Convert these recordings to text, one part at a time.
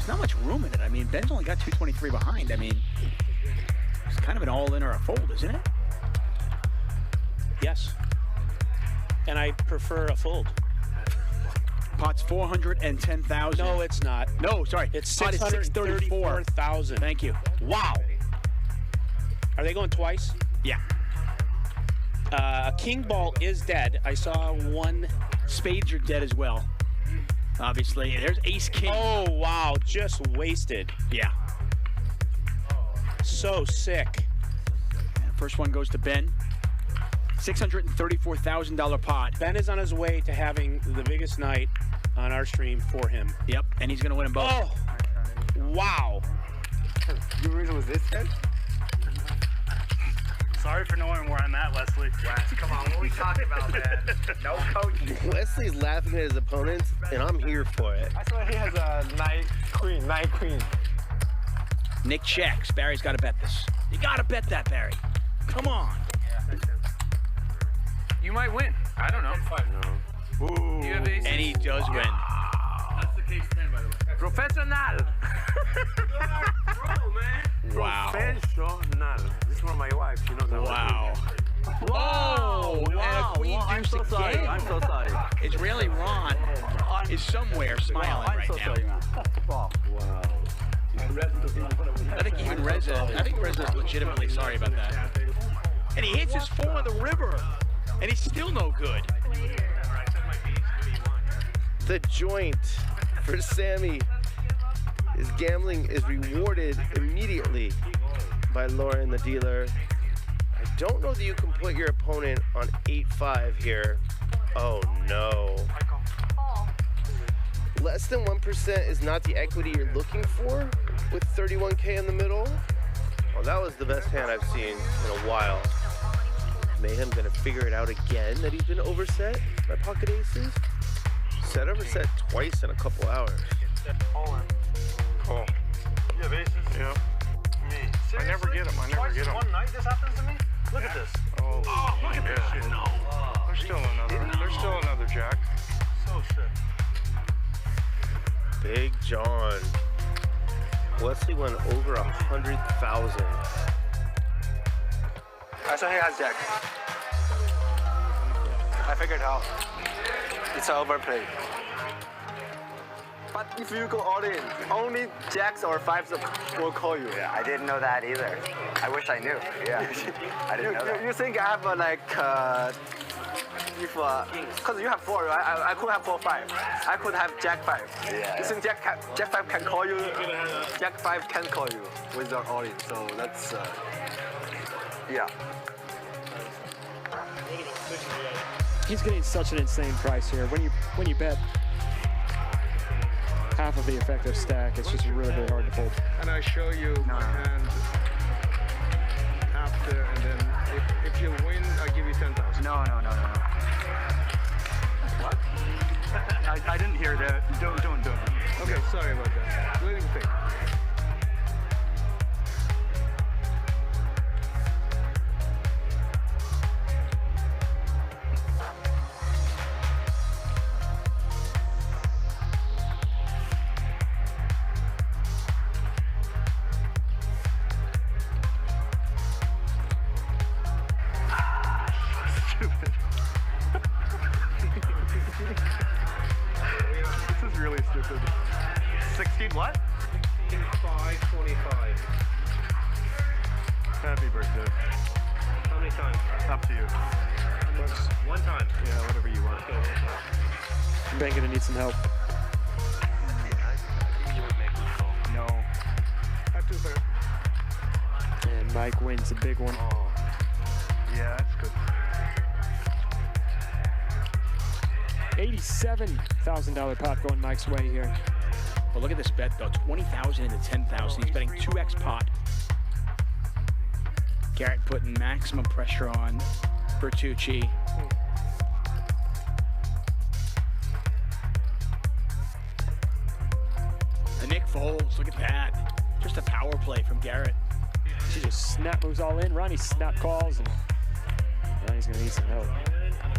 there's not much room in it. I mean, Ben's only got 223 behind. I mean, it's kind of an all-in or a fold, isn't it? Yes. And I prefer a fold. Pot's 410,000. No, it's not. No, sorry. It's Pot is 634,000. Thank you. Wow. Are they going twice? Yeah. King ball is dead. I saw one. Spades are dead as well. Obviously. There's ace king. Oh, wow. Just wasted. Yeah. So sick. First one goes to Ben. $634,000 pot. Ben is on his way to having the biggest night on our stream for him. Yep, and he's going to win them both. Oh, wow. Your reason was this, Ben? Sorry for knowing where I'm at, Wesley. Come on, what are we talking about, man? No coaching. Wesley's laughing at his opponents, and I'm here for it. I saw he has a knight queen. Nick checks. Barry's got to bet this. You got to bet that, Barry. Come on. You might win. I don't know. Ooh. You have aces. And he does win. That's the case 10, by the way. Professional. Wow. Professional. This is from my wife. She knows that. Wow. Wow. And a queen I'm deuce so sorry. again. I'm so sorry. Israeli Ron is somewhere smiling I'm right so now. sorry, man. Wow. I think even Reza's legitimately sorry about that. And he hits his 4 on the river, and he's still no good. The joint for Sammy. His gambling is rewarded immediately by Lauren, the dealer. I don't know that you can put your opponent on 8-5 here. Oh no. Less than 1% is not the equity you're looking for with 31K in the middle. Well, that was the best hand I've seen in a while. Mayhem gonna figure it out again that he's been overset by pocket aces. Set overset twice in a couple hours. Cool. You have aces? Yeah. Me. Seriously? I never get them. One night this happens to me? Look at this. Oh, Look at this shit. No. There's still another jack. So sick. Big John. Wesley went over 100,000. I saw he has jack. I figured out. It's an overplay. But if you go all in, only jacks or fives will call you. Yeah, I didn't know that either. I wish I knew. Yeah, I didn't know that. You think I have because you have 4, right? I could have 4-5. I could have jack 5. Yeah. You think jack 5 can call you? Jack 5 can call you with your all in. So that's yeah. He's getting such an insane price here. When you bet half of the effective stack, it's just really, really hard to fold. And I show you my hand after, and then if you win, I give you 10,000. No. What? I didn't hear that. Don't. Okay, sorry about that. Let him think. This is really stupid. 16 what? 525. Happy birthday. How many times? Up to you. One time. Yeah, whatever you want. Okay, one time. Ben gonna need some help. No. At 2/3. And Mike wins a big one. Yeah, that's good. $87,000 pot going Mike's way here. Well, look at this bet, though. 20,000 into 10,000. He's betting 2x pot. Garrett putting maximum pressure on Vertucci. And Nick folds. Look at that. Just a power play from Garrett. She just snap moves all in. Ronnie snap calls, and Ronnie's gonna need some help.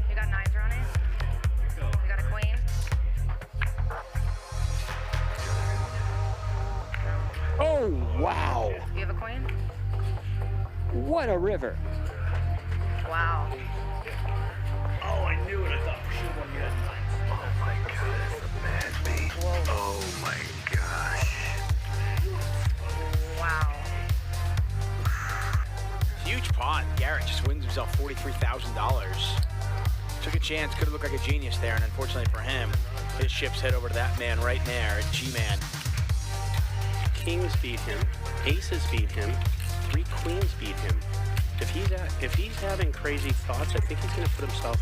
You got 9s, Ronnie? You got a queen? What a river. Wow. Oh, I knew it. I thought for sure one good. Oh my god, that's a mad beat. Oh my gosh. Wow. Huge pot. Garrett just wins himself $43,000. Took a chance, could have looked like a genius there, and unfortunately for him, his chips head over to that man right there, G-Man. Kings beat him. Aces beat him. 3 queens beat him. If he's having crazy thoughts, I think he's going to put himself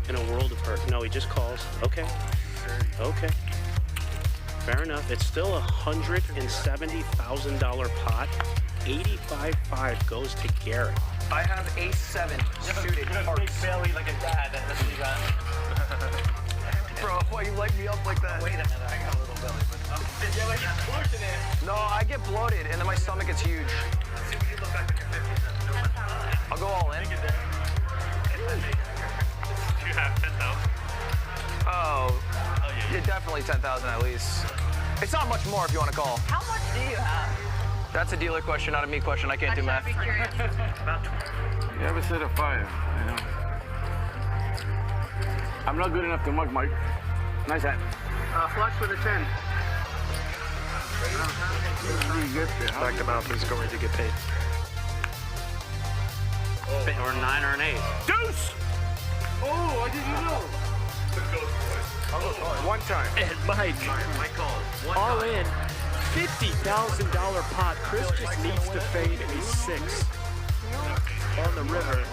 in a world of hurt. No, he just calls. Okay. Okay. Fair enough. It's still a $170,000 pot. 85.5 goes to Gerry. I have A7 suited hearts. belly like a dad. That's what you got. Bro, why you light me up like that? Wait a minute, I got a little belly. You're like pushing it. No, I get bloated and then my stomach gets huge. See what you look like in your 50s. I'll go all in. Do you have 10,000? Oh, yeah, definitely 10,000 at least. It's not much more if you want to call. How much do you have? That's a dealer question, not a me question. I can't do math. I'd be curious. You ever set a fire? You know? I'm not good enough to mug, Mike. Nice hat. Flush with a 10. Back him out, who's going to get paid. Or 9 or an 8. Deuce! Oh, I didn't know. One time. And Mike, all in, $50,000 pot. Chris just needs to fade a 6 on the river.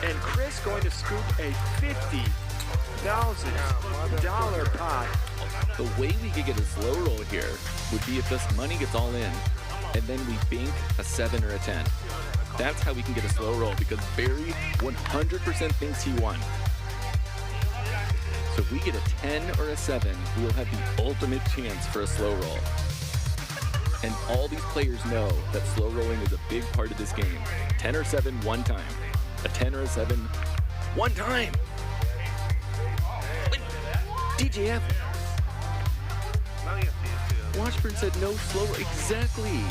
And Chris going to scoop a $50,000 pot. The way we could get a slow roll here would be if this money gets all in, and then we bank a 7 or a 10. That's how we can get a slow roll, because Barry 100% thinks he won. So if we get a 10 or a 7, we will have the ultimate chance for a slow roll. And all these players know that slow rolling is a big part of this game. 10 or 7 one time. A 10 or a 7 one time. DGAF. Washburn said no slow roll. Exactly.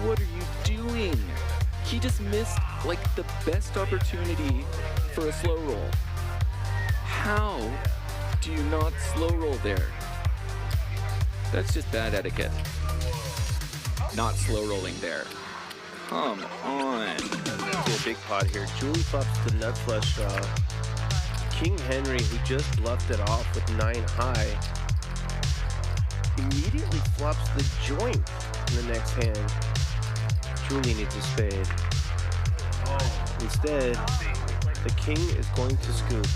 What are you doing? He just missed like the best opportunity for a slow roll. How do you not slow roll there? That's just bad etiquette. Not slow rolling there. Come on. A big pot here. Julie flops the nut flush draw. King Henry, who just bluffed it off with 9 high, immediately flops the joint in the next hand. Julie needs a spade. Instead, the king is going to scoop.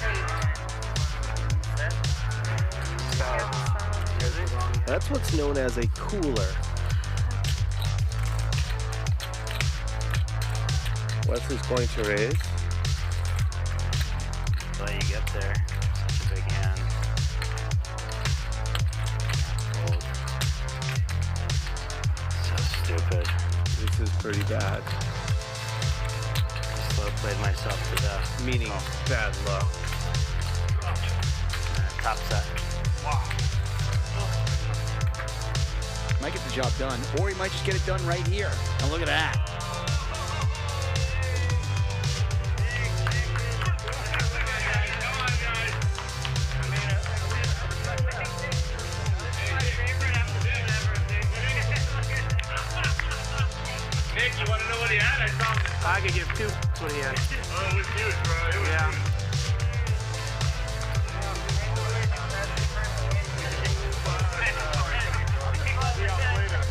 That's what's known as a cooler. Wesley's going to raise. But you get there. Such a big hand. Fold. So stupid. This is pretty bad. Slow played myself to death. Meaning bad luck. Top set. Might get the job done, or he might just get it done right here. And look at that. Nick, you want to know what he had? I saw him. I could give 2. That's what he had. Oh, it was huge, bro. It was Yeah.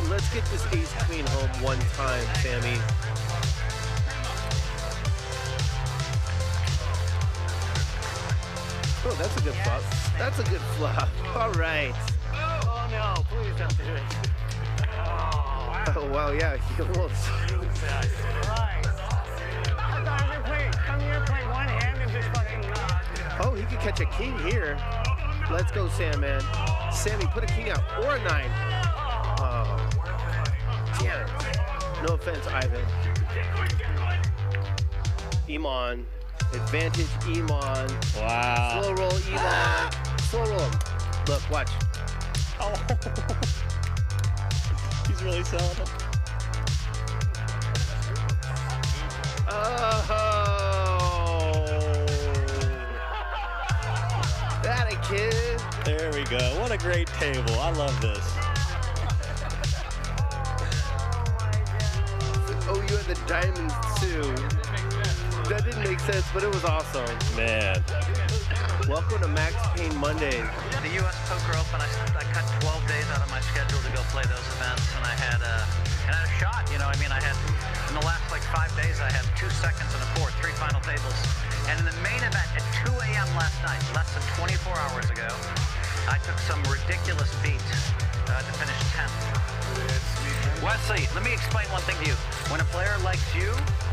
Let's get this ace queen home one time, Sammy. Oh, that's a good flop. That's a good flop. All right. Oh no, please don't do it. Oh, wow, yeah, he almost. Oh, he could catch a king here. Let's go, Sam, man. Sammy, put a king out or a 9. Oh, damn it. No offense, Ivan. Iman. Advantage, Iman. Wow. Slow roll, Iman. Slow roll him. Look, watch. Oh. He's really selling it. That a kid. There we go. What a great table. I love this. Oh, you had the diamonds too. That didn't make sense, but it was awesome. Man. Welcome to Max Payne Mondays. The U.S. Poker Open, I cut 12 days out of my schedule to go play those events, and I had a shot. You know, I mean, I had in the last like 5 days, I had 2 seconds and a fourth, 3 final tables. And in the main event at 2 a.m. last night, less than 24 hours ago, I took some ridiculous beat to finish 10th. Wesley, let me explain one thing to you. When a player likes you,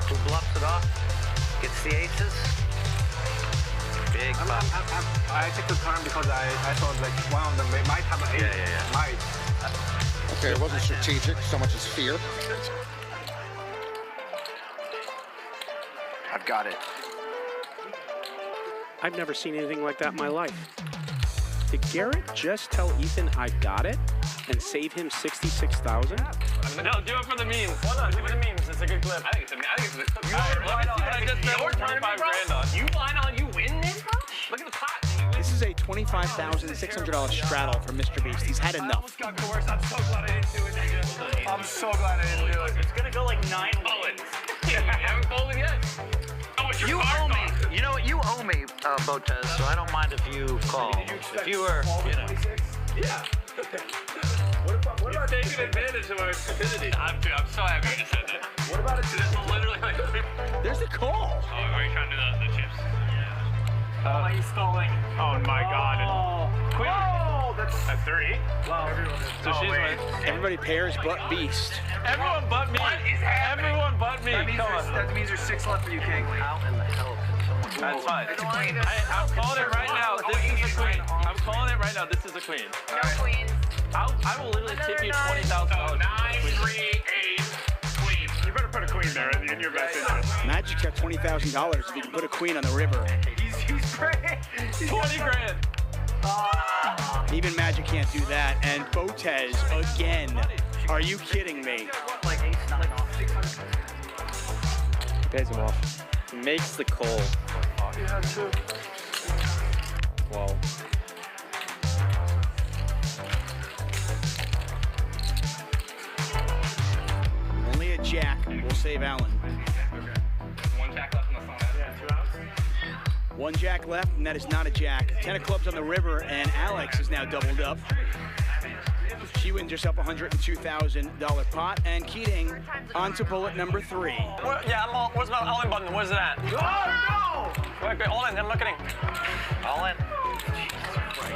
who bluffs it off, gets the aces, big buff. I took the time because I thought like one of them might have an ace. Yeah. Might. Okay, it wasn't strategic so much as fear. I've got it. I've never seen anything like that in my life. Did Garrett just tell Ethan I got it and save him $66,000? No, do it for the memes. Why not? Do it for the memes. It's a good clip. I think it's a good clip. I just spent 25 grand on. You line on, you win this, bro? Look at the pot. This is a $25,600 straddle for Mr. Beast. He's had enough. I'm so glad I didn't do it. I'm so glad I didn't do it. It's gonna go like 9 bullets. You haven't folded yet. You owe me. You know what? You owe me, Botez, so I don't mind if you call. If you were, you know. Yeah. What about taking advantage of our stupidity? I'm so happy you just said that. What about it? This is literally like. There's the call. Oh, are you trying to do the chips? Yeah. He's stalling. Oh my God. Queen. Oh, that's 30. Wow. So she's right. Everybody pairs but Beast. Everyone but me. Everyone but me. That means there's 6 left for you, King. How in the hell can someone... That's fine. It's a queen. I'm calling it right now. This is a queen. I'm calling it right now. This is a queen. No queens. I will literally tip you $20,000. 9, 3, 8, queen. You better put a queen there in your best interest. Magic's got $20,000 if you can put a queen on the river. He's great. 20 grand. Even Magic can't do that. And Botez again. Are you kidding me? Pays him off. Makes the call. Wow. Only a jack will save Allen. One jack left in the phone. Yeah, 2 outs. One jack left, and that is not a jack. 10 of clubs on the river, and Alex is now doubled up. She wins herself a $102,000 pot, and Keating onto bullet number 3. Yeah, I'm all. Where's my all-in button? Where's it at? Oh, no! Wait, all in. I'm looking. All in.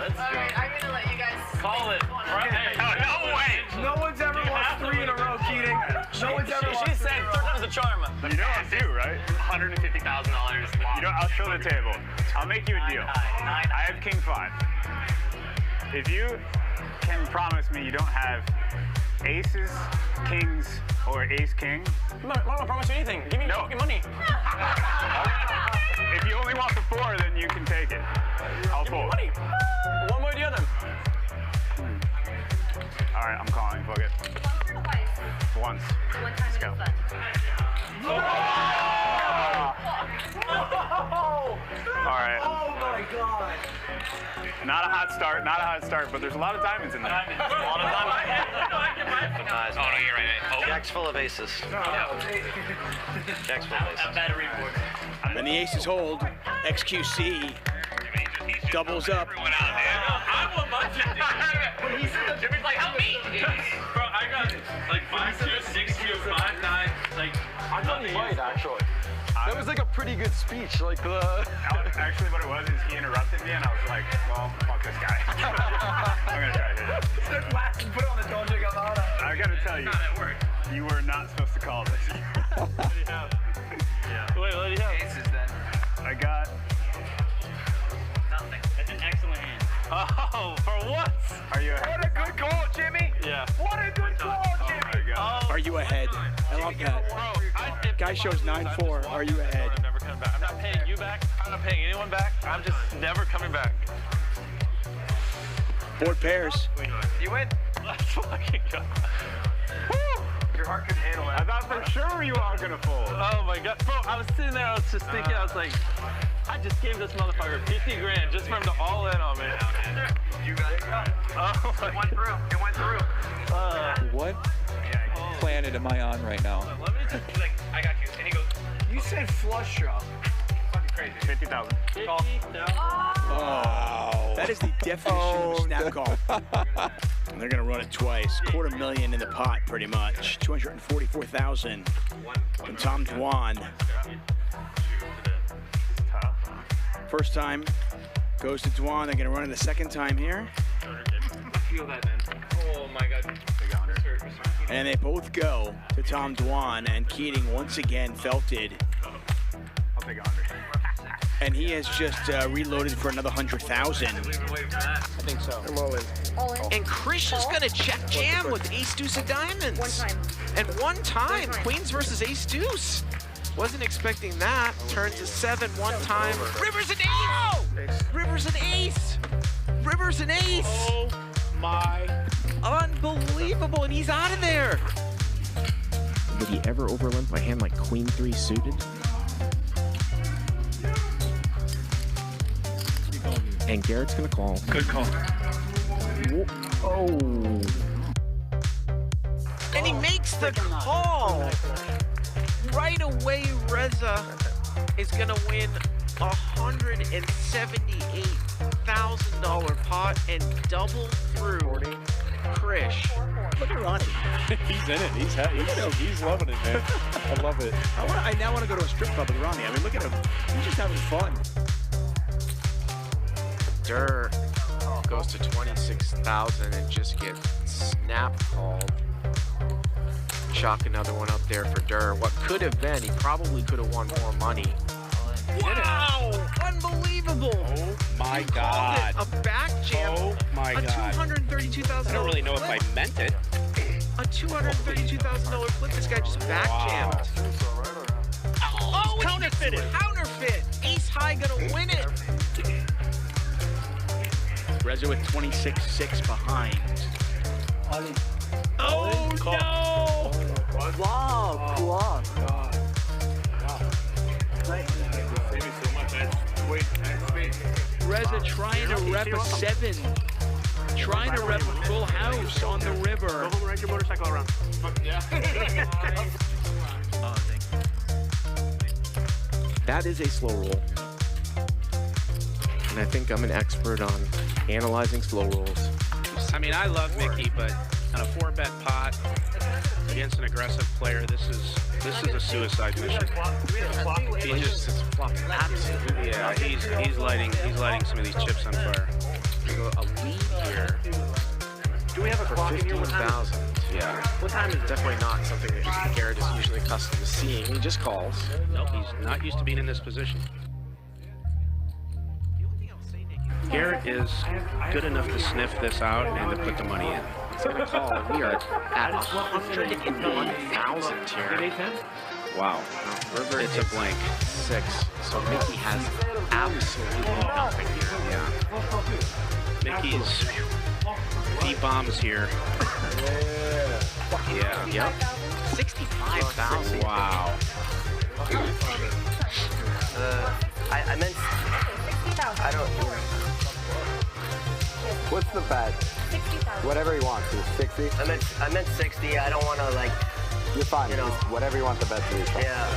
Alright, I'm gonna let you guys Call it. Right there. No way. No one's ever lost 3 in a row, Keating. No one's ever lost 3 She said 3 times the charm. You know I do, right? $150,000. You know, I'll show the table. I'll make you a deal. I have king 5. If you can promise me you don't have aces, kings, or ace king. I'm not gonna promise you anything. Give me your fucking money. If you only want the 4, then you can take it. I'll fold. Money. One way or the other. All right, I'm calling. Fuck it. Once. one time in the sun. All right. Oh my God. Not a hot start, but there's a lot of diamonds in there. Oh, no, you're right. Jack's full of aces. Jack's full of aces. Battery board. When the aces hold, XQC doubles up. I want my 50. Jimmy's like, help me. Bro, I got like 5-2, 6-2, 5-9. Like, I thought he might actually. That was like a pretty good speech. Like Actually, what it was is he interrupted me, and I was like, well, fuck this guy. I'm gonna try to hit it. Put on the dojo Galana. I gotta tell you, you were not supposed to call this. what do you have? Wait, what do you have? Aces then. I got Nothing. That's an excellent hand. Oh, for what? Are you ahead? What a good call, Jimmy. Yeah. What a good call, Jimmy. Oh my God. Are you ahead? I love that. Guy shows 9-4. Are you ahead? I'm never coming back. I'm not paying you back. I'm not paying anyone back. I'm just never coming back. Board pairs. You win. Let's fucking go. Woo! Your heart could handle that. I thought for sure you are gonna fold. Oh my god. Bro, I was sitting there, I was just thinking, I was like, I just gave this motherfucker 50 grand just for him to all in on me. You got it. Oh my It went through. It went through. What planet am I on right now? Let me just, he's like, I got you. And he goes, you said flush draw. Fucking crazy. 50,000. Call. No. Oh. That is the definition of a snap call. And they're gonna run it twice. $250,000 in the pot, pretty much. 244,000 from Tom Dwan. First time goes to Dwan. They're gonna run it a second time here. Feel that, man. Oh my god. And they both go to Tom Dwan, and Keating once again felted. I'll take 100. And he has just reloaded for another 100,000. I think so. I'm all in. All in. And Krish is gonna check jam with ace deuce of diamonds. One time. And one time, queens versus ace deuce. Wasn't expecting that. Turns to 7 one time. River's an ace! River's an ace! River's an ace! Oh my. Unbelievable, and he's out of there. Would he ever overlimp a hand like queen 3 suited? And Garrett's gonna call. Good call. Oh. And he makes the call. Right away, Reza is gonna win $178,000 pot and double through Krish. Look at Ronnie. He's in it. He's loving it, man. I love it. I now want to go to a strip club with Ronnie. I mean, look at him. He's just having fun. Durr goes to 26,000 and just gets snap called. Chalk another one up there for Durr. What could have been, he probably could have won more money. Wow! Unbelievable! Oh my god. A back jam. Oh my god. A $232,000 I don't really know if I meant it. A $232,000 flip. This guy just back jammed. Oh, counterfeited. Counterfeit. Ace high gonna win it. Reza with 26-6 behind. Oh no! Wow, cool. Reza trying to rep a 7. Trying to rep a full house on the river. Go home and ride your motorcycle around. Yeah. Oh, thank you. That is a slow roll. And I think I'm an expert on analyzing slow rolls. I mean, I love Mickey, but on a 4-bet pot against an aggressive player, this is a suicide mission. He just absolutely, yeah. He's lighting some of these chips on fire. We go a lead here. Do we have a clock in here? 15,000. Yeah. What time is it? Definitely not something that Garrett is usually accustomed to seeing. He just calls. Nope, he's not used to being in this position. Garrett is good enough to sniff this out and to put the money in. He's gonna call. We are at 101,000 here. Wow. River it's a blank. 6. So Mickey has absolutely nothing here. Yeah. Mickey's D-bombs here. Yeah. Yep. 65,000. Wow. I meant. I don't. What's the bet? 60,000. Whatever he wants. 60? I meant 60. I don't want to like. You're fine. You know. Just whatever you want the bet to be. Yeah.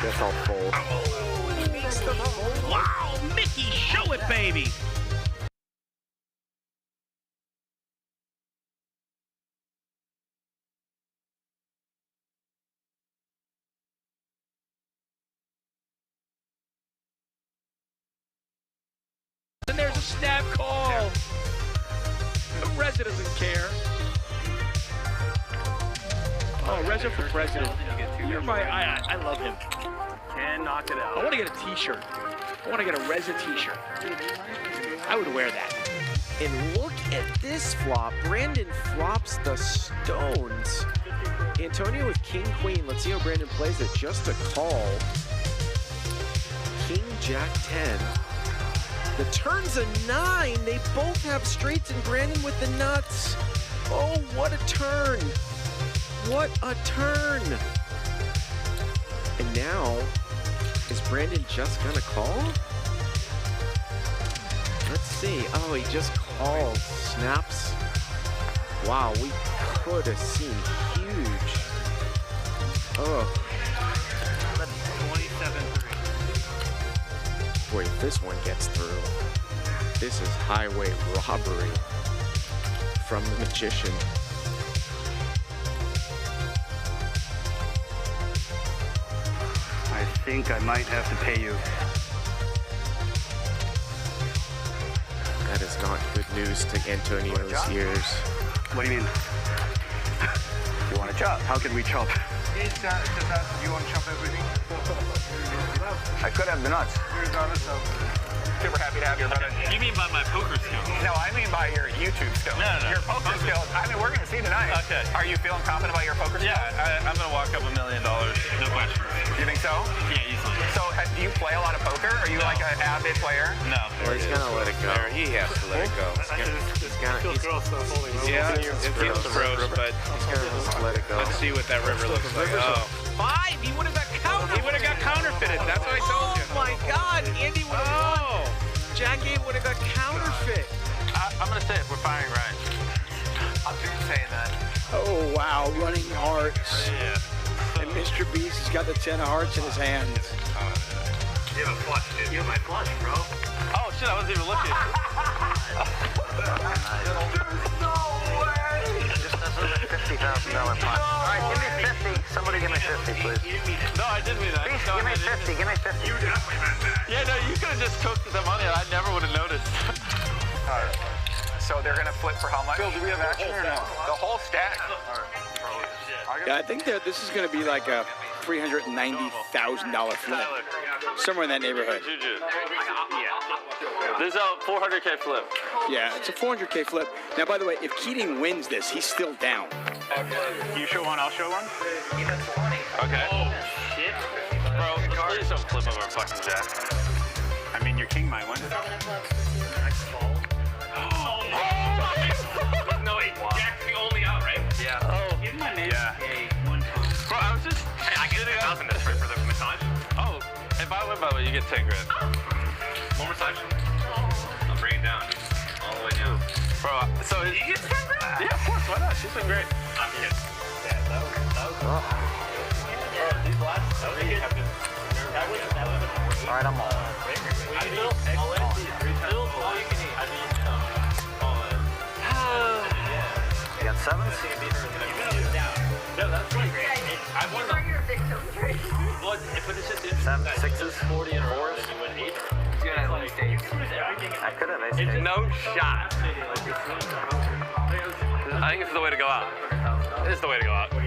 Guess I'll fold. Wow, Mickey, show it, baby. And there's a snap call. Reza doesn't care. Oh, Reza for president. You're my, I love him. And knock it out. I want to get a t-shirt. I want to get a Reza t-shirt. I would wear that. And look at this flop. Brandon flops the stones. Antonio with king queen. Let's see how Brandon plays it. Just a call. King, Jack 10. The turn's a 9. They both have straights and Brandon with the nuts. Oh, what a turn. What a turn. And now, is Brandon just gonna call? Let's see. Oh, he just calls. Snaps. Wow, we could have seen huge. Oh. 27-3. Boy, if this one gets through, this is highway robbery from the magician. I think I might have to pay you. That is not good news to Antonio's ears. What do you mean? You want to chop? How can we chop? He's just asked if you want to chop everything. I could have the nuts. Super happy to have you, brother. You mean by my poker skills? No, I mean by your YouTube skills. No. Your poker skills. I mean, we're going to see tonight. Okay. Are you feeling confident about your poker skills? Yeah, I'm going to walk up $1 million. No question. You think so? Yeah, easily. So, do you play a lot of poker? Are you like an avid player? No. Well, he's gonna let it go. He has to let it go. He's gonna gross, yeah, it's gross, but he's gonna just let it go. Let's see what that river looks like. Oh. 5! He would have got counterfeited! He would have got counterfeited. That's what I told you. Oh my God! Andy would have won. Jack 8 would have got counterfeit. I'm going to say it. We're firing right. I'm just saying that. Oh, wow. Running hearts. Yeah. And Mr. Beast has got the 10 of hearts in his hands. You have a flush, dude. You have my flush, bro. Oh, shit. I wasn't even looking. There's no way! Just this is a $50,000 pot. All right, give me 50. Somebody give me 50, please. No, I didn't mean that. Please, give me 50. Give me 50. You definitely meant that. Yeah, no, you could have just cooked the money. I never would have noticed. All right. So they're going to flip for how much? Phil, do we have action or no? The whole stack. Yeah, I think that this is going to be like a $390,000 flip. Somewhere in that neighborhood. There's a $400K flip. Yeah, it's a $400K flip. Now, by the way, if Keating wins this, he's still down. You show one, I'll show one. Okay. Oh, shit. Bro, please don't flip over fucking Jack. I mean, your king might win. No, wait, Jack's the only out, right? Yeah. Oh. Give my name. Yeah. Bro, I was just... Hey, I get 10,000 for the massage. Oh, if I win by the way, you get 10 grand. More massage? I'll bring it down. All the way down. Bro, so... You get 10 grand? Yeah, of course, why not? She's been great. I'm kidding. Yeah, that was Bro, these last... That was good. All right, I'm all. You got sevens? No, that's really great. I won Seven, sixes, 40 and 4s. I could have ace. No shot. I think this is the way to go out. This is the way to go out. I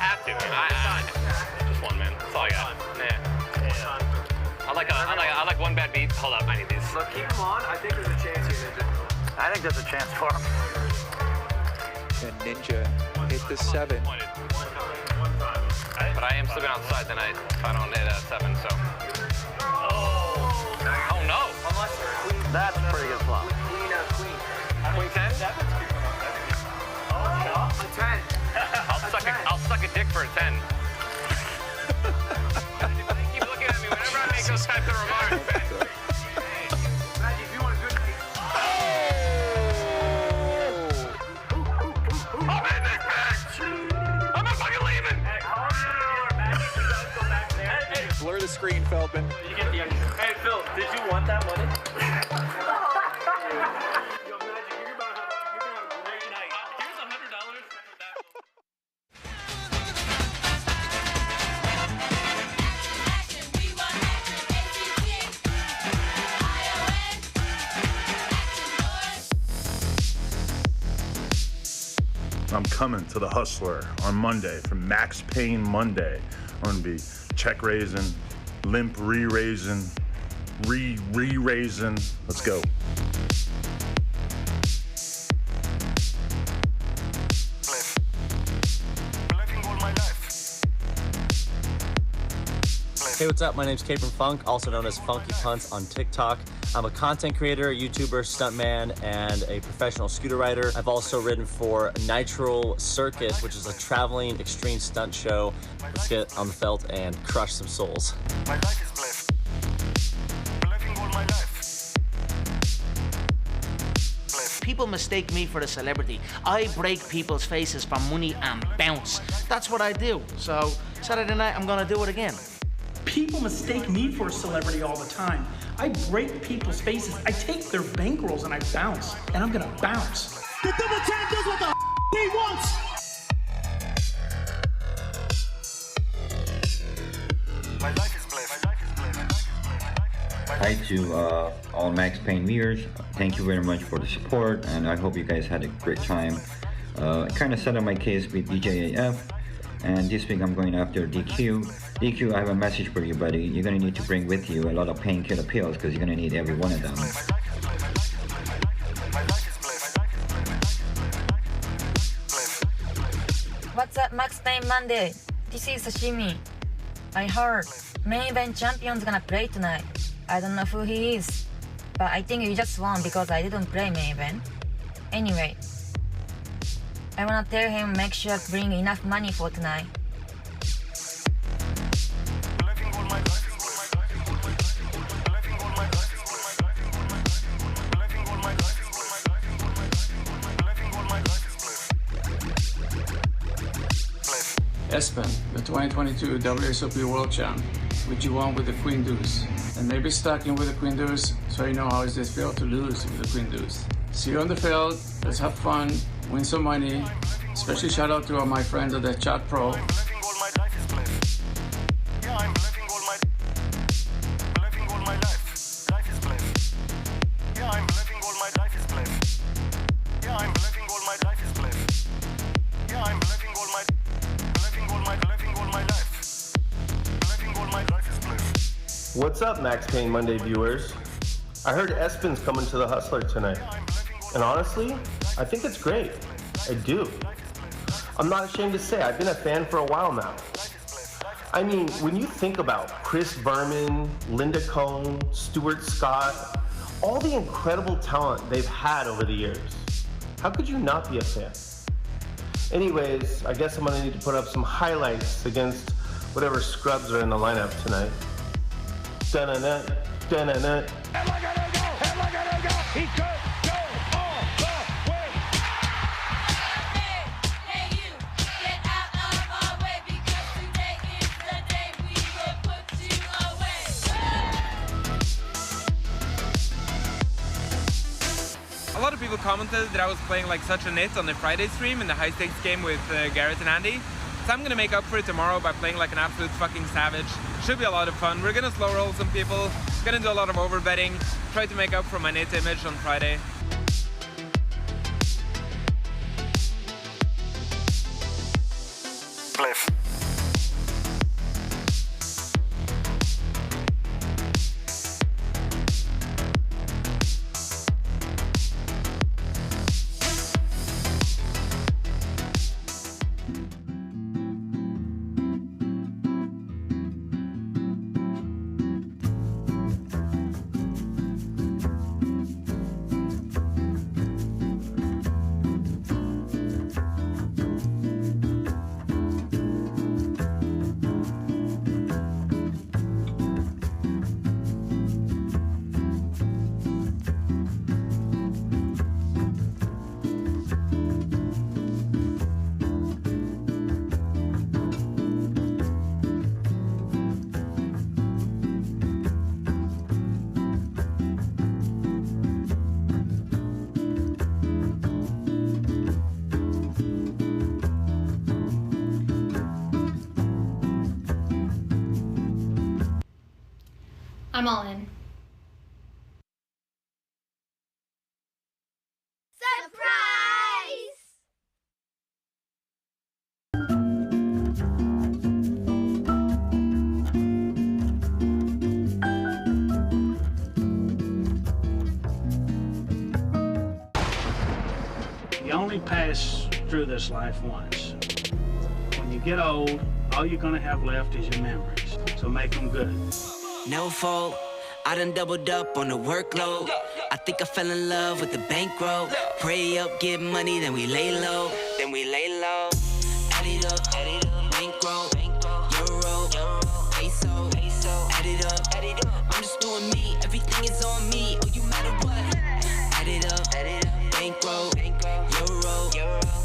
have to. Just one, man. That's all I got. Yeah. I like one bad beat. Hold up, I need these. Look, keep them on. I think there's a chance here. I think there's a chance for him. And Ninja hit the 7. But I am sleeping outside tonight if I don't hit a 7, so. Oh no! That's a pretty good flop. Queen 10? A 10. I'll suck a dick for a 10. Keep looking at me whenever I make those types of remarks, man. Magic, if you want a good night. I'm in this bitch! I'm not fucking leaving! Blur the screen, Feldman. You get the Hey, Phil, did you want that money? Yo, Magic, you're gonna have a great night. Here's $100. I'm coming to the Hustler on Monday from Max Payne Monday. I'm gonna be check raising, limp re-raising, re-raising. Let's go. Bluffing all my life. Hey, what's up? My name's Caprion Funk, also known as Funky Punts on TikTok. I'm a content creator, YouTuber, stuntman, and a professional scooter rider. I've also ridden for Nitro Circus, which is a traveling extreme stunt show. Let's get on the felt and crush some souls. My life is blessed. Living all my life. People mistake me for a celebrity. I break people's faces for money and bounce. That's what I do. So Saturday night, I'm gonna do it again. People mistake me for a celebrity all the time. I break people's faces. I take their bankrolls and I bounce. And I'm gonna bounce. The double tap does what the he wants. My life is blessed. Hi to all Max Payne viewers. Thank you very much for the support, and I hope you guys had a great time. I kind of settled my case with DGAF, and this week I'm going after DQ. DQ, I have a message for you, buddy. You're gonna need to bring with you a lot of painkiller pills because you're gonna need every one of them. What's up, Max Payne Monday? This is Sashimi. I heard main event champion's gonna play tonight. I don't know who he is, but I think he just won because I didn't play main event. Anyway, I wanna tell him make sure to bring enough money for tonight. Espen, the 2022 WSOP World Champ, which you won with the Queen Deuce. And maybe stacking with the Queen Deuce, so you know how does this feel to lose with the Queen Deuce. See you on the field, let's have fun, win some money. Especially shout out to all my friends at the Chat Pro. What's up, Max Payne Monday viewers? I heard Espen's coming to the Hustler tonight. And honestly, I think it's great. I do. I'm not ashamed to say I've been a fan for a while now. I mean, when you think about Chris Berman, Linda Cohn, Stuart Scott, all the incredible talent they've had over the years, how could you not be a fan? Anyways, I guess I'm gonna need to put up some highlights against whatever scrubs are in the lineup tonight. Da-na-na, da-na-na. He could go all the way. Hey, you, get out of our way because today is the day we will put you away. A lot of people commented that I was playing like such a nit on the Friday stream in the high stakes game with Garrett and Andy. So I'm gonna make up for it tomorrow by playing like an absolute fucking savage. Should be a lot of fun. We're gonna slow roll some people, gonna do a lot of over betting, try to make up for my nit image on Friday. Bliff. I'm all in. Surprise! You only pass through this life once. When you get old, all you're gonna have left is your memories. So make them good. No fault, I done doubled up on the workload. I think I fell in love with the bankroll. Pray up, get money, then we lay low. Add it up, bankroll, euro, peso. Add it up, I'm just doing me, everything is on me. Oh, you matter what? Add it up, bankroll, euro,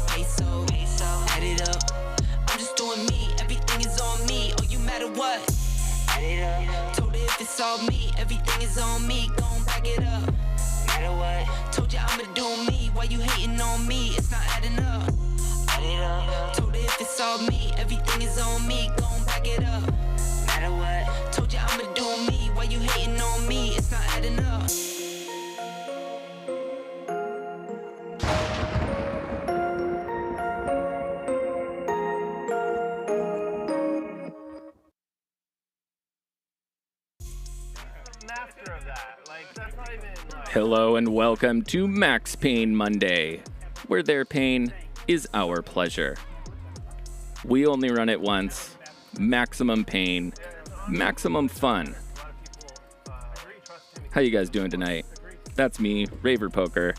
peso. Add it up, I'm just doing me, everything is on me. Oh, you matter what? Add it up. Told her if it's all me, everything is on me. Gon' back it up. Matter what? Told you I'ma do me. Why you hating on me? It's not adding up. Add it up. Told her if it's all me, everything is on me. Gon' back it up. Matter what? Told you I'ma do me. Why you hating on me? It's not adding up. Hello and welcome to Max Pain Monday, where their pain is our pleasure. We only run it once, maximum pain, maximum fun. How you guys doing tonight? That's me, Raver Poker.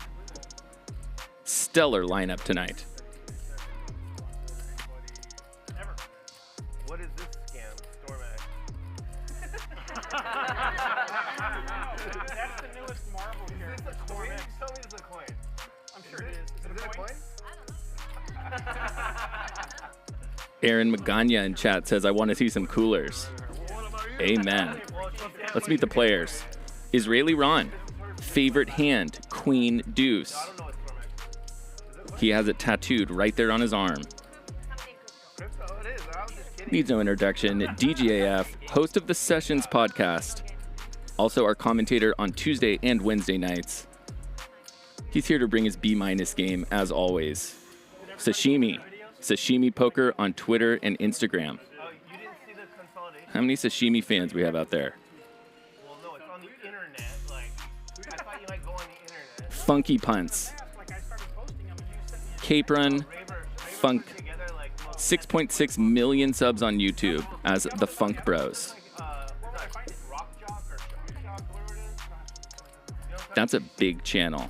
Stellar lineup tonight. What is this scam? Stormax. That's the newest Marvel character. Is this a coin? Tell me it's a coin. I'm sure it is. Is it a coin? Aaron Magana in chat says, I want to see some coolers. Amen. Let's meet the players. Israeli Ron. Favorite hand, Queen Deuce. He has it tattooed right there on his arm. Needs no introduction. DGAF, host of the Sessions podcast. Also our commentator on Tuesday and Wednesday nights. He's here to bring his B- game, as always. Sashimi Poker on Twitter and Instagram. How many Sashimi fans we have out there? Well, no, it's on the internet. Like, I thought you might go on the internet. Funky Punts. Capron, Funk. 6.6 million subs on YouTube as the Funk Bros. That's a big channel.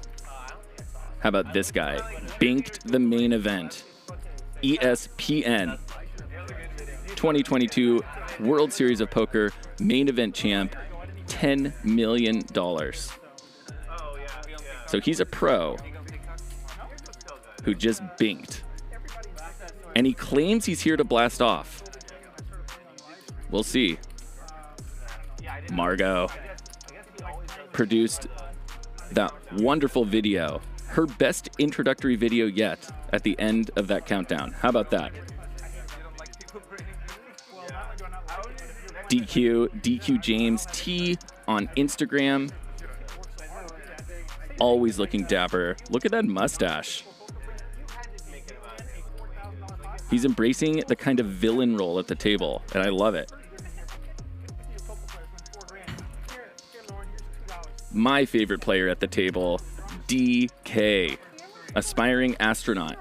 How about this guy? Binked the main event. ESPN 2022 World Series of Poker main event champ, $10 million. So he's a pro who just binked. And he claims he's here to blast off. We'll see. Margaux produced that wonderful video, her best introductory video yet, at the end of that countdown. How about that? DQ James T on Instagram. Always looking dapper. Look at that mustache. He's embracing the kind of villain role at the table, and I love it. My favorite player at the table, DK, aspiring astronaut.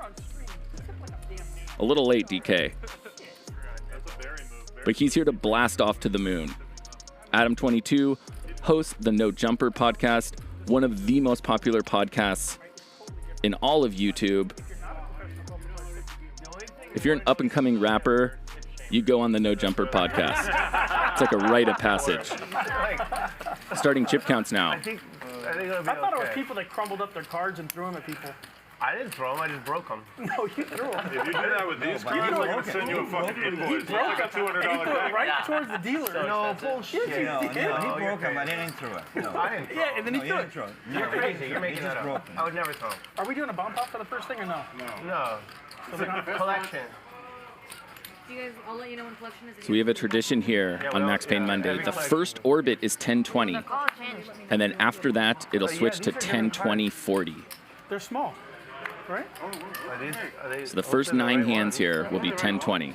A little late, DK. But he's here to blast off to the moon. Adam22 hosts the No Jumper podcast, one of the most popular podcasts in all of YouTube. If you're an up-and-coming rapper, you go on the No Jumper podcast. It's like a rite of passage. Starting chip counts now. I thought it was people that crumbled up their cards and threw them at people. I didn't throw them, I just broke them. No, you threw them. If you do that with these cards, I'm going to send you a fucking invoice. It's like a $200 deck. Right towards the dealer. No, bullshit. Yes, you did. He broke him, I didn't throw it. No. I didn't throw Yeah, and then he threw it. You're crazy, you're making that up. I would never throw them. Are we doing a bomb pop for the first thing or no? No. It's a collection. Do you guys, I'll let you know when collection is. So we have a tradition here on Max Pain Monday. The first orbit is 1020, and then after that, it'll switch to 1020-40. They're small, right? So the first 9 hands here will be 1020.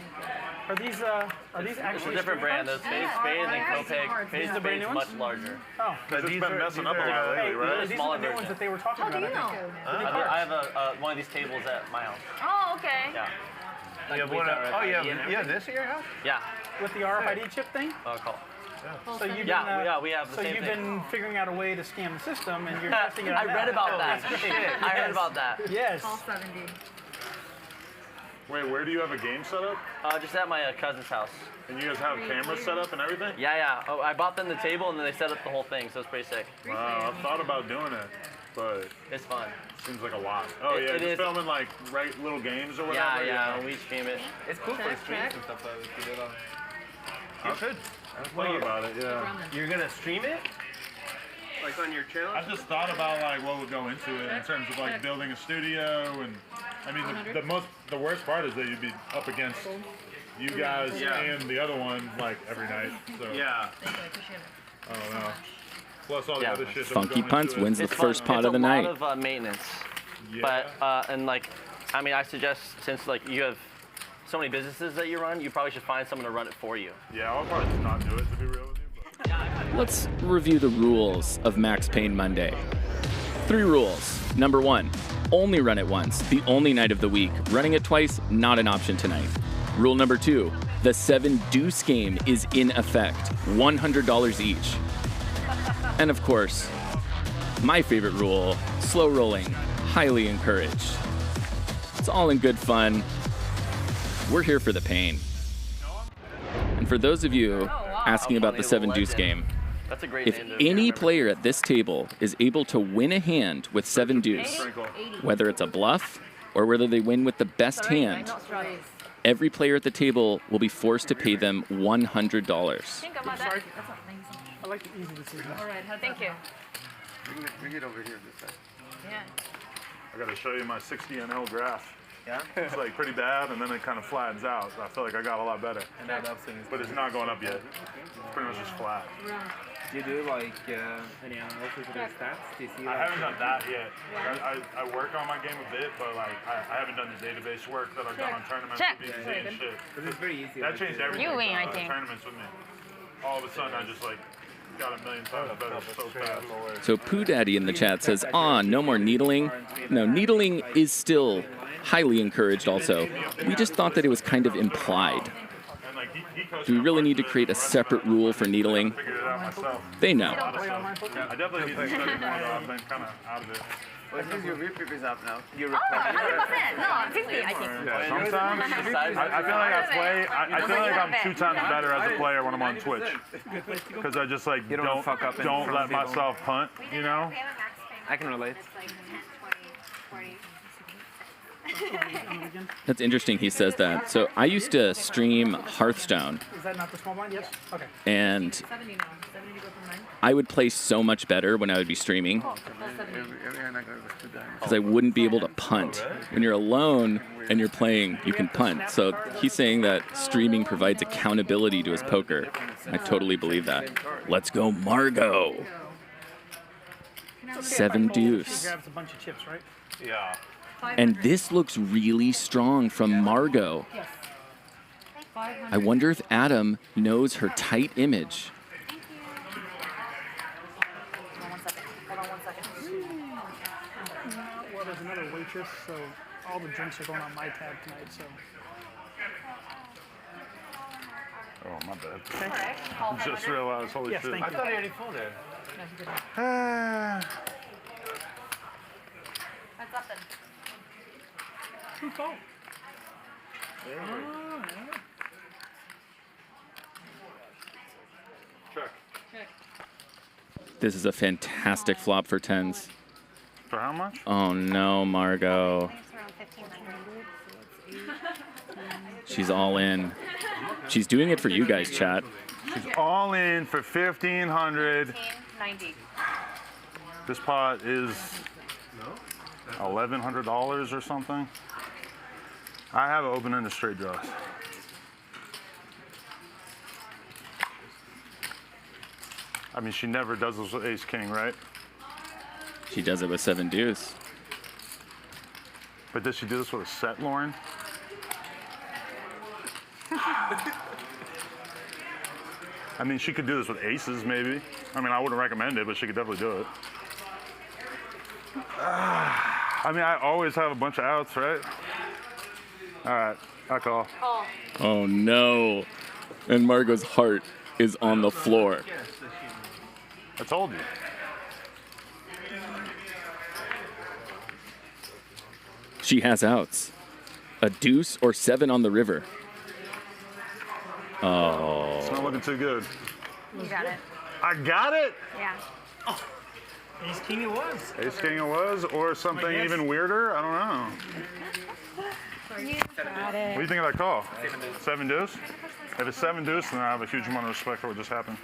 Are these actually It's a different brand. There's Phase and then Copeg. Phase is much larger. Oh. They've just been messing up a lot lately, right? These are the new ones that they were talking about. How do you know? I have one of these tables at my house. Oh, okay. Yeah. Like You have one. Oh, you have this at your house? Yeah. With the RFID chip thing? Call. So you've been, yeah, we have the so same you've thing. been figuring out a way to scam the system, and you're testing it out I read now. about that. I heard about that. Yes. Call 70. Wait, where do you have a game set up? Just at my cousin's house. And you guys have cameras set up and everything? Yeah. Oh, I bought them the table and then they set up the whole thing, so it's pretty sick. Wow, I've thought about doing it, but it's fun. Seems like a lot. Oh yeah, just filming like little games or whatever. Yeah, we stream it. It's cool for streams and stuff though. If you did I should. I thought about it, yeah. You're gonna stream it? Like on your channel? I just thought about like what would go into it in terms of like building a studio, and I mean the worst part is that you'd be up against you guys and the other one like every night. So yeah. I don't know. Plus all the other shit. Funky Punts wins the first pot of the night. It's a lot of maintenance, but and like, I mean, I suggest since like you have so many businesses that you run, you probably should find someone to run it for you. Yeah, I'll probably just not do it to be real with you. Let's review the rules of Max Payne Monday. 3 rules. Number 1, only run it once, the only night of the week. Running it twice, not an option tonight. Rule number 2, the 7 deuce game is in effect, $100 each. And of course, my favorite rule, slow rolling, highly encouraged. It's all in good fun. We're here for the pain. And for those of you asking about the 7 deuce game, That's a great if any player at this table is able to win a hand with 7 deuce, whether it's a bluff or whether they win with the best hand, every player at the table will be forced to pay them $100. Think about that. I like the easy decision. All right, thank you. Bring it over here this side. Yeah. I gotta show you my 60 NL graph. Yeah? It's like pretty bad, and then it kind of flattens out. I feel like I got a lot better. And that up thing. But it's not going up yet. It's pretty much just flat. Do you do like any analysis of your stats? Do you see? I haven't done that yet. Like, I work on my game a bit, but like I haven't done the database work that I've done on tournaments with BBZ and shit. But it's very easy. That changed everything. You win, I think. Tournaments with me. All of a sudden, I just like got a million times better so fast. So Pooh Daddy in the chat says, no more needling. No, needling is still highly encouraged also. We just thought that it was kind of implied. Do we really need to create a separate rule for needling? They know. I definitely need to study more though. I've been kind of out of it. Well, since your VP is up now. You're 100%. No, 50, I think. Yeah, sometimes I feel like I feel like I'm 2 times better as a player when I'm on Twitch. Because I just like don't let myself punt, you know? I can relate. That's interesting he says that. So I used to stream Hearthstone. Is that not the small blind? Yes. Okay. And I would play so much better when I would be streaming because I wouldn't be able to punt. When you're alone and you're playing, you can punt. So he's saying that streaming provides accountability to his poker. I totally believe that. Let's go Margaux. 7 deuce. She grabs a bunch of chips, right? Yeah. And this looks really strong from Margaux. I wonder if Adam knows her tight image. Well, there's another waitress, so all the drinks are going on my tab tonight, so. Oh, my bad. Just realized, holy yes, shit. Thank you. I thought he already folded. That's up then. Who called? Check. This is a fantastic flop for 10s. For how much? Oh no, Margaux. She's all in. She's doing it for you guys, chat. She's all in for 1,500. 90. This pot is $1,100 or something. I have it open in the straight draws. I mean, she never does this with ace king, right? She does it with 7 deuce. But does she do this with a set, Lauren? I mean, she could do this with aces, maybe. I mean, I wouldn't recommend it, but she could definitely do it. I mean, I always have a bunch of outs, right? All right, I call. Oh no. And Margaux's heart is on the floor. I told you. She has outs. A deuce or 7 on the river. Oh. It's not looking too good. You got it. I got it? Yeah. Ace King it was. Ace King it was, or something even weirder? I don't know. You got it. What do you think of that call? 7 deuce? If it's 7 deuce, then I have a huge amount of respect for what just happened.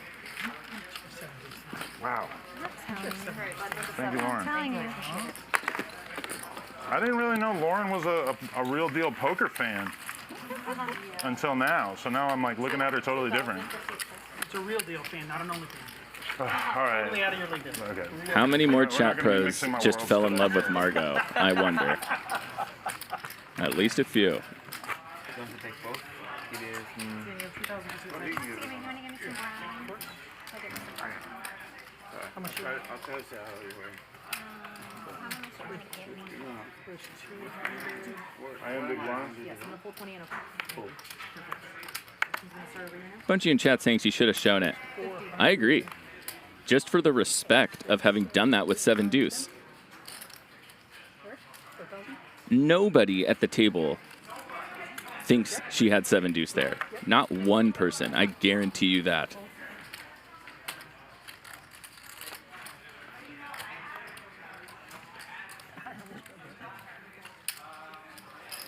Wow. Thank you, Lauren. I didn't really know Lauren was a real deal poker fan until now. So now I'm like looking at her totally different. It's a real deal fan, not an only fan. All right. Totally out of your league. Okay. How many more We're not chat gonna be pros mixing my just worlds fell in today. love with Margaux? I wonder. At least a few. How much you I'll tell you how you were. I am big blind. Yes, I'm gonna pull 20 and a Cool. Bunch of you in chat saying she should have shown it. I agree. Just for the respect of having done that with 7 deuce. Nobody at the table thinks she had 7 deuce there. Not one person. I guarantee you that.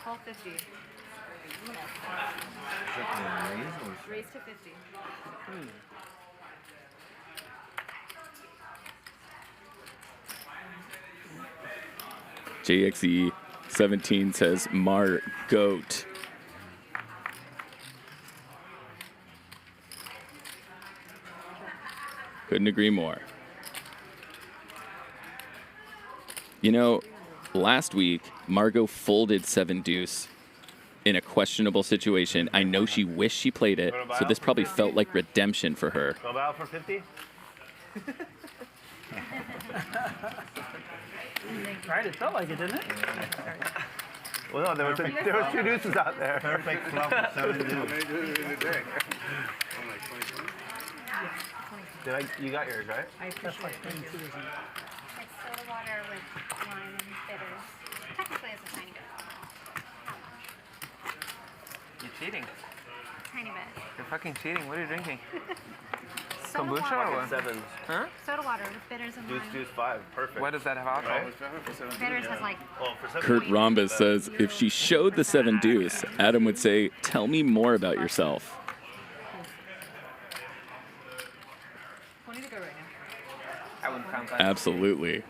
Call 50. Raise to 50. JXE 17 says Margaux. Couldn't agree more. You know, last week, Margaux folded 7 deuce in a questionable situation. I know she wished she played it, so this probably felt like redemption for her. Go out for 50? Right, it felt like it, didn't it? Well, no, there was 2 deuces out there. Perfect flop for 7 deuce. You got yours, right? I appreciate it. Thank you. It's soda water with lime and bitters. Technically, it's a tiny bit. You're cheating. Tiny bit. You're fucking cheating. What are you drinking? Soda Kombucha water. or what? 7. Huh? Soda water with bitters and Deuce, lime. deuce, 5. Perfect. Why does that have alcohol? Bitters has like. Kurt Rhombus says, if she showed the 7 deuce, Adam would say, tell me more about yourself. 20 to go right now. I wouldn't count that. Absolutely.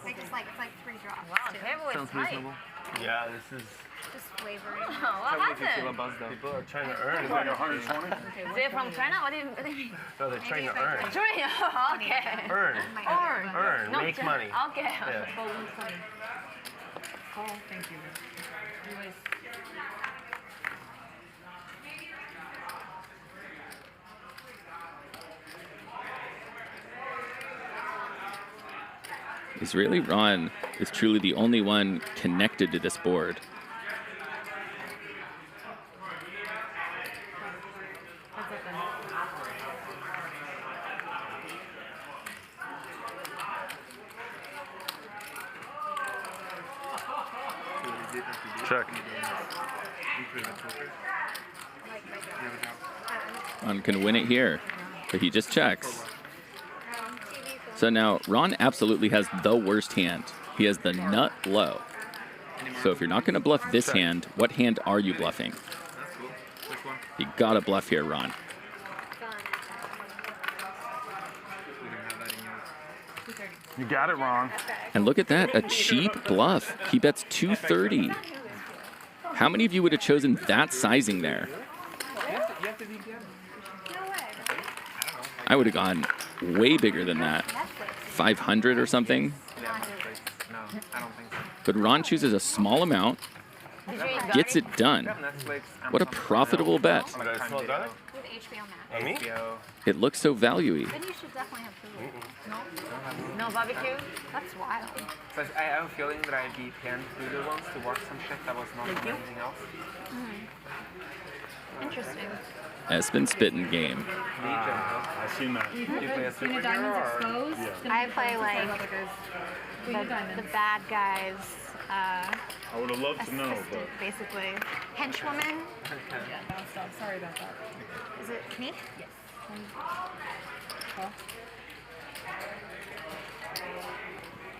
It's like 3 drops. Wow, the table Sounds reasonable. Yeah, this is. Just flavoring. Tell me if you feel a buzz though. People are trying to earn. Is it from China? What do you mean? No, they're trying to earn. China. Okay. Earn. Earn. Make money. Okay. Yeah. Oh, thank you. Israeli Ron is truly the only one connected to this board. Check. Ron can win it here, but he just checks. So now Ron absolutely has the worst hand. He has the nut low. So if you're not going to bluff this hand, what hand are you bluffing? You gotta bluff here, Ron. You got it wrong. And look at that, a cheap bluff. He bets 230. How many of you would have chosen that sizing there? I would have gone way bigger than that. 500 or something. No, I don't think so. But Ron chooses a small amount. gets it done. What a profitable bet. With HBO Max. And me? It looks so value-y. Then you should definitely have food. No? No barbecue? That's wild. But I have a feeling that I'd be panned through the ones to watch some shit that was not on anything else. Interesting. Espen spitting game. I've seen that. Do you play a When the diamonds exposed, I play like the bad guys. I would have loved to know, but Basically, henchwoman. Yeah, no, stop. Sorry about that. Is it me? Yes.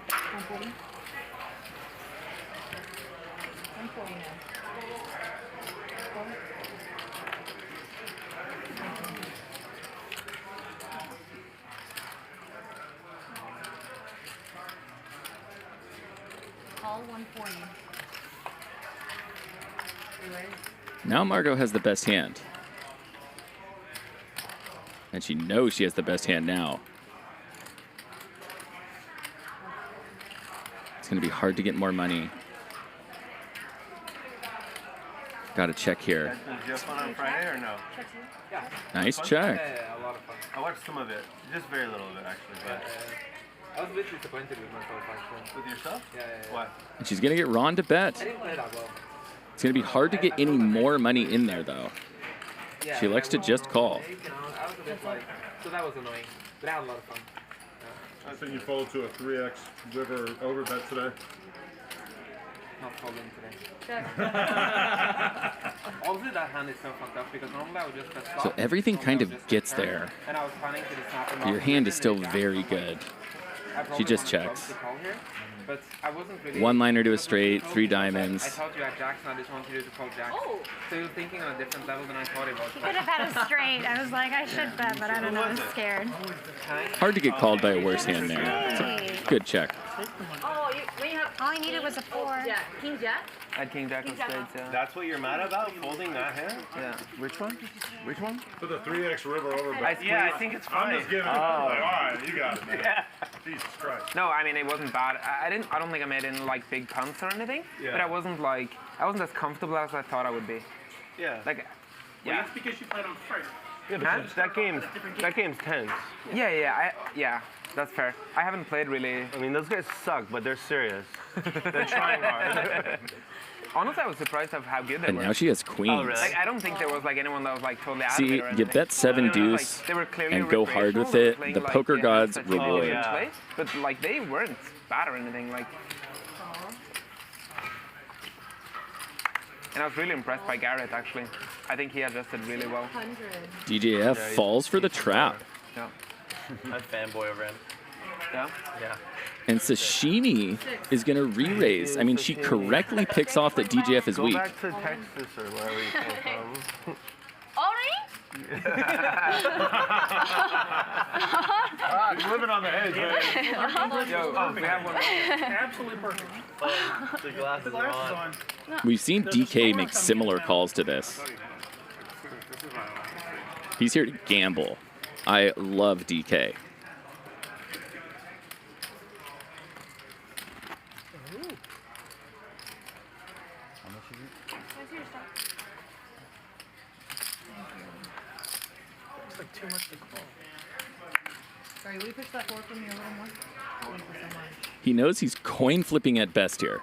$140. $140 now. Call 140. Now Margaux has the best hand. And she knows she has the best hand now. It's going to be hard to get more money. Got to check here. Did you have fun on Friday or no? Yeah. Nice Fun? check. Yeah, a lot of fun. I watched some of it. Just very little of it, actually. But I was a bit disappointed with myself, actually. with yourself? Yeah. Why? And she's going to get Ron to bet. I didn't play that well. It's going to be hard to get any more money in there, though. Yeah, She likes to just call. I was a bit like, so that was annoying. But I had a lot of fun. I think you folded to a 3x river over bet today. Not folding today. Also, that hand is so fucked up because normally I would just press So stop. everything kind Normally I would of just gets turn, there. And I was planning to the snap and But your lock hand it is and still then very jack. good. I probably She just wanted checks. to call here, but I wasn't really. One-liner to a because straight, I 3 thought diamonds. I thought you had jacks, and I just wanted you to call jacks. Oh. So you're thinking on a different level than I thought it was. He could have had a straight. I was like, I should bet, but I don't know. I was scared. Hard to get called by a worse hand there. It's a good check. Oh, when you have All I needed was a 4. Yeah, king jack. I had king jack on spades, yeah. That's what you're mad about? Folding that hand? Yeah. Which one? Which one? For the 3x river over bet. Yeah, I think it's fine. I'm just giving it. Like, all right, you got it, man. Yeah. Jesus Christ. No, I mean it wasn't bad. I don't think I made any like big punts or anything. Yeah. But I wasn't as comfortable as I thought I would be. Yeah. Like, Well, yeah. that's because you played on first. Yeah, but that game's tense. Yeah. That's fair. I haven't played really. I mean, those guys suck, but they're serious. They're trying hard. Honestly, I was surprised of how good they And were. now she has queens. Oh, really? Like, I don't think there was like anyone that was like totally out of See, it or you anything. bet 7 deuce They were clearly and go hard with recreational. They were it. playing, The like, poker hands gods that you reward. shouldn't play, but like they weren't bad or anything. Like, and I was really impressed by Garrett actually. I think he adjusted really well. DGAF falls for the trap. Yeah. I'm fanboy over him. Yeah? Yeah. And Sashimi is going to re-raise. I mean, she correctly picks off that DGAF is Go weak. back to Texas or wherever you came from. Already? He's living on the edge, man. Yo, we have one. Absolutely perfect. The glasses are on. We've seen DK make similar calls to this. He's here to gamble. I love DK. It's like too much to call. Sorry, will you push that 4 for me a little more? Thank you so much. He knows he's coin flipping at best here.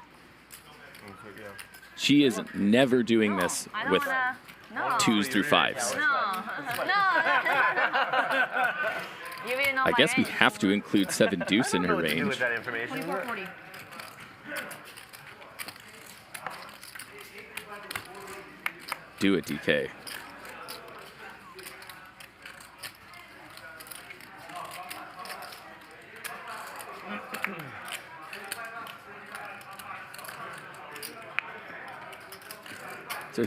She is never doing this with 2s through 5s. You will know I my guess we age. have to include 7 deuce in her What to do range. with that information? 2440. Do it, DK. So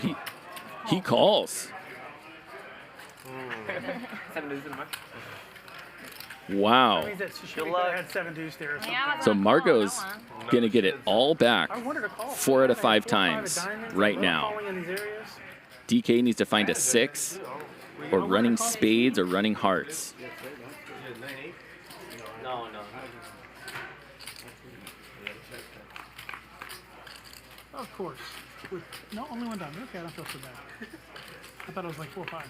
he calls. 7 deuce in the much. Wow. That means that Sashimi had 7 deuce there or something. So Margaux's gonna get it all back I wanted to call. 4 out of 5 4 or 5 times diamonds, right we're now. calling in these areas. DK needs to find a 6 or running spades or running hearts. No. Of course. No, only one diamond. Okay, I don't feel so bad. I thought it was like 4 or 5.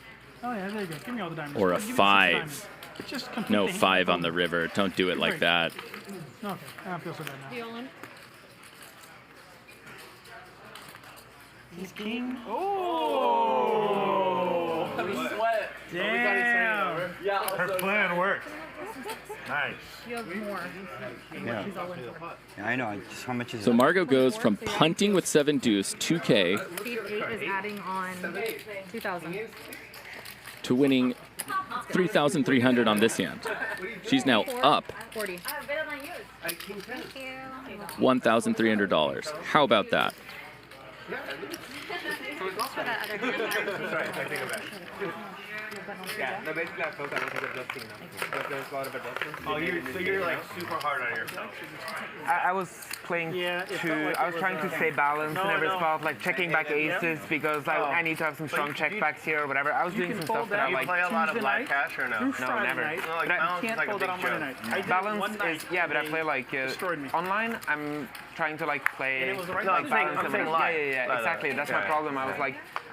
Oh yeah, there you go. Give me all the diamonds. Or a Give me 6 5. diamonds. Just complete No, the 5 on the river. Don't do it like that. Okay, I don't feel so bad now. Healing. He's king. Oh! Sweat. Damn. Her plan worked. Nice. You have more. Yeah. She's all in for. Yeah, I know. Just how much is So it? Margaux goes from punting with 7 deuce, 2K, Speed 8 is adding on 2,000. to winning 3,300 on this hand. She's now up 40. $1,300. How about that? Yeah, no, basically I felt I was adjusting now. But there's a lot of adjusting. Oh, you're like super hard on yourself. I was playing I was trying to stay balanced and every spot, like checking back aces because I need to have some strong check backs here or whatever. I was doing some stuff that I like. You play a lot of live cash or no? No, never. Like, balance is like a big joke. Balance is, yeah, but I play like online. I'm trying to like play. No, like I'm saying live. Yeah, exactly. That's my problem. I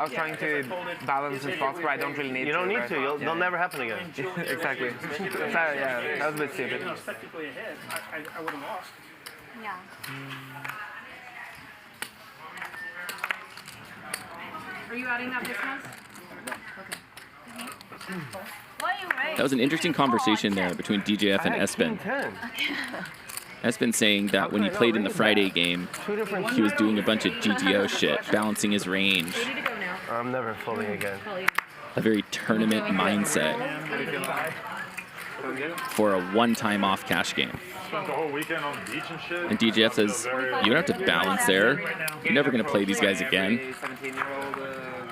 was trying to balance in spots where I don't really need to. You don't need to. They'll never happen again. Exactly. So, yeah, that was a bit stupid. I was technically ahead. I would have lost. Yeah. Are you adding that discount? That was an interesting conversation there between DGAF and Espen. Espen saying that when he played in the Friday game, he was doing a bunch of GTO shit, balancing his range. I'm never folding again. A very tournament mindset for a one-time off cash game. Spent the whole weekend on the beach and shit. And DGF says, you don't have to balance there. You're never going to play these guys again.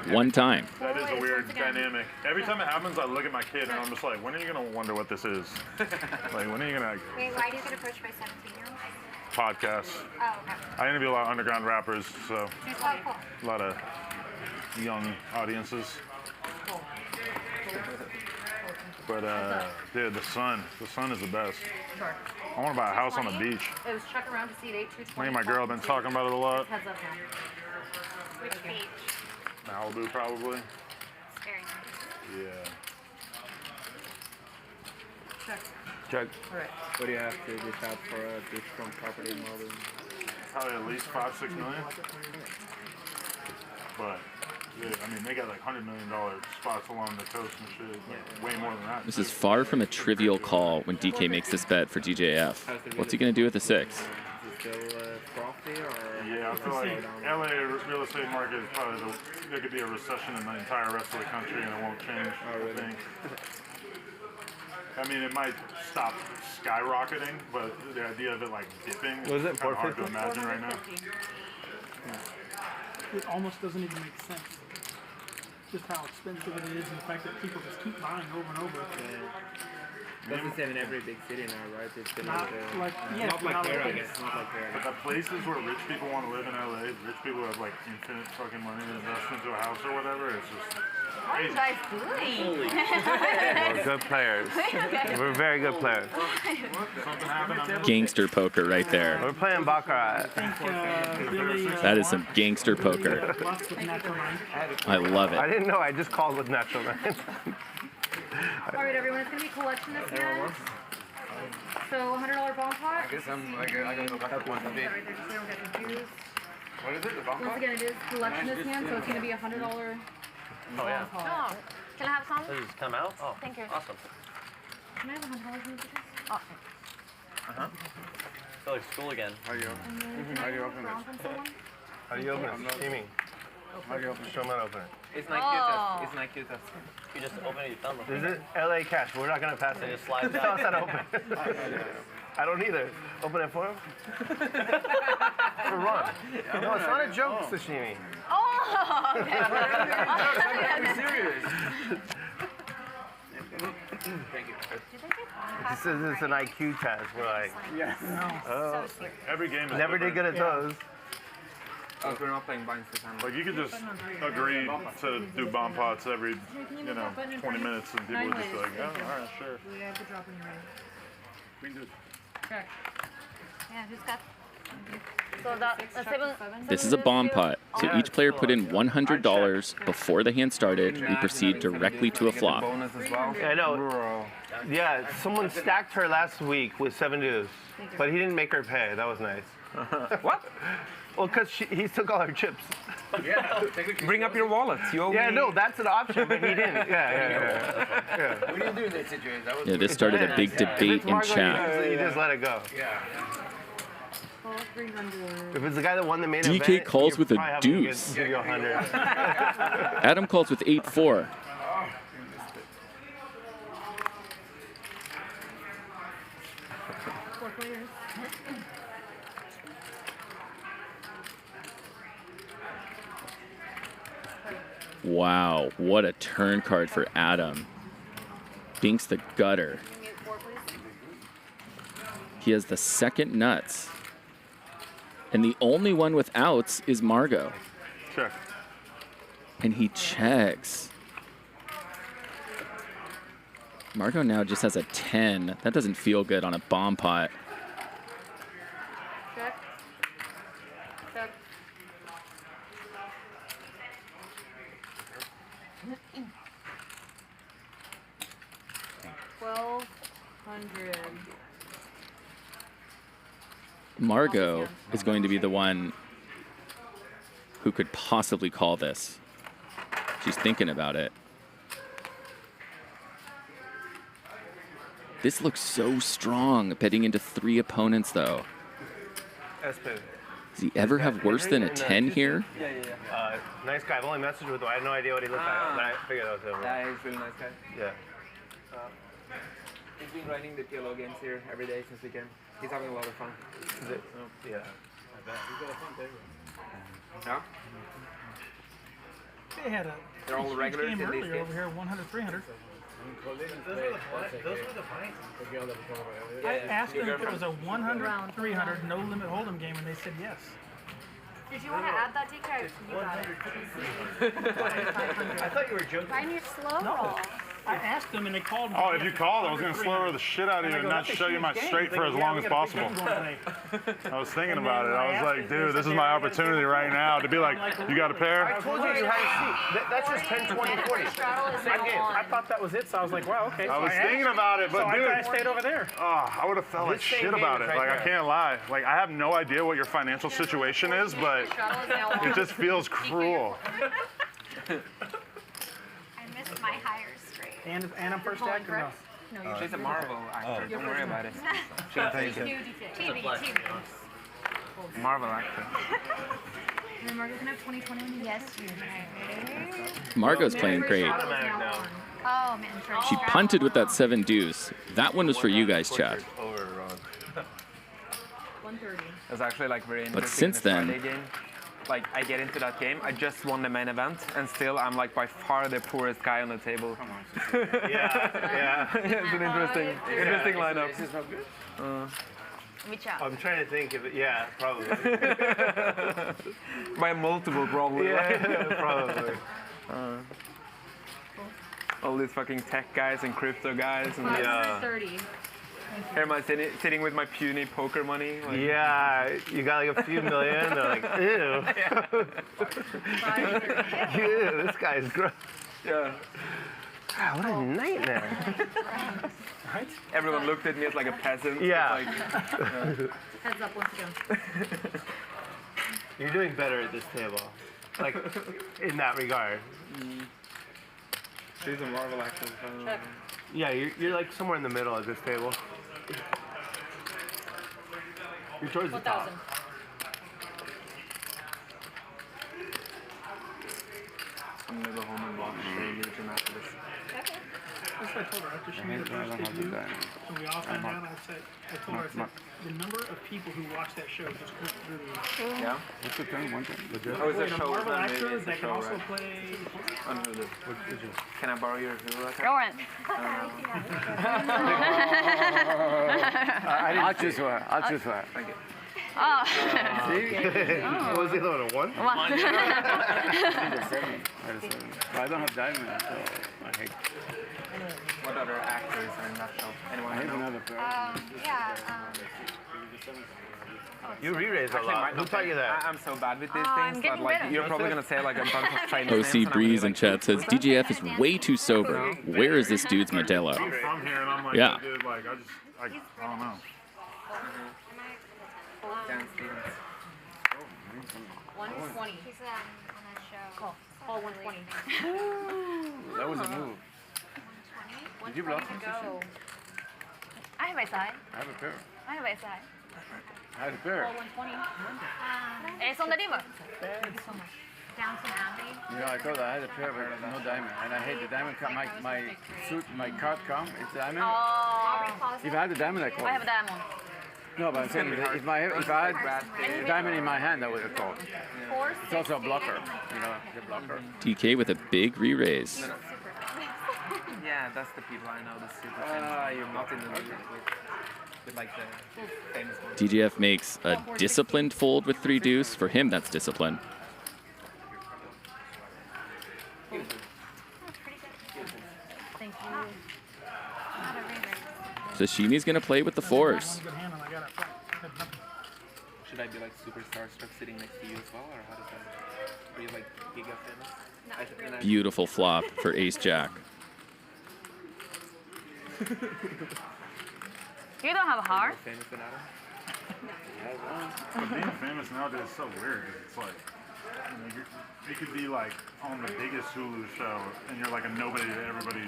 One time. That is a weird dynamic. Every time it happens, I look at my kid and I'm just like, when are you going to wonder what this is? Like, when are you going to... Wait, why do you get approached by 17-year-olds? Podcasts. Oh, okay. I interview a lot of underground rappers, so Oh, cool. a lot of young audiences. But dude, the sun is the best. Sure. I want to buy a house on the beach. It was check around to seat 8, 220. Me and my girl have been talking about it a lot. Heads up now. Which beach? Malibu, probably. It's very nice. Yeah. Check. Check. All right. What do you have to decide for a beachfront property model? Probably at least 5-6 million. But yeah, I mean, they got like $100 million spots along the coast and shit. Like, way more than that. This is far from a trivial call when DK makes this bet for DGAF. What's he going to do with the 6? Still frothy or? Yeah, I feel like LA real estate market is probably there could be a recession in the entire rest of the country and it won't change. I think. I mean, it might stop skyrocketing, but the idea of it like dipping Was it is kind of hard to imagine right now. It almost doesn't even make sense. Just how expensive it is and the fact that people just keep buying over and over. That's the same in every big city now, right? It's been Not like here, I guess. Not like here. But the places where rich people want to live in LA, rich people have like infinite fucking money to invest into a house or whatever, it's just What are you guys doing? We're good players. We're very good players. Gangster poker right there. We're playing baccarat. That is some gangster poker. I love I it. didn't know. I just called with natural nine. All right, everyone. It's gonna be collection this hand. So $100 bomb pot. I guess I gotta go back to one Right there, just so they don't get confused. What is it? The bomb Once again, it is collection this hand, so it's gonna be $100 bomb yeah. pot. Oh, can I have some? Does it come out? Oh, Thank you. Awesome. Can I have $100 in this? Oh. Uh-huh. Feel like school again. How do you open it? How do you open it? How do you open it? Steaming. How do you open it? Still not open it. It's not cute. It's not cute. You just open it with your thumb. Is it LA cash? We're not gonna pass it. Just slide it Tell us how to out. open it. I don't either. Open it for him. For Ron. No, it's not a joke, Sashimi. Oh, okay. I'm serious. Thank you. This is an IQ test. We're like, yes. Oh, every game is never did good at those. Oh, we're not playing binds this time. Like you could just agree to do bomb pots every, 20 minutes, and people would just be like, oh, all right, sure. We have to drop when you're ready. We can do. Check. Yeah, who's got? So that seven. This is a bomb pot, so each player put in $100 before the hand started. We proceed directly to a flop. Yeah, I know. Yeah, someone stacked her last week with 7 deuce, but he didn't make her pay. That was nice. What? Well, because he took all her chips. Yeah. Bring up your wallet. You owe Yeah, me. no, that's an option, but he didn't. Yeah. What do you do in that situation? That was Yeah, this started a big debate in chat. You just let it go. Yeah. If it's the guy that won the main DK event, calls you're with a probably having to deuce. give you 100. Adam calls with 8-4. Wow, what a turn card for Adam. Binks the gutter. He has the second nuts. And the only one with outs is Margaux. Sure. And he checks. Margaux now just has a 10. That doesn't feel good on a bomb pot. Check. Check. $1,200. Margaux is going to be the one who could possibly call this. She's thinking about it. This looks so strong, betting into 3 opponents, though. Espen. Does he ever have worse than a 10 here? Yeah. Nice guy. I've only messaged with him. I had no idea what he looked like, but I figured that was him. Yeah, he's a really nice guy. Yeah. He's been writing the PLO games here every day since weekend. He's having a lot of fun. Yeah. I bet. He's got a fun table. Yeah? They had a They're all regulars game in these earlier games. over here, 100, 300. Those were the pints. I asked them if it was a 100, 300, no limit hold'em game, and they said yes. Did you want to add that, DK? You got it. I thought you were joking. I need slow roll. I asked them, and they called me. Oh, if you called, I was going to slow the shit out of you and not show you my straight for as long as possible. I was thinking about it. I was like, dude, this is my opportunity right now to be like, you got a pair? I told you you had a seat. That's just 10, 20, 40. I thought that was it, so I was like, wow, okay. I was thinking about it, but so dude. I stayed over there. Oh, I would have felt like shit about it. Like, I can't lie. Like, I have no idea what your financial situation is, but it just feels cruel. I missed my hires straight. And I'm first actor now. No, she's a Marvel actor. Don't worry about it. TV, TV. Marvel actor. And then Margaux can have 2020. Yes, you Margaux's playing great. Oh, man. Sure. She punted with that 7 deuce. That one was for you guys, chat. 130. It's actually like very interesting. But since in the then- Friday game. Like, I get into that game, I just won the main event, and still I'm like by far the poorest guy on the table. Yeah. It's an interesting lineup. Which out? I'm trying to think if it, yeah, probably. By multiple, probably. Yeah, probably. All these fucking tech guys and crypto guys. And 130. Here am I sitting with my puny poker money. Like, Yeah, you got like a few million. They're like, ew. Ew, this guy's gross. Yeah. God, what a nightmare. Right? Everyone looked at me as like a peasant. Yeah. Like, Heads up once again. You're doing better at this table. Like, in that regard. She's a Marvel actor. Yeah, you're like somewhere in the middle at this table. You're towards the top. 1,000. I'm gonna go home and watch the Legion after this. That's what I told her after she made the first debut. When we all sat down, I told her, I said, the number of people who watch that show just went through the roof. Yeah? What's the thing? One thing. Oh, it's a Wait, show. Marvel Maybe actors it's a that can show, also right? play. On Hulu. Can I borrow your Hulu account? Curran. I'll choose one. Thank you. Oh. What was the other one, a 1? I don't have diamond, so I hate. What other actors are in that show? Anyone I hate know? another player. Yeah. You re-raise a lot. Who taught you that? I'm so bad with these I'm things, getting but like better. you're probably gonna say like a bunch of Chinese names. OC Breeze in chat says DGAF is way too sober. Where is this dude's Modelo? I'm from here, and I'm like, Yeah. dude, like, I don't know. Dan Stevens. 120. He's on a show. Call 120. That was a move. Did you block him? Go. I have my side. I have a pair. I have my side. I had a pair. 120. It's on the river. Thank you so much. Downton Abbey. You know, I thought I had a pair, but no diamond. And I hate the diamond. My suit, my card come, it's diamond. Oh. If I had the diamond, I called. I have a diamond. No, but I'm saying if I had diamond in my hand, I would have called. It's also a blocker, you know, the blocker. TK with a big re-raise. Yeah, that's the people I know. The super you're not in the league with like the famous ones. DGAF makes a disciplined fold with 3 deuce. For him, that's discipline. Thank you. Sashimi's gonna play with the 4s. Should I be like super starstruck sitting next to you as well, or how does that? Are you like giga famous? Beautiful flop for ace jack. You don't have a heart? Famous than Adam? But being famous nowadays is so weird. It's like, you know, you could be like on the biggest Hulu show, and you're like a nobody to everybody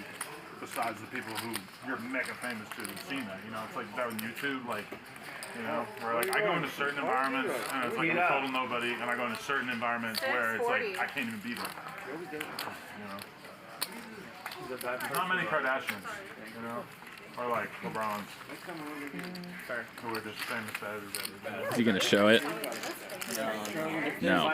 besides the people who you're mega famous to have seen that. You know, it's like that with YouTube, like, you know, where like I go into certain environments and it's like I'm a total nobody, and I go into certain environments where it's like I can't even be there. You know, not many Kardashians, you know, or like LeBrons, who are just famous to everybody. Is he gonna show it? No.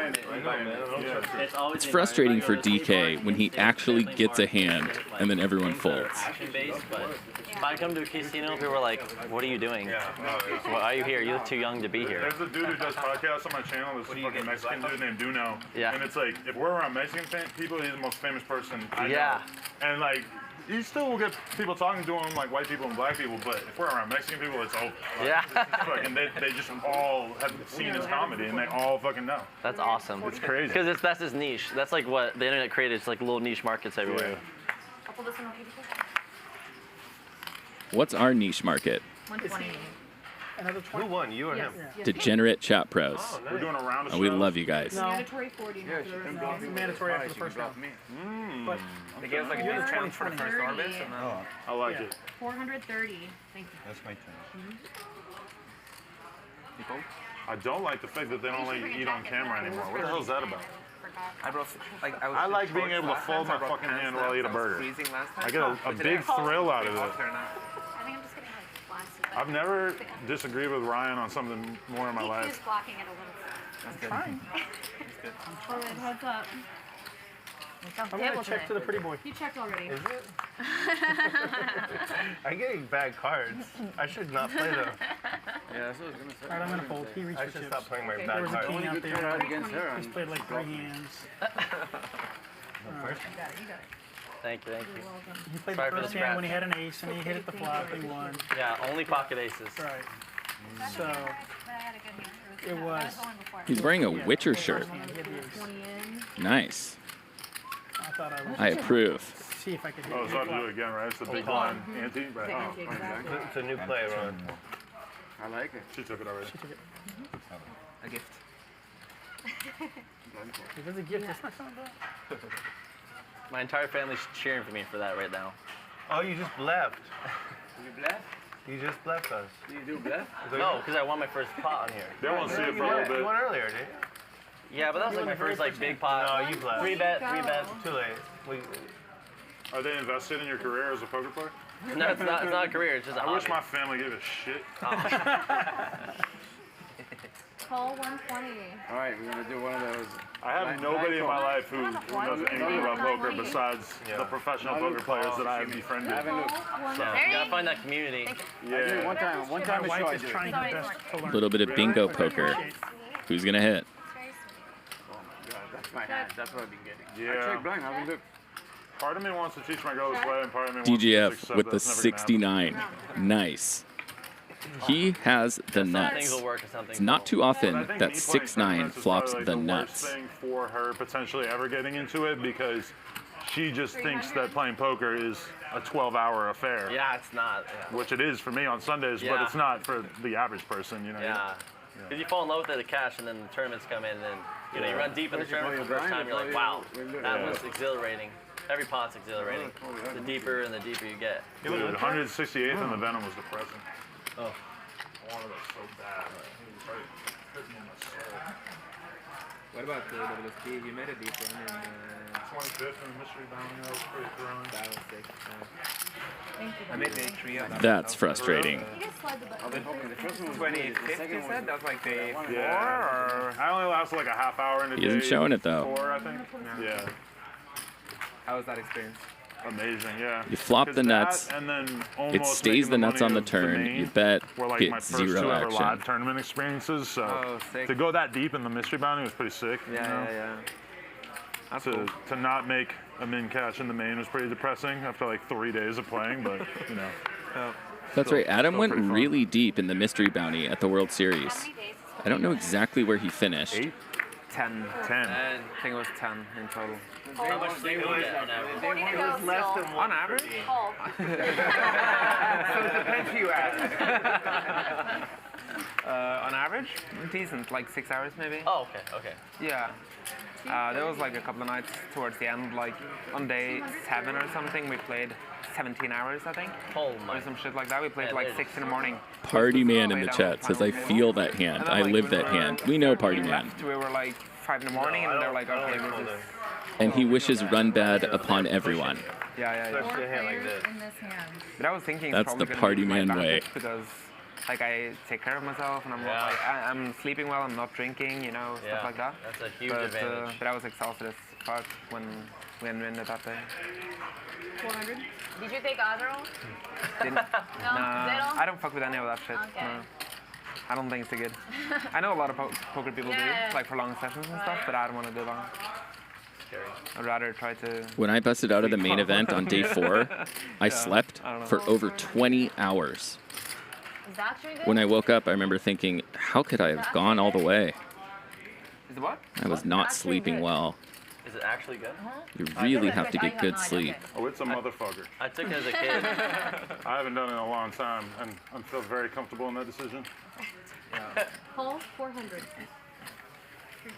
It's frustrating for DK when he actually gets a hand and then everyone folds. Based, but if I come to a casino, people are like, "What are you doing? Why are you here? You look too young to be here." There's a dude who does podcasts on my channel. This fucking Mexican dude named Duno. Yeah. And it's like, if we're around Mexican people, he's the most famous person I know. Yeah. And like, you still will get people talking to him like white people and black people, but if we're around Mexican people, it's over. Like, Yeah. Fucking, they just all have seen his comedy and they all fucking know. That's awesome. It's crazy. Because that's his niche. That's like what the internet created. It's like little niche markets everywhere. What's our niche market? 120. Who won, you or him? Degenerate chat pros. We're doing a round of And we shows? love you guys. Mandatory 40. Yeah, not she can 30. block me. Mandatory after the first round. But They gave us like a you're the discount for the 2020. first orbits, and then I like it. 430. Thank you. That's my turn. I don't like the fact that they don't let you eat on camera anymore. What the hell is that about? I brought like I like being able to fold my fucking hand while I eat a burger. I get a big thrill out of it. I think I'm just getting like glassy. I've never disagreed with Ryan on something more in my He's life. just blocking it a little bit. I'm trying. All right, heads up. I'm gonna check to the pretty boy. You checked already. Is it? I'm getting bad cards. I should not play them. Yeah, that's what I was gonna say. Alright, I'm gonna fold. He reached I for should chips. stop playing my There bad was a cards. king out Good turnout against her. there. He's and played like 3 blocked me. hands. Thank you, thank you. He played Sorry the for first the hand scratch. when he had an ace and he hit it the flop. He won. Yeah, only pocket aces. Right. So But I had a good hand. it was. He's wearing a Witcher shirt. First hand, he had the ace. Nice. I thought I would I approve. see if I could hit Oh, it. so I have to do it again, right? It's the big blind ante, right? Oh, okay. It's a new play, Ron. I like it. She took it already. a gift. If it's a gift, it's not coming back. My entire family's cheering for me for that right now. Oh, you just left. You bless? You just left us. You do bless? No, because I won my first pot on here. They won't see it for a little You bit. won earlier, didn't you? Yeah, but that was like my first like big pot. No, you left. 3-bet, 3-bet. Too late. Are they invested in your career as a poker player? No, it's not a career. It's just a I wish hobby. my family gave a shit. Call 120. All right, we're gonna do one of those. I have nobody in my life who knows anything about poker besides the professional poker players that I have befriended. Have a look. So you gotta find that community. Yeah. One time My a show wife I is do it. trying her best to A learn. little bit of bingo poker. Who's gonna hit? That's my hand. That's what I've been getting. Yeah. I check blind. Have a look. Part of me wants to teach my girl to play, and part of me wants to just DGF accept with the that's never gonna happen. 69. Nice. He has the Some nuts. things will work and some It's things not too often I think that me playing 6'9" tournaments is flops probably, the like, nuts. worst thing for her potentially ever getting into it because she just thinks that playing poker is a 12-hour affair. Yeah, it's not. Yeah. Which it is for me on Sundays, but Yeah. it's not for the average person, you know. Yeah. Because you fall in love with the cash, and then the tournaments come in, and then you know you run deep in the tournament for the first time. You're like, wow, that was exhilarating. Every pot's exhilarating. The deeper and the deeper you get. Dude, 168th in the Venom was depressing. Oh. I wanted it so bad. It was like hitting in my soul. What about the WSP? You made a deep run in 25th in the mystery bounty. That was pretty thrilling. that was sick. I made day 3 of that. That's frustrating. I've been hoping the first one was 25th, you said? That was like day 4 Yeah. or? I only lasted like a half hour in the He isn't showing it, though. 4, I think. Yeah. How was that experience? Amazing, yeah. You flop the 'Cause that nuts, and then it almost stays making the nuts on money the of turn, main you bet, were like my get first 2 zero ever action. live tournament experiences. So Oh, sick. to go that deep in the mystery bounty was pretty sick. Yeah, you know? yeah, yeah. To not make a min cash in the main was pretty depressing after like 3 days of playing, but you know. That's Still- right, Adam still went pretty fun. really deep in the mystery bounty at the World Series. I don't know exactly where he finished. 8? 10. 10. I think it was 10 in total. How much sleep do you get on average? It was less than 1 on average? So it depends who you ask. On average, decent, like 6 hours maybe. Oh, okay, okay. Yeah. There was like a couple of nights towards the end, like on day 7 or something, we played 17 hours, I think. Oh my. Or some shit like that. We played like 6 in the morning. Party Man in the chat says, I feel that hand. I live that hand. We know Party Man. We were like 5 in the morning, and they're like, okay, this is... And he wishes run bad upon everyone. Yeah. Especially a hand like this. In this hand. But I was thinking That's it's probably the gonna Party be my Man way. advantage because like I take care of myself and I'm Yeah. like I'm sleeping well, I'm not drinking, you know, Yeah, stuff like that. that's a huge but, advantage. But I was exhausted as fuck when we ended that day. 400. Did you take Adderall? Didn't, No? nah, Zero? I don't fuck with any of that shit. Okay. No. I don't think it's good. I know a lot of poker people Yeah. do, like for long sessions and stuff, but I don't want to do that. I'd rather try to... When I busted out of the main event on day 4, I slept I don't know. for over 20 hours. Is that true? When I woke up, I remember thinking, how could I have gone all the way? Is it what? I was not sleeping well. Is it actually good? You really have to get good sleep. Oh, it's a motherfucker. I took it as a kid. I haven't done it in a long time, and I feel very comfortable in that decision. Hole 400.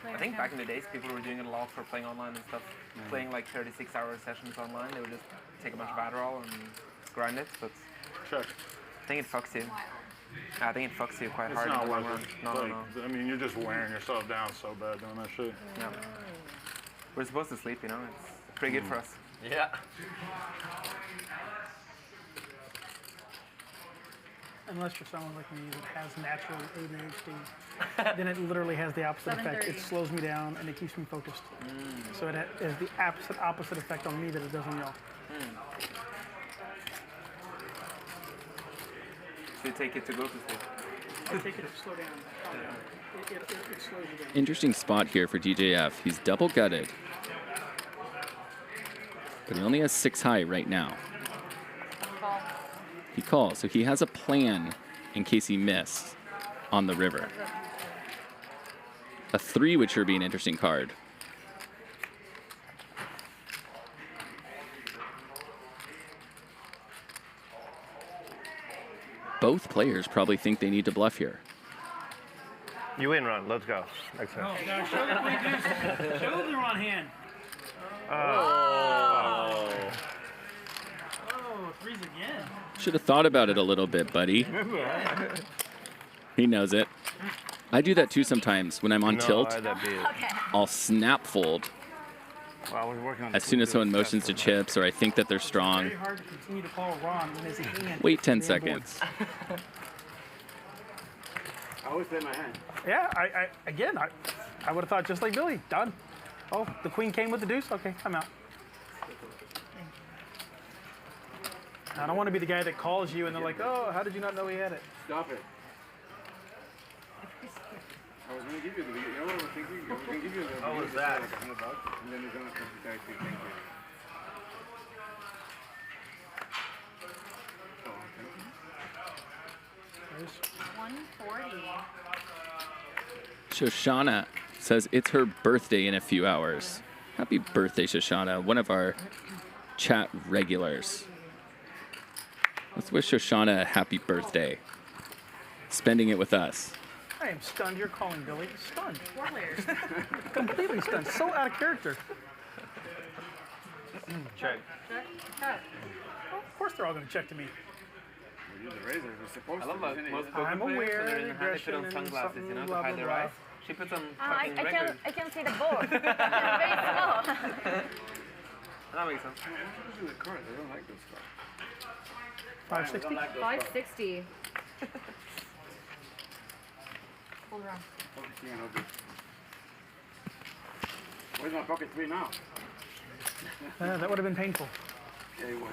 I think back in the days, people were doing it a lot for playing online and stuff. Playing like 36-hour sessions online, they would just take a bunch of Adderall and grind it. But Check. I think it fucks you. I think it fucks you quite It's hard in not the long worth run. it. No, Like, no. I mean, you're just wearing yourself down so bad doing that shit. No. We're supposed to sleep, you know. It's pretty good for us. Yeah. Unless you're someone like me that has natural ADHD, then it literally has the opposite effect. It 7:30. slows me down and it keeps me focused. So it has the opposite effect on me that it does on y'all. So you take it to go to sleep. I take it to slow down. It slows you down. Interesting spot here for DGAF. He's double gutted. But he only has 6 high right now. He calls, so he has a plan in case he missed on the river. A 3 would sure be an interesting card. Both players probably think they need to bluff here. You win, Ron. Let's go. Next time. Oh, gosh, show them the wrong hand. Oh. Oh, 3s again. Should have thought about it a little bit, buddy. He knows it. I do that too sometimes when I'm on tilt. I'll snap fold Well, we're working on as soon as someone motions to chips or I think that they're strong. Very hard to continue to follow Ron when his hand. Wait 10 is on board. seconds. I always play my hand. Yeah, I would have thought just like Billy. Done. Oh, the queen came with the deuce? Okay, I'm out. I don't want to be the guy that calls you and they're like, oh, how did you not know he had it? Stop it. I was going to give you the, you know what I was thinking? I was going to give you the, How was that? like $100, and then you're going to come to thank you. There's 140. Shoshana says it's her birthday in a few hours. Happy birthday, Shoshana, one of our chat regulars. Let's wish Shoshana a happy birthday. Spending it with us. I am stunned you're calling Billy. Stunned. Completely stunned. So out of character. Check. Check. Check. Well, of course they're all going to check to me. We use the razor. We're supposed I love to. most poker I'm players aware when they're in of their hand, they put on aggression and sunglasses, you know, something, to blah, hide their blah, eyes. She puts on fucking I records. can see the ball. Very small. That makes sense. Usually the cards. I don't like those cards. 560? 560. Hold around. Pocket 3 and over. Where's my pocket 3 now? That would have been painful. Yeah, you would.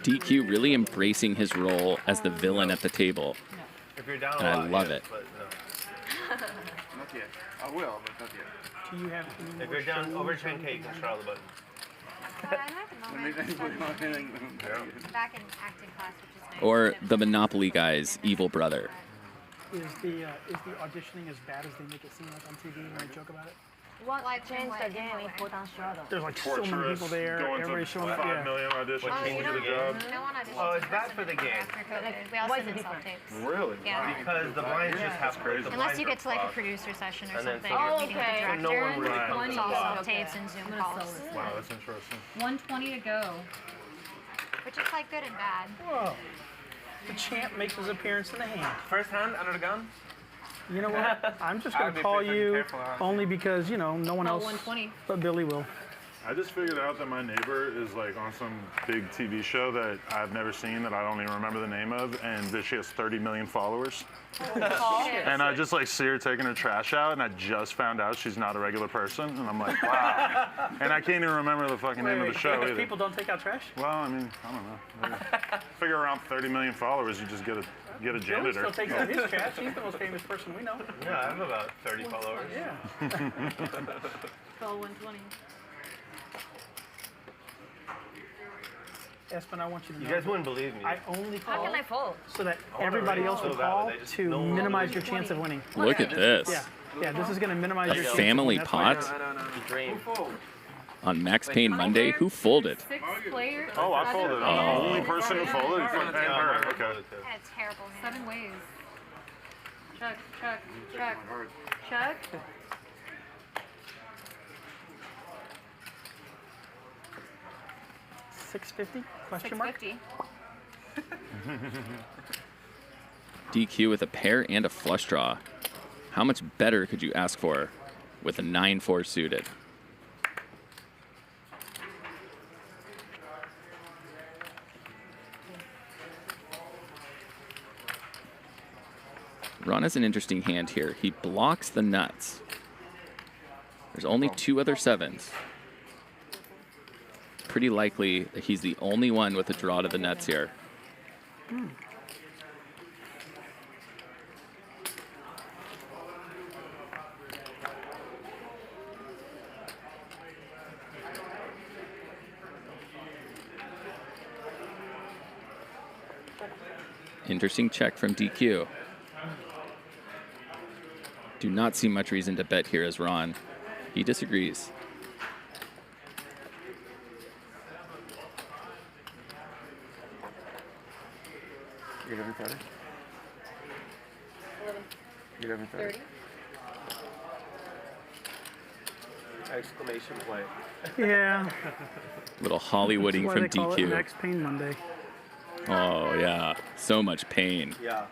DQ really embracing his role as the villain at the table. If you're down And a I lot, love yes, it. but no. Not yet. I will, but not yet. Do you have any If you're down over 10K, you can straddle the button. Back in acting class, which is nice. Or the Monopoly guy's evil brother. Is the auditioning as bad as they make it seem like on TV when they joke about it? What changed the game in Important Shadow? There's like so many Torturous, people there. going Everybody's to showing up. 5 Yeah. million auditions. What changes the game? job? No one auditions. Oh, it's bad for the game. After COVID. We all Why send is in it self-tapes. Really? Yeah. Because the blinds just have crazy. the Unless you blinds get to like are a producer session or And then something, so- or meeting with the okay. So director. no one really comes It's to all the self-tapes and Zoom calls. Wow, that's interesting. 120 to go. Which is like good and bad. Whoa. The champ makes his appearance in the hand. First hand under the gun. You know what? I'm just I going would to be call pretty you careful, huh? only because, you know, no one Oh, else 120. but Billy will. I just figured out that my neighbor is like on some big TV show that I've never seen that I don't even remember the name of, and that she has 30 million followers. And I just like see her taking her trash out, and I just found out she's not a regular person, and I'm like, wow. And I can't even remember the fucking name of the show either. People don't take out trash? Well, I mean, I don't know. Maybe. Figure around 30 million followers, you just get a Billy janitor. still takes out his trash. He's the most famous person we know. Yeah, I have about 30 followers. Yeah. Call 120. Espen, I want you to know. You guys wouldn't believe me. I only How call can I fold? so that I wanna everybody raise else so will bad, call but they just- to no one minimize will. your chance of winning. Look at this. Yeah. Yeah, this is going to minimize A your chance family of winning. That's why pot Dream. on Max Payne Monday. Who folded? 6 player. Oh, I folded. I'm the only person who folded. And her. Okay. And a terrible hand. 7 ways. Check, check, check. Check. $650? Question mark? 650. DQ with a pair and a flush draw. How much better could you ask for with a 9-4 suited? Ron has an interesting hand here. He blocks the nuts. There's only 2 other 7s. Pretty likely that he's the only one with a draw to the nuts here. Interesting check from DQ. Do not see much reason to bet here as Ron. He disagrees. You have 30? 30. Exclamation point. Yeah. Little Hollywooding That's why from they call it DQ. Max Payne Monday. Oh, yeah. So much pain. Yeah.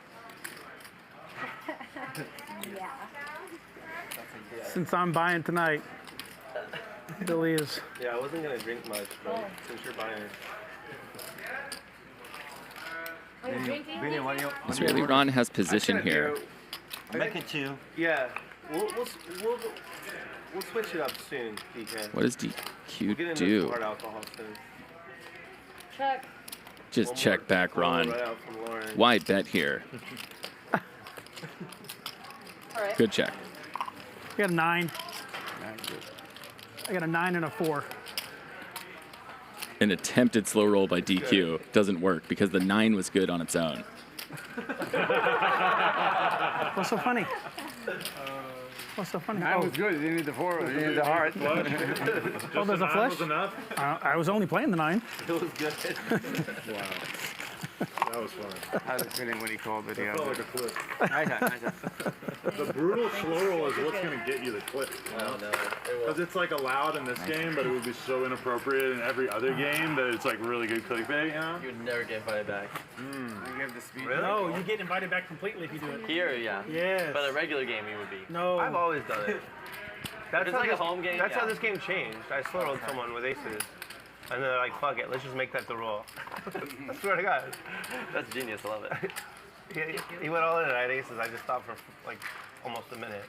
Since I'm buying tonight, Billy is. Yeah, I wasn't going to drink much, but since you're buying. Are you drinking? Israeli Ron has position here. Make it 2. Yeah. We'll switch it up soon, DK. What does We'll DQ get into do? hard alcohol soon. Check. Just One check more back, call Ron. right out from Lauren. Why bet here? All right. Good check. I got a 9. I got a 9 and a 4. An attempted slow roll by DQ doesn't work because the 9 was good on its own. What's so funny? What's so funny? That was good. You need the 4. You need the heart. Oh, there's a flush? I was only playing the 9. It was good. Wow. That was fun. I had a feeling when he called it. It felt like a clip. Nice. The brutal slow roll is what's going to get you the clip. No. Because it's like allowed in this game, but it would be so inappropriate in every other game that it's like really good clickbait, you know? You would never get invited back. I give the speed. Really? No, you get invited back completely if you do it. Here, yeah. Yes. But a regular game, you would be. No. I've always done it. That's It's how like this, a home game. That's yeah. how this game changed. I slow rolled someone with aces. And they're like, fuck it, let's just make that the rule. I swear to God. That's genius. I love it. He went all in and I had aces. I just stopped for like almost a minute.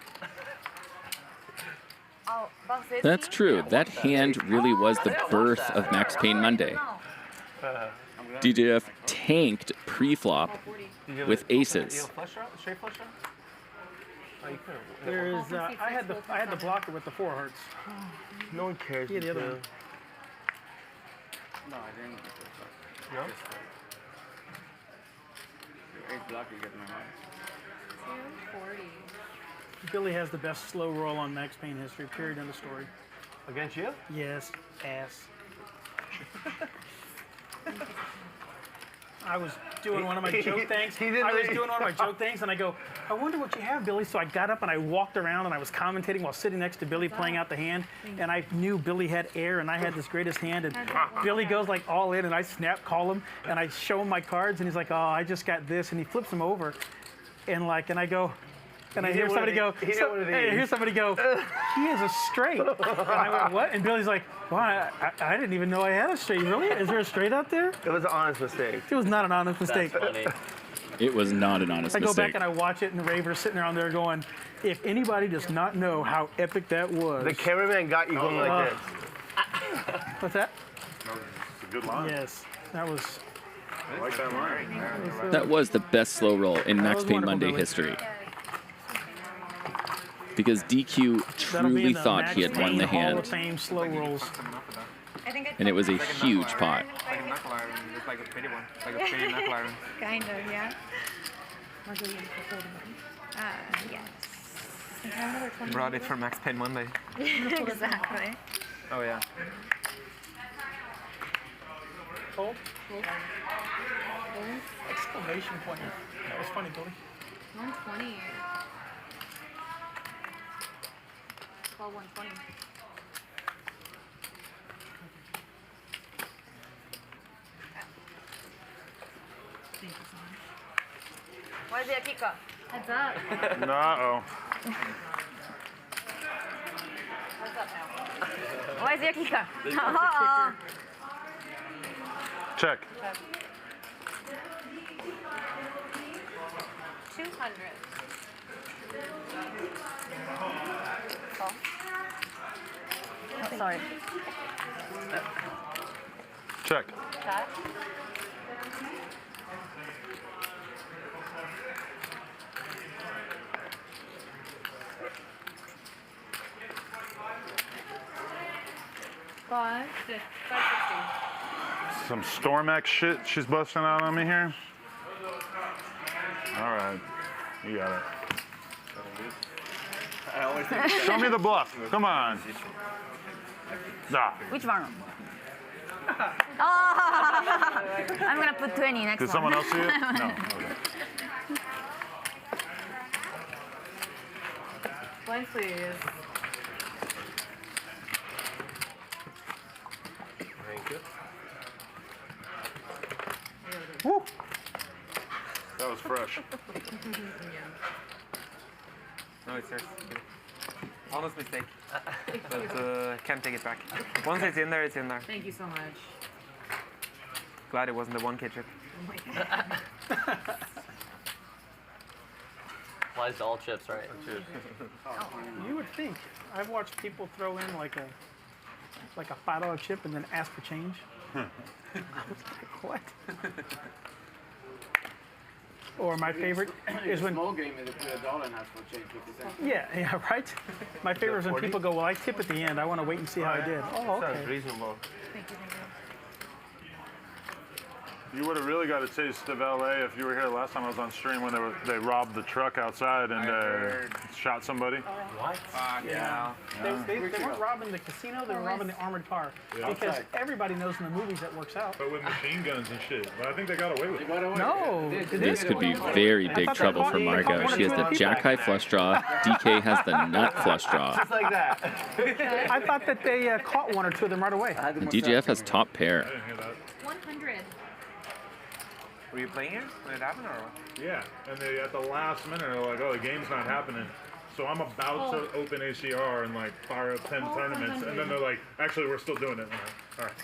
That's true. That hand really was the birth of Max Payne Monday. DGAF tanked pre-flop with aces. Straight flush draw? Oh, you couldn't. There's, I had the blocker with the 4 hearts. No one cares. Yeah, the other one. No, I didn't. No? 8 block, you get my heart. 240. Billy has the best slow roll on Max Payne history, period, end of story. Against you? Yes, ass. I was doing one of my joke things. And I go, I wonder what you have, Billy. So I got up and I walked around and I was commentating while sitting next to Billy playing out the hand. And I knew Billy had air and I had this greatest hand. And Billy goes like all in and I call him and I show him my cards and he's like, oh, I just got this. And he flips them over and I go, and I hear somebody go, he has a straight. And I went, what? And Billy's like, wow, I didn't even know I had a straight. Really? Is there a straight out there? It was an honest mistake. It was not an honest mistake. That's funny. It was not an honest I go mistake. back and I watch it, and Raver's sitting around there going, if anybody does not know how epic that was. The cameraman got you going like this. What's that? It's a good line. Yes, that was. I like that line. That was the best slow roll in Max Payne Monday history. Because DQ truly thought he had won the hand, Hall of Fame slow rolls. and it was a huge pot. Like a knuckle iron, just like a pretty one. Like a pretty knuckle iron. Kind of, yeah. Yes. Brought it for Max Payne Monday. Exactly. Oh yeah. Hold. Exclamation point. That was funny, Billy. 120. Well, 120. Thank you so much. Where's your kicker? Heads up. No. Where's your kicker? Check. 200. Oh, sorry. Check. Check. Five, 560. Some Stormax shit she's busting out on me here. All right. You got it. Show me the bluff. Come on. Ah. Which one? Oh, I'm gonna put 20 next Did one. someone else see it? No. Okay. Blind please. Thank you. Woo. That was fresh. No, it's yours. Honest mistake. But can't take it back. Once it's in there, it's in there. Thank you so much. Glad it wasn't the 1K chip. Oh my God. Applies to all chips, right? You would think. I've watched people throw in like a $5 chip and then ask for change. I was like, what? Or my favorite is when small game is a dollar and ask for change 50 cents. yeah, right. My favorite is when people go, well, I tip at the end. I want to wait and see how I did. Oh, okay. Sounds reasonable. Thank you, thank you. You would have really got a taste of LA if you were here last time I was on stream when they robbed the truck outside and shot somebody. What? Yeah. They weren't robbing the casino, they were robbing the armored car. Yeah. Because everybody knows in the movies that works out. But with machine guns and shit. But I think they got away with it. No. This could be very big trouble for Margaux. She has the jack high flush draw. DK has the nut flush draw. Just like that. I thought that they caught one or two of them right away. And DGAF has top pair. 100. Were you playing here when it happened, or? Yeah, and they at the last minute they're like, "Oh, the game's not happening." So I'm about to open ACR and like fire up 10 tournaments, and then they're like, "Actually, we're still doing it." I'm like, all right,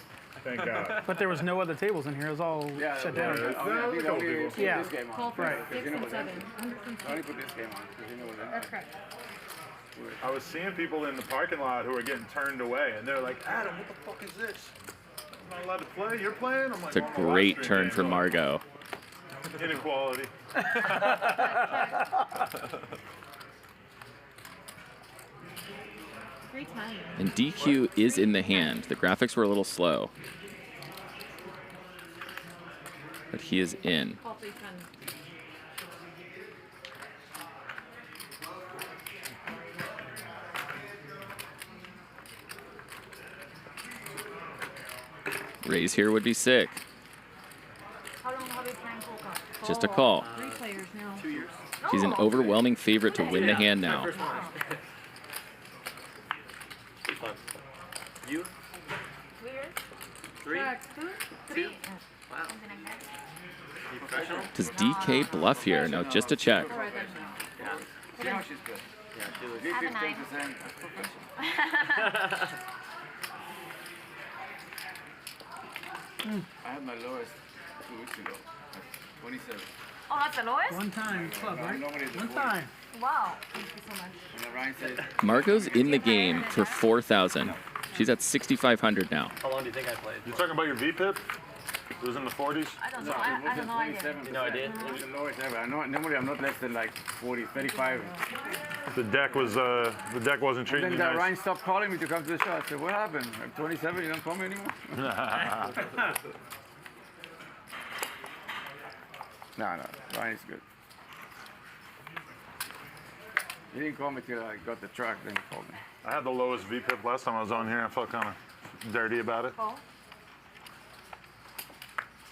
thank God. But there was no other tables in here. It was all shut down. Yeah. Right. 6 and 7. Only put this game on because you know what That's correct. I was seeing people in the parking lot who were getting turned away, and they're like, "Adam, what the fuck is this? I'm not allowed to play. You're playing." I'm like, It's a great turn for Margaux. Inequality. Great time. And DQ is in the hand. The graphics were a little slow. But he is in. Call 310. Raise here would be sick. How long have you playing poker? Just a call. 3 players now. 2 years. She's an overwhelming favorite to win the hand now. You? 3? Correct. 2? Wow. You professional? Does DK bluff here? No, just a check. Yeah. You know she's good. Yeah, she was. Give I have a 15%. 9. That's professional. I had my lowest 2 weeks ago, at 27. Oh, that's the lowest? One time club, right? Normally it's One 40. time. Wow. Thank you so much. And Ryan said, Margaux's in the game for 4,000. She's at 6,500 now. How long do you think I played? You talking about your VPIP? It was in the 40s? I don't know. I don't know idea. You know I did? it was the lowest ever. Normally I'm not less than like 40, 35. The deck wasn't treating And you then nice. Ryan stopped calling me to come to the show. I said, what happened? I'm 27, you don't call me anymore? No, Ryan is good. He didn't call me till I got the track, then he called me. I had the lowest VPIP last time I was on here. I felt kind of dirty about it. Call.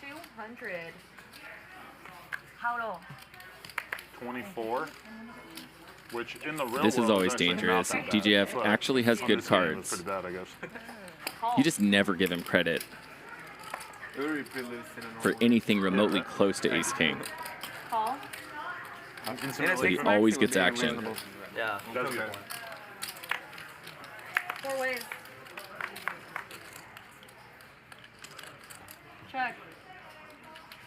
200. How low? 24. Which in the real This is world always actually dangerous. not that bad. DGAF But actually has on good this game, it's cards. pretty bad, I guess. You just never give him credit for anything remotely close to Ace King. Call. So he always gets action. Yeah. That's good. 4 ways. Check.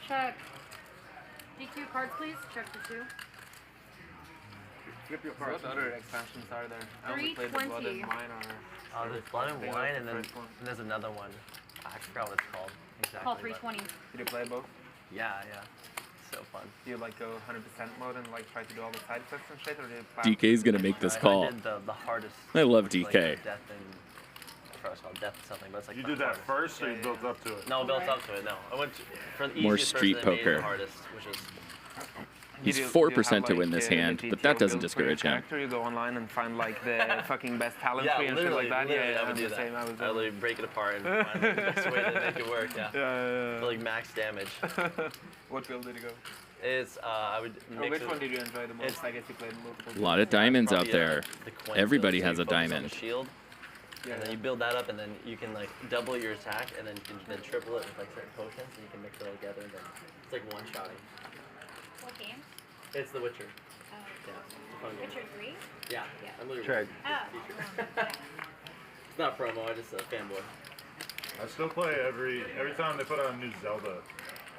Check. DQ cards, please. Check for 2. Flip your cards. What other expansions are there? I only played the Blood and Wine or... There's Blood and Wine, and then there's another one. I forgot what it's called exactly. Call 320. Did you play both? Yeah. So fun. Do you like go 100% mode and like try to do all the side quests and shit, or do you plan? DK's gonna make this call. I did the hardest. I love which is, DK. Like, death and I forgot it's called death or something, but it's like You the did that hardest. first, or you built up to it? No, built up to it. No, I went for the More easiest street person and made it poker. The hardest, which is. He's Do you 4% have, to win this the hand, TT but that doesn't build for your discourage him. character? You go online and find like the fucking best talent Yeah, tree and shit literally, like that. literally, Yeah, I would do the that. same. I was I literally break it apart and find like, the best way to make it work. Yeah. For, like max damage. What build did you go? It's I would mix which it. one did you enjoy the most? I guess you played multiple. A lot of diamonds out Probably, there. the Quint, Everybody so has you a focus on the diamond. shield. Yeah. And then you build that up, and then you can like double your attack, and then you can then triple it with like certain potions, and you can mix it all together, and then it's like one shotting. What game? It's The Witcher. Oh. Yeah. It's a fun game. Witcher 3? Yeah. I'm literally Trade. It's not promo. I just fanboy. I still play every time they put out a new Zelda.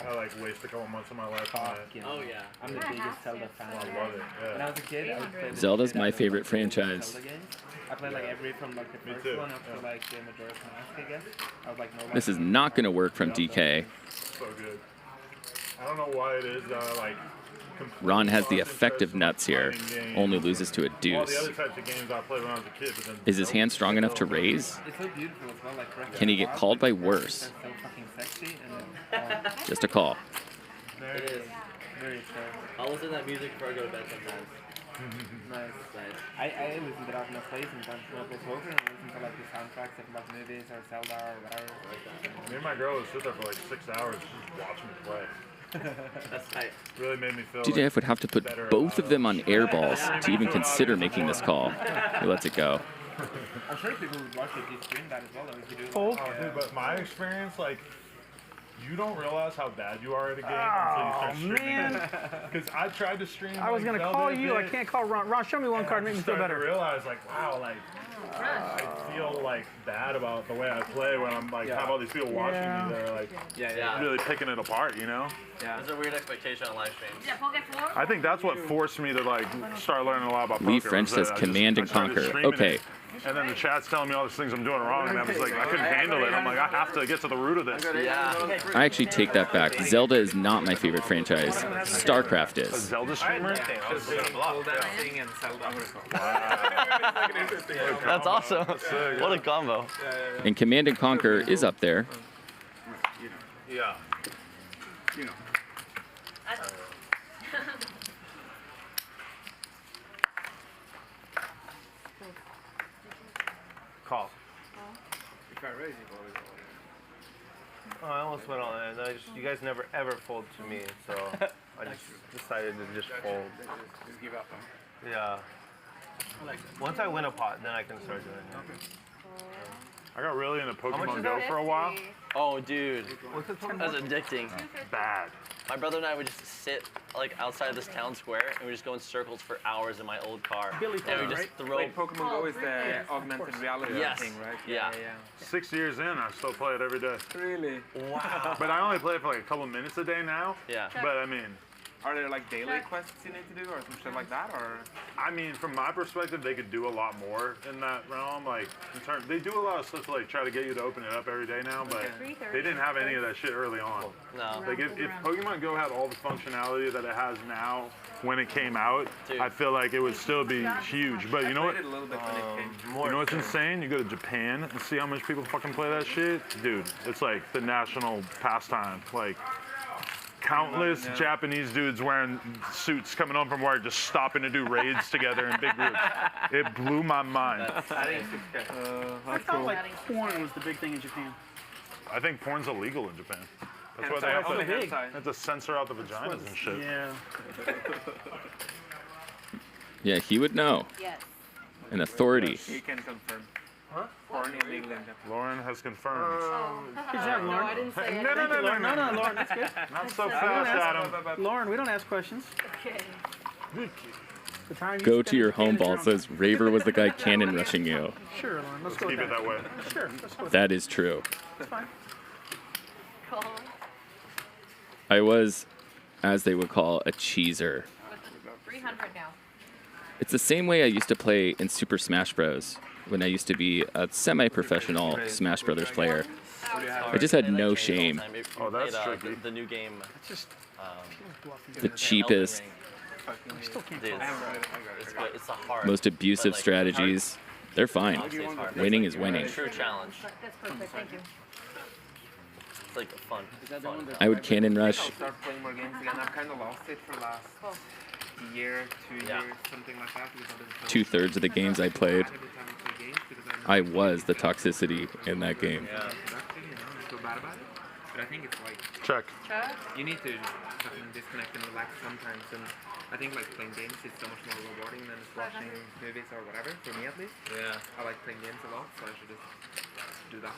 I like waste a couple months of my life on it. Oh yeah. I'm the biggest Zelda fan. I love it. When I Yeah. was a kid, I would play the Zelda's shit my out of, favorite like, franchise. Zelda games. I played like every from like the Me first too. one up to like the Majora's Mask, I guess. I was like, no. This is not going to work from DK. So good. I don't know why it is that I like Ron has the effective nuts here, only loses to a All the deuce. other types of games I played when I was a kid. But then Is his hand strong enough to raise? It's so beautiful as well. Like, Can he get called by worse? so fucking sexy and Just a call. It is. very fair. I'll listen to that music before I go to bed sometimes. Nice. I listen to that in a place sometimes when I play poker and I listen to like the soundtracks of like movies or Zelda or whatever. me and my girl would sit there for like 6 hours just watch me play. That's tight. Really made me feel DGAF would have to put both of them on air balls to even consider making this call. He lets it go. I'm sure people would watch it if stream that as well though if you do. Oh, dude, but my experience, like, you don't realize how bad you are at a game until you start streaming. Because I tried to stream. I was like, gonna Zelda call a you. I bit. can't call Ron. Ron, show me one card. Make me feel started better. to realize, like, wow, like, I feel like bad about the way I play when I'm like have all these people watching me. They're like, really picking it apart, you know? Yeah. There's a weird expectation on live streams. I think that's what forced me to like start learning a lot about poker. Lee French was that says I command and started conquer. streaming Okay. it, and then the chat's telling me all these things I'm doing wrong, and I was like, I couldn't handle it. I'm like, I have to get to the root of this. I actually take that back. Zelda is not my favorite franchise. StarCraft A is. Zelda streamer? That's awesome. What a combo. And Command and Conquer is up there. Yeah. You know. Call. If I raise it, Oh, I almost went all in. You guys never ever fold to me, so I just decided to just fold. just give up, huh? Yeah. Once I win a pot, then I can start doing it. I got really into much Pokemon is Go that? for a while. Oh, dude. That's addicting. Bad. My brother and I would just sit like outside this town square and we just go in circles for hours in my old car. Billy and we Pokemon, just right? throw. Wait, Pokemon Go is the augmented reality Yes. thing, right? Yeah. 6 years in, I still play it every day. Really? Wow. But I only play it for like a couple minutes a day now. Yeah. But I mean, Are there like daily quests you need to do or some shit like that, or? I mean, from my perspective, they could do a lot more in that realm. Like, in terms, they do a lot of stuff to like try to get you to open it up every day now, but they didn't have any of that shit early on. No. Like, if Pokemon Go had all the functionality that it has now when it came out, Dude. I feel like it would still be huge. But you know what? I played it a little bit when it came. You know what's insane? You go to Japan and see how much people fucking play that shit? Dude, it's like the national pastime. Like, countless Japanese dudes wearing suits coming home from work just stopping to do raids together in big groups. It blew my mind. I thought like porn was the big thing in Japan. I think porn's illegal in Japan. That's why Hentai. they Only have hentai. to censor out the vaginas and shit. Yeah. Yeah, he would know. Yes. An authority. He can confirm. Huh? Porn illegal in Japan. Lauren has confirmed. Good job, Lauren. No, I didn't say it. No, no, no, no, No, no, Lauren, that's good. Not so We don't fast, ask- Adam. Lauren, we don't ask questions. Okay. The time you Go spend to your in home ball. Canada Says Raver was the guy cannon rushing you. Sure, Lauren, let's Let's go with keep it that way. Sure, let's go with That is true. That's fine. Cool. I was, as they would call, a cheeser. 300 now. It's the same way I used to play in Super Smash Bros. When I used to be a semi-professional Smash Brothers player. I just had no shame. Oh, that's tricky. The new game. The cheapest, Dude, it's good. It's a hard. most abusive strategies. They're fine. Honestly, it's hard. Winning It's is like winning. a true challenge. That's perfect. Thank you. It's like fun. I would cannon rush. I'll start playing more games again. I've kind of lost it for the last year, 2 years, something like that. Because I've been so 2/3 of the games I played, I was the toxicity in that game. Yeah. Productive, you know, I feel bad about it. But I think it's like Check. you need to fucking disconnect and relax sometimes. And I think like playing games is so much more rewarding than just watching movies or whatever. For me at least. Yeah. I like playing games a lot, so I should just do that.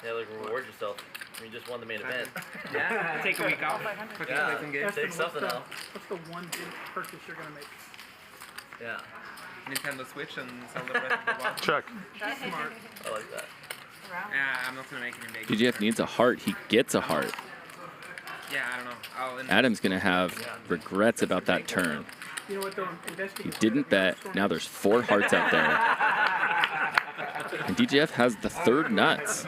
Yeah, like reward yourself. You just won the main event. Yeah. Take a week off. Fucking play some games. Take something what's off. What's the one big purchase you're gonna make? Yeah. Nintendo Switch and Zelda Breath of the Wild. Check. That's smart. I like that. Yeah, I'm not gonna make any big. DGAF needs a heart. He gets a heart. Yeah, I don't know. I'll Adam's gonna have regrets about that turn. You know what though? He Investigate. didn't bet. Now there's 4 hearts out there. And DGF has the third nuts.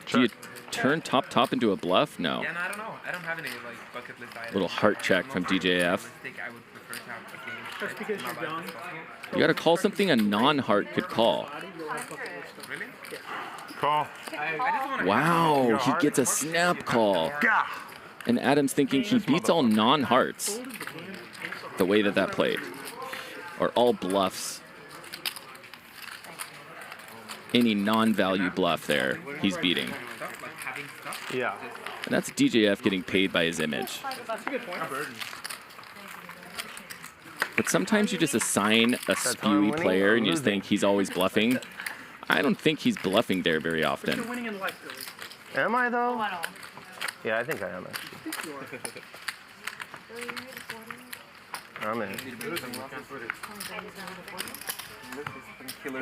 Do you turn top into a bluff? No. Yeah, no, I don't know. I don't have any like bucket list items. Little heart check from DGAF. I would prefer to have a game. Just because you're young. You got to call something a non-heart could call. Really? Call. Wow, he gets a snap call. And Adam's thinking he beats all non-hearts. The way that played. Or all bluffs. Any non-value bluff there, he's beating. Yeah. And that's DGAF getting paid by his image. That's a good point. But sometimes you just assign a spewy player and you just think he's always bluffing. I don't think he's bluffing there very often. You're winning in life, Billy. Am I though? Yeah, I think I am actually. I'm in.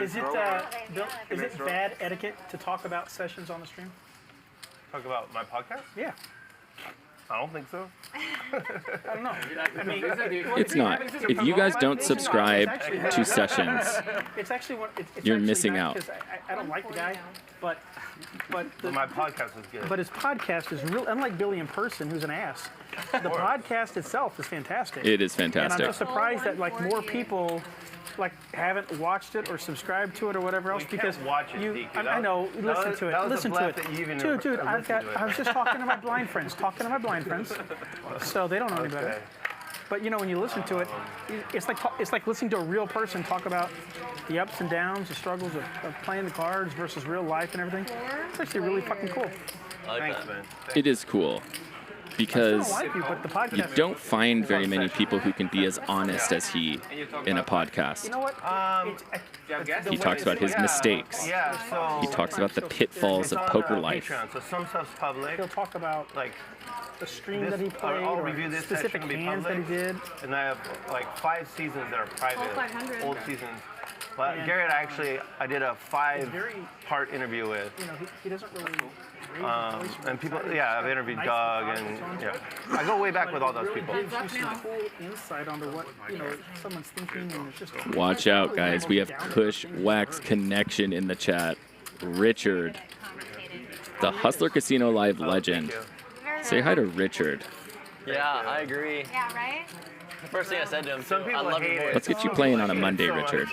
Is it bad etiquette to talk about sessions on the stream? Talk about my podcast? Yeah. I don't think so. I don't know. I mean, It's not. If you guys don't subscribe to sessions, it's actually it's you're actually missing nice out. 'cause I don't like the guy, but my podcast is good. But his podcast is real. Unlike Billy in person, who's an ass, the podcast itself is fantastic. It is And fantastic. I'm just surprised that like more people like haven't watched it or subscribed to it or whatever else because watch it, you. DQ. I know. That Listen was- to it. that was a Listen to blast it. that you even Dude, I've listened got. to it. I was just talking to my blind friends. So they don't know any better. Okay. But you know, when you listen to it, it's like listening to a real person talk about the ups and downs, the struggles of playing the cards versus real life and everything. It's actually really fucking cool. Thanks, man. It is cool because you don't find very many people who can be as honest as he in a podcast. You know what? He talks about his mistakes. Yeah, so He talks about the pitfalls of poker life. Patreon, so some stuff's public. He'll talk about like the stream this, that he played I'll or review this specific section, hands that he did. And I have like 5 seasons that are private, 500. old seasons. But And- Gerry, I did a 5-part interview with. You know, he doesn't really. And people, yeah, I've interviewed Doug and yeah, I go way back with all those people. Gives you some cool insight onto what someone's thinking, and it's just. Watch out, guys. We have Kush Wax Connection in the chat. Richard, the Hustler Casino Live legend. Say hi to Richard. Yeah, I agree. Yeah, right? The first thing I said to him, Some people I love your hate voice. it. Let's get you playing on a Monday, Richard.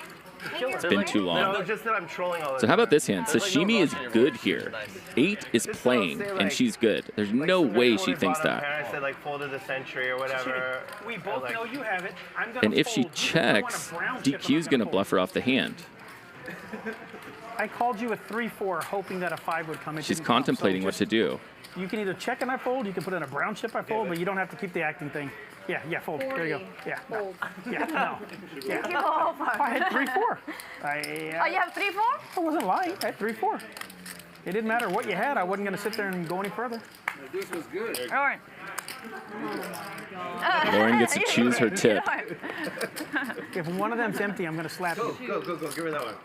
It's been too long. No, just that I'm trolling all the So how about this hand? There's like no Sashimi is emotion in your good voice. here. Nice. 8 is playing, and she's good. There's no way she thinks that. I said like fold of the century or whatever. We both know you have it. I'm gonna And if she fold. checks, DQ's going to bluff her off the hand. I called you a 3-4, hoping that a 5 would come in. She's contemplating what to do. You can either check and I fold, you can put in a brown chip I fold, but you don't have to keep the acting thing. Yeah, fold. There you go. Yeah, no. Yeah, no. Yeah. Oh, I had 3-4. Oh, you have 3-4? I wasn't lying. I had 3-4. It didn't matter what you had. I wasn't going to sit there and go any further. This was good. All right. Lauren gets to choose her tip. If one of them's empty, I'm going to slap you. Go. Give her that one.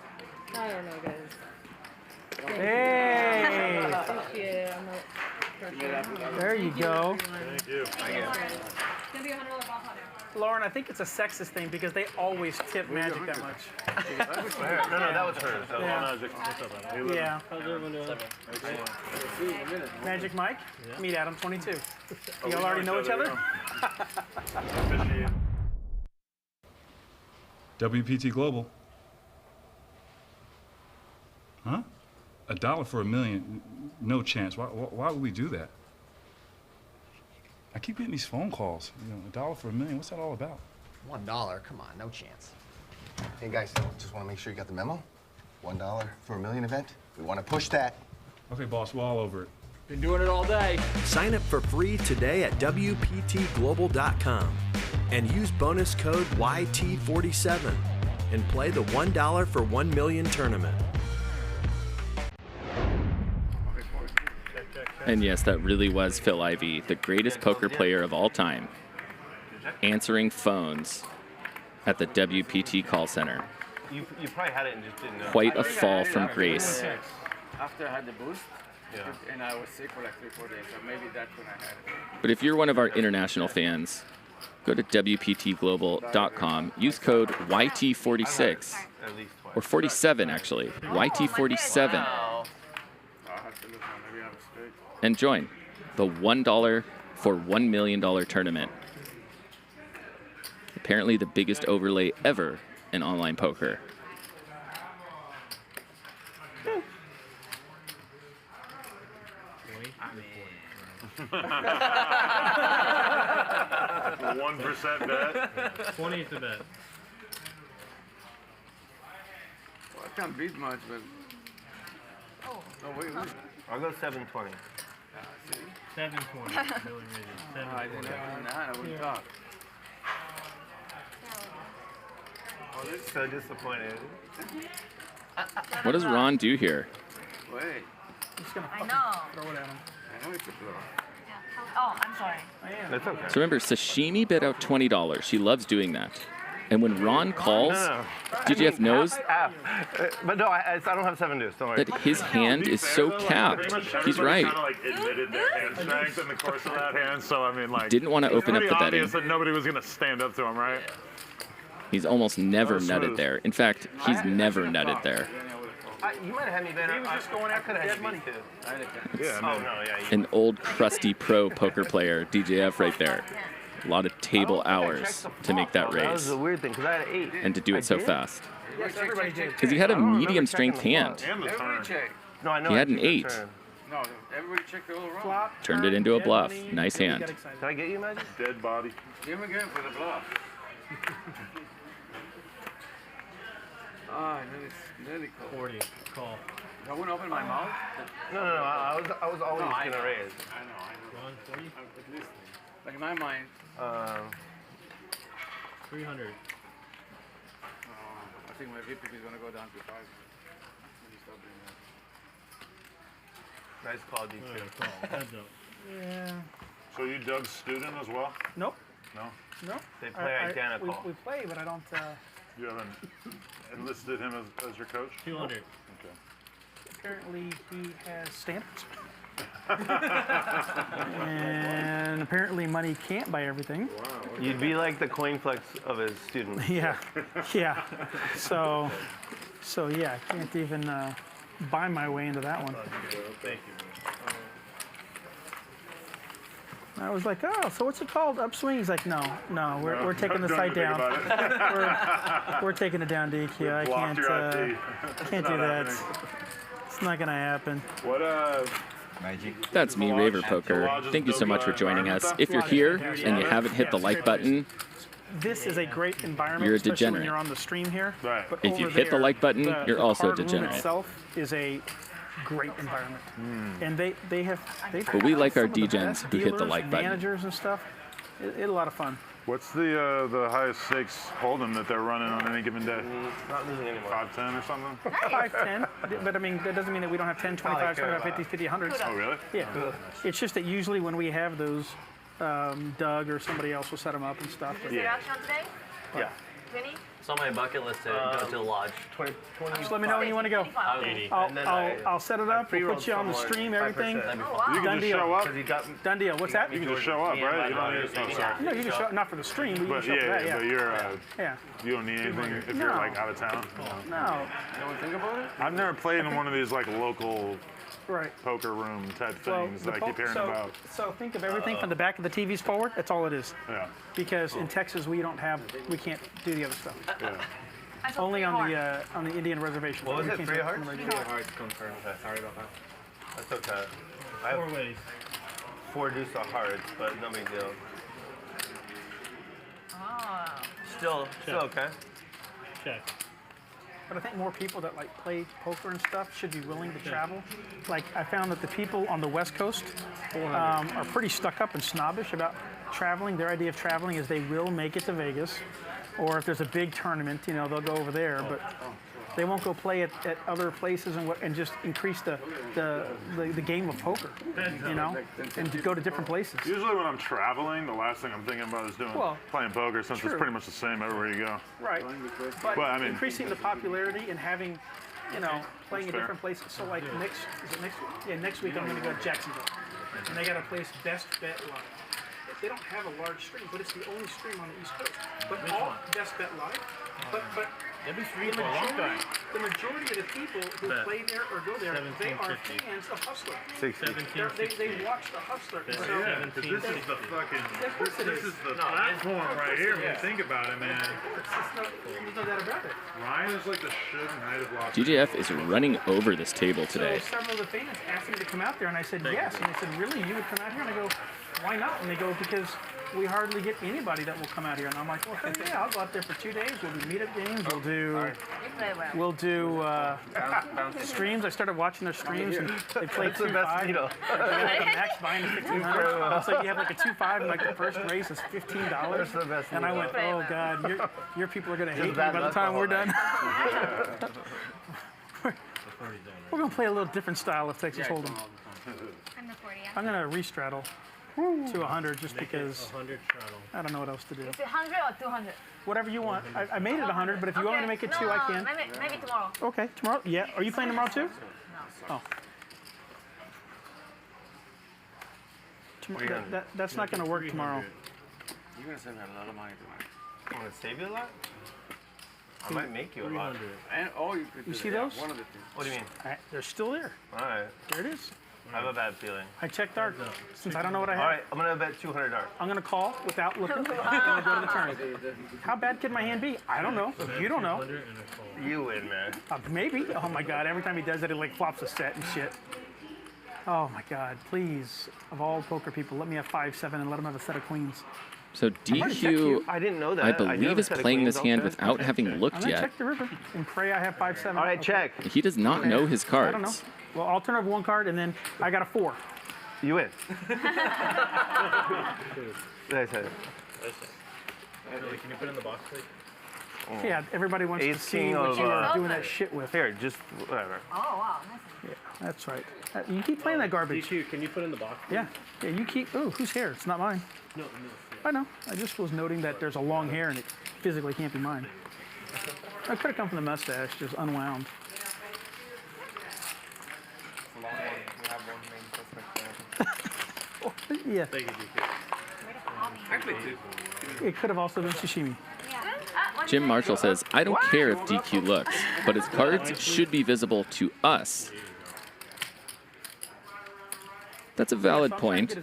I don't know, guys. Hey! Thank you. I'm not There you go. Thank you. Gonna be $100 off on it. Lauren, I think it's a sexist thing because they always tip Magic that much. No, that was hers. That was Yeah. Magic Mike, meet Adam22. Y'all already know each other? WPT Global. Huh? $1 for $1 million? No chance. Why would we do that? I keep getting these phone calls. $1 for $1 million. What's that all about? $1? Come on, no chance. Hey guys, just want to make sure you got the memo. $1 for $1 million event. We want to push that. Okay, boss. We're all over it. Been doing it all day. Sign up for free today at WPTglobal.com and use bonus code YT47 and play the $1 for $1 million tournament. And yes, that really was Phil Ivey, the greatest poker player of all time, answering phones at the WPT call center. You probably had it and just didn't know. Quite a fall from grace. After I had the boost, and I was sick for like 3-4 days, so maybe that's when I had it. But if you're one of our international fans, go to WPTglobal.com, use code YT46, or 47 actually, YT47. I'll have to look now, maybe I have a straight. and join the $1 for $1 million tournament. Apparently the biggest overlay ever in online poker. $1 bet. 20 is the bet. Well, I can't beat much, but. Oh, wait. I'll go 720. 720. Billy raises. 720. I didn't have I wouldn't talk. Oh, this is so disappointed. What does Ron do here? Wait. I know. Throw it at him. I know it's a blow. Oh, I'm sorry. That's okay. So remember, Sashimi bid out $20. She loves doing that. And when Ron calls, DGAF knows but no, I don't have 7 deuce. Don't worry. that his hand is so capped. He's right. Kind of like admitted their hand strength in the course of that hand, so I mean, like, Didn't want to open up the betting. obvious that nobody was going to stand up to him, right? He's almost never nutted there. In fact, he's never nutted there. You might have had me better. He was just going after the dead money. Yeah. Oh, no, yeah. An old crusty pro poker player, DGAF right there. A lot of table hours to make that That was raise the weird thing, because I had 8. and to do it so fast. Yes, everybody did. Because he had a medium strength hand. Everybody check. No, I know. He I had an checked the 8. turn. No, everybody checked the whole round. Turned it into a bluff. Nice hand. Did I get you, Magic? Dead body. Give him again for the bluff. Ah, nearly called. 40. Call. I wouldn't open my mouth. No, I was always going to raise. I know. Ron, 40? At least, like in my mind. 300. I think my VP is going to go down to 5 when you stop doing that. Nice call, D2. Call. Heads up. Yeah. So you Doug's student as well? Nope. No? Nope. They play identical. We play, but I don't. You haven't enlisted him as your coach? 200. Okay. Apparently, he has stamps. And apparently, money can't buy everything. Wow. You'd be like the coin flex of his student. Yeah. So yeah, I can't even buy my way into that one. Thank you. I was like, oh, so what's it called? Upswing? He's like, no, we're taking the site down. we're taking it down, DQ. I can't do that. It's not gonna happen. What That's me, Raver Poker. Thank you so much for joining us. If you're here and you haven't hit the like button, This is a great environment, you're a especially when degenerate. you're on the stream here. Right. But If you over hit the there, like button, you're also a card room degenerate. itself is a great environment, and they have. But we like our some of the degens best who hit the dealers like and button. managers and stuff. It's a lot of fun. What's the highest stakes hold'em that they're running on any given day? Not losing anymore. 5-10 or something? 5, 10, but I mean that doesn't mean that we don't have 10, 25, 25, 50, 50, 100s. Oh, really? Yeah. It's just that usually when we have those, Doug or somebody else will set them up and stuff. Is there action today? Yeah. 20? It's on my bucket list to go to the lodge. 20. Just let me know when you want to go. I'll set it up. We'll put you on the stream, everything. You Done can just deal. show up. Done deal. What's that? You can just show up, right? You don't need No, you can show up, not for the stream, but you can But show up for that, but yeah. you don't need anything if you're No. like out of town. No. You don't think about it? I've never played in one of these like local Right. poker room type Well, things that I keep hearing so, about. so think of everything from the back of the TVs forward. That's all it is. Yeah. Because in Texas we can't do the other stuff. Yeah. Only on the Indian reservation. What was We it? can't 3 do hearts? it. 3 hearts confirmed. Sorry about that. That's okay. I have 4 ways. 4 deuce of hearts, but no big deal. Ah. Still okay. Check. But I think more people that like play poker and stuff should be willing to travel. Like I found that the people on the West Coast are pretty stuck up and snobbish about traveling. Their idea of traveling is they will make it to Vegas, or if there's a big tournament, they'll go over there. But they won't go play at other places and just increase the game of poker, and to go to different places. Usually when I'm traveling, the last thing I'm thinking about is playing poker, since it's pretty much the same everywhere you go. Right. But I mean, increasing the popularity and having, playing in different places. So like next week I'm going to go to Jacksonville, and they got a place Best Bet Live. They don't have a large stream, but it's the only stream on the East Coast. But all Best Bet Live. But they've been streaming for a long time. the majority of the people who play there or go there, they are fans of Hustler. 60. They watch the Hustler. This is the fucking, this is the platform right here when you think about it, man. There's no doubt about it. Ryan is like the Suge Knight of Los DGAF is running over this table today. So several of the fans asked me to come out there, and I said yes. And they said, really, you would come out here? And I go, why not? And they go, because we hardly get anybody that will come out here. And I'm like, well, hell yeah, I'll go out there for 2 days. We'll do meetup games. We'll do streams. I started watching their streams, and they played 2-5. They got like a max buy-in of $1,500. So you have like a 2-5, and like the first race is $15. And I went, oh God, your people are gonna hate me by the time we're done. We're gonna play a little different style of Texas Hold'em. I'm gonna re-straddle to 100 just because I don't know what else to do. Is it 100 or 200? Whatever you want. I made it 100, but if you want me to make it 2, I can. Maybe tomorrow. Okay, tomorrow? Yeah. Are you playing tomorrow too? No. Oh. That's not going to work tomorrow. You're going to save me a lot of money tonight. I'm going to save you a lot? I might make you a lot. And you see those? One of the things. What do you mean? They're still there. All right. There it is. I have a bad feeling. I checked dark since I don't know what I have. All right, I'm going to bet 200 dark. I'm going to call without looking. I'm going to go to the tournament. How bad could my hand be? I don't know. You don't know. You win, man. Maybe. Oh my God. Every time he does that, he like flops a set and shit. Oh my God. Please, of all poker people, let me have 5-7 and let him have a set of queens. So DQ, I didn't know that. I believe, is playing this hand without having looked I'm gonna yet. check the river and pray I have 5-7. All right, check. He does not know his cards. I don't know. Well, I'll turn over 1 card and then I got a 4. You win. Can you put it in the box, please? Yeah, everybody wants to see what you are doing that shit with. Here, just whatever. Oh, wow. Yeah, that's right. You keep playing that garbage. DQ, can you put it in the box? Yeah. Yeah, you keep. Oh, whose hair? It's not mine. No. I know. I just was noting that there's a long hair and it physically can't be mine. I could have come from the mustache, just unwound. It's a long one. We have one main suspect there. Yeah. Thank you, DQ. Actually, 2. It could have also been sashimi. Jim Marshall says, I don't care if DQ looks, but his cards should be visible to us. That's a valid point.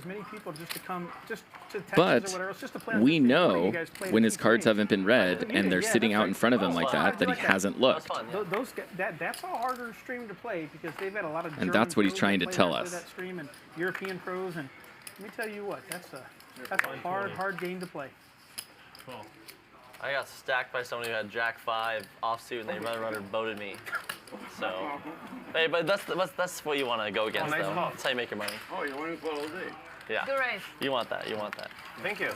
But we know when his cards haven't been read and they're sitting out in front of him like that he hasn't looked. That's a harder stream to play because they've had a lot of And that's what he's trying to tell us. That stream and European pros, and let me tell you what, that's a hard game to play. I got stacked by somebody who had Jack 5 offsuit and they runner boated me. So, hey, but that's what you want to go against, though. That's how you make your money. Oh, you want to play all day? Yeah. Good race. You want that. You want that. Thank you.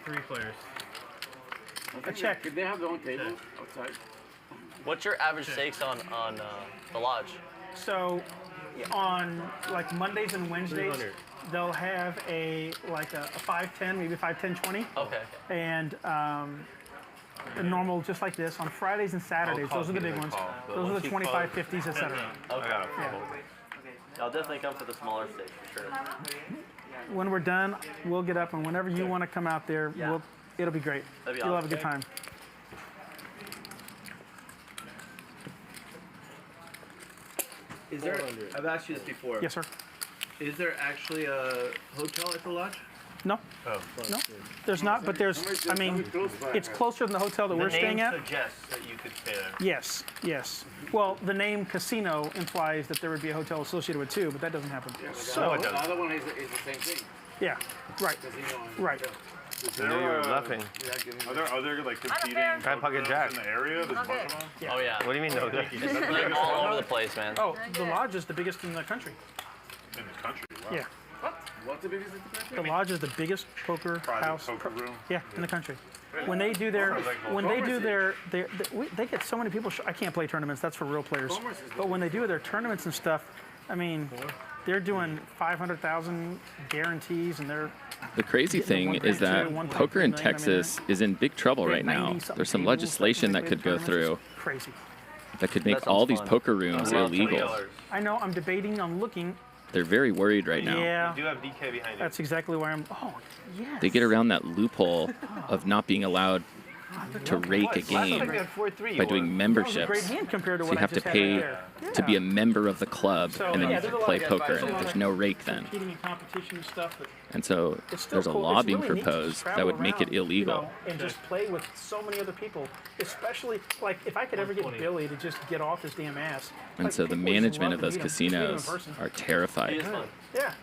3 players. A check. Could they have their own table outside? What's your average stakes on the lodge? So, on like Mondays and Wednesdays, they'll have a 5-10, maybe 5-10-20. Okay. And a normal, just like this. On Fridays and Saturdays, those are the big ones. Those are the 25, 50s, etc. Okay. Yeah. I'll definitely come for the smaller stakes for sure. When we're done, we'll get up, and whenever you want to come out there, it'll be great. You'll have a good time. Is there? I've asked you this before. Yes, sir. Is there actually a hotel at the lodge? No. Oh. No. There's not, but there's. I mean, it's closer than the hotel that we're staying at. The name suggests that you could stay there. Yes. Yes. Well, the name casino implies that there would be a hotel associated with it too, but that doesn't happen. So the other one is the same thing. Yeah. Right. Right. I know you were laughing. Are there other like competing pocket jack in the area? There's a bunch of them? Yeah. Oh yeah. What do you mean no? It's like all over the place, man. Oh, the lodge is the biggest in the country. In the country? Wow. Yeah. What's the biggest in the country? The lodge is the biggest poker house. Poker room? Yeah, in the country. When they do their, they get so many people. I can't play tournaments. That's for real players. But when they do their tournaments and stuff, I mean, they're doing 500,000 guarantees, and they're. The crazy thing is that poker in Texas is in big trouble right now. There's some legislation that could go through crazy that could make all these poker rooms illegal. I know. I'm debating on looking. They're very worried right now. Yeah. You do have DK behind you. That's exactly why I'm. Oh, yes. They get around that loophole of not being allowed to rake a game by doing memberships. So you have to pay to be a member of the club, and then you can play poker, and there's no rake then. And so there's a law being proposed that would make it illegal. And just play with so many other people, especially like if I could ever get Billy to just get off his damn ass. And so the management of those casinos are terrified. Yeah.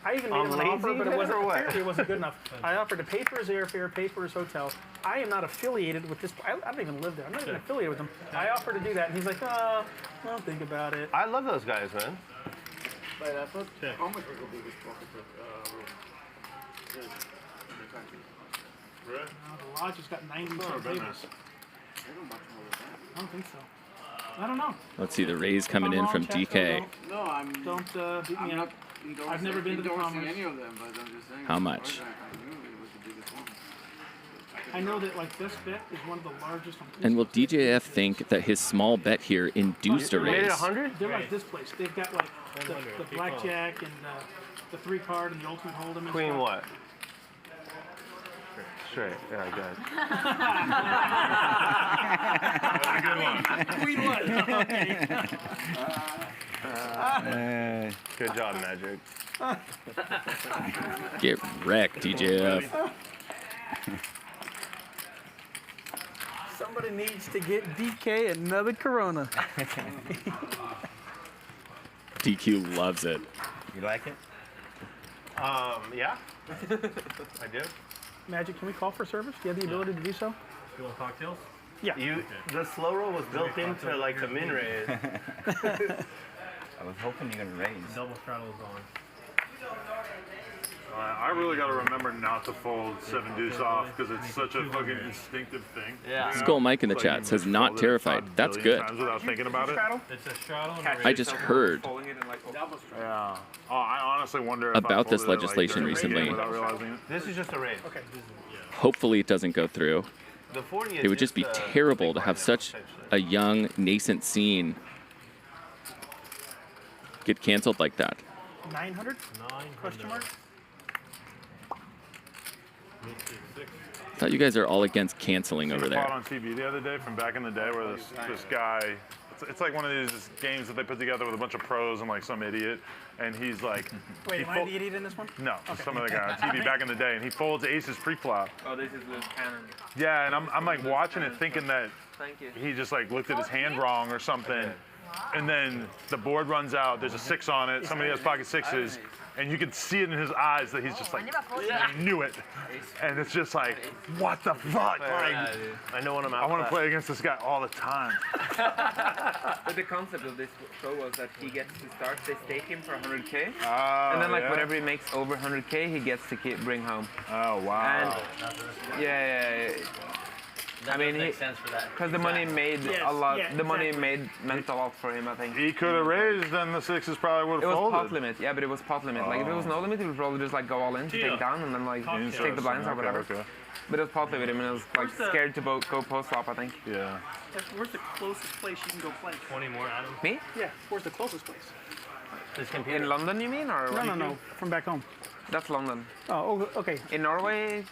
I even made him an offer, but it wasn't good enough. I offered to pay for his airfare, pay for his hotel. I am not affiliated with this. I don't even live there. I'm not even affiliated with him. I offered to do that, and he's like, oh, don't think about it. I love those guys, man. But I thought, how much will be this profit? The lodge has got 90 tables. I don't think so. I don't know. Let's see the raise coming in from DK. No, don't beat me up. I've never been to the Commerce. Any of them, but I'm just saying. How much? I know that like this bet is one of the largest. And will DGAF think that his small bet here induced a raise? Made it 100? They're like this place. They've got like the blackjack and the 3-card and the ultimate hold'em. Queen what? Straight. Yeah, good. Queen what? Okay. Good job, Magic. Get wrecked, DGAF. Somebody needs to get DK another Corona. DQ loves it. You like it? Yeah. I do. Magic, can we call for service? Do you have the ability to do so? You want cocktails? Yeah. The slow roll was built into like the min raise. I was hoping you're gonna raise. Double straddle is on. I really got to remember not to fold 7 deuce off because it's such a fucking instinctive thing. Yeah. Skull Mike in the chat says not terrified. That's good. Without thinking about it. It's a straddle. I just heard Yeah. Oh, I honestly wonder if about this legislation recently. This is just a raise. Okay. Hopefully it doesn't go through. The 40 is It would just be terrible to have such a young, nascent scene get canceled like that. 900? Question mark? I thought you guys are all against canceling over I there. saw it on TV the other day from back in the day where this guy, it's like one of these games that they put together with a bunch of pros and like some idiot, and he's like. Wait, am I the idiot in this one? No, some other guy on TV back in the day, and he folds aces pre-flop. Oh, this is the cannon. Yeah, and I'm like watching it thinking that Thank you. he just like looked at his hand wrong or something, and then the board runs out, there's a 6 on it, somebody has pocket 6s, and you can see it in his eyes that he's just like, I knew it. And it's just like, what the fuck? Like, I know what I'm out I want to play against this guy all the time. But the concept of this show was that he gets to start, they stake him for 100K, and then like yeah? whatever he makes over 100K, he gets to bring home. Oh, wow. And yeah. That makes sense for that. Because the money made a lot. The money meant a lot for him, I think. He could have raised, and the 6s probably would have folded. It was pot limit, yeah, but it was pot limit. Like if it was no limit, he would probably just like go all in to take down and then like take the blinds or whatever. Okay. But it was pot limit, I mean, it was like scared to go post flop, I think. Yeah. Where's the closest place you can go play? 20 more, Adam. Me? Yeah. Where's the closest place? In London, you mean, or? No. From back home. That's London. Oh, okay. In Norway,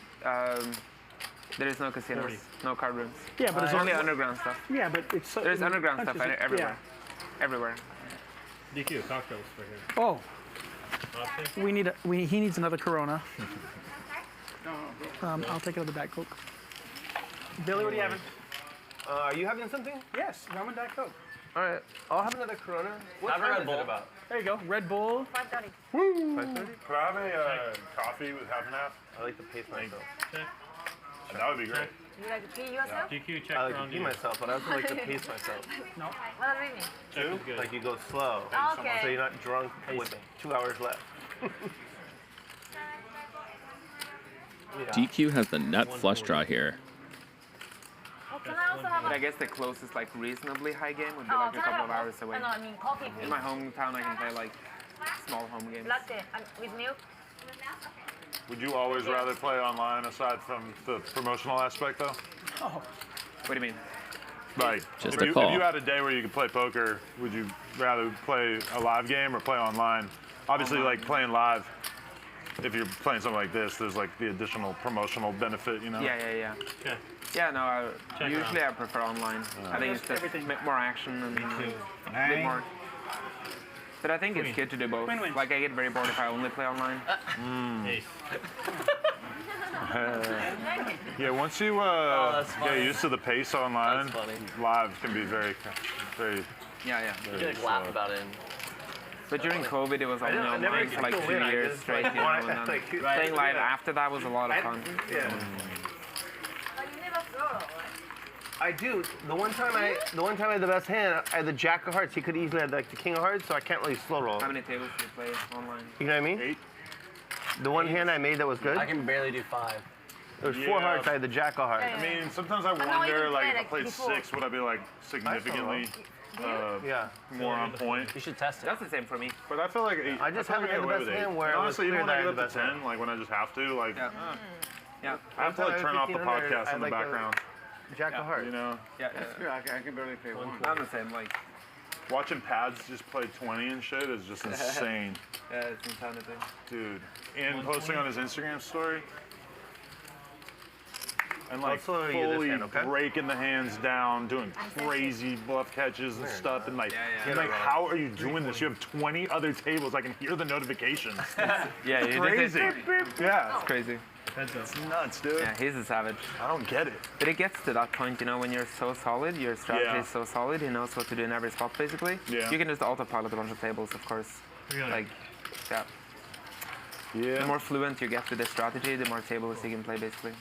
there is no casinos, no card rooms. Yeah, but it's only underground stuff. Yeah, but it's there's underground stuff everywhere. Everywhere. DQ cocktails for here. Oh. He needs another Corona. I'll take another Diet Coke. Billy, what are you having? Are you having something? Yes, rum and Diet Coke. All right, I'll have another Corona. What time is it about? There you go, Red Bull. 5:30. Woo! 5:30? Could I have a coffee with half and half? I like to pace myself. That would be great. You like to pee yourself? DQ, check I like to pee myself, but I also like to pace myself. No. What does it mean? Like you go slow, Okay. so you're not drunk with 2 hours left. DQ has the nut flush draw here. Oh, can I also have But I guess the closest like reasonably high game would be Oh, like a can I couple have of hours away. No, I mean coffee, please. In my hometown, I can play like small home games. Latte with milk. Would you always rather play online aside from the promotional aspect, though? Oh. What do you mean? Like, if you had a day where you could play poker, would you rather play a live game or play online? Obviously, like playing live, if you're playing something like this, there's like the additional promotional benefit, you know? Yeah. Okay. Yeah, no, usually I prefer online. I think it's just a bit more action and a bit more. But I think it's good to do both. Like, I get very bored if I only play online. Yeah, once you get used to the pace online, live can be very. Yeah. You can like laugh about it. But during COVID, it was only online for like 2 years straight. You know, and then playing live after that was a lot of fun. I do. The one time I had the best hand, I had the Jack of Hearts. He could easily have like the King of Hearts, so I can't really slow roll. How many tables do you play online? You know what I mean? 8. The one hand I made that was good. I can barely do 5. There was 4 hearts. I had the Jack of Hearts. I mean, sometimes I wonder, like, if I played 6, would I be like significantly more on point? You should test it. That's the same for me. But I feel like 8. I just haven't had the best hand where honestly, even when I get up to 10, like when I just have to, like, yeah. I have to like turn off the podcast in the background. Jack of Hearts. You know? Yeah. That's true. I can barely play one. I'm the same. Like watching pads just play 20 and shit is just insane. Yeah, it's insanity. Dude, and posting on his Instagram story. And like fully breaking the hands down, doing crazy bluff catches and stuff, and like, how are you doing this? You have 20 other tables. I can hear the notifications. It's crazy. Yeah, it's crazy. It's nuts, dude. Yeah, he's a savage. I don't get it. But it gets to that point, you know, when you're so solid, your strategy is so solid, he knows what to do in every spot, basically. Yeah. You can just autopilot a bunch of tables, of course. Really? Like, the more fluent you get with the strategy, the more tables you can play, basically.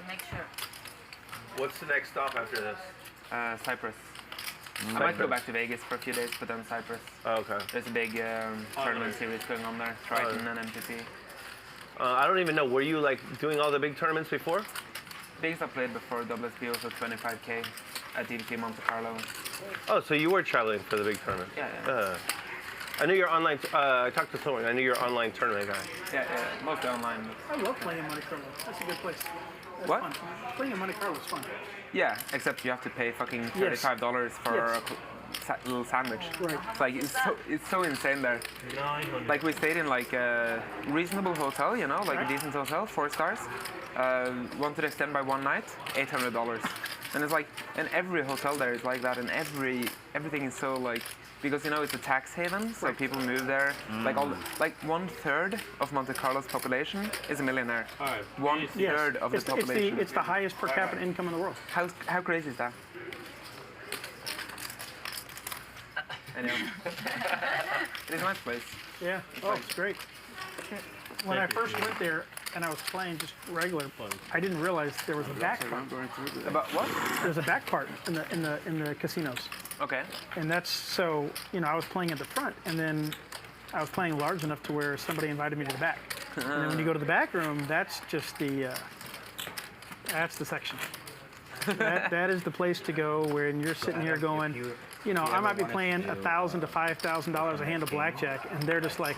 Make sure. What's the next stop after this? Cyprus. I might go back to Vegas for a few days, but then Cyprus. Oh, okay. There's a big tournament series going on there, Triton and MTP. I don't even know. Were you like doing all the big tournaments before? Biggest I played before WSB was at 25K at DVT Monte Carlo. Oh, so you were traveling for the big tournament? Yeah. I knew you're online. I talked to someone. I knew you're an online tournament guy. Yeah, mostly online. I love playing Monte Carlo. That's a good place. That's What? Fun. Playing in Monte Carlo is fun. Yeah, except you have to pay fucking $35 for a little sandwich. Right. It's like it's so insane there. Like we stayed in like a reasonable hotel, you know, like a decent hotel, 4 stars. Wanted to extend by 1 night, $800. And it's like, and every hotel there is like that, and everything is so like, because you know it's a tax haven, so people move there. Like like 1/3 of Monte Carlo's population is a millionaire. 1/3 of the population. It's the highest per capita income in the world. How crazy is that? I know. It is a nice place. Yeah. It's great. When I first went there and I was playing just regular, I didn't realize there was a back part. About what? There's a back part in the casinos. Okay. And that's so, you know, I was playing at the front, and then I was playing large enough to where somebody invited me to the back. And then when you go to the back room, that's just that's the section. That is the place to go when you're sitting here going, you know, I might be playing $1,000 to $5,000 a hand of blackjack, and they're just like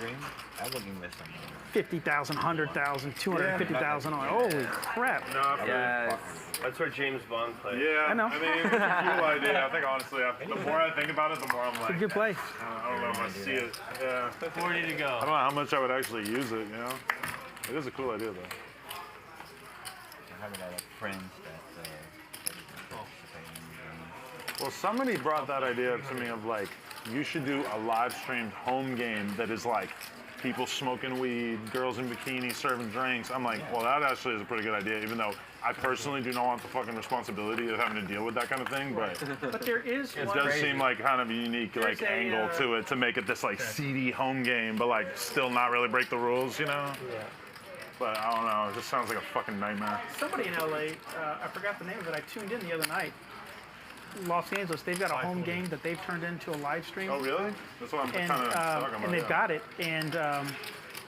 50,000, 100,000, 250,000. I'm like, holy crap! That's where James Bond plays. Yeah, I know. I mean, it's a cool idea. I think honestly, the more I think about it, the more I'm like, it's a good play. I don't know if I see it. Yeah. 40 to go. I don't know how much I would actually use it. You know, it is a cool idea though. Having a lot of friends that. Well, somebody brought that idea up to me of like, you should do a live streamed home game that is like people smoking weed, girls in bikinis serving drinks. I'm like, well, that actually is a pretty good idea, even though I personally do not want the fucking responsibility of having to deal with that kind of thing. But there is. It does seem like kind of a unique like angle to it to make it this like seedy home game, but like still not really break the rules, you know? Yeah. But I don't know. It just sounds like a fucking nightmare. Somebody in LA, I forgot the name of it. I tuned in the other night. Los Angeles, they've got a home game that they've turned into a live stream. Oh, really? That's what I'm kind of talking about. And they've got it. And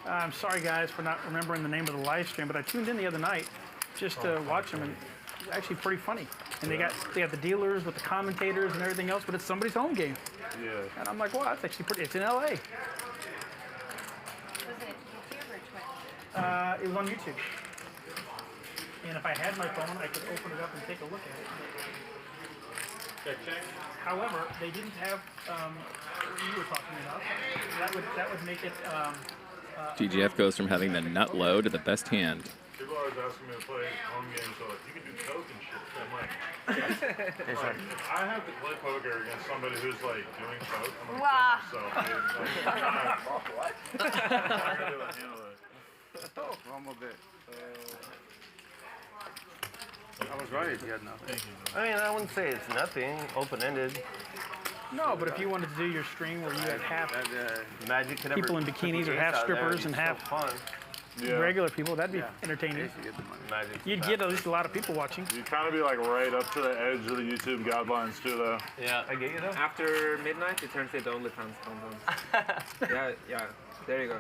I'm sorry, guys, for not remembering the name of the live stream, but I tuned in the other night just to watch them, and it's actually pretty funny. And they got the dealers with the commentators and everything else, but it's somebody's home game. Yeah. And I'm like, wow, that's actually pretty. It's in LA. Was it YouTube or Twitch? It was on YouTube. And if I had my phone, I could open it up and take a look at it. However, they didn't have what you were talking about. That would make it. DGF goes from having the nut low to the best hand. People are always asking me to play home games, so like, you can do coke and shit. So I'm like, I have to play poker against somebody who's like doing coke. I'm gonna Wow. kill myself, dude. Like, what? I'm not gonna be able to handle it. One more bit. I was right. You had nothing. I mean, I wouldn't say it's nothing. Open-ended. No, but if you wanted to do your stream where you had half Magic could people in ever put bikinis the or ace half out there, strippers it'd and be so half fun. regular people, that'd be entertaining. Magic. You'd get at least a lot of people watching. You kind of be like right up to the edge of the YouTube guidelines too, though. Yeah. I get you though. After midnight, it turns into OnlyFans content. yeah. There you go.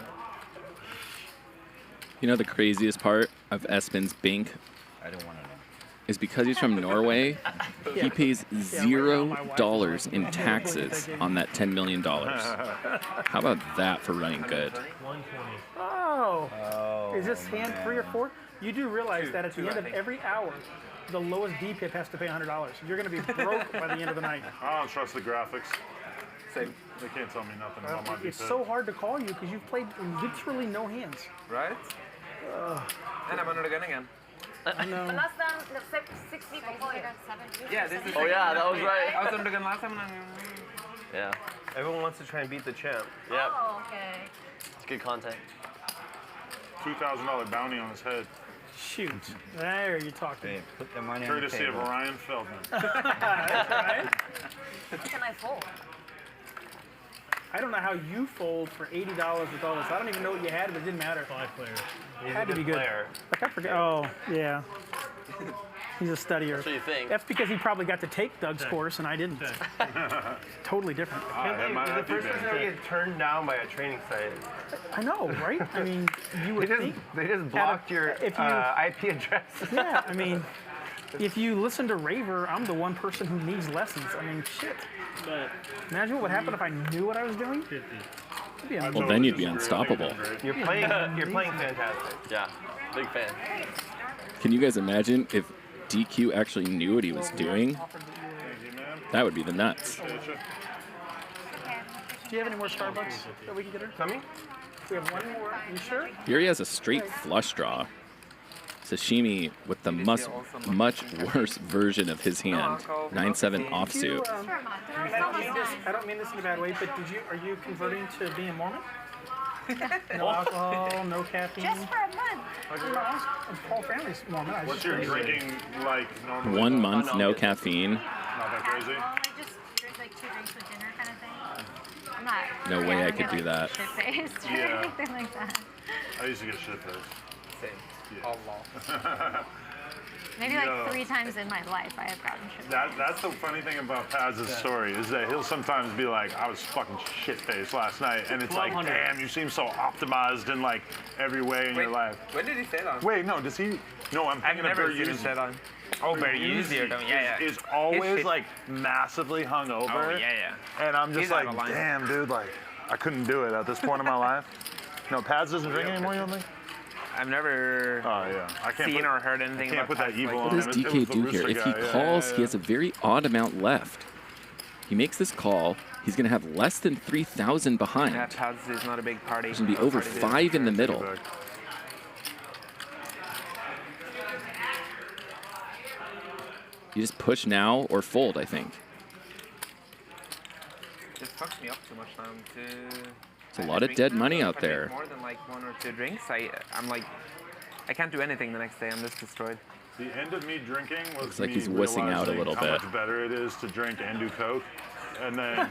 You know the craziest part of Espen's bank I don't want to know. is because he's from Norway, he pays $0 in taxes on that $10 million. How about that for running good? 120. Oh. Is this hand 3 or 4? You do realize that at the end of every hour, the lowest DPIP has to pay $100. You're going to be broke by the end of the night. I don't trust the graphics. Same. They can't tell me nothing about my It's DPIP. so hard to call you because you've played literally no hands. Right? And I'm under the gun again. I know. But last time, the 6 weeks before, you got 7. Yeah, this is. Oh yeah, that was right. I was under the gun last time. And Yeah. Everyone wants to try and beat the champ. Yep. Oh, okay. It's good content. $2,000 bounty on his head. Shoot. There you're talking. Hey, put the money Courtesy on the of table. Ryan Feldman. That's right. How can I fold? I don't know how you fold for $80 with all this. I don't even know what you had, but it didn't matter. 5 players. It had to be good. Player. Like I forget. Oh, yeah. He's a studier. That's what you think. That's because he probably got to take Doug's course and I didn't. Totally different. The first person ever get turned down by a training site. I know, right? I mean, you would think. They just blocked your if you, IP address. Yeah, I mean, if you listen to Raver, I'm the one person who needs lessons. I mean, shit. But imagine what would happen if I knew what I was doing. 50. Well, then you'd be unstoppable. You're playing fantastic. Yeah. Big fan. Can you guys imagine if DQ actually knew what he was doing? That would be the nuts. Do you have any more Starbucks that we can get her? Coming? We have one more. You sure? Here he has a straight flush draw. Sashimi with the much worse version of his hand. 9-7 offsuit. I don't mean this in a bad way, but are you converting to being Mormon? No alcohol, no caffeine. Just for a month. Whole family's Mormon. What's your drinking like normally? 1 month, no caffeine. Not that crazy? I just drink like 2 drinks with dinner kind of thing. I'm not. No way I could do that. Shit-faced or Yeah. anything like that. I used to get shit faced. Same. Yeah. Allah. Maybe like 3 times in my life I have gotten shit. That's the funny thing about Paz's story is that he'll sometimes be like, I was fucking shit-faced last night, and it's like, damn, you seem so optimized in like every way in your life. When did he say that? Wait, no, does he? No, I'm I've thinking never of seen him say that. Oh, Vertucci. Yeah. Is always like massively hungover. Oh, yeah. And I'm just He's like, out of line. damn, dude, like, I couldn't do it at this point in my life. No, Paz doesn't drink anymore, you don't think? I've never seen or heard anything I can't about put that Paz evil like on What does him. It was DK the do here? Rooster If he guy. calls, he has a very odd amount left. He makes this call, he's going to have less than 3,000 behind. Yeah, Paz is not a big party. There's going to be over 5 in the middle. You just push now or fold, I think. It fucks me up too much now to... There's a lot of dead money out If I drink there. more than like 1 or 2 drinks, I'm like, I can't do anything the next day. I'm just destroyed. The end of me drinking was Looks like me he's wussing out a realizing little how bit. much better it is to drink and do coke, and then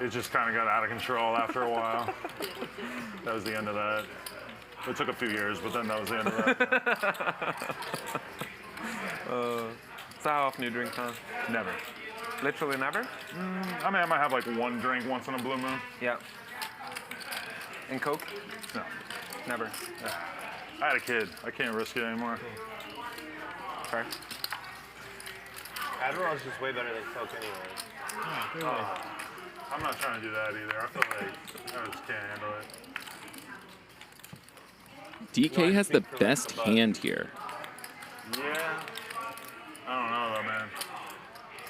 it just kind of got out of control after a while. That was the end of that. It took a few years, but then that was the end of that. So how often do you drink now? Never. Literally never? I mean, I might have like 1 drink once in a blue moon. Yeah. And Coke? No. Never. No. I had a kid. I can't risk it anymore. Fair. Adderall is just way better than Coke anyway. I'm not trying to do that either. I feel like I just can't handle it. DK has the best hand here. Yeah. I don't know though, man.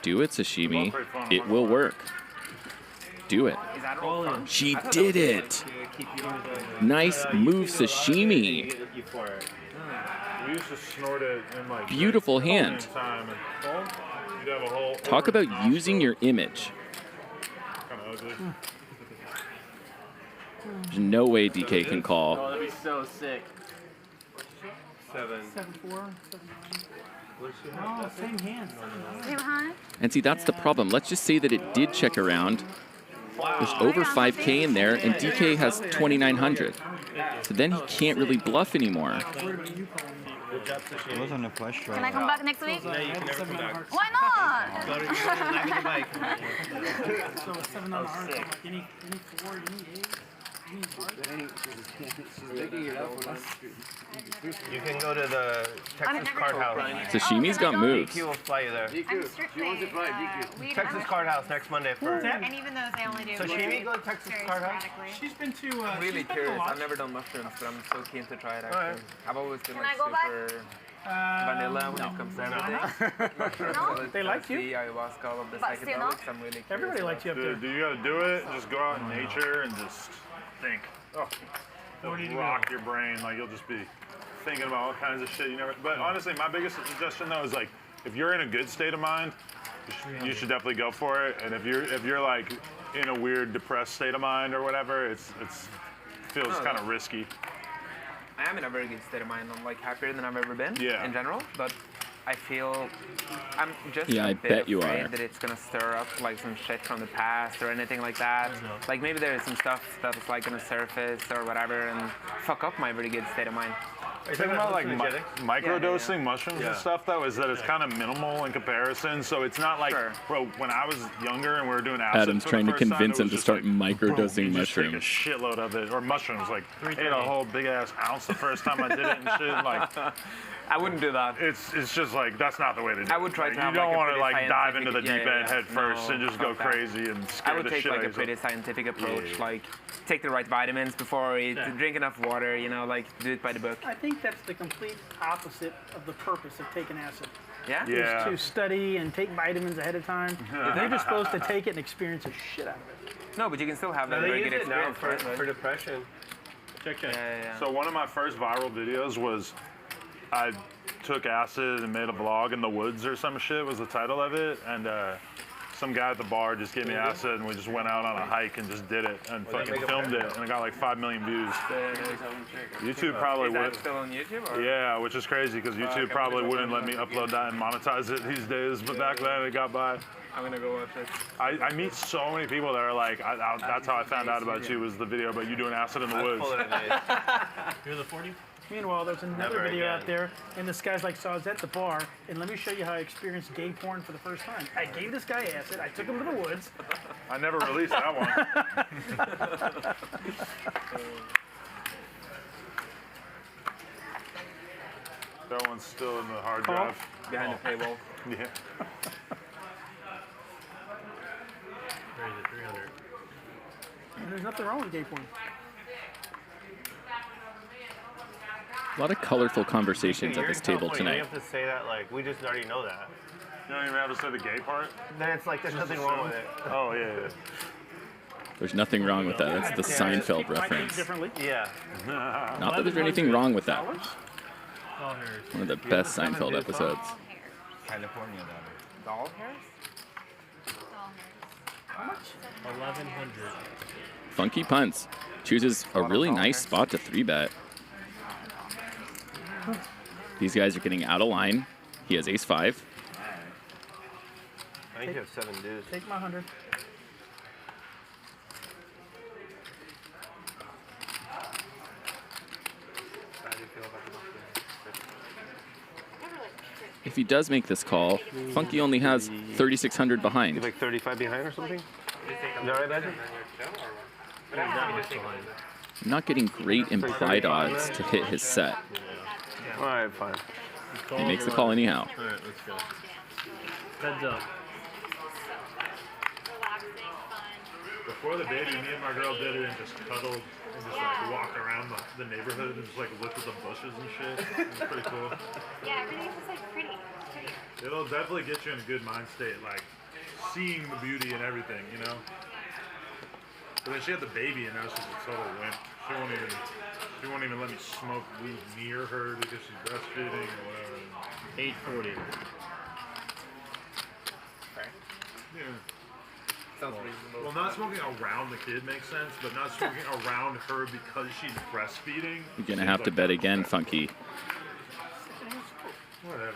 Do it, Sashimi. It will work. Do it. She did it. Nice move, Sashimi. We used to snort it in like Beautiful hand. time and you'd have a whole Talk about using your image. kind of ugly. There's no way DK can call. Oh, that'd be so sick. 7. 7-4, 7-9. Oh, same hand. Same hand? And see, that's the problem. Let's just say that it did check around. There's over 5K in there, and DK has 2,900. So then he can't really bluff anymore. It was on a flash draw. Can I come back next week? No, you can never come back. Why not? So a 7 on the heart. Like any 4, any 8. You can go to the Texas Card House. Sashimi's got moves. DQ will fly you there. I'm strictly Texas Card House next Monday for. And even those I only do Sashimi, go to Texas very Card House. sporadically. She's been to. I'm really she's been to a curious. lot. I've never done mushrooms, but I'm so keen to try it actually. Alright. I've always been Can like I go back? super vanilla when it comes to everything. No? They liked you. The ayahuasca, all of the But still psychedelics, I'm really curious. Everybody liked you up there. Dude, you gotta do it. Just go out in nature and just think. Oh, it'll rock your brain. Like you'll just be thinking about all kinds of shit you never. But honestly, my biggest suggestion though is like, if you're in a good state of mind, you should definitely go for it. And if you're like in a weird depressed state of mind or whatever, it feels kind of risky. I am in a very good state of mind. I'm like happier than I've ever been in general, but I feel I'm just I bet you afraid are. that it's gonna stir up like some shit from the past or anything like that. Like maybe there's some stuff that's like gonna surface or whatever and fuck up my very good state of mind. The thing about like microdosing mushrooms and stuff though is that it's kind of minimal in comparison. So it's not like, bro, when I was younger and we were doing acid Adam's for trying the to first time, convince it him was to just start like, microdosing you just take a mushrooms. shitload of it, or mushrooms. Like ate a whole big ass ounce the first time I did it and shit. Like I wouldn't do that. It's just like that's not the way to do it. I would try to have you don't like want to a like pretty dive into the scientific- deep end head first and just go crazy and scare I would the take shit like out a of pretty yourself. scientific approach, like take the right vitamins before you eat, drink enough water, you know, like do it by the book. I think that's the complete opposite of the purpose of taking acid. Yeah? Is to study and take vitamins ahead of time. You're just supposed to take it and experience the shit out of it. No, but you can still have that They very use good it now experience, right? for depression. Check that. Yeah. So one of my first viral videos was I took acid and made a vlog in the woods or some shit was the title of it, and some guy at the bar just gave me acid and we just went out on a hike and just did it and fucking filmed it and it got like 5 million views. YouTube probably Is would. that still on YouTube? Or? Yeah, which is crazy because YouTube probably wouldn't let me upload that and monetize it these days, but back then it got by. I'm gonna go watch it. I meet so many people that are like, that's how I found out about you was the video about you doing acid in the woods. You're the 40? Meanwhile, there's another video out there, and this guy's like, so I was at the bar, and let me show you how I experienced gay porn for the first time. I gave this guy acid, I took him to the woods. I never released that one. That one's still in the hard drive. Behind the paywall. Yeah. Where is it? 300. And there's nothing wrong with gay porn. A lot of colorful conversations at this table You tonight. have to say that like we just already know that. You don't even have to say the gay part? Then it's like there's nothing wrong with it. Oh, yeah. There's nothing wrong with that. That's the Seinfeld reference. Yeah. Not that there's anything wrong with that. One of the best Seinfeld episodes. California Doll hairs? How much? 1,100. Funky Punts chooses a really nice spot to 3-bet. These guys are getting out of line. He has ace-5. I think you have 7 dudes. Take my 100. If he does make this call, Funky only has 3,600 behind. Like 35 behind or something? Is that right, Badger? I'm not getting great implied odds to hit his set. All right, fine. He makes the call anyhow. All right, let's go. Heads up. Before the baby, me and my girl did it and just cuddled and just like walked around the neighborhood and just like looked at the bushes and shit. It was pretty cool. Yeah, everything's just like pretty. It'll definitely get you in a good mind state, like seeing the beauty and everything, you know? But then she had the baby and now she's a total wimp. She won't even She won't even let me smoke weed near her because she's breastfeeding or whatever. 840. Yeah. Well, not smoking around the kid makes sense, but not smoking around her because she's breastfeeding. You're gonna have to bet again, Funky. Whatever.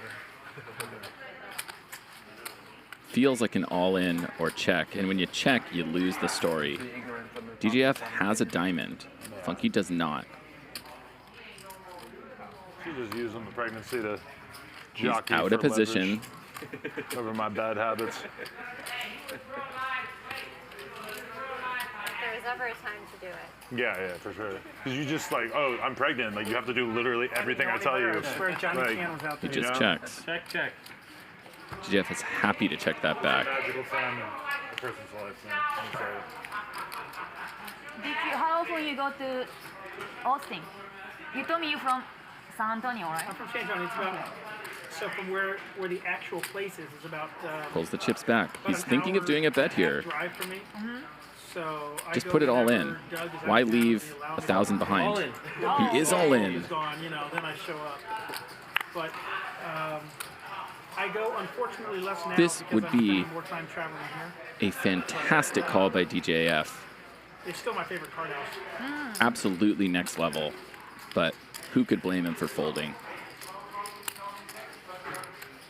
Feels like an all-in or check, and when you check, you lose the story. DGAF has a diamond. Funky does not. She's just using the pregnancy to He's jockey out for of position. leverage over my bad habits. There was ever a time to do it. Yeah, for sure. Because you just like, oh, I'm pregnant. Like, you have to do literally everything I tell you. I swear Johnny Like, Can was out He there. just checks. Check. DGAF is happy to check that back. Magical time in a person's life. So I'm sorry. How often you go to Austin? You told me you're from San Antonio, right? I'm from San Antonio. It's about, so from where the actual place is about. Pulls the chips back. He's thinking of doing a bet here. Drive for me. So Just put it all in. Why leave 1,000 behind? All in. He is all in. He's gone, you know, then I show up. But I go, unfortunately, less now This because would I'm be spending more time traveling here. a fantastic call by DGAF. It's still my favorite card house. Absolutely next level. But who could blame him for folding?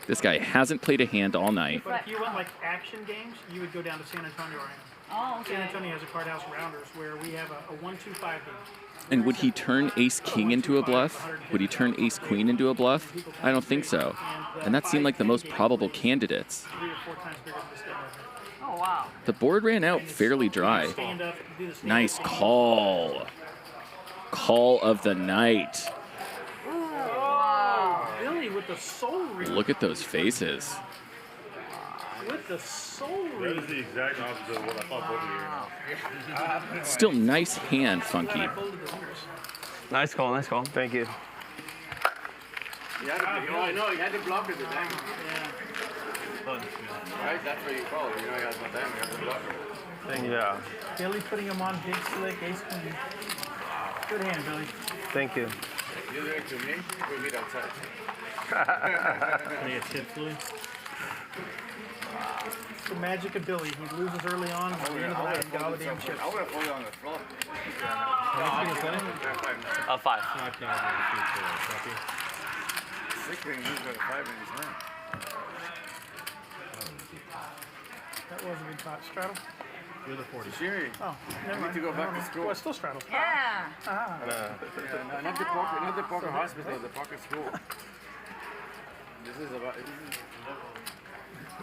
This guy hasn't played a hand all night. But if you want like action games, you would go down to San Antonio right now. Oh, okay. San Antonio has a card house rounders where we have a 1-2-5 game. And would he turn ace-king into a bluff? Would he turn ace-queen into a bluff? I don't think so. And that seemed like the most probable candidates. 3 or 4 times bigger than this game. Oh, wow. The board ran out fairly dry. Stand up, do this. Nice call. Call of the night. Oh, Billy with the soul read. Look at those faces. With the soul That read. is the exact opposite of what I thought both of you were. Still nice hand, Funky. Nice call, nice call. Thank you. You had to, I know, you had to block it, the dang. Right? That's where you call it. You know, you got the dang, you have to block it. Yeah. Billy putting him on big slick, ace queen. Good hand, Billy. Thank you. You do it to me, we'll meet outside. Can you get chips, Louis? It's the magic of Billy. He loses early on, and at the end of the night, he got all the damn chips. I would have put it on the floor. How much are you playing? 5. Not counting the copy. 6 rings, he's got a 5 in his hand. That was a good shot. Straddle? You're the 40. Sherry, Oh, you never need mind. to go back to Oh, school. I still straddle. Yeah. Ah. Yeah, not the poker hospital, the poker school. This is about.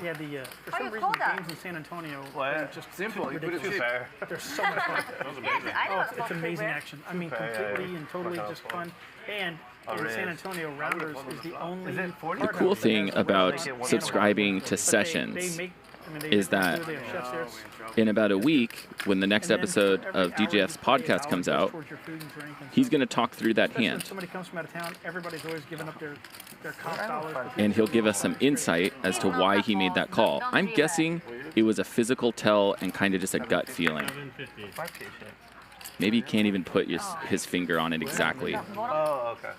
Yeah, the for How some you reason call the that? games in San Antonio What? are just Simple, you put it ridiculous. fair. But they're so much fun. That was Yes, amazing. I know Oh, what it's the amazing fuck action. I mean, Okay, yeah, completely yeah. and totally Fuck just off. fun. And Oh, in it San is. Antonio, Rounders is the only. Is it 40? The cool thing about subscribing to sessions is that in about a week, when the next episode of DGAF's podcast comes out, he's going to talk through that Especially when hand. somebody comes from out of town, everybody's always giving up their comp dollars. And he'll give us some insight as to why he made that call. I'm guessing it was a physical tell and kind of just a gut feeling. 750. Maybe he can't even put his finger on it exactly. Oh, okay.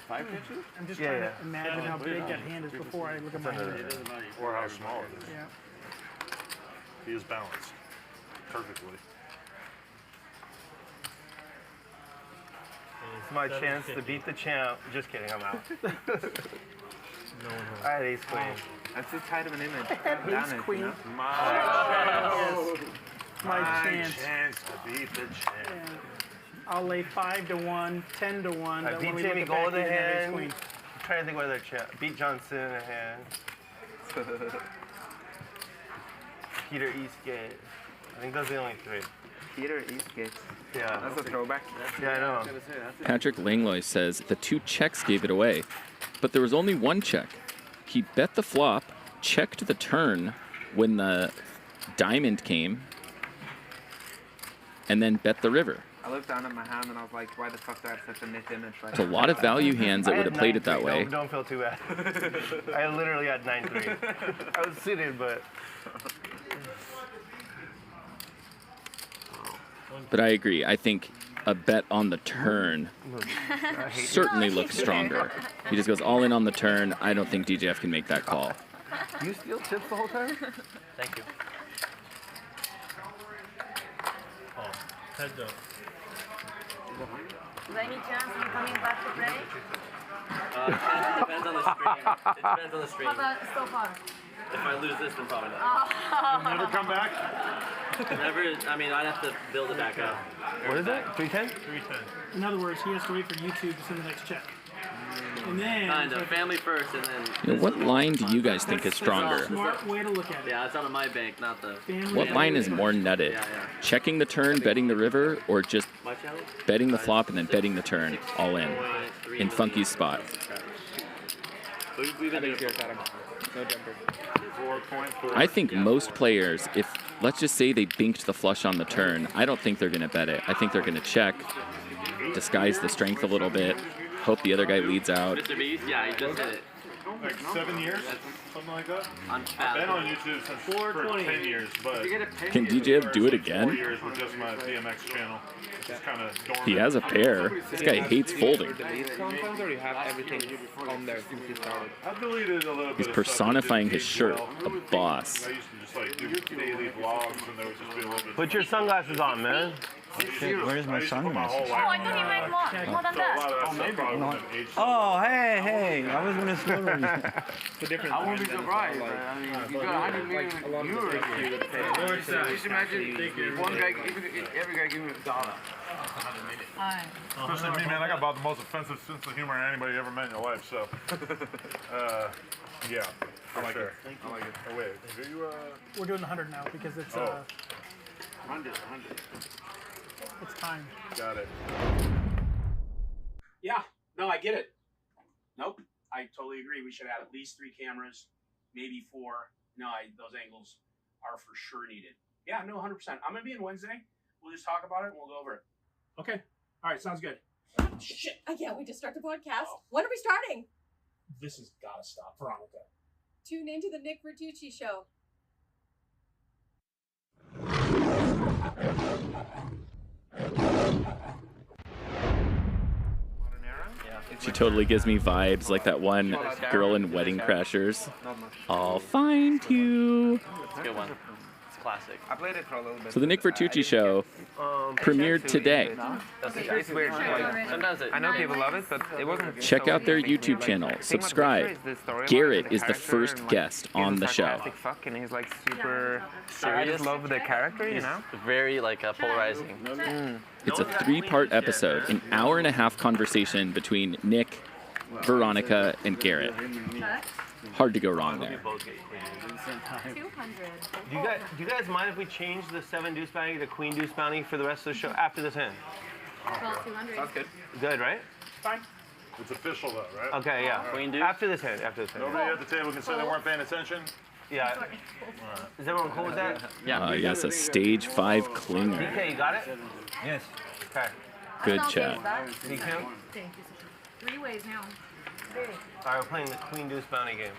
5 pitches? I'm just Yeah, trying yeah. to imagine how big that hand is before I look at my hand. Or how small it is. Yeah. He is balanced perfectly. It's my chance to beat the champ. Just kidding, I'm out. I had ace queen. That's too tight of an image. Ace queen. My My chance. to beat the champ. Yeah. I'll lay 5 to 1, 10 to 1. I That beat when we Jamie look back, Gold in he's gonna have ace hand. queen. I'm trying to think what other champ. Beat Johnson in hand. Peter Eastgate. I think those are the only 3. Peter Eastgate. Yeah. That's a throwback. Yeah, I know. Patrick Langlois says the 2 checks gave it away, but there was only 1 check. He bet the flop, checked the turn when the diamond came, and then bet the river. I looked down at my hand and I was like, why the fuck do I have such a nit image? It's a lot of value hands that would have played it that way. Don't feel too bad. I literally had 9-3. I was seated, but. But I agree. I think a bet on the turn certainly looks stronger. He just goes all in on the turn. I don't think DGAF can make that call. You steal chips the whole time? Thank you. Oh, heads up. By any chance you coming back to play? It depends on the stream. It depends on the stream. How about so far? If I lose this, then probably not. Oh. Never come back? Never, I mean, I'd have to build it back up. What is it? 310? 310. In other words, he has to wait for YouTube to send the next check. And then... Kind of. Family first, and then... You know, what line do you guys think is stronger? Smart way to look at it. Yeah, it's out of my bank, not the... What line is more nutted? Checking the turn, betting the river, or just betting the flop and then betting the turn all in Funky's spot? We've been doing No jumper. I think most players, if let's just say they binked the flush on the turn, I don't think they're going to bet it. I think they're going to check, disguise the strength a little bit, hope the other guy leads out. Mr. Beast, yeah, he just did it. Like 7 years? Something like that? I've been on YouTube since for 10 years, but... Can DGAF do it 4 again? years with just my DMX channel. Just kind of dormant. He has a pair. This guy hates folding. Sometimes or you have everything on there since you started? I've deleted a little bit. He's personifying his shirt, a boss. I used to just like do daily vlogs and there would just be a little bit... Put your sunglasses on, man. Where's my sunglasses? Oh, I thought you made more than that. Oh, hey, I was gonna score on you. I won't be surprised. I mean, you got 100 million viewers. Just imagine one guy, every guy giving $1. Especially me, man. I got about the most offensive sense of humor anybody ever met in your life. So, yeah, I like it. I like it. Oh wait, do you? We're doing the 100 now because it's 100. it's time. Got it. Yeah, no, I get it. Nope, I totally agree. We should have at least 3 cameras, maybe 4. No, those angles are for sure needed. Yeah, no, 100%. I'm gonna be in Wednesday. We'll just talk about it and we'll go over it. Okay. All right, sounds good. Shit, I can't wait to start the podcast. When are we starting? This has got to stop, Veronica. Tune into the Nick Vertucci Show. She totally gives me vibes like that one girl in Wedding Crashers. I'll find you. It's a good one. It's classic. I played it for a little bit. So the Nick Vertucci show premiered today. It's weird. Like, sometimes I know people love it, but it wasn't. Check out their YouTube channel. Subscribe. Garrett is the first guest on the show. Fuck, and he's like super serious. I just love the character, you know. Very like polarizing. It's a 3-part episode, an hour-and-a-half conversation between Nick, Veronica, and Garrett. Hard to go wrong there. 200. Do you guys mind if we change the 7 deuce bounty to queen deuce bounty for the rest of the show after this hand? Well, 200. Sounds good. Good, right? Fine. It's official though, right? Okay, yeah. Queen deuce? After this hand, after this hand. Nobody at the table can say they weren't paying attention. Yeah. Is everyone cool with that? Yeah. Yes, a stage 5 clinger. DK, you got it? Yes. Okay. Good chat. DK? Thank you. 3 ways now. All right, we're playing the queen deuce bounty game.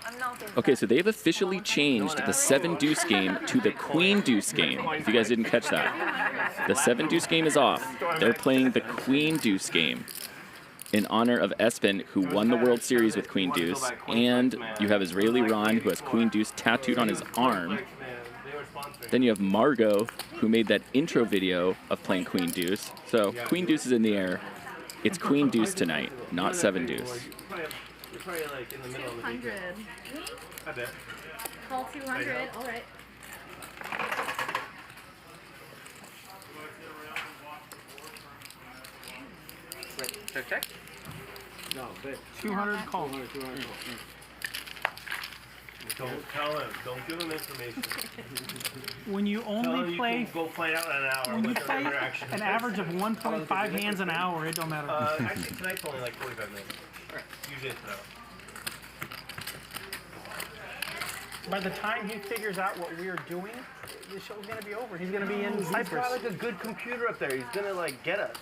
Okay, so they've officially changed the 7 deuce game to the queen deuce game. If you guys didn't catch that, the 7 deuce game is off. They're playing the queen deuce game in honor of Espen, who won the World Series with queen deuce, and you have Israeli Ron, who has queen deuce tattooed on his arm. Then you have Margaux, who made that intro video of playing queen deuce. So queen deuce is in the air. It's queen deuce tonight, not 7 deuce. You're probably like in the middle of the 200. I bet. Call 200. All right. Check. No, bet. 200 call. 200. Don't tell him. Don't give him information. When you only play, go play out in an hour. when you play an average of 1.5 hands an hour, it don't matter. Actually, tonight's only like 45 minutes. Usually it's an hour. By the time he figures out what we're doing, the show's gonna be over. He's gonna be in He's Cyprus. got like a good computer up there. He's gonna like get us.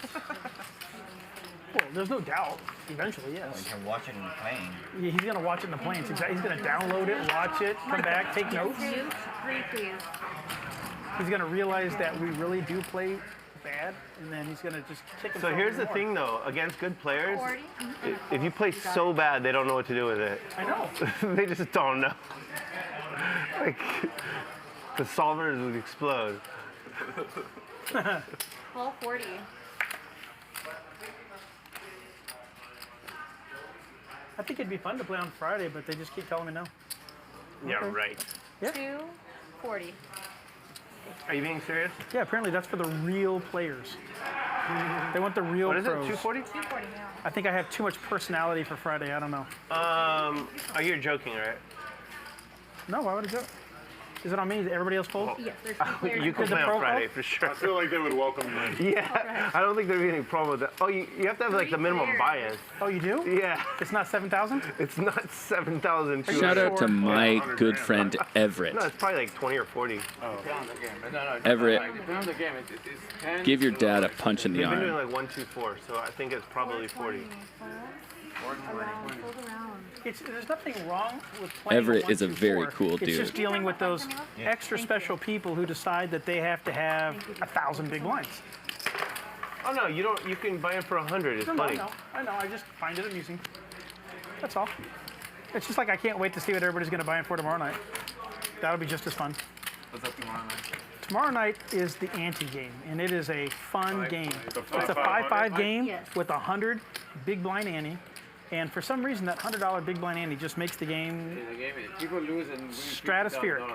Well, there's no doubt. Eventually, yes. You can watch it in the plane. Yeah, he's gonna watch it in the planes. He's gonna download it, watch it, come back, take notes. 3, please. He's gonna realize that we really do play bad, and then he's gonna just kick him. So here's the thing, though. Against good players, if you play so bad, they don't know what to do with it. I know. They just don't know. Like, the solvers would explode. 1240. I think it'd be fun to play on Friday, but they just keep telling me no. Yeah, Okay. right. Yeah. 240. Are you being serious? Yeah, apparently that's for the real players. They want the real What is it, pros. 240? 240 now. I think I have too much personality for Friday. I don't know. Oh, you're joking, right? No, why would I joke? Is it on me? Is everybody else full? Yes, there's 2 players. You can play on Friday for sure. I feel like they would welcome you. Yeah, I don't think there'd be any problem with that. Oh, you have to have like the minimum buy-in. Oh, you do? Yeah. It's not 7,000? It's not 7,000. Shout out to my good friend Everett. No, it's probably like 20 or 40. Oh. Everett, Depending on the game, it's 10. give your dad a punch in the They've been doing arm. like 1, 2, 4, so I think it's probably 40. There's nothing wrong with playing Everett 1, is a 2, very 4. cool It's dude. just dealing with those extra special people who decide that they have to have 1,000 big blinds. Oh no, you don't. You can buy it for 100. It's No, funny. I know. I just find it amusing. That's all. It's just like I can't wait to see what everybody's going to buy in for tomorrow night. That'll be just as fun. What's up tomorrow night? Tomorrow night is the ante game, and it is a fun game. The It's a 5-5 game with 100 big blind ante. And for some reason, that $100 big blind ante just makes the game People lose and stratospheric.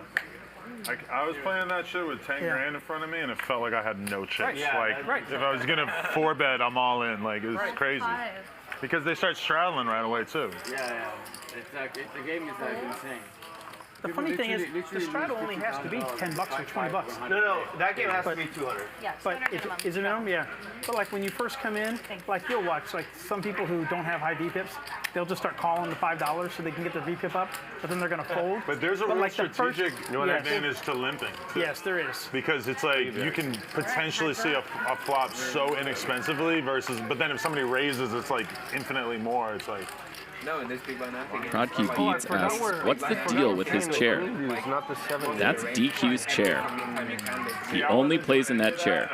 I was playing that shit with 10 grand in front of me, and it felt like I had no chips. Right. Yeah, like, right. if I was gonna 4-bet, I'm all in. Like, it was crazy. Because they start straddling right away, too. Yeah. It's like, the game is like insane. The funny thing is, the straddle only has to be $10 or $20. No, that game has to be 200. Yeah, But is it minimum? Yeah. But like when you first come in, like you'll watch, like some people who don't have high VPIPs, they'll just start calling the $5 so they can get their VPIP up, but then they're going to fold. But there's a real like strategic advantage to limping. Too. Yes, there is. Because it's like you can potentially see a flop so inexpensively versus, but then if somebody raises, it's like infinitely more. It's like. No, in this big blind Prodq Beats asks, what's the deal with his chair? That's DQ's chair. He only plays in that chair.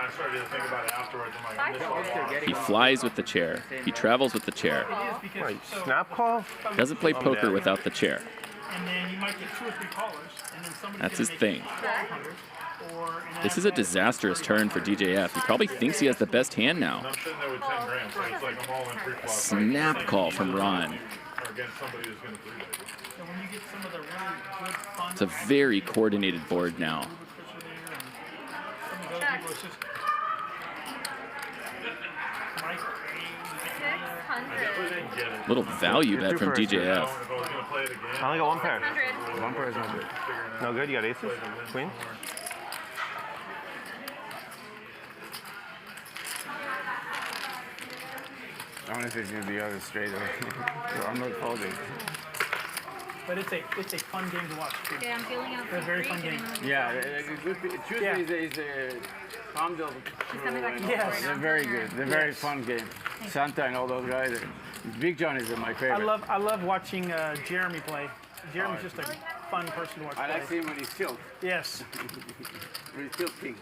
He flies with the chair. He travels with the chair. Right, snap call? Doesn't play poker without the chair. And then you might get 2 or 3 callers, and then somebody's That's his gonna thing. This is a disastrous turn for DGAF. He probably thinks he has the best hand now. I'm sitting there with 10 grand, so it's like I'm all in pre-flop. Snap call from Ron. Or against somebody who's gonna 3-bet. So when you get some of the really good fun, It's a very coordinated board now. some of those people, it's just Little value bet from DGAF. I only got 1 pair. 600. 1 pair is not good. No good? You got aces? Queen? Honestly, it's gonna be other straight away. So I'm not folding. But it's a fun game to watch too. Okay, I'm feeling out It's a very fun game. Yeah, Tuesday is a palm deal. Yes. They're very good. They're very fun game. Santa and all those guys. Big John is my favorite. I love watching Jeremy play. Jeremy's just a fun person to watch. I like play. seeing when he's tilt. Yes. When he's tilting.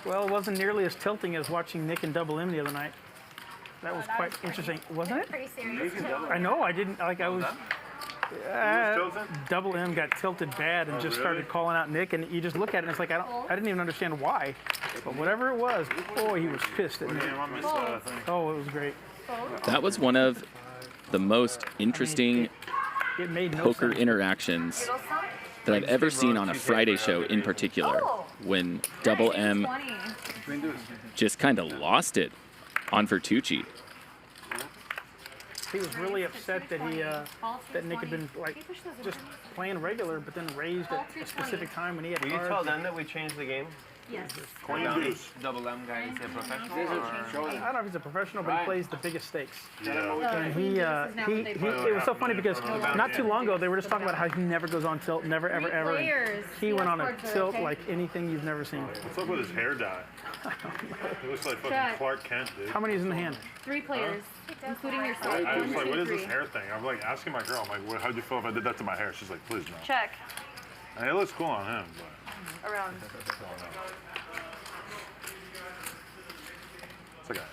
Well, it wasn't nearly as tilting as watching Nick and Double M the other night. That was quite interesting, wasn't it? Pretty serious. I know. I didn't like. I was. Double M got tilted bad and just started calling out Nick, and you just look at it and it's like I didn't even understand why, but whatever it was, boy, he was pissed at me. Oh, it was great. That was one of the most interesting It made no poker sense. interactions that I've ever seen on a Friday show in particular, when Double M just kind of lost it on Vertucci. He was really upset that that Nick had been like just playing regular, but then raised at a specific time when he had Will you cards. tell them that we changed the game? Yes. Double M guy is a professional? I don't know if he's a professional, but he plays the biggest stakes. Yeah. And it was so funny because not too long ago they were just talking about how he never goes on tilt, never, ever, ever. And he went on a tilt like anything you've never seen. What's up with his hair dye? It looks like fucking Clark Kent, dude. How many is in the hand? 3 players, including yourself. I was like, what is this 3. hair thing? I'm like asking my girl, I'm like, how'd you feel if I did that to my hair? She's like, please no. Check. And it looks cool on him, but Around.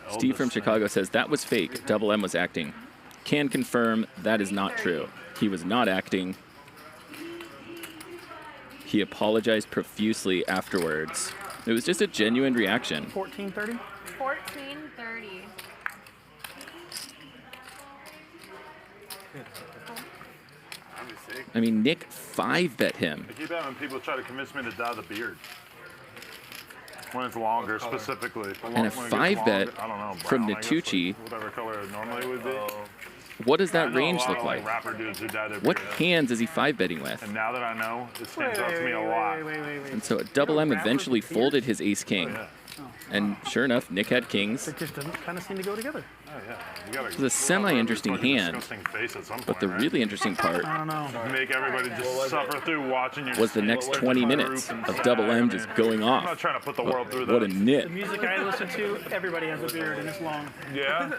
Steve from Chicago says, that was fake. Double M was acting. Can confirm that is not true. He was not acting. He apologized profusely afterwards. It was just a genuine reaction. 1430? 1430. I mean, Nick 5-bet him. I keep having people try to convince me to dye the beard. When it's longer, specifically. And a 5-bet from Vertucci. Whatever color it normally would be. What does that range look like? Rapper dudes who dye their What beard. hands is he 5-betting with? And now that I know, it stands out to me a lot. And so Double M eventually folded his ace-king. And sure enough, Nick had kings. It just doesn't kind of seem to go together. Oh, yeah. You gotta It was a semi-interesting hand, face at some point, but the really interesting part I don't know. Make everybody just suffer through watching your was the next 20 minutes of Double M just going I'm off. not trying to put the world through that. What a nit. The music I listen to, everybody has a beard and it's long. Yeah?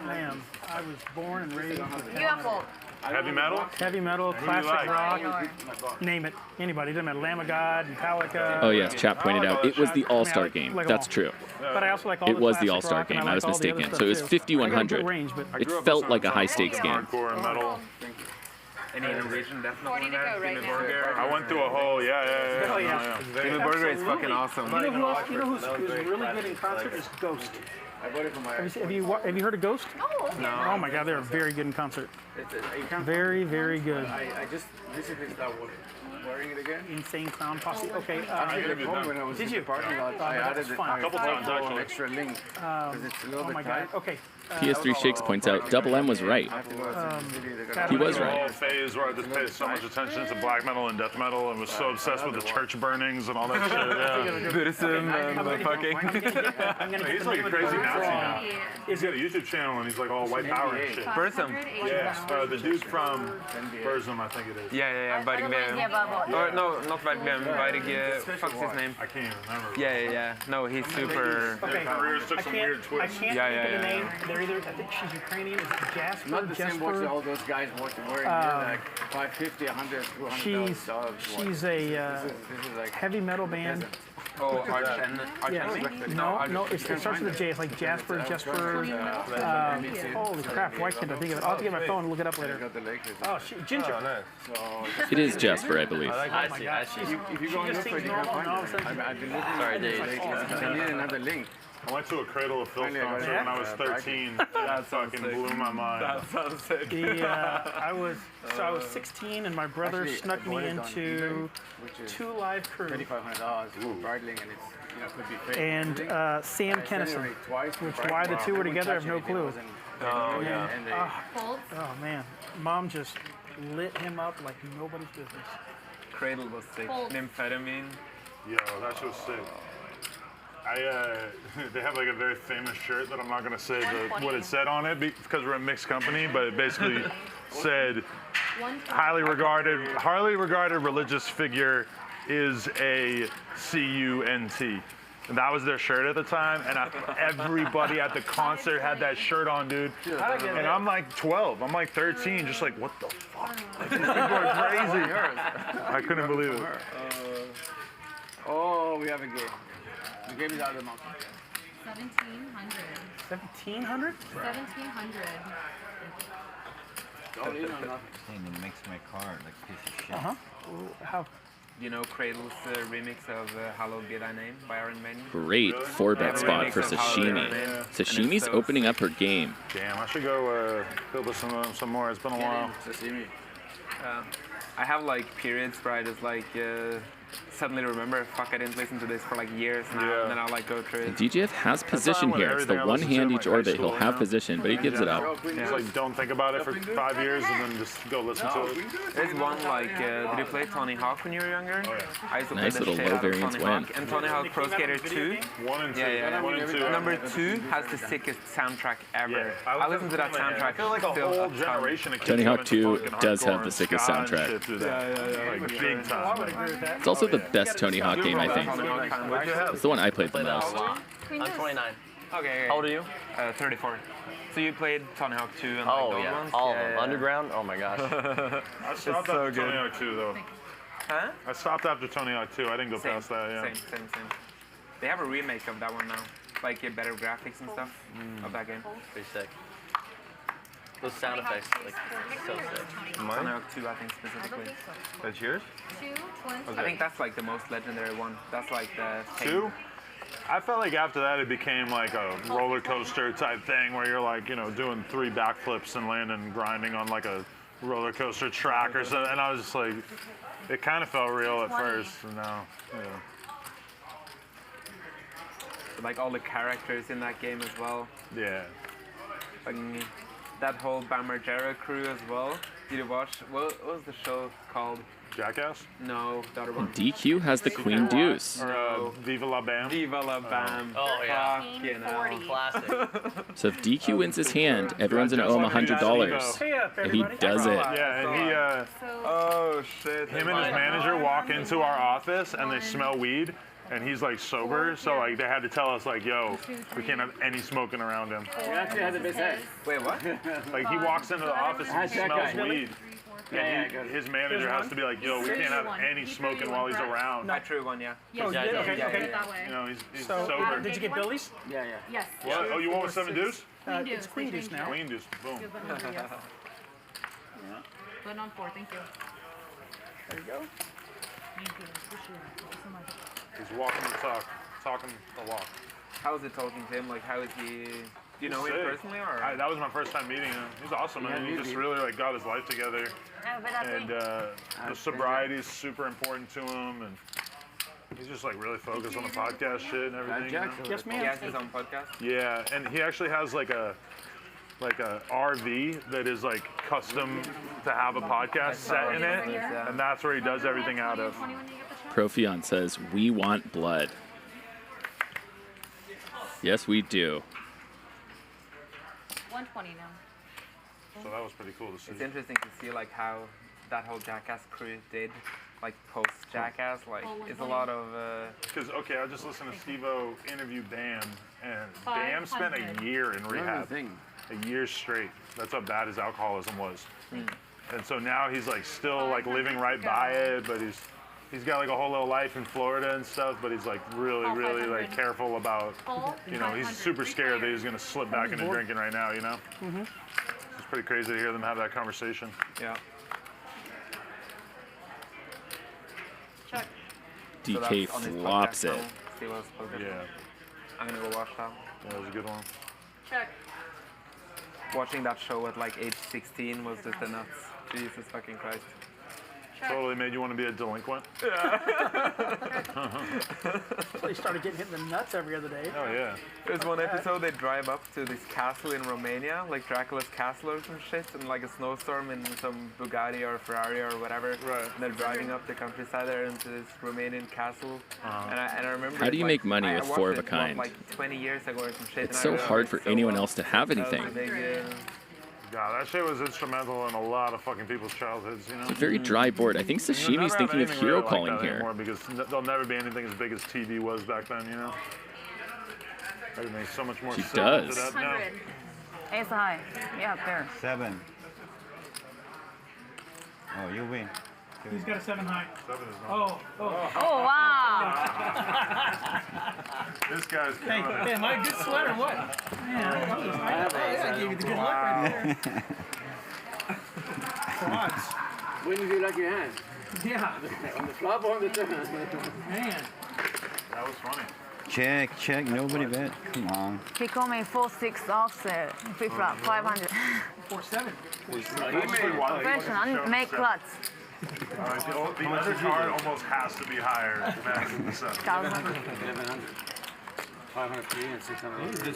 I am. I was born and raised on Beautiful. Heavy metal? Heavy metal, Who do you classic like? rock, name it. Anybody, doesn't matter. Lamb of God, Metallica. Oh yes, Chap pointed out, it was the All-Star game. That's true. But I also like all It the was the classic All-Star rock, and game. I I was like all the other mistaken. stuff So it was too. 5,100. I got a good range, but It felt like a high-stakes game. Hardcore and metal. Any Norwegian death metal 40 to go right now. I went through a whole, yeah. Oh, yeah. Jimmy Burger is fucking awesome. You know who else? You know who's really good in concert is Ghost. Have you heard of Ghost? No. Oh my God, they're very good in concert. Very, very good. I just recently started wearing it again. Insane Clown Posse. Okay. When I was Did in you? the parking lot, I added a couple times, actually. an extra link because it's a little Oh my bit God. tight. Okay. PS3 Shakes points out, Double M was right. He was The right. whole phase where I just paid so much attention to black metal and death metal and was so obsessed with the church burnings and all that shit. Yeah. Buddhism and fucking. He's like a crazy Nazi now. He's got a YouTube channel and he's like all white power and shit. Burzum. Yeah, the dude from Burzum, I think it is. Yeah, Varg Or no, not Varg Varg, fuck's his name? I can't even remember. Yeah. No, he's super. His career took some weird I twists. can't Yeah, think of the yeah. name. They're either, I think she's Ukrainian. Is it Jasper? Not the same watch that all those guys wearing like 550, 100, 200 She's a heavy metal band. Oh, Arch and No, it starts with a J. It's like Jasper. Holy crap! Why can't I think of it? I'll have to get my phone and look it up later. Oh, Ginger. It is Jasper, I believe. I see. If you go and look for it, you can find it. I've been looking. Sorry, Dave. I need another link. I went to a Cradle of Filth concert when I was 13. That fucking blew my mind. That sounds sick. I was 16, and my brother snuck me into 2 Live Crew. $2,500 for bridling, and it's could be fake. And Sam Kennison, which why the two were together, I have no clue. Oh yeah. Oh man, Mom just lit him up like nobody's business. Cradle was sick. Nymphetamine. Yo, that shit was sick. They have like a very famous shirt that I'm not gonna say what it said on it because we're a mixed company, but it basically said highly regarded religious figure is a CUNT. And that was their shirt at the time, and everybody at the concert had that shirt on, dude. And I'm like 12, I'm like 13, just like, what the fuck? Like, these people are crazy. I couldn't believe it. Oh, we have a game. The game is out of the mountain. 1,700. 1,700? 1,700. All in or nothing? And it makes my car like a piece of shit. How? You know Cradle's remix of Hallowed Be Thy Name by Iron Maiden? Great 4-bet spot for Sashimi. Sashimi's opening up her game. Damn, I should go build with some more. It's been a while. Sashimi. I have like periods where I just like suddenly remember, fuck, I didn't listen to this for like years now, and then I'll like go through it. DGAF has position here. It's the one hand each orbit. He'll have position, but he gives it up. Just like don't think about it for 5 years and then just go listen to it. There's one like, did you play Tony Hawk when you were younger? Oh, yeah. I used to Nice play the little shit low out of variance Tony win. Hawk. And Tony Hawk Pro Skater 2. 1 and 2. Yeah. 1 and 2. Number 2 has the sickest soundtrack ever. Yeah. I listen to that soundtrack. I feel like a still whole ton. generation of kids Tony Hawk got 2 into fucking does have hardcore the sickest and ska and soundtrack. shit through that. Like big time. It's also the best Tony Hawk game, I think. It's the one I played the most. I'm 29. Okay. How old are you? 34. So you played Tony Hawk 2 and like Oh those yeah, ones? all of them. Underground. Oh my gosh. I stopped so after good. Tony Hawk 2 though. Huh? I stopped after Tony Hawk 2. I didn't go past that. Yeah. Same. They have a remake of that one now. like better graphics and stuff of that game. Pretty sick. Those sound effects, like, so sick. Mine? 2, I think, specifically. That's yours? 2, twins. I think that's like the most legendary one. That's like the 2? I felt like after that it became like a roller coaster type thing where you're like, you know, doing 3 backflips and landing, grinding on like a roller coaster track or something. And I was just like, it kind of felt real at first. And now, like all the characters in that game as well. Yeah. Like that whole Margaux crew as well. Did you watch? What was the show called? Jackass? No, the other one. DQ has the Queen Deuce. Or Viva La Bam? Viva La Bam. Oh, yeah. Fucking hell. Classic. So if DQ wins his hand, everyone's gonna owe him $100. And he does it. Yeah, and he, oh shit. him and his manager walk into our office and they smell weed. And he's like sober, so like they had to tell us like, yo, we can't have any smoking around him. You actually had the best head. Wait, what? Like he walks into the office and smells weed. And his manager has to be like, yo, we can't have any smoking while he's around. I true one, yeah. Yes, okay. You know, he's So, sober. did you get Billy's? Yeah. Yes. What? Oh, you went with 7 deuce? It's Queen Deuce now. Queen deuce, boom. Button on 4, thank you. There you go. Thank you. Appreciate it. Thank you so much. He's walking the talk, talking the walk. How is it talking to him? Like, how is he? Do you know him Sick. personally, or? That was my first time meeting him. He's awesome, and he just really like got his life together. And the sobriety is super important to him, and he's just like really focused on the podcast shit and everything. You know? Yes, ma'am. He has his own podcast. Yeah, and he actually has like a RV that is like custom to have a podcast set in it, and that's where he does everything out of. Profion says, we want blood. Yes, we do. 120 now. So that was pretty cool to see. It's interesting to see like how that whole Jackass crew did, like post Jackass. Like it's a lot of. Because okay, I just listened to Steve-O interview Bam, and Bam spent a year in rehab, a year straight. That's how bad his alcoholism was. And so now he's like still like living right by it, but he's got like a whole little life in Florida and stuff, but he's like really like careful about, you know, he's super scared that he's gonna slip back into drinking right now, you know? It's pretty crazy to hear them have that conversation. Yeah. DK flops it. Yeah. I'm gonna go watch that. Yeah, that was a good one. Check. Watching that show at like age 16 was just a nuts. Jesus fucking Christ. Totally made you want to be a delinquent. Yeah. So he started getting hit in the nuts every other day. Oh yeah. There's one episode they drive up to this castle in Romania, like Dracula's castle or some shit, in like a snowstorm in some Bugatti or Ferrari or whatever. Right. And they're driving up the countryside there into this Romanian castle. And I remember. How do you make money with 4 of a kind? Like 20 years ago or some shit. It's so hard for anyone else to have anything. God, that shit was instrumental in a lot of fucking people's childhoods, you know? It's a very dry board. I think Sashimi's thinking of hero calling like here. Because there'll never be anything as big as TV was back then, you know? Everything's so much more She simple does. to that now. Ace high. Yeah, there. 7. Oh, you win. He's got a 7 high. 7 is Oh, wow. This guy's Hey, am I a good sweat or what? Man, I gave you the good luck right there. Quads. When did you like your hand? Yeah. On the flop or on the turn? Man. That was funny. Check, nobody bet. Come on. He called me 4-6 offset. Flip flop 500. 4-7. Professional. Make clutch. The other card almost has to be higher than the 7. 1100. 503 and 600. You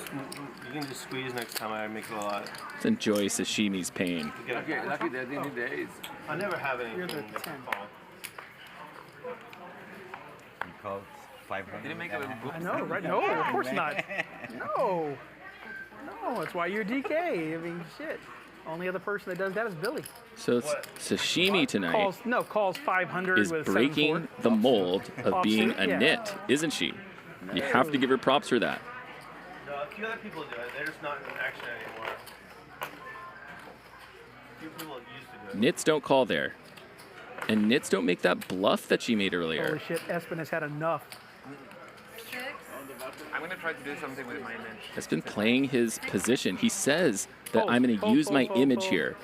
can just squeeze next time. I make it a lot. Let's enjoy Sashimi's pain. Lucky they didn't need the ace. I never have anything. You're the 10. You called 500. Did it make a little book? No, right? No, of course not. No. No, that's why you're DK. I mean, shit. Only other person that does that is Billy. So Sashimi tonight calls 500 is with breaking the mold of being a nit, isn't she? You have to give her props for that. No, a few other people do it. They're just not in action anymore. A few people used to do it. Nits don't call there. And Nits don't make that bluff that she made earlier. Holy shit, Espen has had enough. 6. I'm gonna try to do something with my image. Espen playing his position. He says that I'm going to use my image here.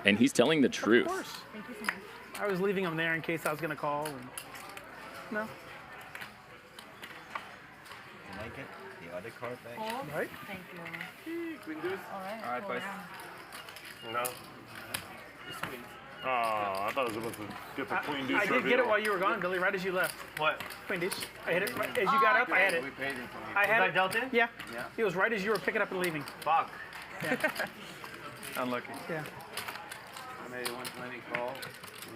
And he's telling the truth. Of course. Thank you so much. I was leaving him there in case I was going to call. And... No. Can I get the other card back? Right. Thank you. Queen deuce. All right, boys. No. Oh, I thought I was about to get the queen deuce. I did get it while you were gone, Billy, right as you left. What? Queen deuce. I hit it right as you got up. I had it. We paid him for I had Was I it. dealt in? Yeah. It was right as you were picking up and leaving. Fuck. Yeah. Unlucky. Yeah. I made a 120 call.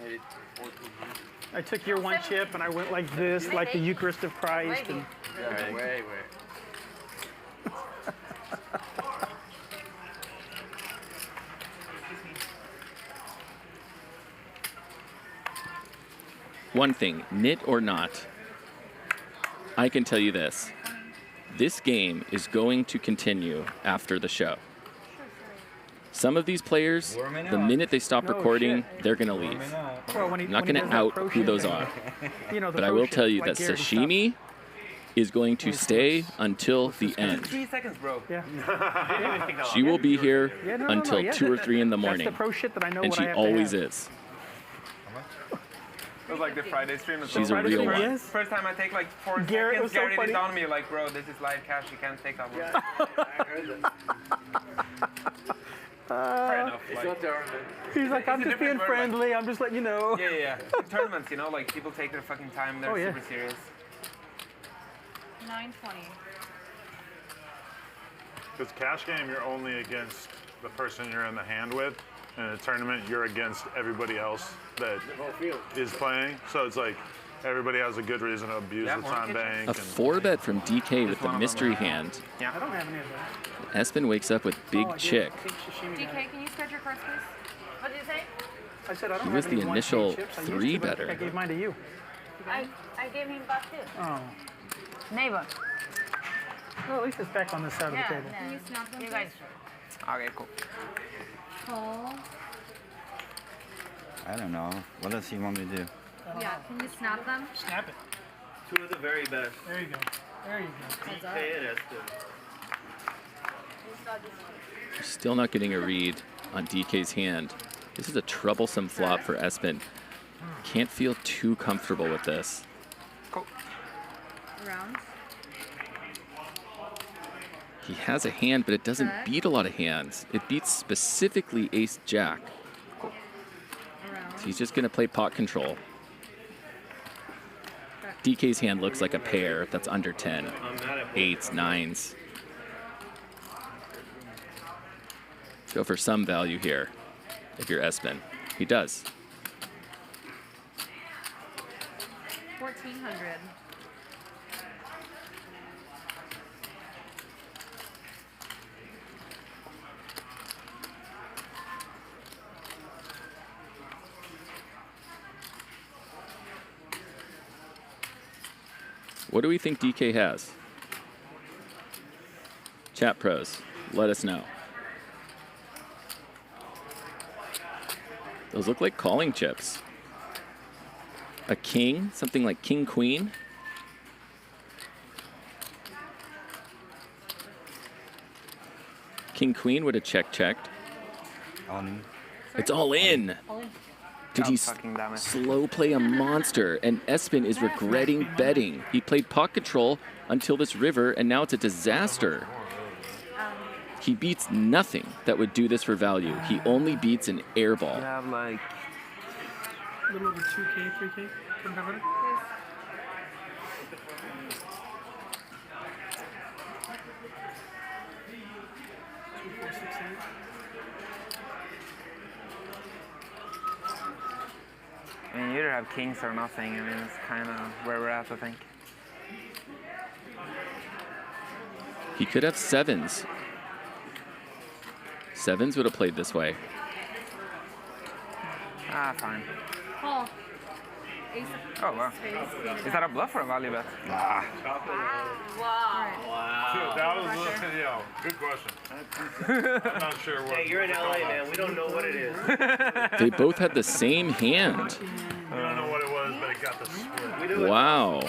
Made it 1400. I took your one chip and I went like this, like the Eucharist of Christ. And Yeah, way. One thing, nit or not, I can tell you this. This game is going to continue after the show. Some of these players, the minute they stop recording, they're going to leave. well, when he, I'm not when he going to does that out pro who shit those thing. are. You know, the But I pro will shit, tell you like that Gerry stuff. Sashimi is going to stay until the end. 3 seconds, bro. Yeah. She will be here Yeah, no, until yeah, 2 or 3 in the morning. That's the pro shit that I know And what she I have to always have. is. It was like the Friday stream as She's well. a real one. Yes. First time I take like 4 Garrett seconds, was so Gerry funny. did on me like, bro, this is live cash, you can't take that one. Fair enough. It's Like, not tournament. He's like, I'm It's a just being different word, like- friendly. I'm just letting you know. yeah. Tournaments, you know, like people take their fucking time, they're Oh, yeah. super serious. 920. Because cash game, you're only against the person you're in the hand with. In a tournament, you're against everybody else that is playing. So it's like everybody has a good reason to abuse Yeah, the more time kitchen. bank. A 4-bet from DK with the mystery hand. I don't have any of that. Espen wakes up with Big Oh, I did. Chick. I think Sashimi got it. DK, can you spread your cards, please? What did you say? I said I don't He have was any the 1K initial chips. I used to, 3-better. but I gave mine to you. I gave him back too. Oh. Neighbor. Well, at least it's back on this side of the table. Can you snap them, You guys. Okay, cool. Call. I don't know. What does he want me to do? Yeah, can you snap them? Snap it. Two of the very best. There you go. There you go. Heads up. DK and Espen. You're still not getting a read on DK's hand. This is a troublesome flop for Espen. Can't feel too comfortable with this. Rounds. He has a hand, but it doesn't beat a lot of hands. It beats specifically Ace-Jack. So he's just going to play pot control. DK's hand looks like a pair that's under 10. 8s, 9s. Let's go for some value here, if you're Espen. He does. 1400. What do we think DK has? Chat pros, let us know. Those look like calling chips. A king, something like king queen. King queen would have checked. It's all in. Did he slow play a monster? And Espen is regretting betting. He played pot control until this river, and now it's a disaster. He beats nothing that would do this for value. He only beats an air ball. You have like a little over 2K, 3K. Turn that over. I mean, you either have kings or nothing. I mean, it's kind of where we're at, I think. He could have 7s. 7s would have played this way. Ah, fine. Call. Ace of Oh, wow. spades. Is that a bluff or a value bet? Wow. So that was good question. I'm not sure what. Hey, you're in LA, man. We don't know what it is. They both had the same hand. We don't know what it was, but it got the split. Wow.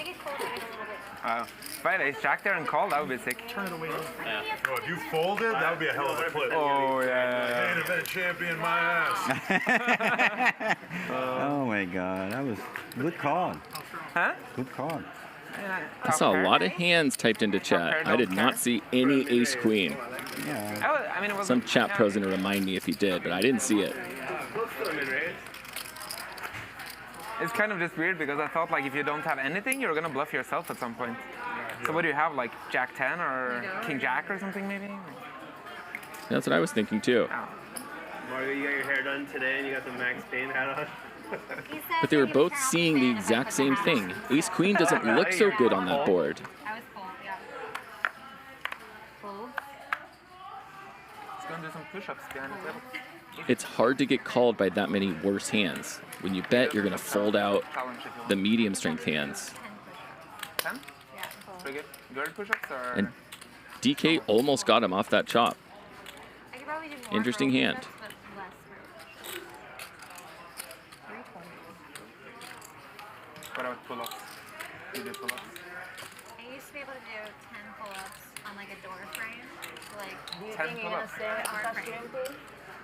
If I had ace jack there and call, that would be sick. Turn it away. Yeah. Oh, if you folded, that would be a hell of a play. Oh, yeah. Main event champion, my ass. Oh my god, that was good call. Huh? Good call. I saw a lot of hands typed into chat. I did not see any ace queen. Yeah. I mean, it was Some chat pro's gonna remind me if he did, but I didn't see it. It's kind of just weird because I thought like if you don't have anything, you're gonna bluff yourself at some point. So what do you have, like Jack 10 or King Jack or something maybe? That's what I was thinking too. Margaux, you got your hair done today and you got the Max Payne hat on? But they were both seeing the exact same thing. Ace queen doesn't look so good on that board. I was full, yeah. Full. It's gonna do some push-ups behind the table. It's hard to get called by that many worse hands. When you bet, you're gonna fold out the medium strength hands. 10? Yeah. Pretty good. Guard push-ups or? And DK almost got him off that chop. I could probably do more Interesting roll hand. push-ups, but less roll. What about pull-ups? You do pull-ups? I used to be able to do 10 pull-ups on like a door frame. Like, Do you 10 think you're gonna pull-ups? Stay at Sashimi?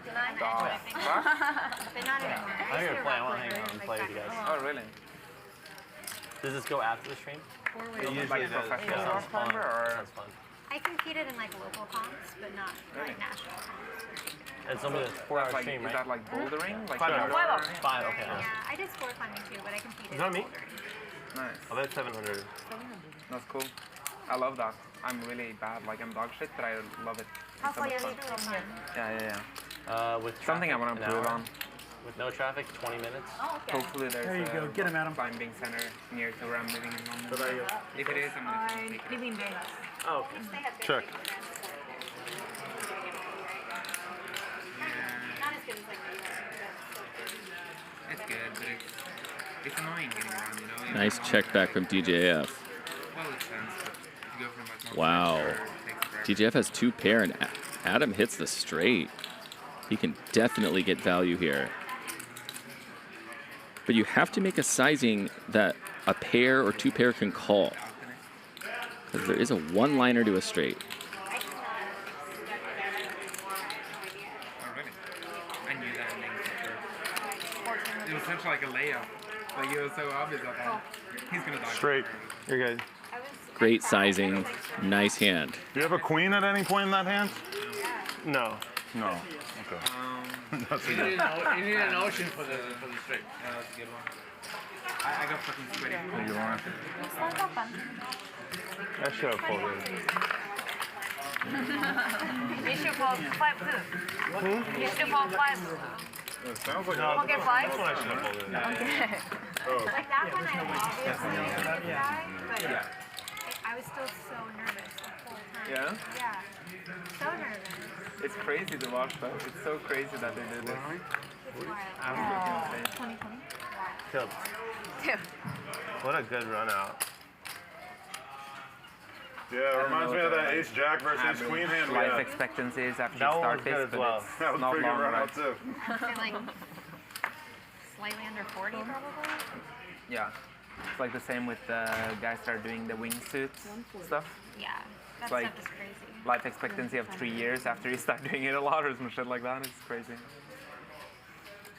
Tonight? Fuck. But not anymore. I'm here to play. I want to hang out and play with you guys. Oh, really? Does this go after the stream? It usually does. Professional Yeah, rock climber or? sounds fun. I competed in like local comps, but not like national comps. And some of it's 4-hour Like, stream, is right? that like bouldering? Like 5 hours. indoor? 5, okay. Yeah, I did sport climbing too, but I competed Is that me? in bouldering. Nice. I bet 700. That's cool. I love that. I'm really bad. Like I'm dog shit, but I love it. How It's so far much you fun. from here? Yeah. With Something I want traffic, to an improve hour. on. With no traffic, 20 minutes. Oh, okay. Hopefully there's There you go. Get him, Adam. climbing center near to where I'm living in London. If it is, I'm gonna take it. live in Vegas. Oh, check. Not as good as like It's good, but it's annoying getting around, you know? Nice check back from DGAF. Well, it's fun, but if you go from like Wow. it takes forever. DGAF has 2 pair and Adam hits the straight. He can definitely get value here. But you have to make a sizing that a pair or 2 pair can call. Because there is a one-liner to a straight. Oh, really? I knew that ending for sure. It was such like a layup. Like it was so obvious that he's gonna die. Straight. You're good. Great sizing, nice hand. Do you have a queen at any point in that hand? No. No. Okay. That's You need an ocean for the straight. Yeah, that's a good one. I got fucking sweaty. You want it? I should have folded. You should fold 5 too. You should fold 5. It sounds like Okay, 5? That's what I should have folded. Okay. Oh. Like that one, I obviously did try, but I was still so nervous the whole time. Yeah? Yeah. So nervous. It's crazy to watch though. It's so crazy that they did this. It's wild. Absolutely insane. 2020? Tilt. What a good run out. Yeah, it reminds me of that ace jack versus ace queen hand we Life had. expectancies after That you one start was this, good as but well. it's That was a not pretty good long, run right? out too. Like slightly under 40 probably. Yeah. It's like the same with guys that are doing the wingsuit stuff. Yeah. That Like- stuff is crazy. Life expectancy of 3 years after you start doing it a lot or some shit like that. It's crazy.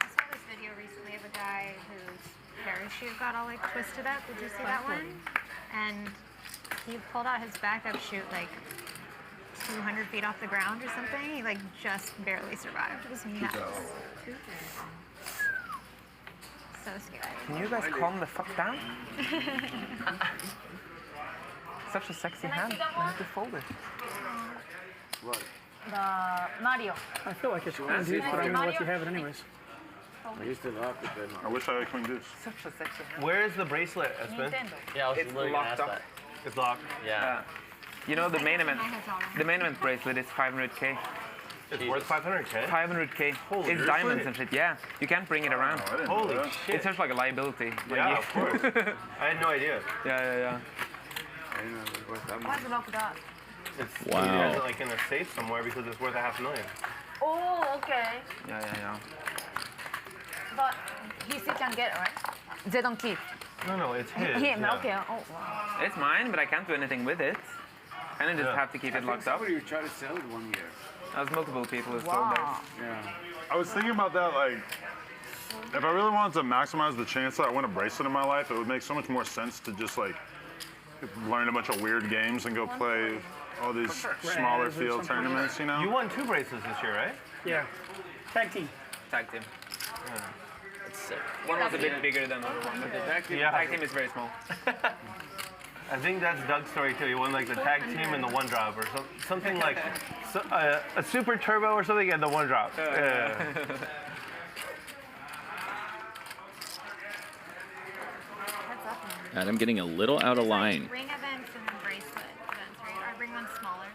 I saw this video recently of a guy whose parachute got all like twisted up. Did you see that one? And he pulled out his backup chute like 200 feet off the ground or something. He like just barely survived. It was nuts. So scary. Can you guys calm the fuck down? Such a sexy hand. You have to fold it. The Mario. I feel like it's queen deuce, but I'm gonna let you have it anyways. I wish I had queen deuce. Such a sexy hand. Where is the bracelet, Espen? Yeah, I was It's literally gonna locked ask up. that. It's locked. Yeah. You know the main event. The main event bracelet is 500k. It's worth 500k? 500k. Holy It's shit. diamonds and shit. Yeah, you can't bring it around. Holy shit. It's just like a liability. Like Yeah, of course. I had no idea. Yeah. Why's it locked up? It's Wow. he has it like in a safe somewhere because it's worth $500,000. Oh, okay. Yeah. But he still can get it, right? They don't keep. No, it's his. He milk it. Oh, wow. It's mine, but I can't do anything with it. Kind of just have to keep it locked up. Somebody tried to sell it 1 year. That was multiple people who sold theirs. Yeah. I was thinking about that, like, if I really wanted to maximize the chance that I win a bracelet in my life, it would make so much more sense to just, like, learn a bunch of weird games and go play all these smaller field tournaments, you know? You won 2 bracelets this year, right? Yeah. Tag team. Tag team. Yeah. That's sick. One was a bit bigger than the other one, but the tag team is very small. I think that's Doug's story too. He won like the tag team and the one drop or something like a super turbo or something and the one drop. Yeah. Adam getting a little out of line. Ring events and then bracelet events, right? Or bring one smaller.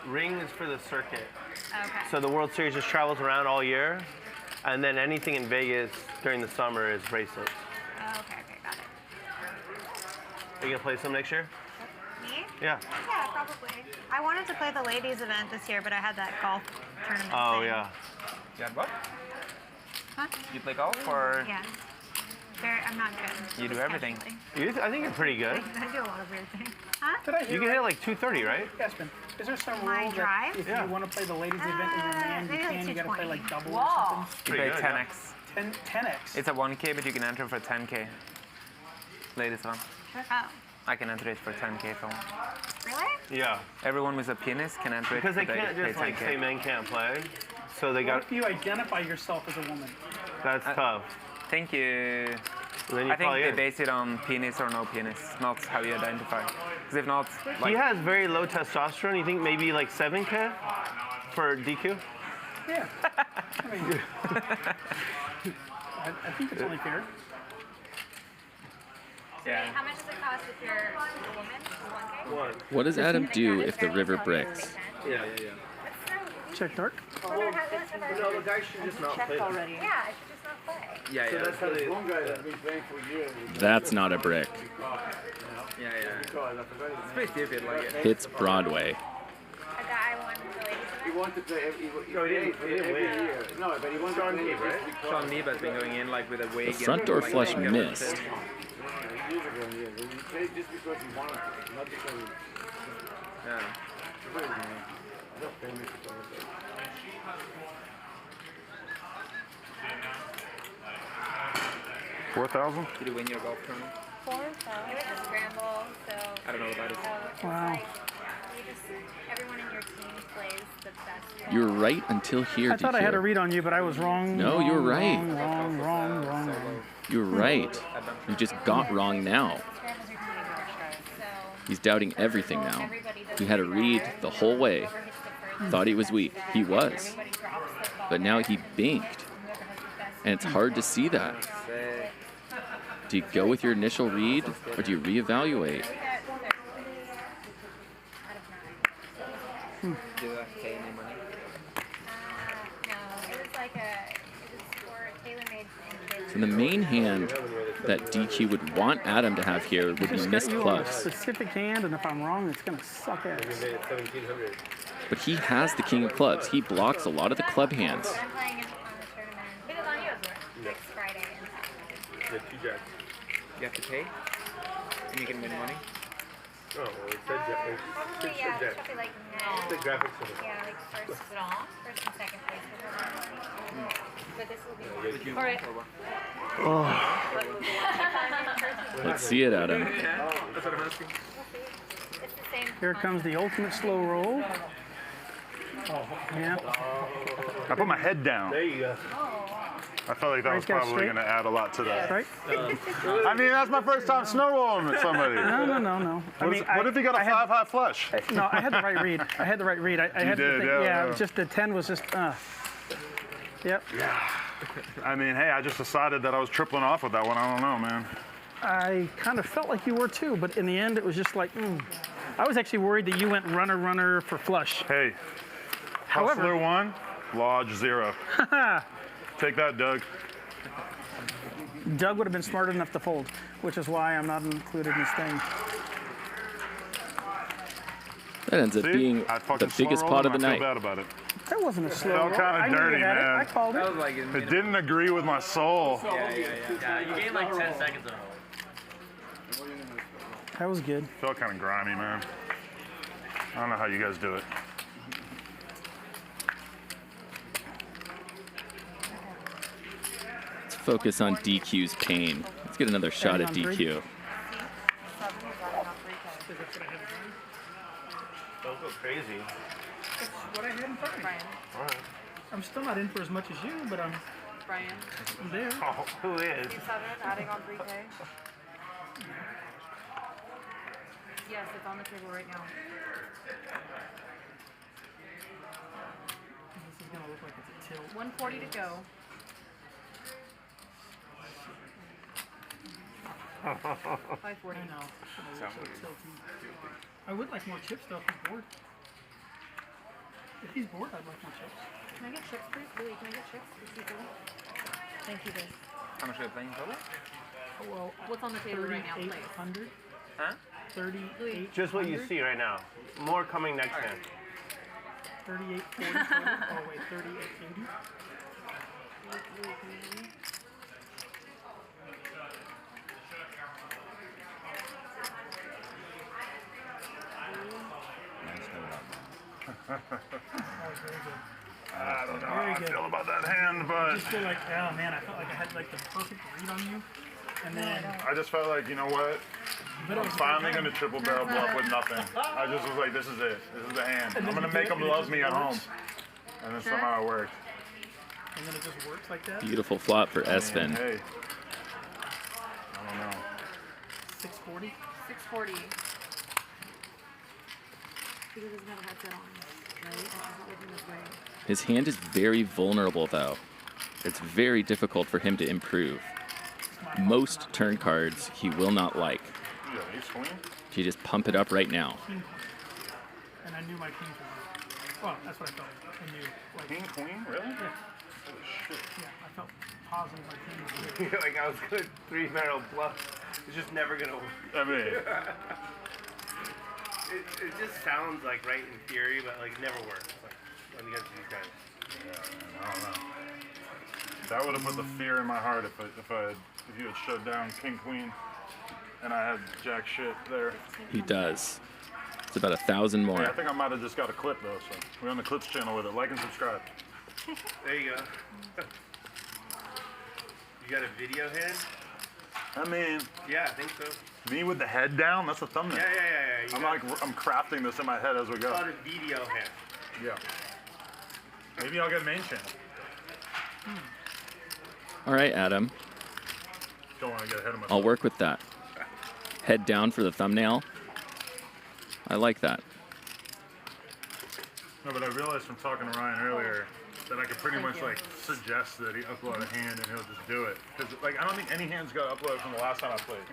Ring is for the circuit. Okay. So the World Series just travels around all year, and then anything in Vegas during the summer is bracelets. Okay, got it. Are you gonna play some next year? Me? Yeah. Yeah, probably. I wanted to play the ladies event this year, but I had that golf tournament Oh thing. yeah. You had what? Huh? You play golf or? Yeah. I'm not good. You do everything. I think you're pretty good. I do a lot of weird things. Huh? You can hit like 230, right? Espen, is there some My rule drive? that if you want to play the ladies event in your man, you maybe like can, you got to play 220. like double Whoa. or something? You play 10x. 10x? It's a 1K, but you can enter for 10K. Latest one. Oh. I can enter it for 10K for one. Really? Yeah. Everyone with a penis can enter it Because they but can't pay just like 10K. say men can't play, so they What got. if you identify yourself as a woman? That's tough. Thank you. Then you I think probably they is. base it on penis or no penis, not how you identify. Because if not, He has very low testosterone. You think maybe like 7K for DQ? Yeah. I mean, I think it's only fair. Yeah. How much does it cost if you're a woman? 1K? What does Adam do if the river breaks? Yeah. Check dark. No, the guy should just not play. Already. Yeah, I should just not play. Yeah, So yeah. that's how they. One guy that's been playing for years. That's not a brick. Yeah, yeah. It's pretty stupid, like it. Hits Broadway. A guy won the ladies He wanted to play every win. year. No, but he wanted to play right? Sean Neeb has been going in like with a wig. The front door like, flush makeup and missed. shit. Years ago, yeah. He played just because he wanted to, not because he... Yeah. Not famous for it. $4,000? Did you win your golf tournament? 4,000. It was a scramble, so. I don't know about it. Wow. Everyone in your team plays the best. You were right until here, I thought I had a DQ. read on you, but I was wrong. No, wrong, you were right. Wrong. You were right. You just got wrong now. He's doubting everything now. He had a read the whole way. Thought he was weak. He was. But now he binked. And it's hard to see that. Do you go with your initial read, or do you reevaluate? Do you pay any money? No, it was like it was for tailor-made things. So the main hand that DQ would want Adam to have here would be Just got missed you on a clubs. specific hand, and if I'm wrong, it's gonna suck ass. But he has the king of clubs. He blocks a lot of the club hands. I'm playing in on the tournament. It is on you. Next Friday and Saturday. You have to pay? And you can win money? Oh, well, it said Jack. Probably, yeah, it should be like now. The graphics of it. Yeah, like first and second place. But this will be more. Let's see it, Adam. That's what I'm asking. It's the same. Here comes the ultimate slow roll. Yeah. I put my head down. There you go. I felt like that was Right, got probably straight. going to add a lot to that. Right? I mean, that's my first time snow rolling with somebody. No. What if he got a 5-high flush? No, I had the right read. I had the right read. I had did, the thing. yeah. It was just the 10 was just, Yep. I mean, hey, I just decided that I was tripling off with that one. I don't know, man. I kind of felt like you were too, but in the end, it was just like, I was actually worried that you went runner for flush. Hey, However- Hustler 1, Lodge 0. Take that, Doug. Doug would have been smart enough to fold, which is why I'm not included in this thing. That ends up See? being I the fucking slow biggest rolled pot of him. the I night. feel bad about it. That wasn't a slow Felt roll. kind I of knew dirty, you had it. man. I called That it. was like It didn't agree with my soul. Yeah, you gained like 10 seconds in a row. That was good. Felt kind of grimy, man. I don't know how you guys do it. Let's focus on DQ's pain. Let's get another shot at DQ. Don't go crazy. That's what I had in front of me. Bryan. All right. I'm still not in for as much as you, but I'm Bryan. there. Oh, who is? 7, adding on 3K. Yes, it's on the table right now. This is gonna look like it's a tilt. 140 to go. $540. I know. I would like more chips though if he's bored. If he's bored, I'd like more chips. Can I get chips, please? Louis, can I get chips? Thank you, Liz. How much are you playing total? Oh, well, What's on the table right now, please? 3,800. Huh? 3,800. Just what you see right now. More coming next hand. 3,840. Oh wait, 3,880. I don't know how I feel about that hand, but I just feel like, oh man, I felt like I had like the perfect read on you, and then I just felt like, you know what? I'm finally going to triple barrel bluff with nothing. I just was like, this is it. This is the hand. I'm going to make them love me at home. And then somehow it worked. And then it just works like that. Beautiful flop for Espen. Hey. I don't know. 640? 640. Because he doesn't have a headset on, right? It's not looking this way. His hand is very vulnerable, though. It's very difficult for him to improve. Most turn cards he will not like. Yeah, ace queen? He just pump it up right now. And I knew my king was well, that's what I felt. I knew. Like, King, queen? Really? Yeah. Holy shit. Yeah, I felt positive my king was good. Like I was good 3-barrel bluff. It's just never gonna work. I mean. It just sounds like right in theory, but like never works. Like when you get to these guys. Yeah, man, I don't know. That would have put the fear in my heart if you had shut down king, queen, and I had jack shit there. He does. It's about 1,000 more. Yeah, I think I might have just got a clip though, so we're on the clips channel with it. Like and subscribe. There you go. You got a video head? I mean, yeah, I think so. Me with the head down, that's a thumbnail. Yeah. I'm crafting this in my head as we go. It's called a video head. Yeah. Maybe I'll get main channel. All right, Adam. Don't want to get ahead of myself. I'll work with that. Head down for the thumbnail. I like that. No, but I realized from talking to Ryan earlier that I could pretty much like suggest that he upload a hand and he'll just do it. Because like I don't think any hands got uploaded from the last time I played.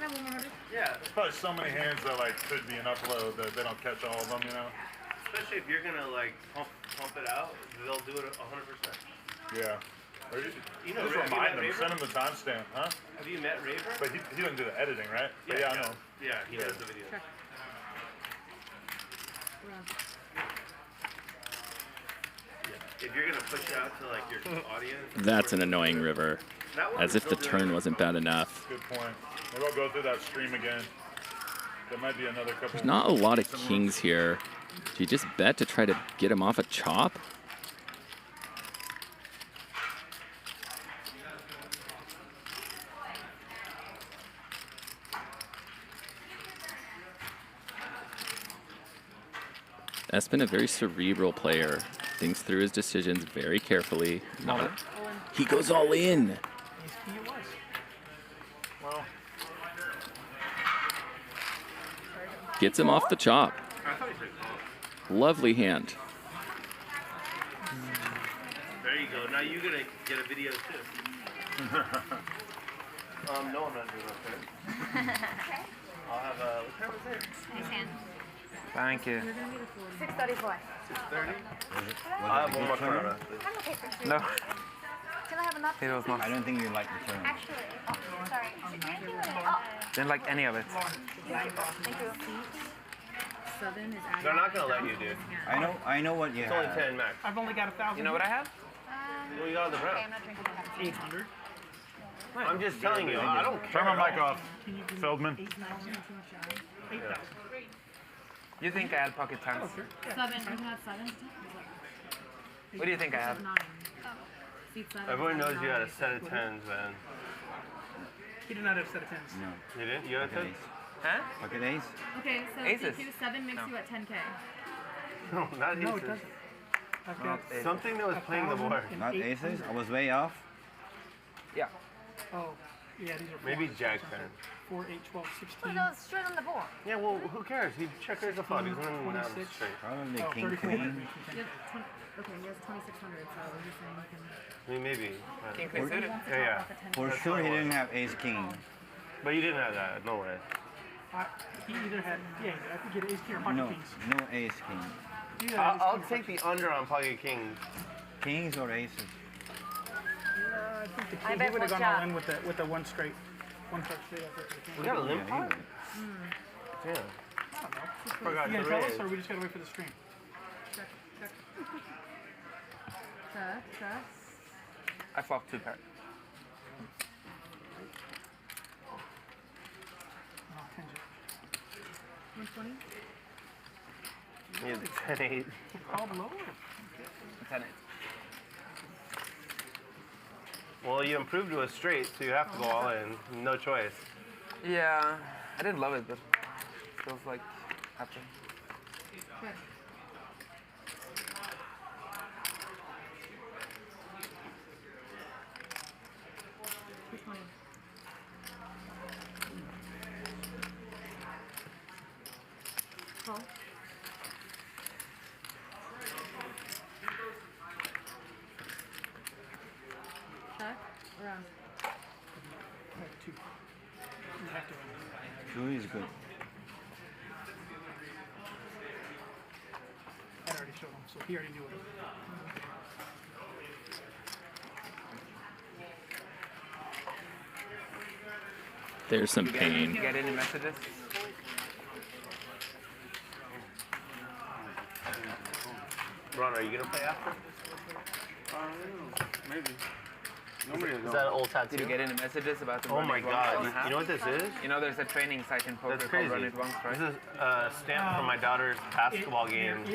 Yeah. There's probably so many hands that like could be an upload that they don't catch all of them, you know? Especially if you're gonna like pump it out, they'll do it 100%. Yeah. Or You know, just have you remind met them, Raver? send him the timestamp, huh? Have you met Raver? But he doesn't do the editing, right? Yeah, But yeah, I know. Yeah, he does the video. If you're gonna push it out to like your audience. That's an annoying river. As if the turn wasn't bad enough. Good point. Maybe I'll go through that stream again. There might be another couple. There's not a lot of kings here. Do you just bet to try to get him off a chop? Espen, a very cerebral player, thinks through his decisions very carefully. He goes all in. Well, Gets him off the chop. Lovely hand. There you go. Now you're gonna get a video too. No, I'm not doing that. I'll have a. What time was it? Nice hand. Thank you. 634. 6:30. I have one more turn. I'm okay for No. Can I have enough? It was not. I don't think you like the turn. Actually, sorry. Oh, Didn't like any of it. thank you. 7 is added. They're not gonna let you, dude. I know what you It's have. only 10 max. I've only got 1,000. You know what I have? Well, you got the Okay, brown. I'm not drinking that. 800. I'm just telling you, I don't care. Turn my mic off, Feldman. You think I had pocket tens? 7. You can have 7. What do you think I have? 9. Seat 7. Everyone knows you had a set of tens, man. He did not have a set of 10s. No. You didn't? You had tens? Huh? Pocket ace? Okay, so Aces. DQ 7 makes you at 10K. No, not aces. No, it doesn't. I've got Something that was playing the board. Not aces? I was way off. Yeah. Oh, yeah, these are Maybe jack 10. 4, 8, 12, 16. Put those straight on the board. Yeah, well, who cares? He checkers the flop. He's running down 26. straight. Probably Oh, king 34. queen. You have 20, okay, he has 2,600, so we're just saying you can. I mean, maybe. King queen suited. Yeah. For sure he didn't have ace king. But you didn't have that. No way. He either had, yeah, I think he had ace king or pocket No, kings. no ace king. He had ace I'll king or take the under on pocket king. Kings or aces? I think the I king, bet he would have we'll gone all chop. in with the one straight. One card straight out there for the king. We got a limp pot? Yeah. Forgot You gonna the tell us, raise. or we just gotta wait for the stream? Check. Check. Check. I flopped 2 pairs. Oh, 120? He had 10-8. Called lower. 10-8. Well, you improved to a straight, so you have to go all in. No choice. Yeah, I didn't love it, but feels like happy. Check. Call. Check. Around. Two. You have to win. 2 is good. I already showed him, so he already knew it. There's some Did you pain. get any messages? Ron, are you going to play after? Maybe. Is that an old tattoo? Did you get any messages about the Oh Run my It Once God. and a half? You know what this is? You know there's a training site in poker That's called crazy. Run It Once, right? This is a stamp from my daughter's basketball game.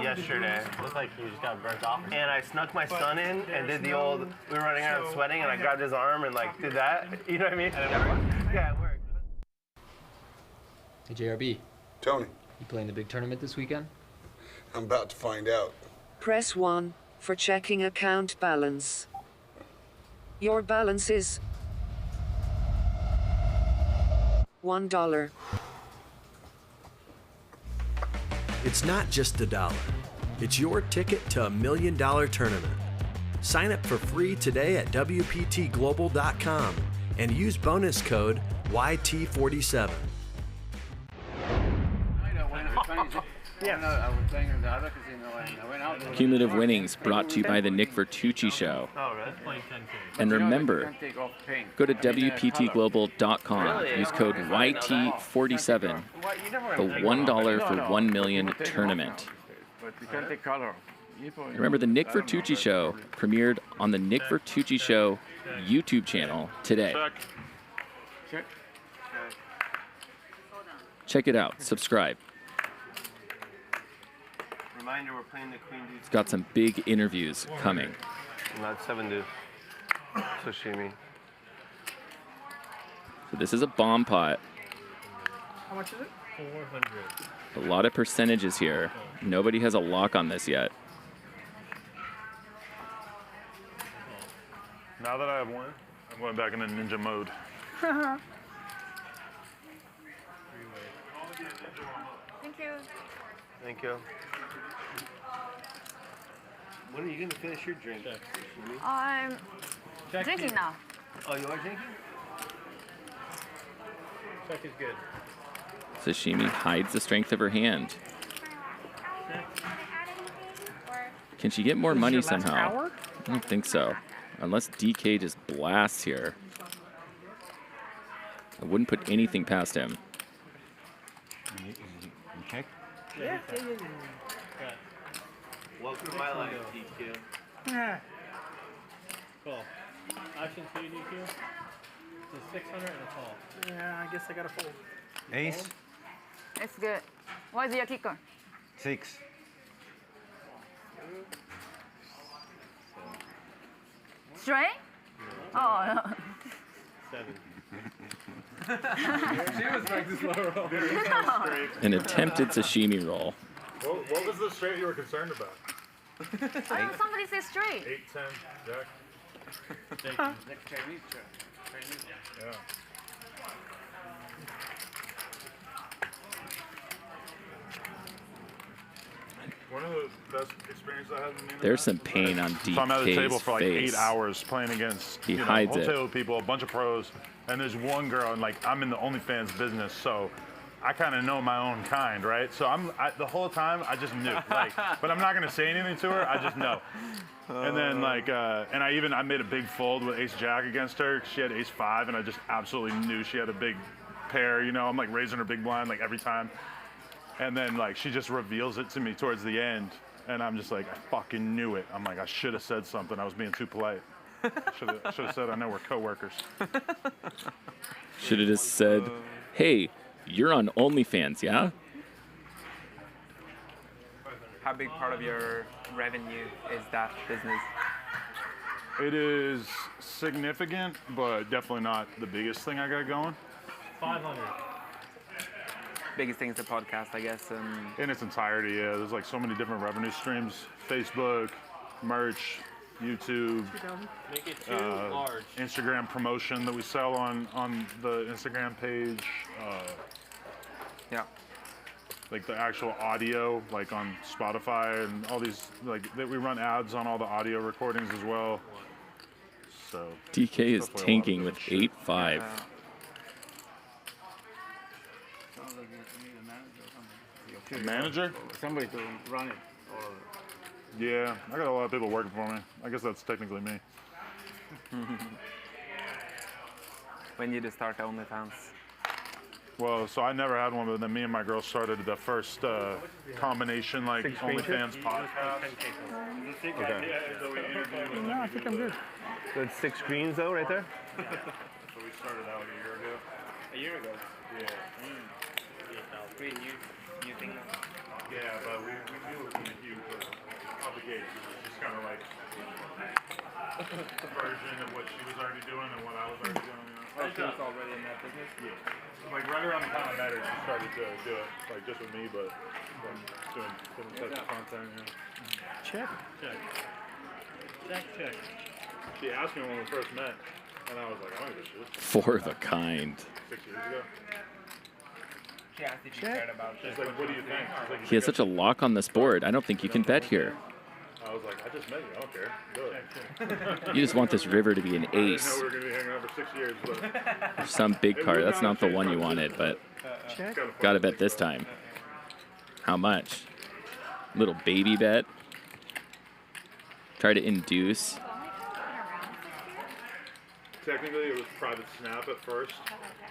Yesterday. Looks like you just got burnt off. And I snuck my son in and did the old, we were running around sweating and I grabbed his arm and like did that. You know what I mean? Yeah, it worked. Hey, JRB. Tony. You playing the big tournament this weekend? I'm about to find out. Press 1 for checking account balance. Your balance is $1. It's not just a dollar. It's your ticket to $1 million tournament. Sign up for free today at WPTglobal.com and use bonus code YT47. I was playing in the other casino and I went out. Cumulative Winnings brought to you by the Nick Vertucci Show. Oh, really? And remember, go to WPTglobal.com. Use code YT47. The $1 for 1 million tournament. But you can't take color. Remember, the Nick Vertucci Show premiered on the Nick Vertucci Show YouTube channel today. Check it out. Subscribe. Reminder, we're playing the Queen Deuce. It's got some big interviews coming. Not 7 deuce. Sashimi. So this is a bomb pot. How much is it? 400. A lot of percentages here. Nobody has a lock on this yet. Now that I have one, I'm going back into ninja mode. Thank you. Thank you. When are you going to finish your drink? I'm drinking now. Oh, you are drinking? Check is good. Sashimi hides the strength of her hand. Can she get more money somehow? I don't think so. Unless DK just blasts here. I wouldn't put anything past him. You check? Yeah. Welcome to my life, DQ. Yeah. Cool. Action 2 DQ. It's a 600 and a call. Yeah, I guess I got to fold. Ace. It's good. What is your kicker? 6. Straight? Oh, no. 7. She was like this lower roll. An attempted sashimi roll. What was the straight you were concerned about? I know somebody says straight. 8, 10, Jack. Like Chinese check. Yeah. One of the best experiences I had in the There's some pain on DK's So I'm at the table for like face. 8 hours playing against He you know, hides whole it. table of people, a bunch of pros, and there's one girl, and like I'm in the OnlyFans business, so I kind of know my own kind, right? So the whole time I just knew, like, but I'm not gonna say anything to her. I just know. And then like, and I made a big fold with Ace Jack against her. She had Ace 5, and I just absolutely knew she had a big pair. You know, I'm like raising her big blind like every time, and then like she just reveals it to me towards the end. And I'm just like, I fucking knew it. I'm like, I should have said something. I was being too polite. Should have said, I know we're coworkers. Should have just said, hey, you're on OnlyFans, yeah? How big part of your revenue is that business? It is significant, but definitely not the biggest thing I got going. 500. Biggest thing is the podcast, I guess. In its entirety, yeah. There's like so many different revenue streams. Facebook, merch, YouTube, Make it too large. Instagram promotion that we sell on the Instagram page. Yeah. Like the actual audio, like on Spotify and all these, like we run ads on all the audio recordings as well. So DK is tanking with 8-5. Manager? Somebody to run it. Or... Yeah, I got a lot of people working for me. I guess that's technically me. When did you start OnlyFans? Well, so I never had one, but then me and my girl started the first combination, like OnlyFans podcast. Okay. No, I think I'm good. So it's 6 screens though, right there? So we started out a year ago. A year ago? Yeah. Pretty new thing. Yeah, but we knew it was going to be huge, but out the gate, it was just kind of like a version of what she was already doing and what I was already doing. You know? Oh, she was already in that business? Yeah. Like right around the time I met her, she started to do it, like just with me, but doing different types of content. Yeah. Check. Check. She asked me when we first met, and I was like, I don't give a shit. For the kind. 6 years ago. She asked if you cared about She's like, what do you think? She's like, He has such a lock on this board. I don't think you can bet here. I was like, I just met you. I don't care. Do it. You just want this river to be an I didn't know ace. we were going to be hanging out for 6 years, but Or some big card. That's not the one you wanted, but gotta bet this time. How much? Little baby bet. Try to induce. technically it was private snap at first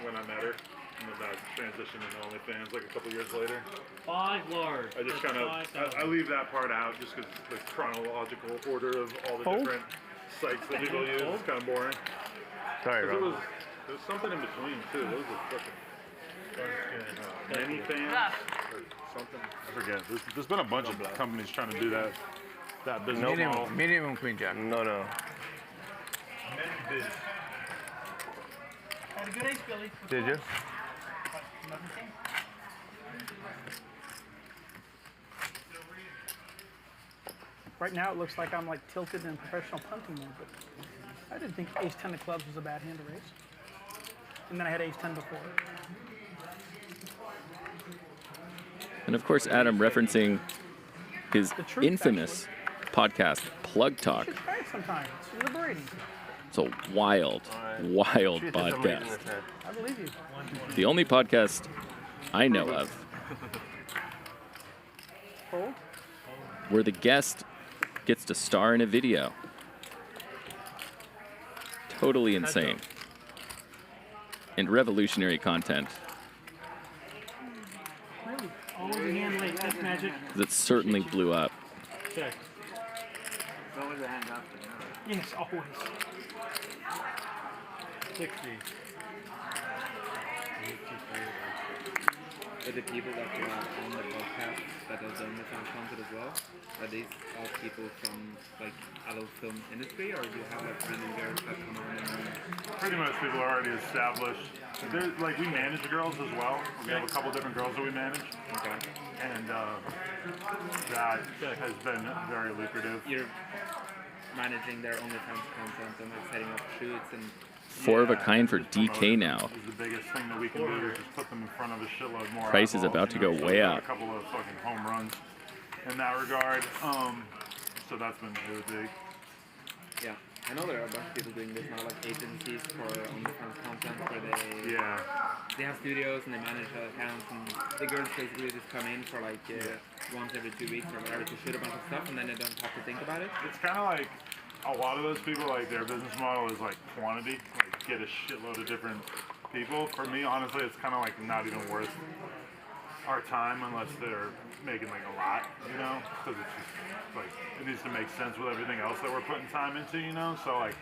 when I met her. And then that transitioned into OnlyFans like a couple years later. 5 large. I just kind of, I leave that part out just because the chronological order of all the different sites that people use is kind of boring. Sorry, Rob. Rob. There was something in between too. Those are fucking mini fans or something. I forget. There's been a bunch of companies trying to do that business model. Minimum queen jack. No. Had a good ace, Billy. Did you? Right now it looks like I'm like tilted in professional punting mode, but I didn't think ace 10 of clubs was a bad hand to raise. And then I had ace 10 before. And of course, Adam referencing his infamous podcast, Plug Talk. You should try it sometime. It's liberating. It's a wild podcast. I believe you. The only podcast I know of Fold? where the guest gets to star in a video. Totally insane. And revolutionary content. Really? All over the hand late. That's magic. Because it certainly blew up. Check. always a hand after. Yes, always. 60. Are the people that are on the podcast that are done the film content as well? Are these all people from like adult film industry, or do you have like random girls that come on and Pretty much people are already established. There's, like, we manage the girls as well. We have a couple different girls that we manage. Okay. And that has been very lucrative. You're managing their OnlyFans content and like setting up shoots and... Four of a kind for DK now. Is the biggest thing that we can do is just put them in front of a shitload more. Price is about to go way up. A couple of fucking home runs in that regard. So that's been really big. Yeah, I know there are a bunch of people doing this now, like agencies for OnlyFans content where they have studios and they manage accounts, and the girls basically just come in for like once every 2 weeks or whatever to shoot a bunch of stuff, and then they don't have to think about it. It's kind of like a lot of those people, like their business model is like quantity, like get a shitload of different people. For me, honestly, it's kind of like not even worth our time unless they're making like a lot, you know, because it's just like it needs to make sense with everything else that we're putting time into, you know. So like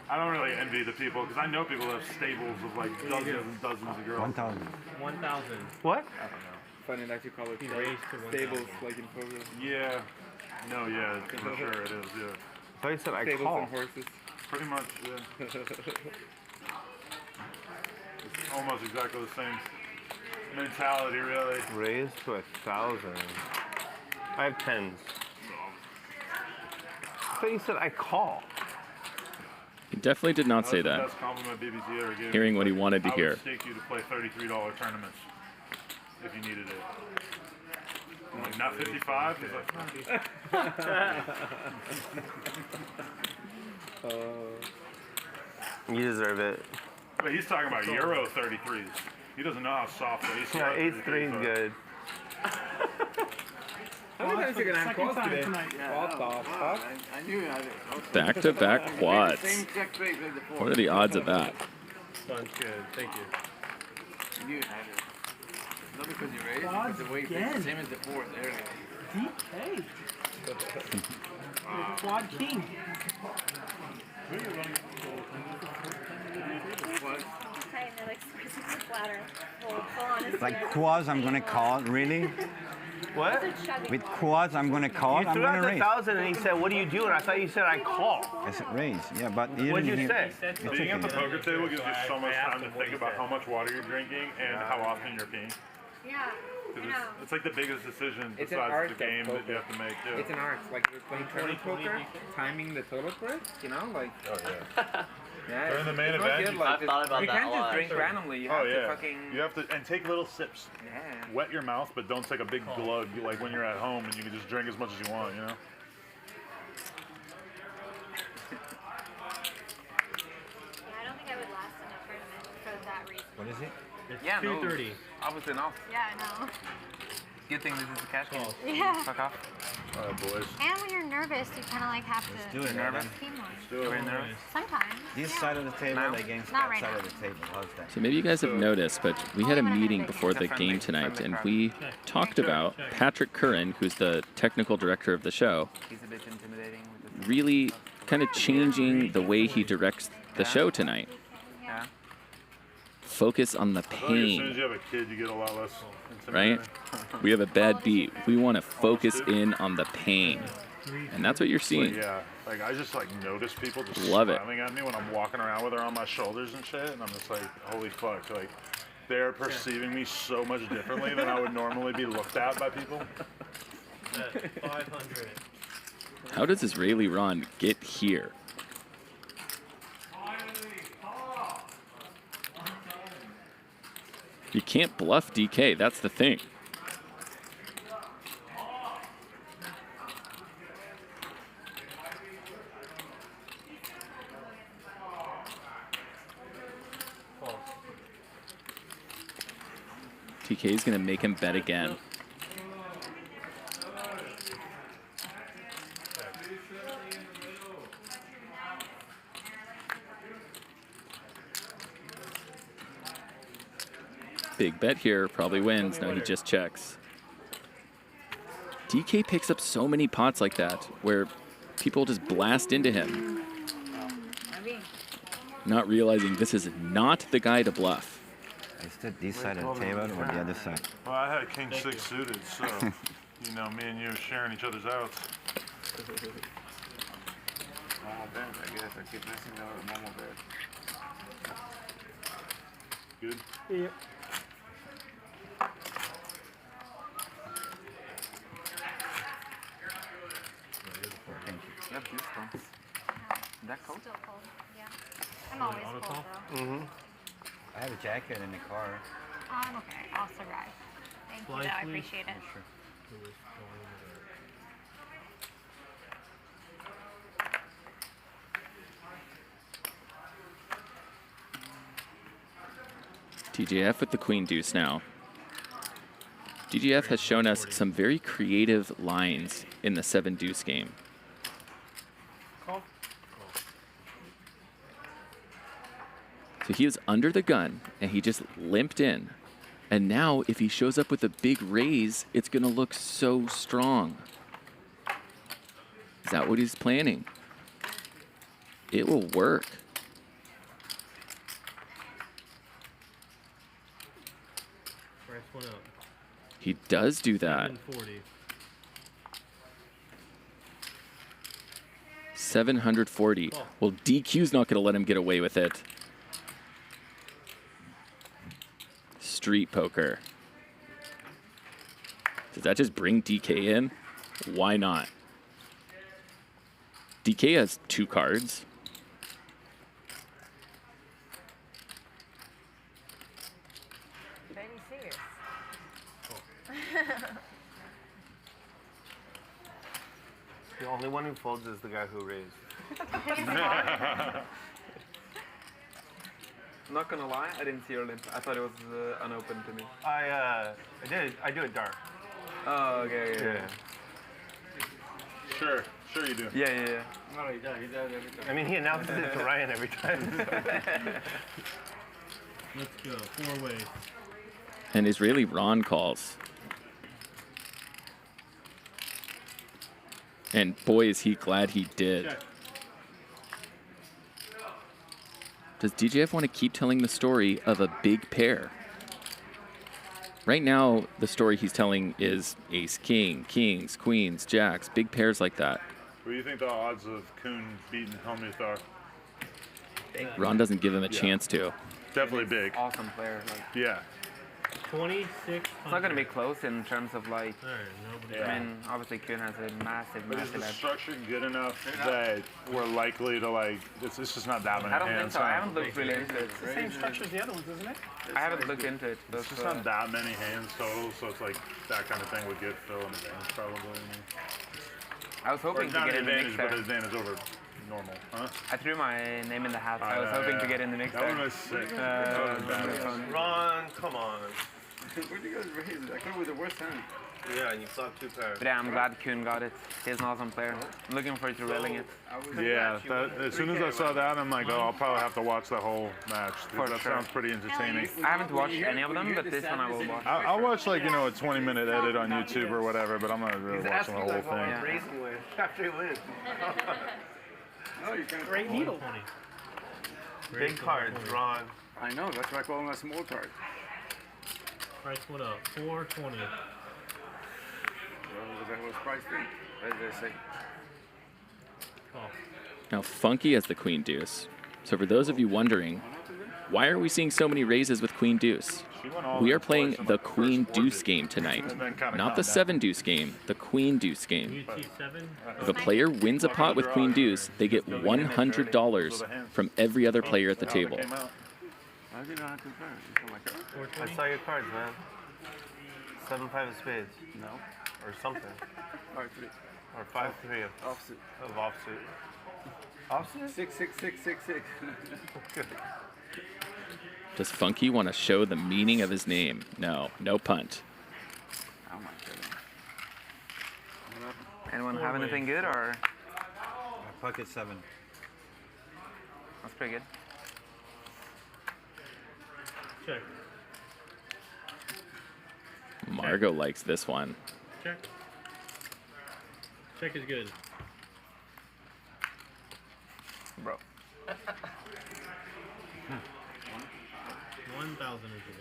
I don't really envy the people because I know people that have stables of like dozens and dozens of girls. 1,000. 1,000. What? I don't know. Funny that you call it stables like in progress. Yeah. No, yeah, for sure it is, yeah. I thought you said I Stables call. and horses. Pretty much, yeah. It's almost exactly the same mentality, really. Raised to 1,000. I have 10s. I thought you said I call. He definitely did not say That's that. the best compliment BBC ever gave Hearing me. what he wanted to I hear. would stake you to play $33 tournaments if you needed it. I'm like, not 55? He's like, You deserve it. but he's talking about Euro 33s. He doesn't know how soft the ace Yeah, ace 3 is good. How many times are you gonna have Second quads time today? tonight. What the fuck? I knew you had it. Back-to-back quads. Same check rate as before. What are the odds of that? Sounds good. Thank you. I knew you had it. Not because you raised, Quads but the weight is again. the same as the fourth earlier. DK. The quad king. What? Like quads, I'm gonna call, really? What? With quads, I'm gonna call, You I'm threw out gonna the raise. 1,000 and he said, what do you do? And I thought you said I call. I said raise, yeah, but you What'd didn't you hear. say? It's being at the okay. poker table gives you so much time to think about how much water you're drinking and how often you're peeing. Yeah. It's like the biggest decision It's an besides art the of game that poker. you have to make, too. It's an art. Like you're playing tournament poker, timing the toilet break, you know, like. Oh, yeah. Yeah, During the main it's not event, good, you- like, I've thought about you that can't a just lot, drink actually. randomly. You Oh, have yeah. to fucking. You have to, and take little sips. Yeah. Wet your mouth, but don't take a big glug like when you're at home and you can just drink as much as you want, you know? I don't think I would last in a tournament for that reason. What is it? Yeah, no. 2:30. Obviously not. Yeah, I know. Good thing this is a cash game. Yeah. Fuck off. All right, boys. And when you're nervous, you kind of like have Let's to do it, nervous? team more. Do it. Very nervous. Sometimes. This yeah. side of the table Now? against Not that right side now. of the table. How's that? So maybe you guys have noticed, but we had a meeting before the game tonight, and we talked about Patrick Curran, who's the technical director of the show, He's a bit intimidating. With this. really kind of changing the way he directs the show tonight. Yeah. Focus on the I feel like as soon as pain, you have a kid, you get a lot less right? intimidating. We have a bad beat. We want to focus in on the pain. And that's what you're seeing. Like, yeah, like I just like notice people just Love it. smiling at me when I'm walking around with her on my shoulders and shit, and I'm just like, holy fuck, like they're perceiving me so much differently than I would normally be looked at by people. 500. How does Israeli Ron get here? You can't bluff DK, that's the thing. TK is going to make him bet again. Big bet here, probably wins. No, he just checks. DK picks up so many pots like that, where people just blast into him, not realizing this is not the guy to bluff. Is it this side of the table or the other side? Well, I had king 6 suited, so you know, me and you are sharing each other's outs. Oh, damn, I guess I keep messing up with normal bed. Good? Yep. Yep, this comes. That cold? Still cold, yeah. I'm always cold, though. I have a jacket in the car. I'm okay. I'll survive. Thank you, though. I appreciate it. Sure. DGAF with the queen deuce now. DGAF has shown us some very creative lines in the 7 deuce game. So he was under the gun and he just limped in. And now if he shows up with a big raise, it's gonna look so strong. Is that what he's planning? It will work. Price went up. He does do that. 740. 740. Oh. Well, DQ's not gonna let him get away with it. Street poker. Does that just bring DK in? Why not? DK has 2 cards. Very serious. The only one who folds is the guy who raised. Not gonna lie, I didn't see your limp. I thought it was unopened to me. I do it dark. Oh, okay, yeah. Sure you do. Yeah. No, he does every time. I mean, he announces it to Ryan every time. Let's go. 4 ways. And Israeli Ron calls. And boy, is he glad he did. Check. Does DGAF want to keep telling the story of a big pair? Right now, the story he's telling is ace, king, kings, queens, jacks, big pairs like that. What do you think the odds of Kuhn beating Helmuth are? Ron doesn't give him a chance to. Definitely big. Awesome player. Like, Yeah. 2600. it's not gonna be close in terms of like. Alright, nobody. I mean, obviously Kuhn has a massive But is the edge. structure good enough that we're likely to like, it's just not that many I don't hands? think so. I haven't looked really into it. It's the same structure as the other ones, isn't it? I haven't looked into it. It's just not that many hands total, so it's like that kind of thing would get Phil an advantage probably. I was hoping Or to not get an in the mix advantage, but there. an advantage over normal, huh? I threw my name in the hat. I was hoping to get in the mix that there. That one was sick. Ron, come on. Where'd you guys raise it? I come with the worst hand. Yeah, and you saw 2 pairs. But yeah, I'm glad Kuhn got it. He's an awesome player. I'm looking forward to railing it. Yeah, as soon as I saw that, I'm like, oh, I'll probably have to watch the whole match. That sounds pretty entertaining. I haven't watched any of them, but this one I will watch. I'll watch like, you know, a 20-minute edit on YouTube or whatever, but I'm not really watching the whole thing. Raising win after he wins. No, you can't. Great needle. Big cards, Ron. I know, that's why I call him a small card. Price went up. 420. Well, that was priced in, as they say. Call. Now Funky has the queen deuce. So for those of you wondering, why are we seeing so many raises with queen deuce? We are playing the queen deuce game tonight, not the 7 deuce game, the queen deuce game. If a player wins a pot with queen deuce, they get $100 from every other player at the table. I didn't have to play. I saw your cards, man. 7-5 of spades. No. Or something. 5-3. Or 5-3 of offsuit. Of offsuit. Offsuit? 6-6-6-6-6-6. Does Funky want to show the meaning of his name? No, no punt. Oh my goodness. Anyone have anything good or? Pocket 7. That's pretty good. Check. Margaux likes this one. Check. Check is good. 1,000 is the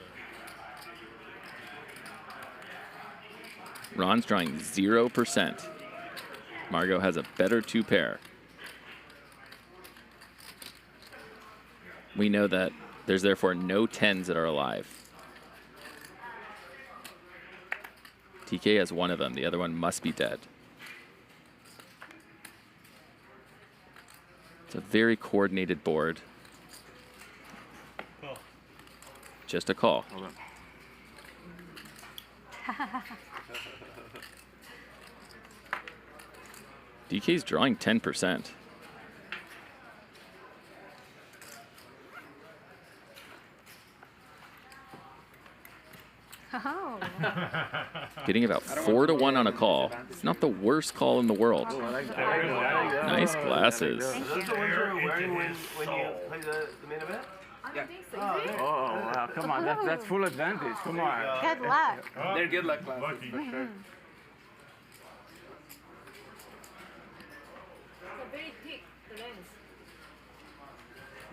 bet. Ron's drawing 0%. Margaux has a better 2-pair. We know that there's therefore no 10s that are alive. TK has one of them. The other one must be dead. It's a very coordinated board. Call. Just a call. Hold on. DK's drawing 10%. Oh. Getting about 4 to 1 on a call. It's not the worst call in the world. Nice glasses. Is this the ones you're wearing when you play the main event? Yeah. Oh, wow, come on, that's full advantage. Come on. Good luck. They're good luck glasses. Very thick, the lens.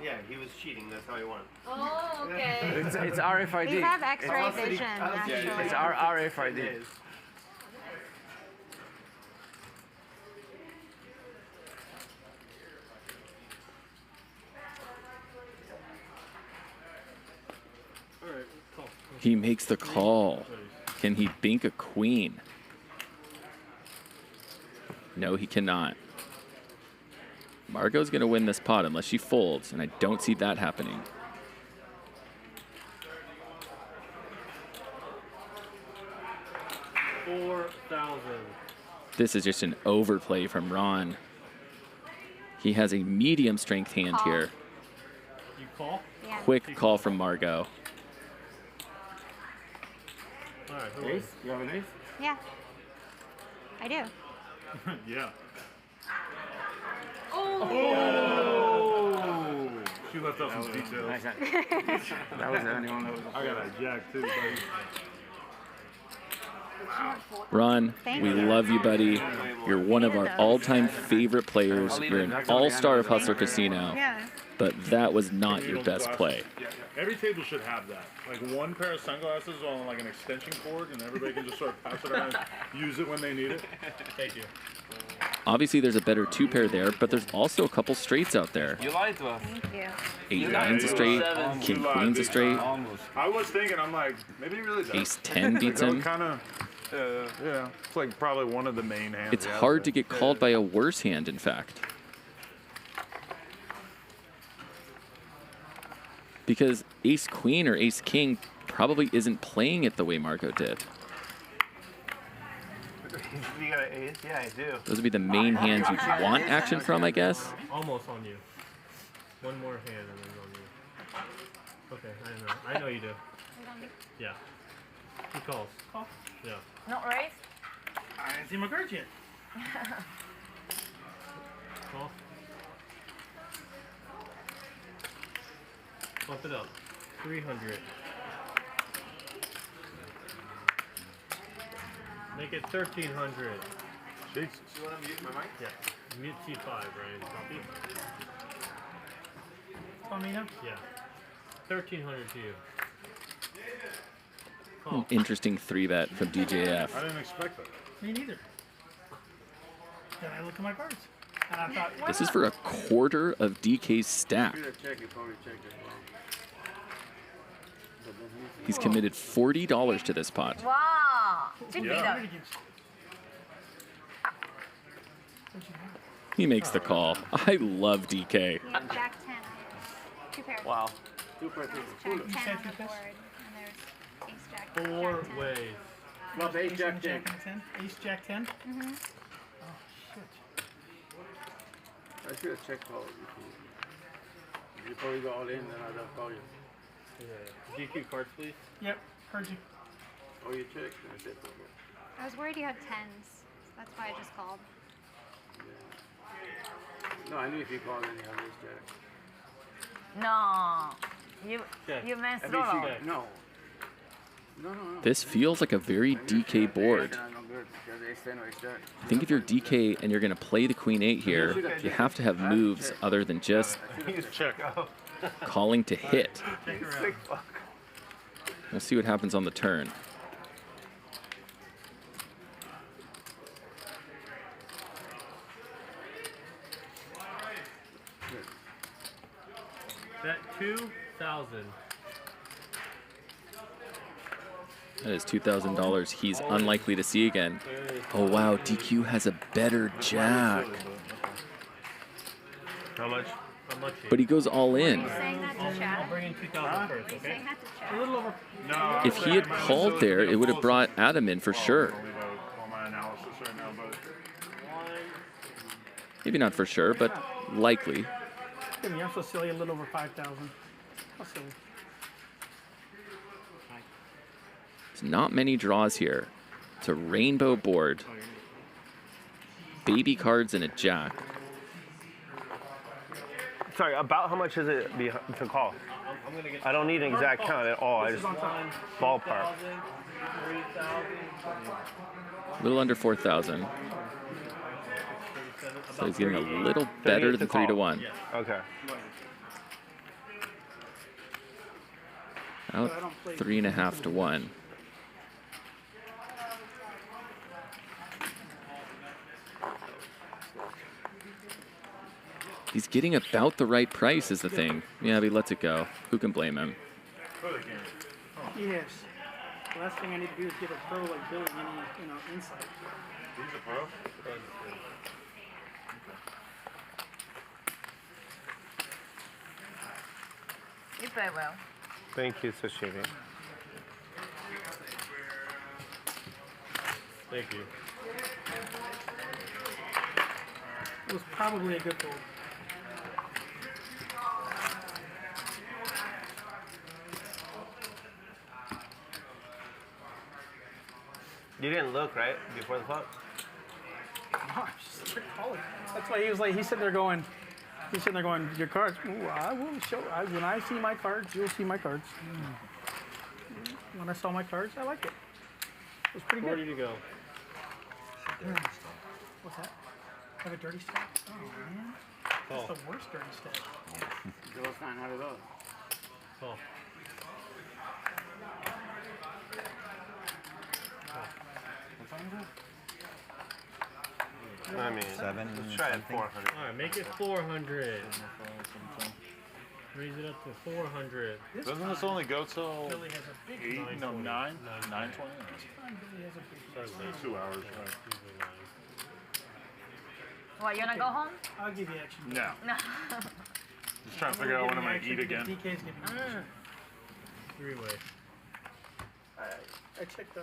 Yeah, he was cheating. That's how he won. Oh, okay. It's RFID. We have X-ray vision, actually. It's our RFID. He makes the call. Can he bink a queen? No, he cannot. Margaux's going to win this pot unless she folds, and I don't see that happening. $4,000. This is just an overplay from Ron. He has a medium strength hand here. You call? Yeah. Quick call from Margaux. All right, who Ace? wins? You have an ace? Yeah. I do. Yeah. Oh! She left out some details. Nice. That was the only one that was. I got a jack too, buddy. Ron, we love you, buddy. You're one of our all-time favorite players. You're an all-star of Hustler Casino. Yeah. But that was not your best play. Every table should have that. Like one pair of sunglasses on like an extension cord, and everybody can just sort of pass it around and use it when they need it. Thank you. Obviously, there's a better 2-pair there, but there's also a couple straights out there. You lied to us. Thank you. 8-9's a straight, King Queen's a straight, I was thinking, I'm like, maybe he really does. Ace-10 beats him. Kind of, yeah. It's like probably one of the main hands. It's hard to get called by a worse hand, in fact. Because Ace-Queen or Ace-King probably isn't playing it the way Margaux did. You got an ace? Yeah, I do. Those would be the main hands you'd want action from, I guess. Almost on you. One more hand and then on you. Okay, I know you do. Yeah. He calls. Call? Yeah. Not raise? I didn't see my cards yet. Call. Bump it up. 300. Make it 1,300. Jesus. You want to mute my mic? Yeah. Mute T5, Bryan. Copy. Call me now? Yeah. 1,300 to you. An interesting 3-bet from DGAF. I didn't expect that. Me neither. Then I look at my cards. And I thought, This is for a quarter of DK's stack. He's committed $40 to this pot. Wow. Yeah. He makes the call. I love DK. Yeah, Jack 10. 2 pairs. Wow. 2 pairs. Jack 10 on the board. And there's Ace Jack. Four Jack 10. ways. Plus Ace Jack 10. Ace Jack 10? Mm-hmm. Oh, shit. I should have checked all before you go all in, then I'd have called you. Yeah. GQ cards, please. Yep, heard you. Oh, you checked? I said, okay. I was worried you had 10s. That's why I just called. No, I knew if you called, then you have Ace Jack. No. You Check. meant I mean, throw. no. This feels like a very DK board. I think if you're DK and you're going to play the Queen 8 here, you have to have moves other than just calling to hit. We'll see what happens on the turn. Bet 2,000. That is $2,000 he's unlikely to see again. Oh wow, DQ has a better jack. How much? But he goes all in. I'll bring in 2,000 first, okay? A little over. No, If he had called there, it would have brought Adam in for sure. all my analysis right now, but Maybe not for sure, but likely. I'm so silly, a little over 5,000. How silly. There's not many draws here. It's a rainbow board. Baby cards and a jack. Sorry, about how much is it to call? I don't need an exact count at all. I just ballpark. A little under 4,000. So he's getting a little better than 3 to 1. Okay. Out 3.5 to 1. He's getting about the right price is the thing. Yeah, but he lets it go. Who can blame him? Yes. The last thing I need to do is get a pro like Billy any, insight. he's a pro. You play well. Thank you, Sashimi. Thank you. It was probably a good goal. You didn't look, right, before the flop? No, that's why he was like, he's sitting there going, your cards. Ooh, I will show. When I see my cards, you'll see my cards. When I saw my cards, I liked it. It was pretty good. Where did you go? What's that? Have a dirty stack? Oh man, that's the worst dirty stack. Give us $900. Oh. I mean, let's try it 400. All right, make it 400. Raise it up to 400. Doesn't this only go till 8? No, 9? 9:20? 2 hours, right? What, you wanna go home? I'll give you action. No. No. Just trying to figure out when I'm going to eat again. DK's giving me Three-way. I checked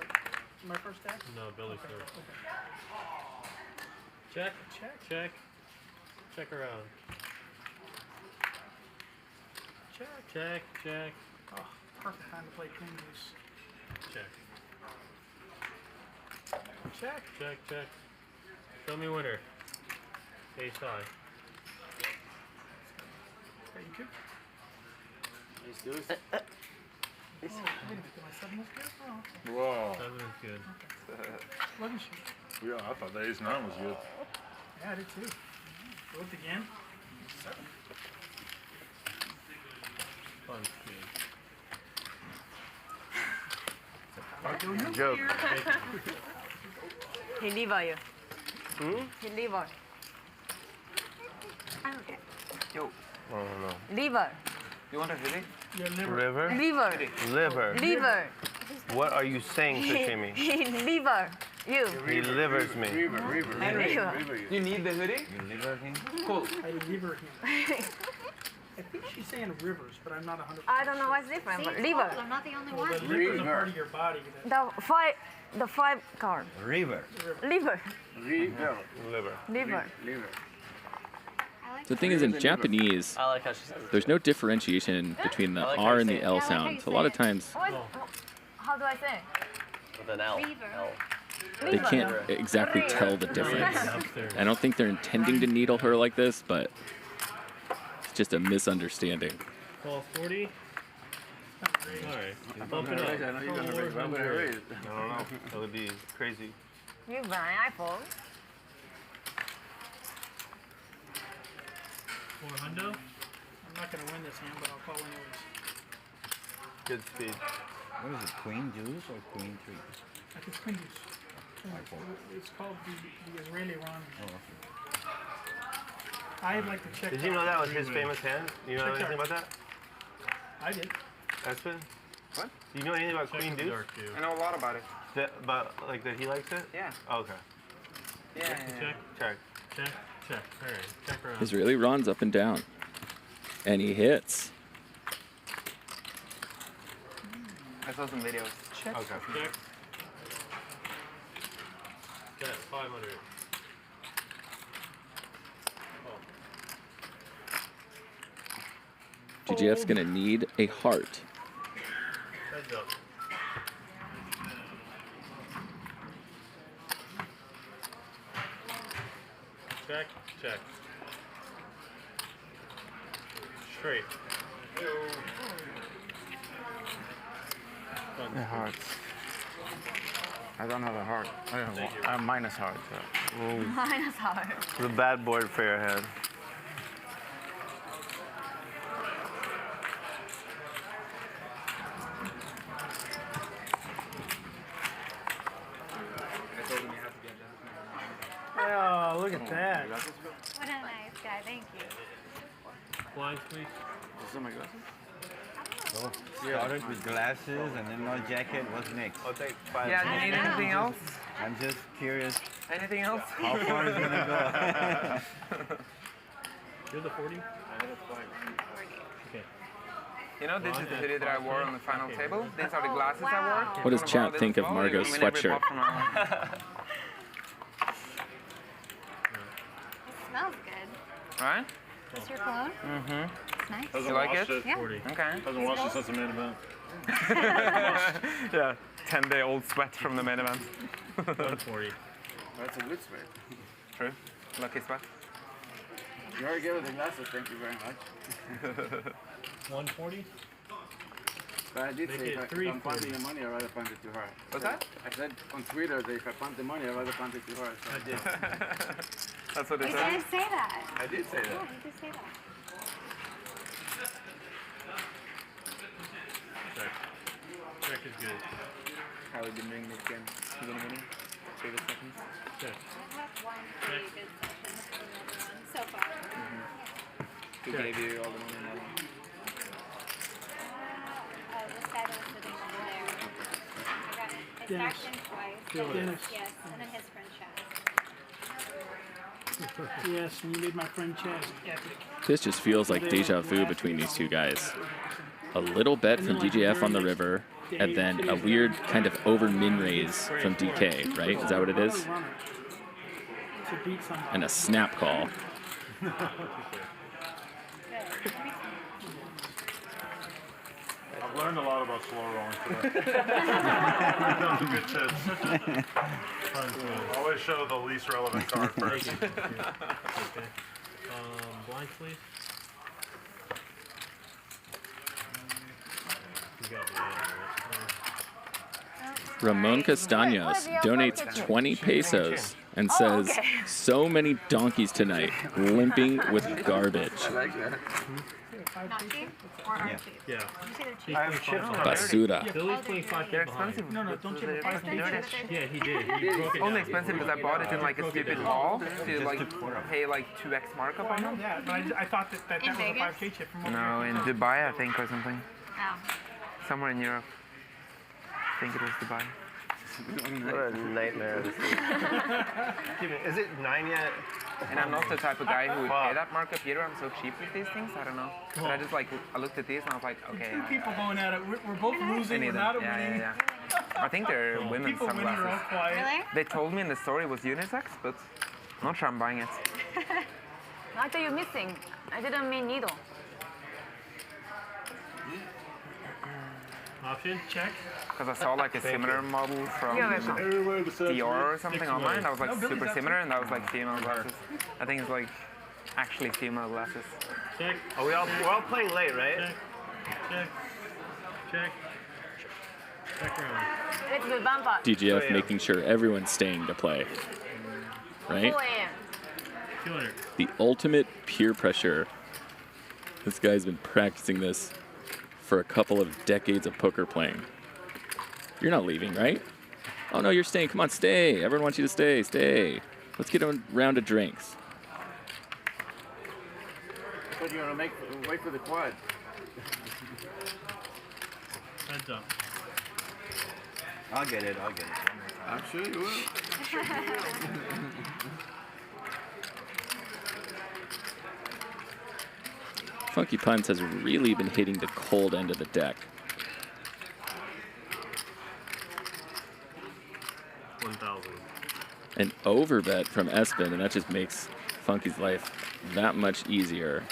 my first stack? No, Billy's first. Okay. Check. Check. Check around. Check. Oh, perfect time to play King Goose. Check. Show me winner. Ace high. Thank you. Ace deuce. Wait a minute, did my 7 was good? Oh, Whoa. 7 is good. Let me shoot. Yeah, I thought the ace 9 was good. Yeah, I did too. Looked again. 7. Fun Joke. He liver you. He liver. Okay. Yo, I don't know. Liver. you want a hoodie? River? Liver. Liver. What are you saying, Sashimi? He liver you. He livers me. You need the hoodie? You liver him? Cool. I liver him. I think she's saying rivers, but I'm not 100%. I don't know what's different, but liver. I'm not the only Well, one. the liver is a part of your body. The five card. River. Liver. Liver. The thing is, in Japanese, I like how she says it. there's no differentiation between the I like how R you and say the it. L I like how sound. you So a lot of say it. times How do I say? With an L. they can't exactly tell the difference. I don't think they're intending to needle her like this, but it's just a misunderstanding. Call 40. Alright. Bump it up. I know you're gonna raise. I'm gonna raise. I don't know. That would be crazy. You buy iPhone. 400? I'm not going to win this hand, but I'll call anyways. Good speed. What is it, queen deuce or queen three? I think it's queen deuce. It's called the Israeli Ron. Oh, okay. I'd like to check. Did you know that was his famous hand? You know anything about that? I did. Espen? What? Do you know anything about queen deuce? I know a lot about it. But like that he likes it? Yeah. Oh, okay. Yeah. Check. Check. Check. Check. Alright. Check around. Israeli runs up and down. And he hits. I saw some videos. Check. Okay. Check. Check. 500. DGF's gonna need a heart. Heads up. Check. Check. Straight. The hearts. I don't have a heart. I have minus heart. So. Minus heart. It's a bad board for your head. Oh, look at that. What a nice guy. Thank you. Blinds, please. Is that my glasses? Oh, started with glasses and then no jacket. What's next? I'll take 5. Yeah, do you need anything else? I'm just curious. Anything else? How far is it gonna go? You're the 40? Okay. You know, this is the hoodie that I wore on the final table. These are the glasses I wore. What does chat think of Margaux's sweatshirt? Smells good. Right? Is your cologne? Mm-hmm. It's nice. You like it? Yeah. 40. Okay. Hasn't washed it since the main event. Yeah, 10-day-old sweat from the main event. 140. That's a good sweat. True. Lucky sweat. You already gave it the glasses. Thank you very much. 140? But I did Make say it if I'm punting the money, I'd rather punt it too hard. What's that? I said on Twitter that if I punt the money, I'd rather punt it too hard. So. I did. That's what You it did said. say that. I did say Yeah, that. you did say that. Check. Check is good. How we been doing this game? You gonna win? Favorite seconds? Check. I have one pretty good session so far. Who gave you all the money? This guy that was sitting over there. I got it. I Dennis. stacked him twice. Dennis. Yes, and then his friend Chaz. Yes, and you made my friend Chaz epic. This just feels like deja vu between these two guys. A little bet from DGAF on the river, and then a weird kind of over min raise from DK, right? Is that what it is? To beat somebody. And a snap call. I've learned a lot about slow rolling today. Good tips. Always show the least relevant card first. Okay. Blinds, please. You got the Ramon Castaños donates 20 pesos and says, so many donkeys tonight, limping with garbage. I like that. Not cheap? Or aren't cheap? Yeah. Did you say they're cheap? I have chips on Basura. Billy's playing 5K They're behind. expensive. No, don't you have a 5K chip? Yeah, he did. He broke it Only down. expensive because I bought it in like a stupid mall to like pay like 2x markup on them. Yeah, but I thought that In was a Vegas? 5K chip from over No, in Dubai I think or something. Oh. Somewhere in Europe. I think it was Dubai. What a nightmare this is. Is it 9 yet? And I'm not the type of guy who would pay that markup either. I'm so cheap with these things. I don't know. But I just like, I looked at these and I was like, okay. Two people going at it. We're both I losing. need We're them. not Yeah, winning. yeah, yeah. I think they're women's People winning are all sunglasses. quiet. Really? They told me in the story it was unisex, but not sure I'm buying it. I thought you're missing. I didn't mean needle. Option, check. Because I saw like a similar model from Dior or something online. That was like super similar, and that was like female glasses. I think it's like actually female glasses. Check. We're all playing late, right? Check. Check. Check. Check round. DGAF making sure everyone's staying to play. Right? 200. The ultimate peer pressure. This guy's been practicing this for a couple of decades of poker playing. You're not leaving, right? Oh no, you're staying. Come on, stay. Everyone wants you to stay. Stay. Let's get a round of drinks. I thought you were going to wait for the quad. Heads up. I'll get it. I'm sure you will. Funky Punts has really been hitting the cold end of the deck. 1,000. An overbet from Espen, and that just makes Funky's life that much easier.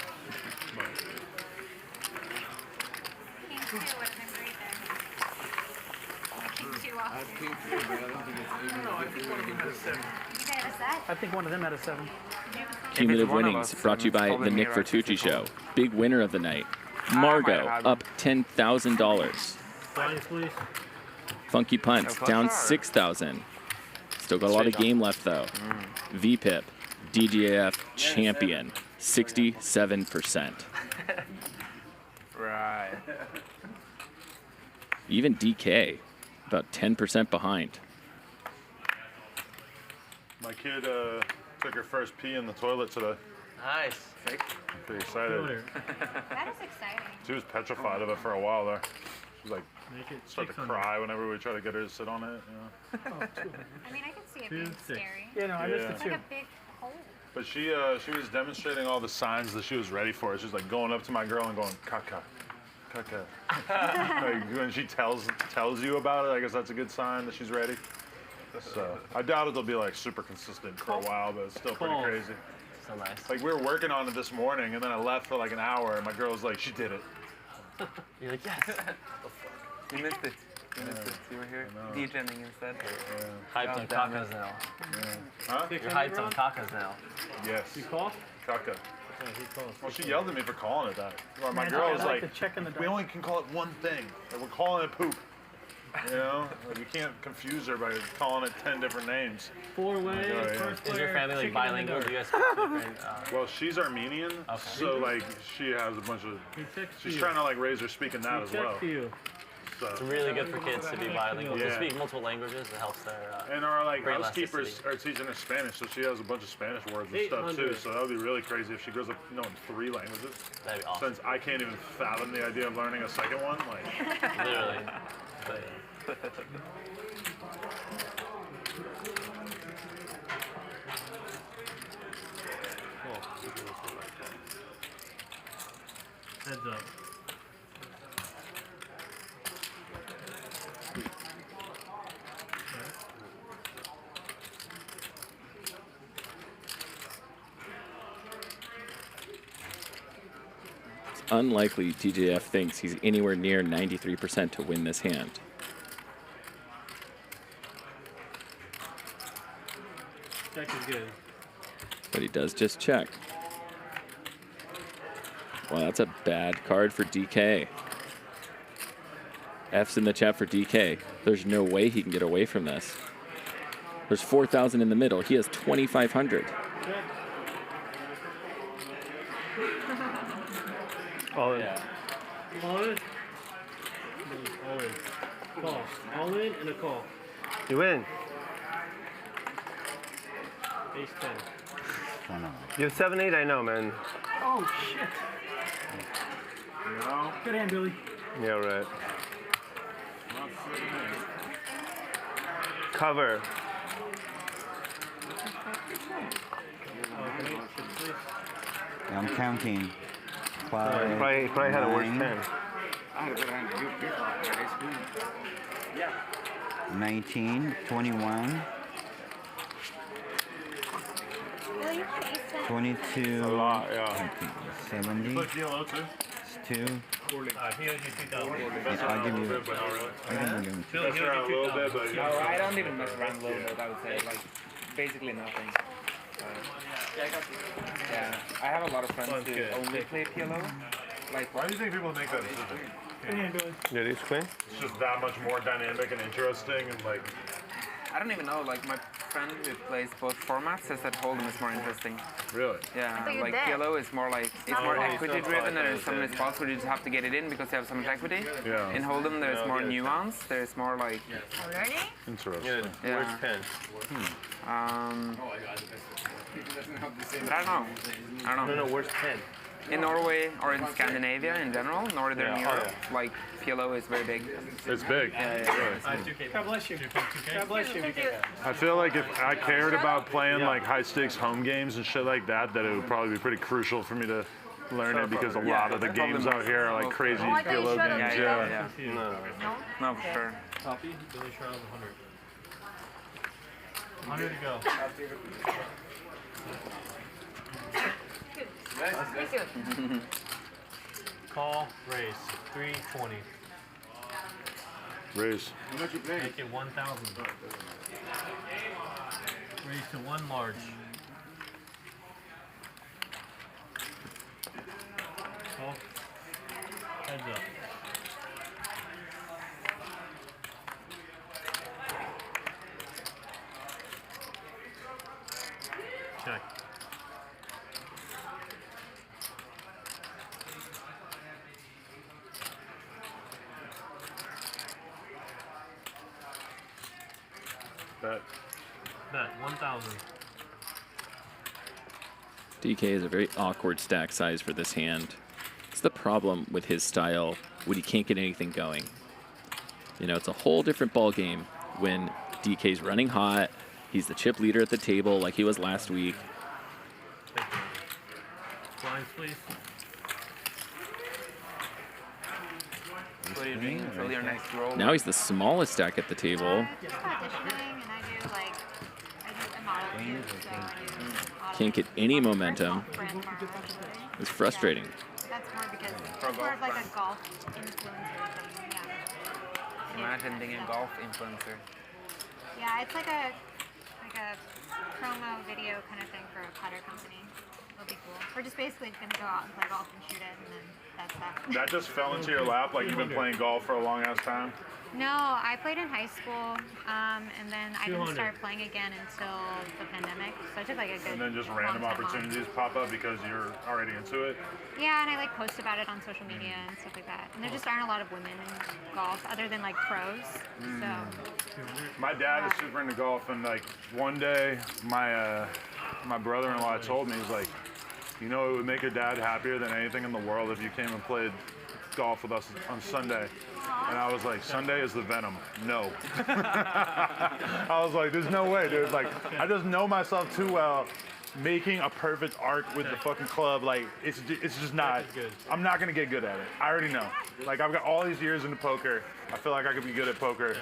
I think one of them had a 7. Cumulative Winnings brought to you by the Nick Vertucci Show. Big winner of the night. Margaux up $10,000. Blinds, please. Funky Punts down 6,000. Still got a lot of game left though. VPIP, DGAF champion, 67%. Right. Even DK, about 10% behind. My kid took her first pee in the toilet today. Nice. I'm pretty excited. That is exciting. She was petrified of it for a while there. She was like, started to cry whenever we try to get her to sit on it. You know? I mean, I could see it being scary. Yeah, no, I missed it It's too. like a big hole. But she was demonstrating all the signs that she was ready for it. She was like going up to my girl and going, "Kaka, kaka." Like, when she tells you about it, I guess that's a good sign that she's ready. So I doubt it'll be like super consistent for a while, but it's still pretty crazy. So nice. Like we were working on it this morning, and then I left for like an hour, and my girl was like, "She did it." You're like, yes. You missed it. You missed it. You were here DJing instead. Hyped on Kakas now. Huh? You're hyped on Kakas now. Yes. You call? Kaka. Yeah, he calls. Well, she yelled at me for calling it that. Well, my Man, girl I was like like, to check in the "We only can call it one thing. Like, we're calling it poop." You know, like, we can't confuse her by calling it 10 different names. 4-way. Is your family like bilingual? Do you guys speak different? Well, she's Armenian, so like she has a bunch of. She's trying to like raise her speaking that as well. So. It's really good for kids to be bilingual. Yeah. To speak multiple languages, it helps their. And our like brain housekeepers are teaching her Spanish, so she has a bunch of Spanish words and stuff too. So that would be really crazy if she grows up knowing 3 languages. That'd be awesome. Since I can't even fathom the idea of learning a second one, like. Literally. Heads up. It's unlikely DGAF thinks he's anywhere near 93% to win this hand. Check is good. But he does just check. Well, that's a bad card for DK. F's in the chat for DK. There's no way he can get away from this. There's 4,000 in the middle. He has 2,500. All in. All in. All in. Call. All in and a call. You win. Ace 10. You have 7-8, I know, man. Oh, shit. Good hand, Billy. Yeah, right. Cover. I'm counting. 5, Probably had a worse 9, 10. I had a better hand than you. Yeah. 19, 21, 22, A lot, yeah. 70, Put yellow too. 2. He owes you 2,000. Yeah, I'll give you. I'll give you. Phil, he owes you 2,000. No, I don't even mess around low note, I would say. Like, basically nothing. Yeah, I have a lot of friends who only play PLO. Like, why do you think people make that decision? Yeah, it's clean. It's just that much more dynamic and interesting, and like. I don't even know. Like my friend who plays both formats says that Hold'em is more interesting. Really? Yeah. Like PLO is more like it's more equity driven, and there's so many spots where you just have to get it in because you have so much equity. Yeah. In Hold'em, there's more nuance. There's more like. Already? Interesting. Yeah. Where's pen? But I don't know. I don't know. No, where's pen? In Norway or in Scandinavia in general, Northern Europe, like PLO is very big. It's big. God bless you. God bless you. I feel like if I cared about playing like high stakes home games and shit like that, that it would probably be pretty crucial for me to learn it because a lot of the games out here are like crazy PLO games. Yeah. No, for sure. Copy. Billy Shroud 100. 100 to go. Call, raise, 320. Raise. Make it 1,000. Raise to 1 large. Call. Heads up. Check. Bet. Bet 1,000. DK is a very awkward stack size for this hand. It's the problem with his style when he can't get anything going. You know, it's a whole different ball game when DK's running hot. He's the chip leader at the table like he was last week. Blinds, please. What are you doing until your next roll? Now he's the smallest stack at the table. Can't get any momentum. It's frustrating. That's more because it's more of like a golf influencer thing. Yeah. Imagine being a golf influencer. Yeah, it's like a promo video kind of thing for a putter company. It'll be cool. We're just basically gonna go out and play golf and shoot it, and then that's that. That just fell into your lap, like you've been playing golf for a long ass time? No, I played in high school, and then I didn't start playing again until the pandemic. So I took like a good. And then just random opportunities pop up because you're already into it? Yeah, and I like post about it on social media and stuff like that. And there just aren't a lot of women in golf other than like pros. So. My dad is super into golf, and like one day my my brother-in-law told me, he's like, you know, it would make your dad happier than anything in the world if you came and played golf with us on Sunday. And I was like, Sunday is the venom. No. I was like, there's no way, dude. Like, I just know myself too well. Making a perfect arc with the fucking club, like, it's just not, I'm not gonna get good at it. I already know. Like, I've got all these years into poker. I feel like I could be good at poker.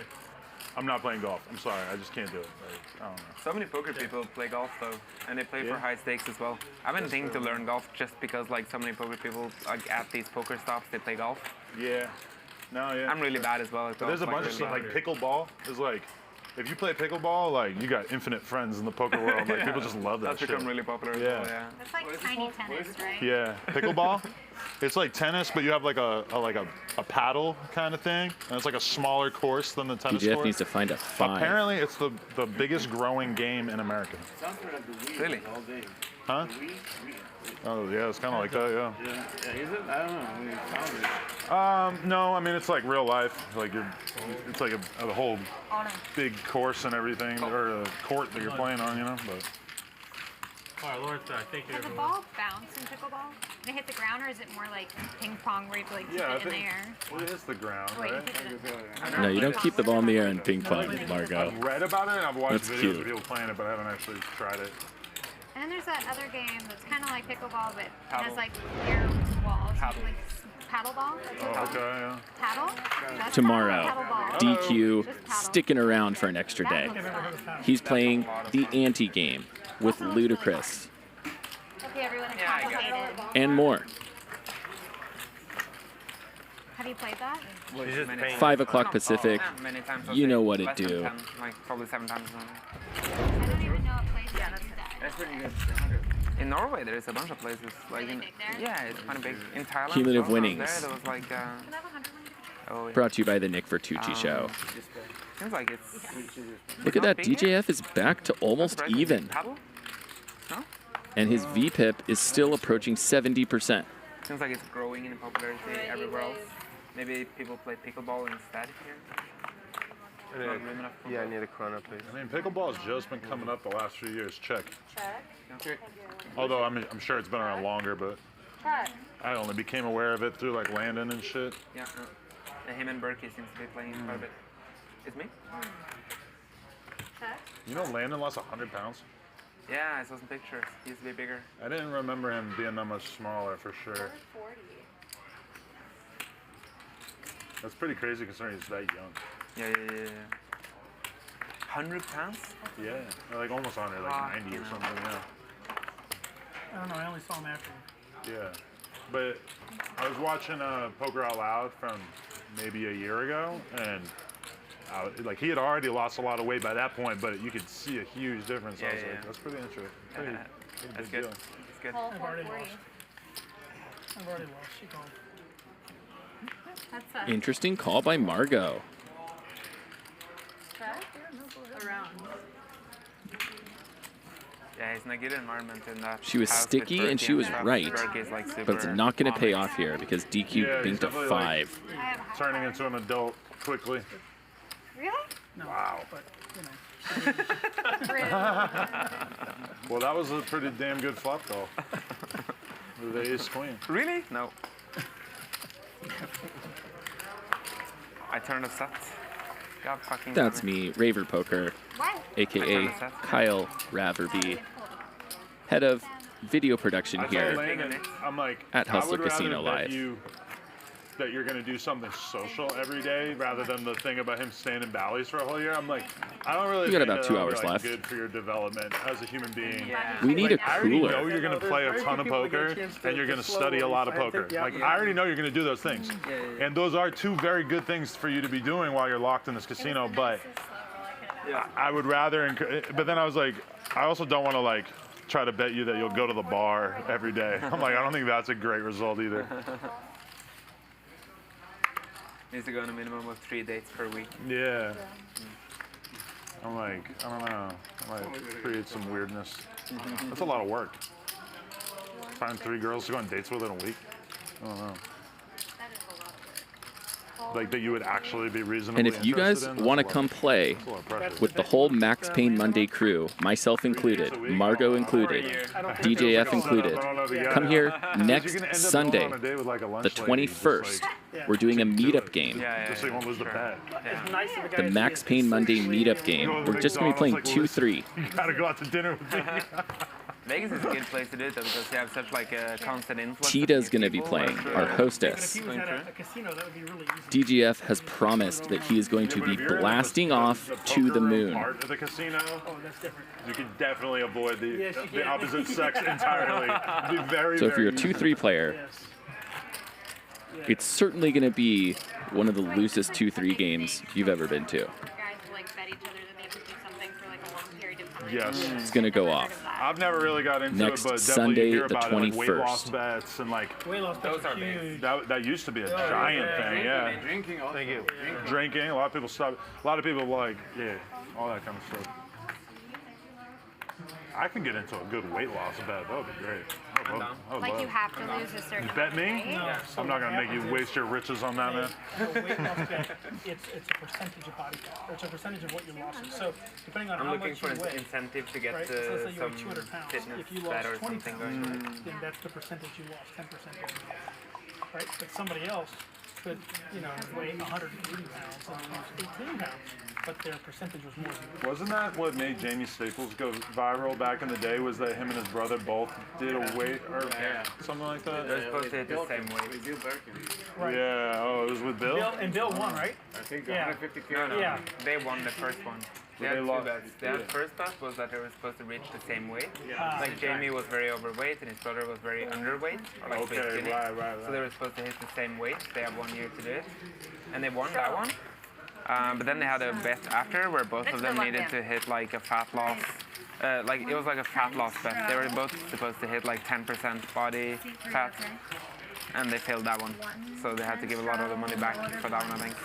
I'm not playing golf. I'm sorry, I just can't do it. Like, I don't know. So many poker people play golf though, and they play for high stakes as well. I've been thinking to learn golf just because like so many poker people like at these poker stops they play golf. Yeah. No, yeah. I'm really bad as well at golf. There's a bunch of stuff like pickleball is like, if you play pickleball, like you got infinite friends in the poker world. Like people just love that shit. That's become really popular as well, yeah. It's like tiny tennis, right? Yeah, pickleball. It's like tennis, but you have like a paddle kind of thing, and it's like a smaller course than the tennis DGF court. needs to find a 5. Apparently, it's the biggest growing game in America. Really? Huh? Oh yeah, it's kind of like that, yeah. Yeah, is it? I don't know. I mean, found it. No, I mean it's like real life. Like it's like a whole big course and everything, or a court that you're playing on, you know. But. All right, Lawrence back. Thank you. Does the ball bounce in pickleball? Can it hit the ground, or is it more like ping pong where you like keep it in the air? Well, it hits the ground, Wait, right? No, you don't keep the ball in the air in ping pong, Margaux. I've read about it and I've watched That's videos cute. of people playing it, but I haven't actually tried it. And then there's that other game that's kind of like pickleball, but it Paddle. has like air walls. Like paddle ball? That's what Oh, it's okay, called. yeah. Paddle? That's Tomorrow, paddle ball. DQ Just paddle. sticking around for an extra day. He's playing the anti-game with Ludicrous Okay, everyone, it's complicated. and more. Have you played that? 5 o'clock Pacific. Many times You know what it less than do. 10, like probably 7 times. I don't even know a place that does that. That's pretty good. In Norway, there is a bunch of places. Like in, yeah, it's kind of big. In Thailand, Cumulative as well, Winnings. There was like. Oh, yeah. Brought to you by the Nick Vertucci Show. Seems like it's... Look at that, DGAF is back to almost even. No? And his VPIP is still approaching 70%. Seems like it's growing in popularity everywhere else. Maybe people play pickleball instead here. Yeah, I need a Corona, please. I mean, pickleball's just been coming up the last few years. Check. Check. Although I'm sure it's been around longer, but I only became aware of it through like Landon and shit. Yeah. Him and Berkey seems to be playing quite a bit. It's me? You know Landon lost 100 pounds? Yeah, I saw some pictures. He used to be bigger. I didn't remember him being that much smaller for sure. That's pretty crazy considering he's that young. Yeah. 100 pounds? Yeah, like almost 100, like 90 or something, yeah. I don't know, I only saw him after. Yeah, but I was watching Poker Out Loud from maybe a year ago, and like he had already lost a lot of weight by that point, but you could see a huge difference. I was like, that's pretty interesting. Pretty That's big good. deal. That's good. I've already lost. She called. That's Interesting call by Margaux. around. Yeah, he's in a good environment in that. She was house sticky with and Berkey she was stuff. right, Berkey's, like, but it's super not going to pay calm. off here because DQ Yeah, he's binked a definitely, 5. like, turning into an adult quickly. Really? No. Wow. But, you know. Well, that was a pretty damn good flop call. With the ace queen. Really? No. I turned a set. God fucking That's damn it. me, Raver Poker, What? aka Kyle Ravreby, head of video production I told here Landon, I'm like, at I Hustler would rather Casino bet Live. you that you're going to do something social every day rather than the thing about him staying in Bally's for a whole year. I'm like, I don't really We got think about that 2 that'll be, hours like, left. good for your development as a human being. Yeah. We need a I already cooler. know you're going to play a Very ton few of people get a poker chance and you're to going to slow study a lot of I think, poker. yeah. Like, I already know you're going to do those things. Yeah. And those are two very good things for you to be doing while you're locked in this casino, but I would rather, but then I was like, I also don't want to like try to bet you that you'll go to the bar every day. I'm like, I don't think that's a great result either. Needs to go on a minimum of 3 dates per week. Yeah. I'm like, I don't know. I might create some weirdness. That's a lot of work. Find 3 girls to go on dates with in a week. I don't know. Like that you would actually be reasonably And if you guys interested in? want to That's a lot- come play that's a lot of pressure. with the whole Max Payne Monday crew, myself included, Margaux included, DGAF included, come here next Sunday, the 21st. We're doing a meetup game. Just so you won't lose the bet. The Max Payne Monday meetup game. We're just going to be playing 2-3. You gotta go out to dinner with me. Vegas is a good place to do it though because you have such like a constant influx. Cheetah's going to be playing, our hostess. DGF has promised that he is going to be blasting off to the moon. Part of the casino, you can definitely avoid the opposite sex entirely. Be very, So if you're a very 2-3 player, it's certainly going to be one of the loosest 2-3 games you've ever been to. Guys like bet each other that they have to do something for like a long period of time. Yes. It's going to go off. I've never really got into Next it, but Sunday, definitely hear the about it, like weight 21st. loss bets and like Weight loss bets are huge. that used to be a giant thing, yeah. Drinking also. Thank you. Drinking, a lot of people stop. A lot of people like, yeah, all that kind of stuff. I can get into a good weight loss bet. That would be great. I would Like love you it. have to lose a certain You bet me? amount, right? I'm not gonna make you waste your riches on that, man. Weight loss bet, it's a percentage of body fat, or it's a percentage of what you're losing. So depending on I'm how looking much for you an weigh, incentive to get right? So let's say you weigh some 200 pounds. fitness If you bet lost or 20 something pounds, going. then that's the percentage you lost, 10% of you lost. Right? But somebody else could, you know, weigh 180 pounds and lose 18 pounds, but their percentage was more than yours. Wasn't that what made Jamie Staples go viral back in the day? Was that him and his brother both did a weight or something like that? They're supposed to hit the same weight. Right. Yeah. Oh, it was with Bill. And Bill won, right? I think Yeah. 150 No, no. Yeah. They won the first one. They They had two lost- bets. Their yeah. first bet was that they were supposed to reach the same weight. Ah, Like Jamie was very overweight and his brother was very underweight, or like a bit Okay, skinny. right. So they were supposed to hit the same weight. They have 1 year to do it, and they won that one. But then they had a bet after where both of them needed to hit like a fat loss. Like it was like a fat loss bet. They were both supposed to hit like 10% body fat. and they failed that one. So they had to give a lot of the money back for that one, I think.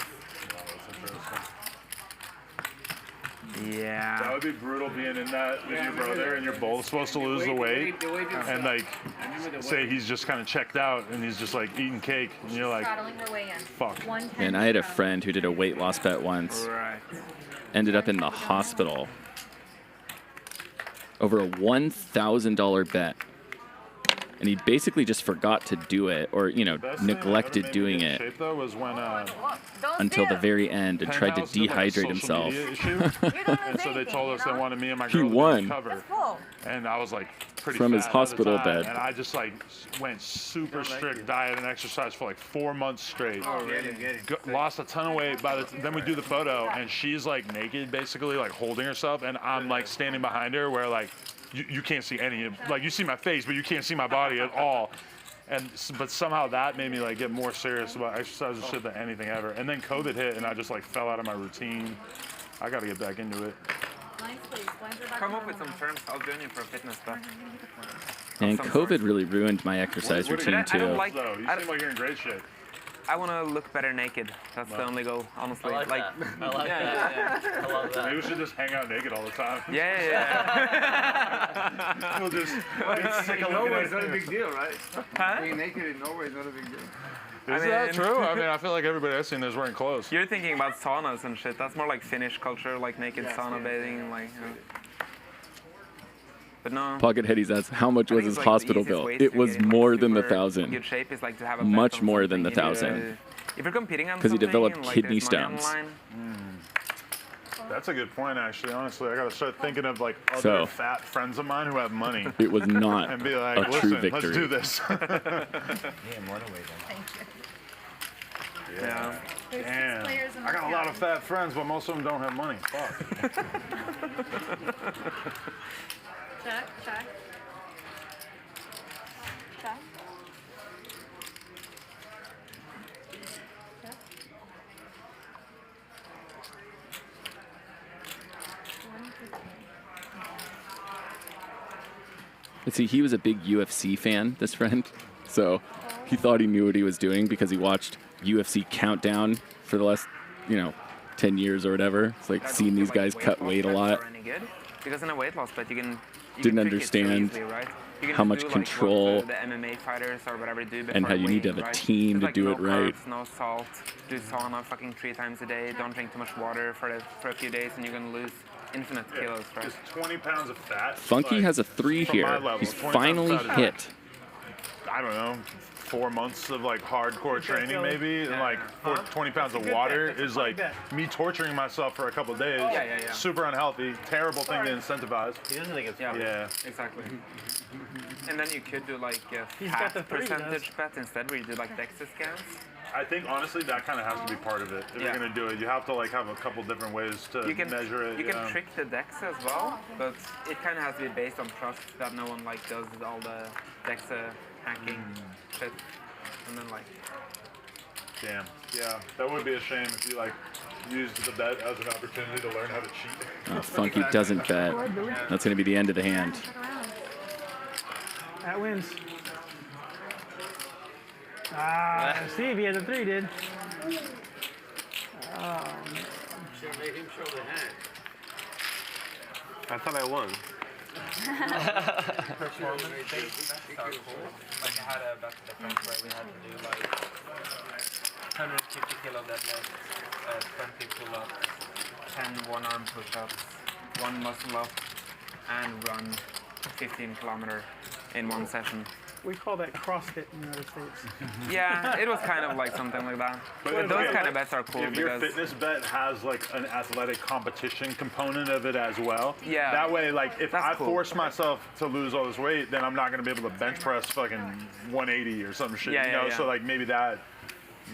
Yeah. That would be brutal being in that with your brother and you're both supposed to lose the weight and like say he's just kind of checked out and he's just like eating cake and you're like, fuck. And I had a friend who did a weight loss bet once. Right. Ended up in the hospital over a $1,000 bet. And he basically just forgot to do it or, you know, neglected doing it until the very end and tried to dehydrate himself. And so they told us they wanted me and my He girl won. to cover. And I was like pretty From fat his at the hospital time, bed. And I just like went super strict diet and exercise for like 4 months straight. Lost a ton of weight. Then we do the photo and she's like naked basically, like holding herself, and I'm like standing behind her where like you can't see any of, like you see my face but you can't see my body at all. But somehow that made me like get more serious about exercise and shit than anything ever. And then COVID hit and I just like fell out of my routine. I gotta get back into it. Come up with some terms. I'll join you for a fitness bet. And COVID really ruined my exercise routine I too. don't like, You seem like you're in great shape. I want to look better naked. That's the only goal, honestly. I like that. I like that. I love that. Maybe we should just hang out naked all the time. Yeah. We'll just get sick of Norway looking is not a big deal, right? Huh? Being naked in Norway is not a big deal. Is that true? I mean, I feel like everybody I've seen is wearing clothes. You're thinking about saunas and shit. That's more like Finnish culture, like naked sauna bathing and like, you know. But no. Pocket Headies asks, how much was his hospital bill? It was more than the 1,000. Good shape is like to have a Much more than the 1,000. If you're competing on because he developed like kidney there's money on the stones. line, That's a good point, actually. Honestly, I gotta start thinking of like other So, fat friends of mine who have money. It was not and be like, a listen, true victory. let's do this. Yeah. Damn. I got a lot of fat friends, but most of them don't have money. Fuck. Check. But see, he was a big UFC fan, this friend. So he thought he knew what he was doing because he watched UFC Countdown for the last, 10 years or whatever. It's like seeing these guys cut weight a lot. because in a weight loss bet you can Didn't trick it so understand easily, right? You can how just much do, like, control what the MMA fighters or whatever do and how before you need to have weighing, a right? team Just to like do no it right. carbs, no salt, do sauna fucking 3 times a day, don't drink too much water for a few days, and you're gonna lose infinite kilos, right? Just 20 pounds of fat. Funky like, has a 3 from my here. level, He's 20 finally pounds of fat is, hit. I don't know, 4 months of like hardcore training maybe, and like 20 pounds of water is like me torturing myself for a couple of days. Yeah. Super unhealthy, terrible thing to incentivize. He doesn't think it's yeah. Exactly. And then you could do like a He's got fat the 3, percentage bet instead, where you do like DEXA scans. I think honestly that kind of has to be part of it. If you're gonna do it, you have to like have a couple different ways to measure it. You can trick the DEXA as well, but it kind of has to be based on trust that no one like does all the DEXA hacking shit, and then like. Damn. Yeah, that would be a shame if you like used the bet as an opportunity to learn how to cheat. Oh, Funky doesn't bet. That's going to be the end of the hand. That wins. Steve, he has a 3, dude. Should have made him show the hand. I thought I won. Performance based are cool. Like I had a bet with a friend where we had to do like 150 kilo deadlift, 20 pull-ups, 10 one-arm push-ups, 1 muscle-up, and run 15 kilometers in 1 session. We call that CrossFit in the United States. Yeah, it was kind of like something like that. But those kind of bets are cool if your because fitness bet has like an athletic competition component of it as well. Yeah. That way, like if That's I cool. force myself to lose all this weight, then I'm not gonna be able to bench press fucking 180 or some shit. Yeah, you know, yeah. so like maybe that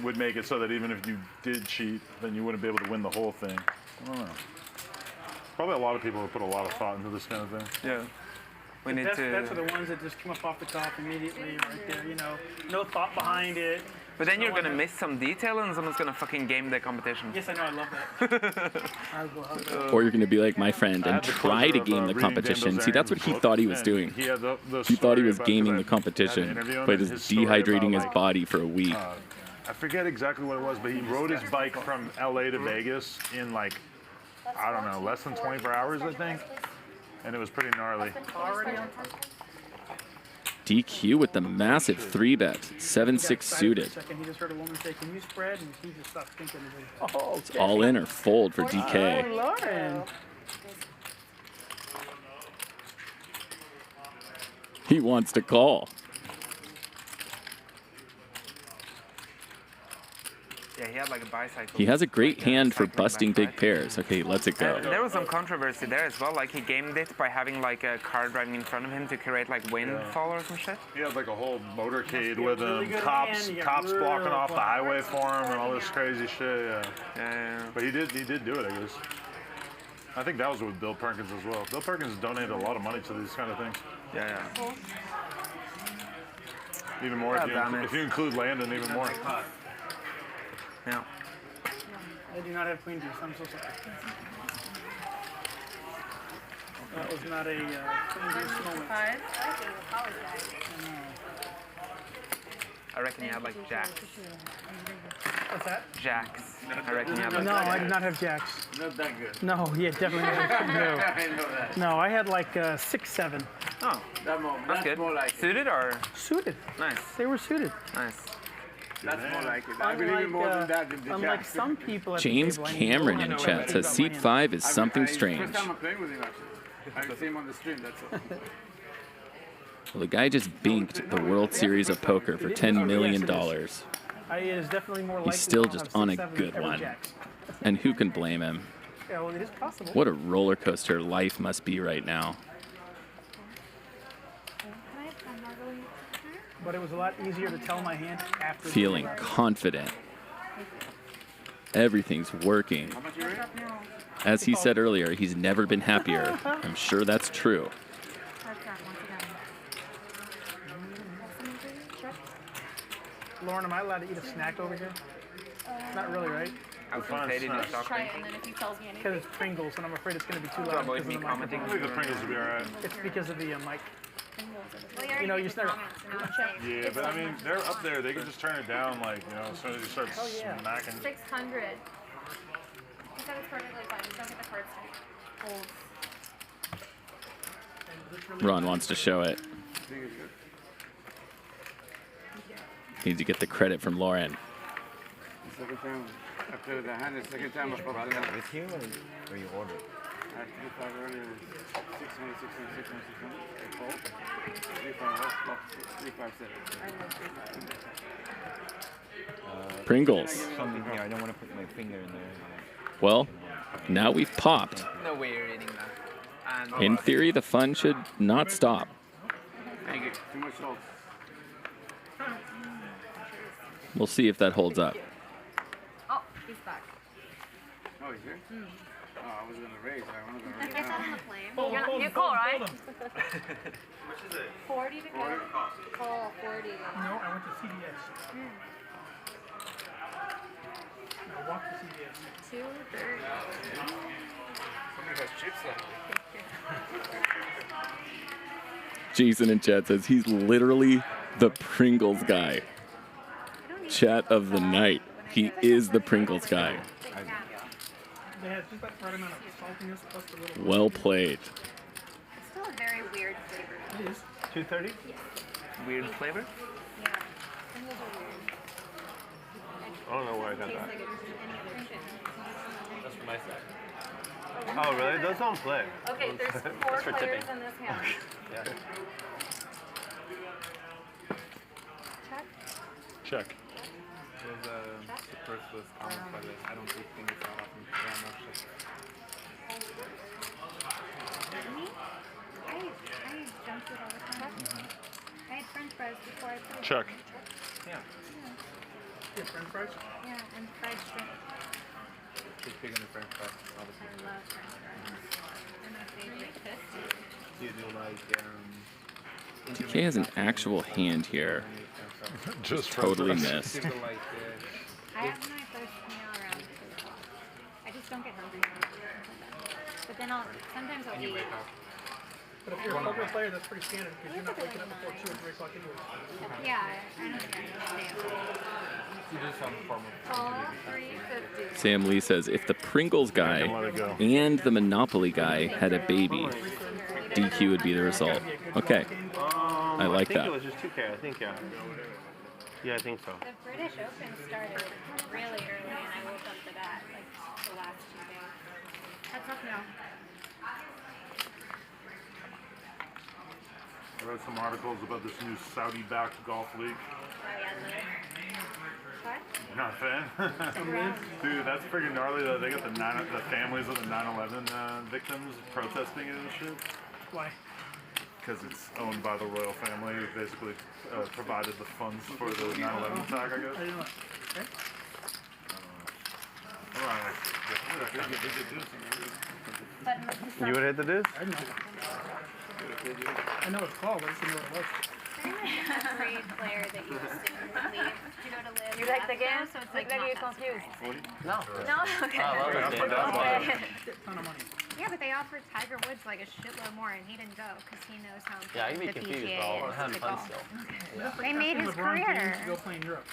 would make it so that even if you did cheat, then you wouldn't be able to win the whole thing. I don't know. Probably a lot of people would put a lot of thought into this kind of thing. Yeah. We need That's to. are the ones that just come up off the top immediately, right there. You know, no thought behind it. But then you're gonna miss some detail and someone's gonna fucking game the competition. Yes, I know, I love that. Or you're going to be like my friend and try to game the competition. See, that's what he thought he was doing. He thought he was gaming the competition, but is dehydrating his body for a week. I forget exactly what it was, but he rode his bike from LA to Vegas in like, I don't know, less than 24 hours, I think. And it was pretty gnarly. DQ with the massive 3-bet, 7-6 suited. He just heard a woman say, "Can you spread?" And he just stopped thinking. Oh, It's all in or fold for DK. Oh, Lauren. He wants to call. Yeah, he had like a bicycle. He has a great hand for busting big pairs. Okay, lets it go. There was some controversy there as well. Like he gamed it by having like a car driving in front of him to create like windfall or some shit. He had like a whole motorcade with him, cops blocking off the highway for him, and all this crazy shit. Yeah. But he did do it, I guess. I think that was with Bill Perkins as well. Bill Perkins donated a lot of money to these kind of things. Yeah. Even more if you include Landon, even more. Yeah. I do not have queen deuce. I'm so sorry. That was not a queen deuce moment. I reckon he had like jacks. What's that? Jacks. I reckon he had like No, I did not have jacks. Not that good. No, yeah, definitely not. No. I know that. No, I had like 6, 7. Oh, that's good. More like suited or suited? Nice. They were suited. Nice. That's more like it. I believe in more than that. Than the unlike jacks. some people at James the table, Cameron in chat says seat 5 is something strange. First time I'm playing with him actually. I see him on the stream. That's all. Well, the guy just binked the World Series of Poker for $10 million. He's still just on a good one. And who can blame him? Yeah, well, it is possible. What a roller coaster life must be right now. But it was a lot easier to tell my hand after. Feeling confident. Everything's working. As he said earlier, he's never been happier. I'm sure that's true. Lauren, am I allowed to eat a snack over here? Not really, right? I was going to say, Just try it, and then if he tells me anything. Because it's Pringles, and I'm afraid it's going to be too loud. Avoid me commenting. I think the Pringles will be alright. It's because of the mic. Well, You know, you just never. Yeah, but I mean, they're up there. They can just turn it down, like, you know, as soon as you start smacking. 600. He said it's perfectly fine. Just don't get the cards to hold. Ron wants to show it. Needs to get the credit from Lauren. Second time, after the hand, the second time I popped it with you or you ordered? I had 3-5 earlier, 600, 600, 600, 600. 3-5 off, flop, 3-5 7. Pringles. Something here. I don't want to put my finger in there. Well, now we've popped. No way you're eating that. And In theory, the fun should not stop. Thank you. Too much salt. We'll see if that holds up. Oh, he's back. Oh, he's here? Oh, I was going to raise. I wasn't going to raise. I saw on the plane. You're You call, right? Much is it? 40 to go. Call 40. No, I went to CVS. I walked to CVS. 2:30. Somebody has chips left. Jason in chat says he's literally the Pringles guy. Chat of the night. He is the Pringles guy. They had just that right amount of saltiness plus the little. Well played. It's still a very weird flavor. It is. 230? Yes. Weird flavor? Yeah. Pringles are weird. I don't know where I got that. That's from my side. Oh, really? Those don't play. Okay, there's 4 That's for players tipping. in this hand. Yeah. Check. Check. The first was comment, but I don't see things that often. Yeah, no shit. Me? I jump through it all the time. I had french fries before I played. Check. Yeah. Yeah, french fries? Yeah, and fried shrimp. She's big in the french fries, I obviously. love french fries. They're my favorite. Do you do like TK has an actual hand here. Just totally missed. I have my first meal around 2 o'clock. I just don't get hungry. But then sometimes I'll eat. But if you're a poker player, that's pretty standard because you're not waking up before 2 or 3 o'clock anyway. Yeah, I understand. You just on the formal. Sam Lee says, if the Pringles guy and the Monopoly guy had a baby, DQ would be the result. Okay. I like that. I think it was just 2K, I think, yeah. Yeah, I think so. The British Open started really early, and I woke up to that, like, the last 2 days. That's up now. I read some articles about this new Saudi-backed golf league. What? You're not a fan? Dude, that's freaking gnarly that they got the families of the 9/11 victims protesting it and shit. Why? Because it's owned by the royal family, who basically provided the funds for the 9/11 attack, I guess. I didn't know. Okay. You would hit the dude? I didn't know. I know it's called, I just didn't know what it was. Great player that you assume would leave to go to live. You like the game? So it's like Maybe not you're that confused. surprising. No. No? Okay. Ton of money. Yeah, but they offered Tiger Woods like a shitload more, and he didn't go because he knows how Yeah, I can be important the confused, PGA but I'll is have to fun golf. still. They made his LeBron career. James go play in Europe.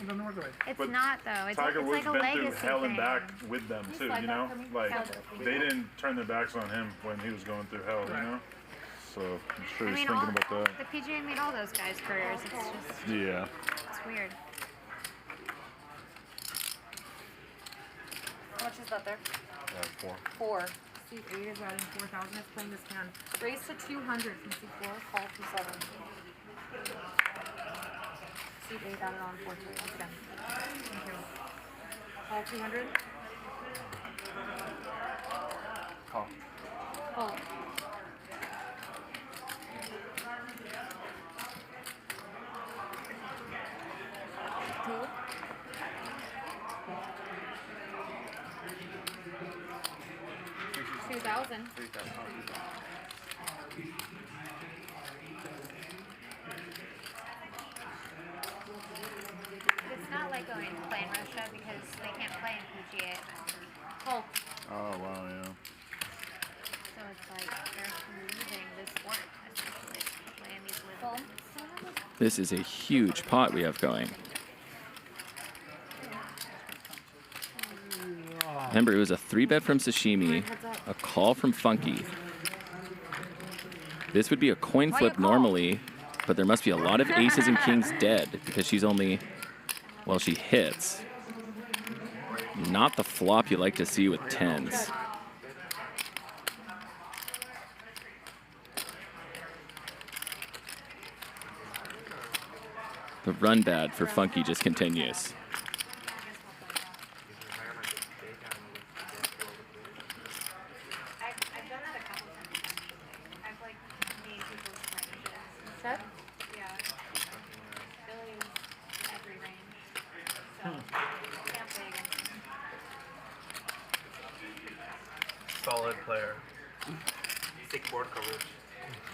It doesn't work right. It's But not though. It's, Tiger it's Woods like a been through legacy hell thing. and back with them too, you know? Like, they didn't turn their backs on him when he was going through hell, you know? So I'm sure he's thinking about that. The PGA made all those guys' careers. It's just, Yeah. it's weird. How much is that there? 4. 4. C8 is adding 4,000. It's playing this hand. Raise to 200 from C4. Call 27. C8 added on 4-3. Okay. Thank you. Call 200. Call. Call. Two. 2,000. It's not like going to play in Russia because they can't play in PGA. Call. Oh, wow, yeah. So it's like they're losing this sport essentially, playing these little. This is a huge pot we have going. Remember, it was a 3-bet from Sashimi, a call from Funky. This would be a coin flip normally, but there must be a lot of aces and kings dead because she's only, well, she hits. Not the flop you like to see with 10s. The run bad for Funky just continues. I've done that a couple times. I've like made people's ranges. Set? Yeah. Billy's every range. So can't play against him. Solid player. Sick board coverage.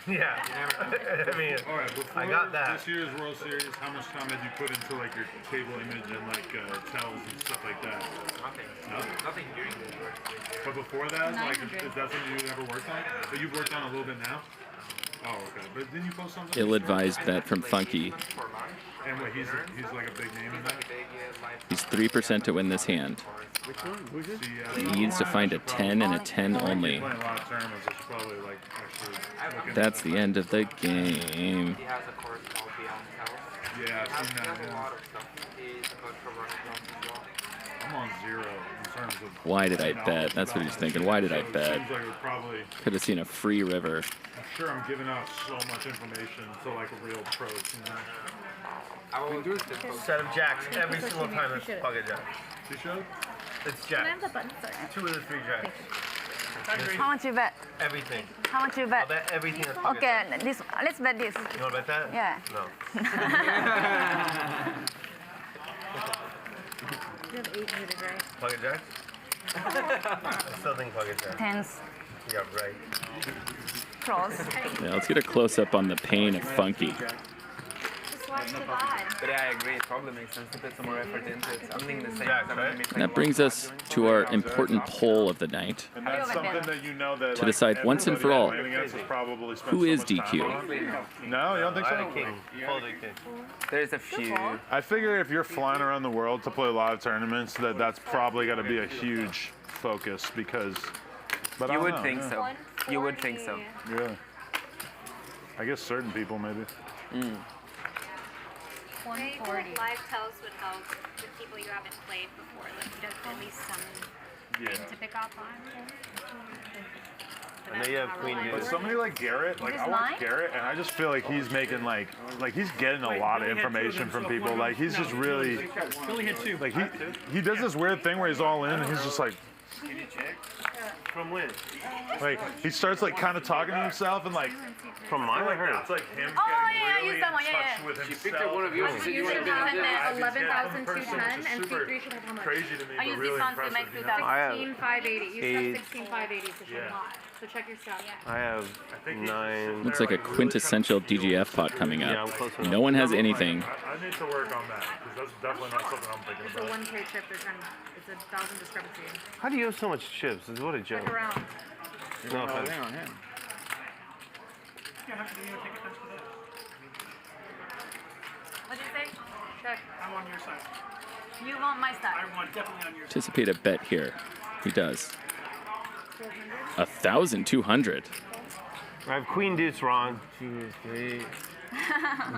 Yeah. I mean, All right, before I got that. this year's World Series, how much time had you put into like your table image and like tells and stuff like that? Nothing. Nothing. Nothing during the work. But before that, like, 900. is that something you ever worked on? But you've worked on a little bit now? Oh, okay. But didn't you post something? Ill-advised bet from Funky. And what, he's like a big name in that? He's 3% to win this hand. Which one? Who's this? He needs to find a 10 and a 10 only. Playing a lot of tournaments, I should probably like actually look into That's the end of the game. He has a course called Beyond Health. Yeah, I've seen He that. has a lot of stuff. He's a coach for running clubs as well. I'm on 0 in terms of. Why did I bet? That's what he's thinking. Why did I So it bet? seems like it probably. Could have seen a free river. I'm sure I'm giving out so much information to like real pros, you know. I will do it. Set of jacks every single time it's pocket jack. You should? It's Can I jack. have the button? Sorry. 2 of the 3 jacks. How much you bet? Everything. How much you I'll bet? bet everything is pocket Okay, jack. this. Let's bet this. You want to bet that? Yeah. No. You have 8 muted, right? Pocket jack? I still think pocket jack. Tens. Yeah, right. Cross. Yeah, let's get a close-up on the pain of Funky. watch the VOD. But yeah, I agree. It probably makes sense to put some more effort into it. I'm thinking the same. That brings us to our important poll of the night. And that's something that you know that to decide once and for all, who is DQ? No, you don't think so? There's a few. I figure if you're flying around the world to play a lot of tournaments, that's probably got to be a huge focus because. But You would think so. You would think so. Yeah. I guess certain people maybe. 140. Live tells would help with people you haven't played before. Like, you have at least some thing to pick up on. I know you have Queen But Deuce. somebody like Garrett, like I watch Garrett, and I just feel like he's making like he's getting a lot of information from people. Like he's just really, like he does this weird thing where he's all in, and he's just like. Can you check? From when? Like he starts like kind of talking to himself and like. From mine, I heard. It's like him Oh, getting yeah, I really used that one, in yeah, touch yeah. with She himself. picked up one of yours. You should have had 11,210 and C3 should have how much? Crazy to me, I but use really these ones to impressive, make you know? 16,580. You said 16,580, so she Yeah. had a lot. So check your stuff. I have 9. Looks like a quintessential DGF pot coming up. No one has anything. I need to work on that because that's definitely not something I'm thinking It's a about. 1K chip. There's kind of, it's a 1,000 discrepancy. How do you have so much chips? What a joke. Check around. No offense. What did you say? Check. I'm on your side. You want my side. I want definitely on your side. Anticipate a bet here. He does. 1,200. I have Queen Deuce wrong.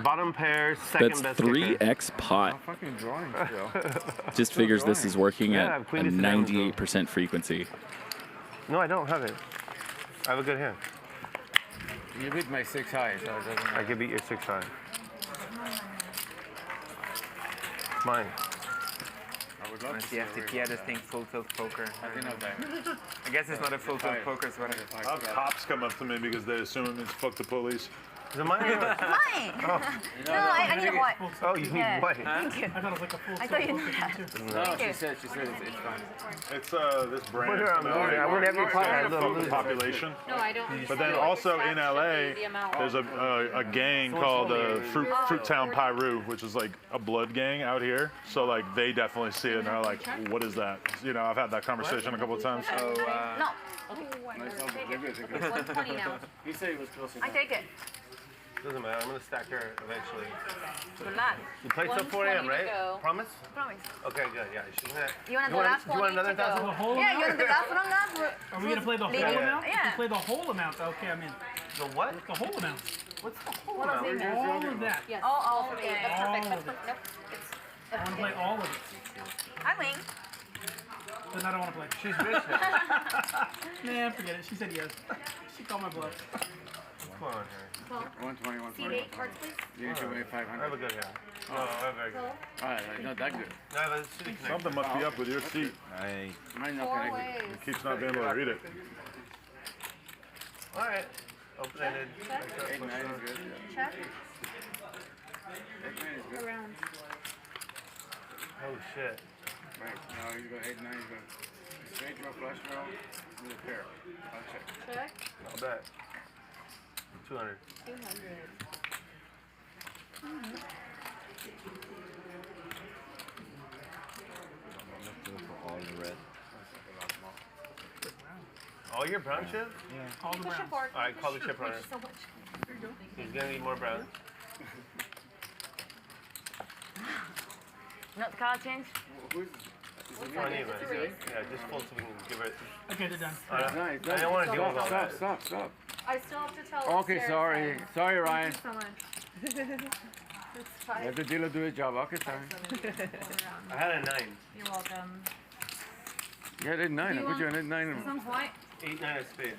Bottom pair, second That's best kicker. 3x pot. Fucking drawing still. Just figures this is working Yeah, I at have a Queen Deuce and Diamond 98% frequency. No, I don't have it. I have a good hand. You beat my 6 high, so it doesn't matter. I can beat your 6 high. Mine. I would love to The FTP had this thing full tilt poker. I guess it's not a full tilt poker sweater. I'll have cops come up to me because they assume it means fuck the police. Is it mine? Mine! Oh. No, I need a white. Oh, you need white. Thank you. I thought it was like a full I thought you knew that. No, Thank she you. said it's fine. It's this brand. Put her on from the- LA, I would every pot trying has to a fuck the loser. population. No, I don't. But then also in LA, there's a gang called Fruit Town Pyru, which is like a blood gang out here. So like they definitely see it and they're like, what is that? You know, I've had that conversation a couple of times. No. Take it. It's 120 now. He said he was closer. I take it. Doesn't matter. I'm gonna stack her eventually. Good luck. You play till 4 a.m., right? Promise? Promise. Okay, good. Yeah, she's gonna. You want the last Do you want one? another The 1,000? whole Yeah, you amount? want the last one? Are we gonna play the whole amount? Yeah. We play the whole amount. Okay, I'm in. The what? The whole amount. What's the whole What amount? else is All of that. Yes. All of it. That's All perfect. of it. Nope. It's. I want to play all of it. I win. Then I don't want to play. She's rich now. Nah, forget it. She said yes. She called my bluff. Come on, Harry. 120, 120. C8 cards, please. You should weigh I 500. have a good hand. No, I have a very good. Alright, not that good. I have a city connect. Something must be up with your seat. Mine's not 4 connected. ways. It keeps not being able to read it. All right. Open-ended. 8-9 is good. Check. 8-9 is good. Around. Oh shit. Right, now you go 8-9, you go straight draw flush draw with a pair. I'll check. Check. I'll bet. 200. 200. All the red. All your brown chip? Yeah. All the Push it rounds. forward. All right, call the chip runner. Thank you so much. There you go. He's gonna need more brown. Not color change? It's uneven. Yeah, just full so we can give it. Okay, they're done. I don't want to deal with all that. Stop. I still have to tell. Okay, sorry. Sorry, Ryan. Thank you so much. It's fine. Let the dealer do his job. Okay, sorry. I had a 9. You're welcome. You had 8-9. I put you on 8-9. This one's white. 8-9 of spade.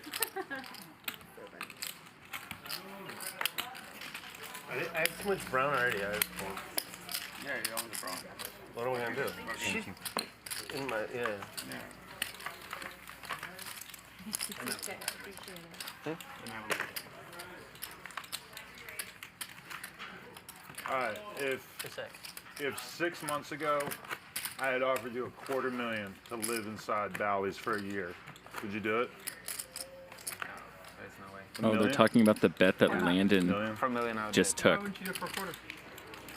I have too much brown already. I was cold. Yeah, you own the brown. What are we gonna do? Thank you. In my Alright, if 6 months ago I had offered you $250,000 to live inside Bally's for a year, would you do it? There's no way. Oh, they're talking about the bet that Landon For a million, I would just do it. took. Why wouldn't you do it for a quarter?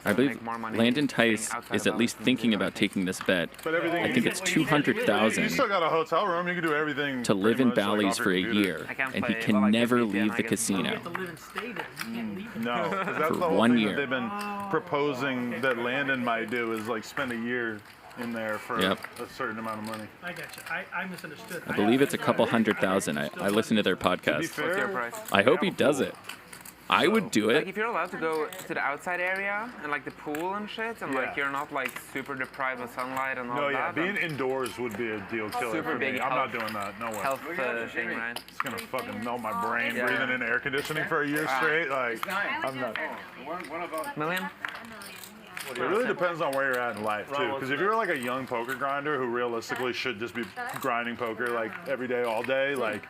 I believe Landon Tice is at least thinking about taking this bet. But everything I think it's You $200,000 still got a hotel room. You can do everything. to live in pretty much, like, Bally's off for a your computer. year, and he can never leave the casino. No, because that's For the whole 1 thing year. that they've been proposing that Landon might do is like spend a year in there for Yep. a certain amount of money. I got you. I misunderstood. I believe it's a couple $100,000. I listened to their podcast. What's your price? I hope he does it. I would do Like it. if you're allowed to go to the outside area and like the pool and shit, and like you're not like super deprived of sunlight and all No, yeah, that. being indoors would be a deal killer. Super for me. big I'm not health- doing that. No way. health thing, right? It's gonna fucking melt my brain Yeah. breathing in air conditioning for a year straight. Like, I'm not. Million? It really depends on where you're at in life too. Because if you're like a young poker grinder who realistically should just be grinding poker like every day, all day, like.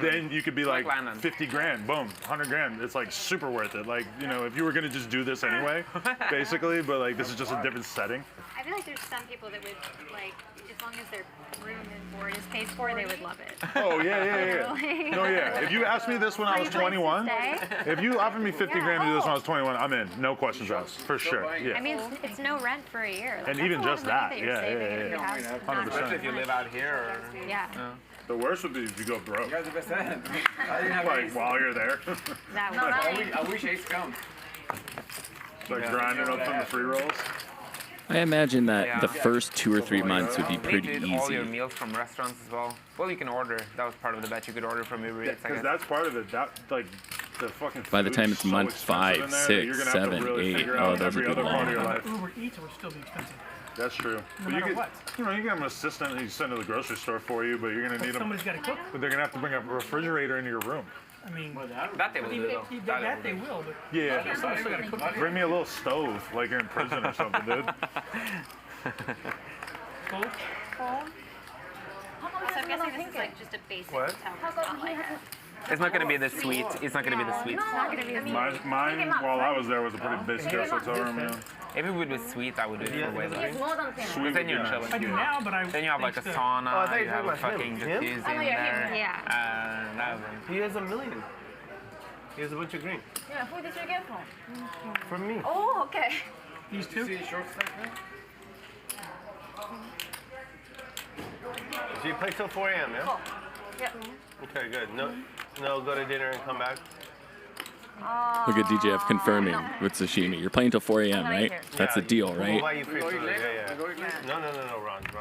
Then you could be like 50 grand, boom, 100 grand. It's like super worth it. Like, you know, if you were gonna just do this anyway, basically, but like this is just a different setting. I feel like there's some people that would, like, as long as their room and board is paid for, they would love it. Oh, yeah. No, yeah. If you asked me this when I was 21, if you offered me 50 grand to do this when I was 21, I'm in. No questions asked, for sure. Yeah. I mean, it's no rent for a year. Like, And that's even a lot just of money that, you're saving if you have 100%. Especially if you live out here. Or... Yeah. The worst would be if you go broke. You guys are the best end. I didn't have Like Ace. while you're there. That No, I wish Ace comes. Like grinding up some free rolls. I imagine that the first 2 or 3 months would be They pretty did all your easy. meals from restaurants as well. Well, you can order. That was part of the bet. You could order from Uber Eats. I Because guess. that's part of it. That, like, the fucking By the food's time it's so month expensive 5, in there that 6, you're gonna have to 7, really 8, figure oh, out those every would be other part of your long. life. Uber Eats would still be expensive. That's true. No But you matter could, what. you know, you get an assistant who's sent to the grocery store for you, but you're gonna need them. Somebody's got to cook. But they're gonna have to bring a refrigerator into your room. I mean, that they will do, though. That they will, but Yeah. somebody's still got to cook. Bring me a little stove, like you're in prison or something, dude. So I'm guessing this is like just a basic What? hotel. It's not gonna be the suite. It's not gonna be the suite. It's not gonna be a Mine, while I was there, was a pretty basic hotel room. Yeah. If it would be suite, I would do it for way less. Sweet But then you're would be chilling. nice. I do now, but I. Then you have like a think sauna. Oh, I thought you you were have a talking about fucking him. jacuzzi Him? in there. Yeah. That was He has $1 million. He has a bunch of green. Yeah, who did you get from? From me. Oh, okay. These two? So you play till 4 a.m., yeah? Yeah. Okay, good. No, go to dinner and come back. Look at DGAF confirming with Sashimi. You're playing till 4 a.m., right? That's the deal, We'll right? buy you free food. Yeah. No, Ron, no.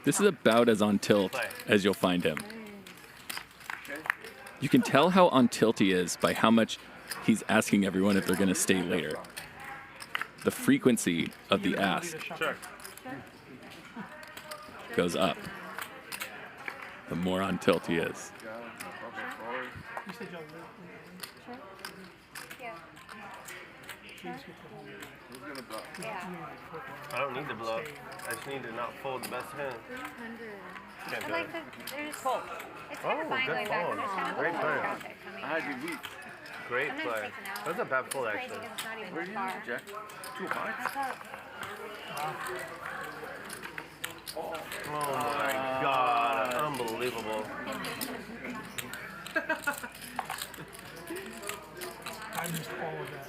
This is about as on tilt as you'll find him. You can tell how on tilt he is by how much he's asking everyone if they're going to stay later. The frequency of the ask Check. goes up. The more on tilt he is. You said y'all live. I don't need to blow up. I just need to not fold the best hand. Can't I do like it. the, there's, it's kind of fine good going back fold. and there's kind of Great a player. traffic coming. I had you beat. Great Sometimes play. takes an hour. That's a bad fold, It's crazy actually. 'cause it's not even that far. Jack. 2 hearts. Oh my god. Unbelievable. I missed all of that.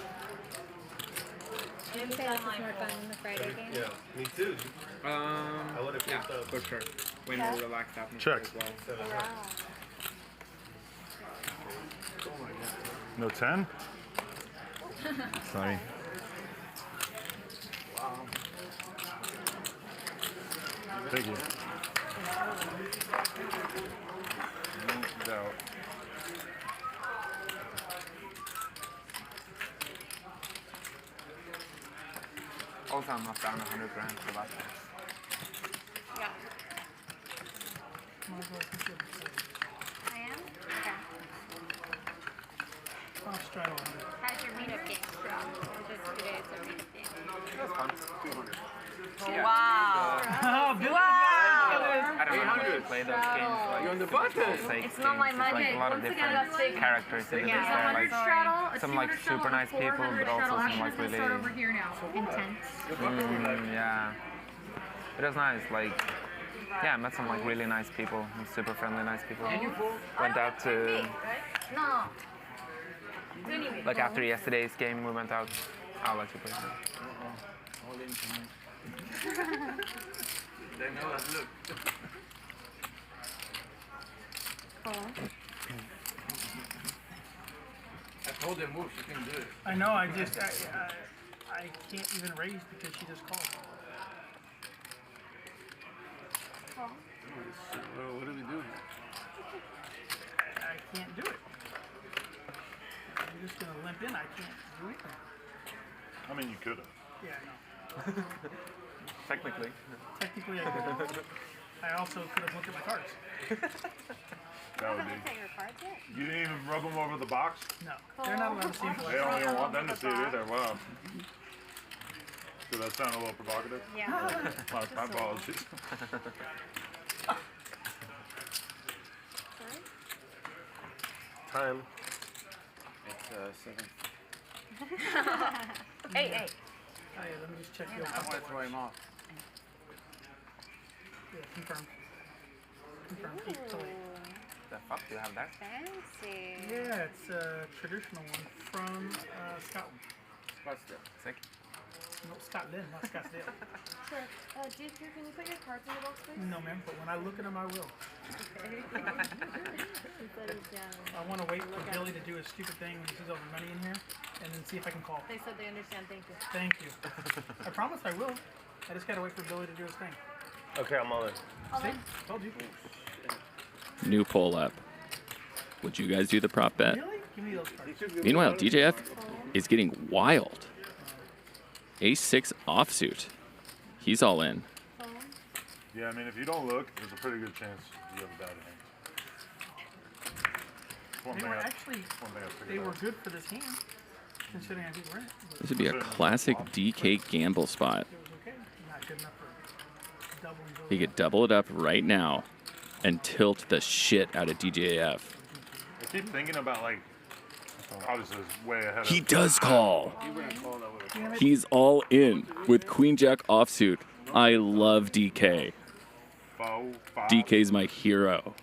Did you say this was more fun than the Friday game? Yeah, me too. I would have yeah, picked up. for sure. Way more relaxed atmosphere Check. as well. No 10? Sorry. Thank you. No doubt. Also, I'm not down 100 grand for that. Yeah. I am? Okay. I'll try one. How's your meetup game? Just today it's a meetup game. That's fun. 200. Wow. Oh, Billy! I don't know how to play those games. Like, You're on the for button. full's sake It's not my games. It's money. like a lot of Once again, different let's take- characters in it. Yeah. There's like straddle, a some like 200 straddle, super nice people, 400 but also straddle. some like really Start over here now. Intense. yeah. It was nice. Like yeah, I met some like really nice people, super friendly, nice people. Went out to No. like after yesterday's game, we went out I'll let you play. All in tonight. They know that look. I told them move, she can do it. I know, I can't even raise because she just called. What do we do? I can't do it. I'm just gonna limp in, I can't do it. I mean, you could have. Yeah, I know. Technically. Technically, I could. I also could have looked at my cards. That would be. You didn't even rub them over the box? No. They're not allowed to see them. They don't even want them to see it either. Wow. Did that sound a little provocative? Yeah. My apologies. Time. It's 7. 8. Oh, yeah, let me just check your I want to throw him off. Yeah, confirmed. Confirmed. 8 till 8. The fuck do you have that? Fancy. Yeah, it's a traditional one from Scotland. Scottsdale. Sick. No, Scotland, not Scottsdale. Sure. DQ, can you put your cards in the box, please? No, ma'am, but when I look at them, I will. Okay. I want to wait for Billy to do his stupid thing when he sees all the money in here, and then see if I can call. They said they understand. Thank you. Thank you. I promise I will. I just gotta wait for Billy to do his thing. Okay, I'm all in. See? Told you. New poll up. Would you guys do the prop bet? Really? Give me those cards. Meanwhile, DGAF is getting wild. A6 offsuit. He's all in. Yeah, I mean, if you don't look, there's a pretty good chance you have a bad hand. They were actually, they were good for this hand, considering I think we're in it. This would be a classic DK gamble spot. It was okay. Not good enough for double and He could double it up right now and tilt the shit out of DGAF. I keep thinking about, like, obviously it's way ahead He of does call. He's all in with Queen Jack offsuit. I love DK. DK's my hero.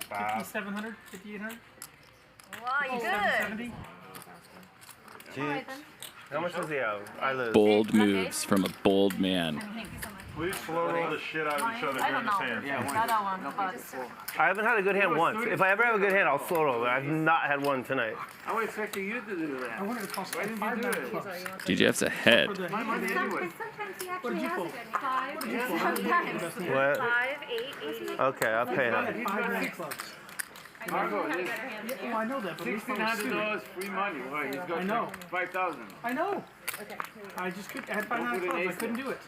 5,700, 5,800. Wow, you good. 770. How much does he have? I lose. Bold moves from a bold man. Please slow roll the shit out of each other during this hand. I haven't had a good hand once. If I ever have a good hand, I'll slow roll, but I've not had one tonight. I was expecting you to do that. I wanted to cost Why didn't you do it? DGF's ahead. My money anyway. Sometimes he actually has a good hand. Sometimes. What? 5, 8, 8. Okay, I'll pay him. Margaux, Yeah, well, I know that, but $1,600 free money. Well, he's got I know. like 5,000. I know. I just couldn't. I had Don't put an 500 clubs. I ace couldn't do it.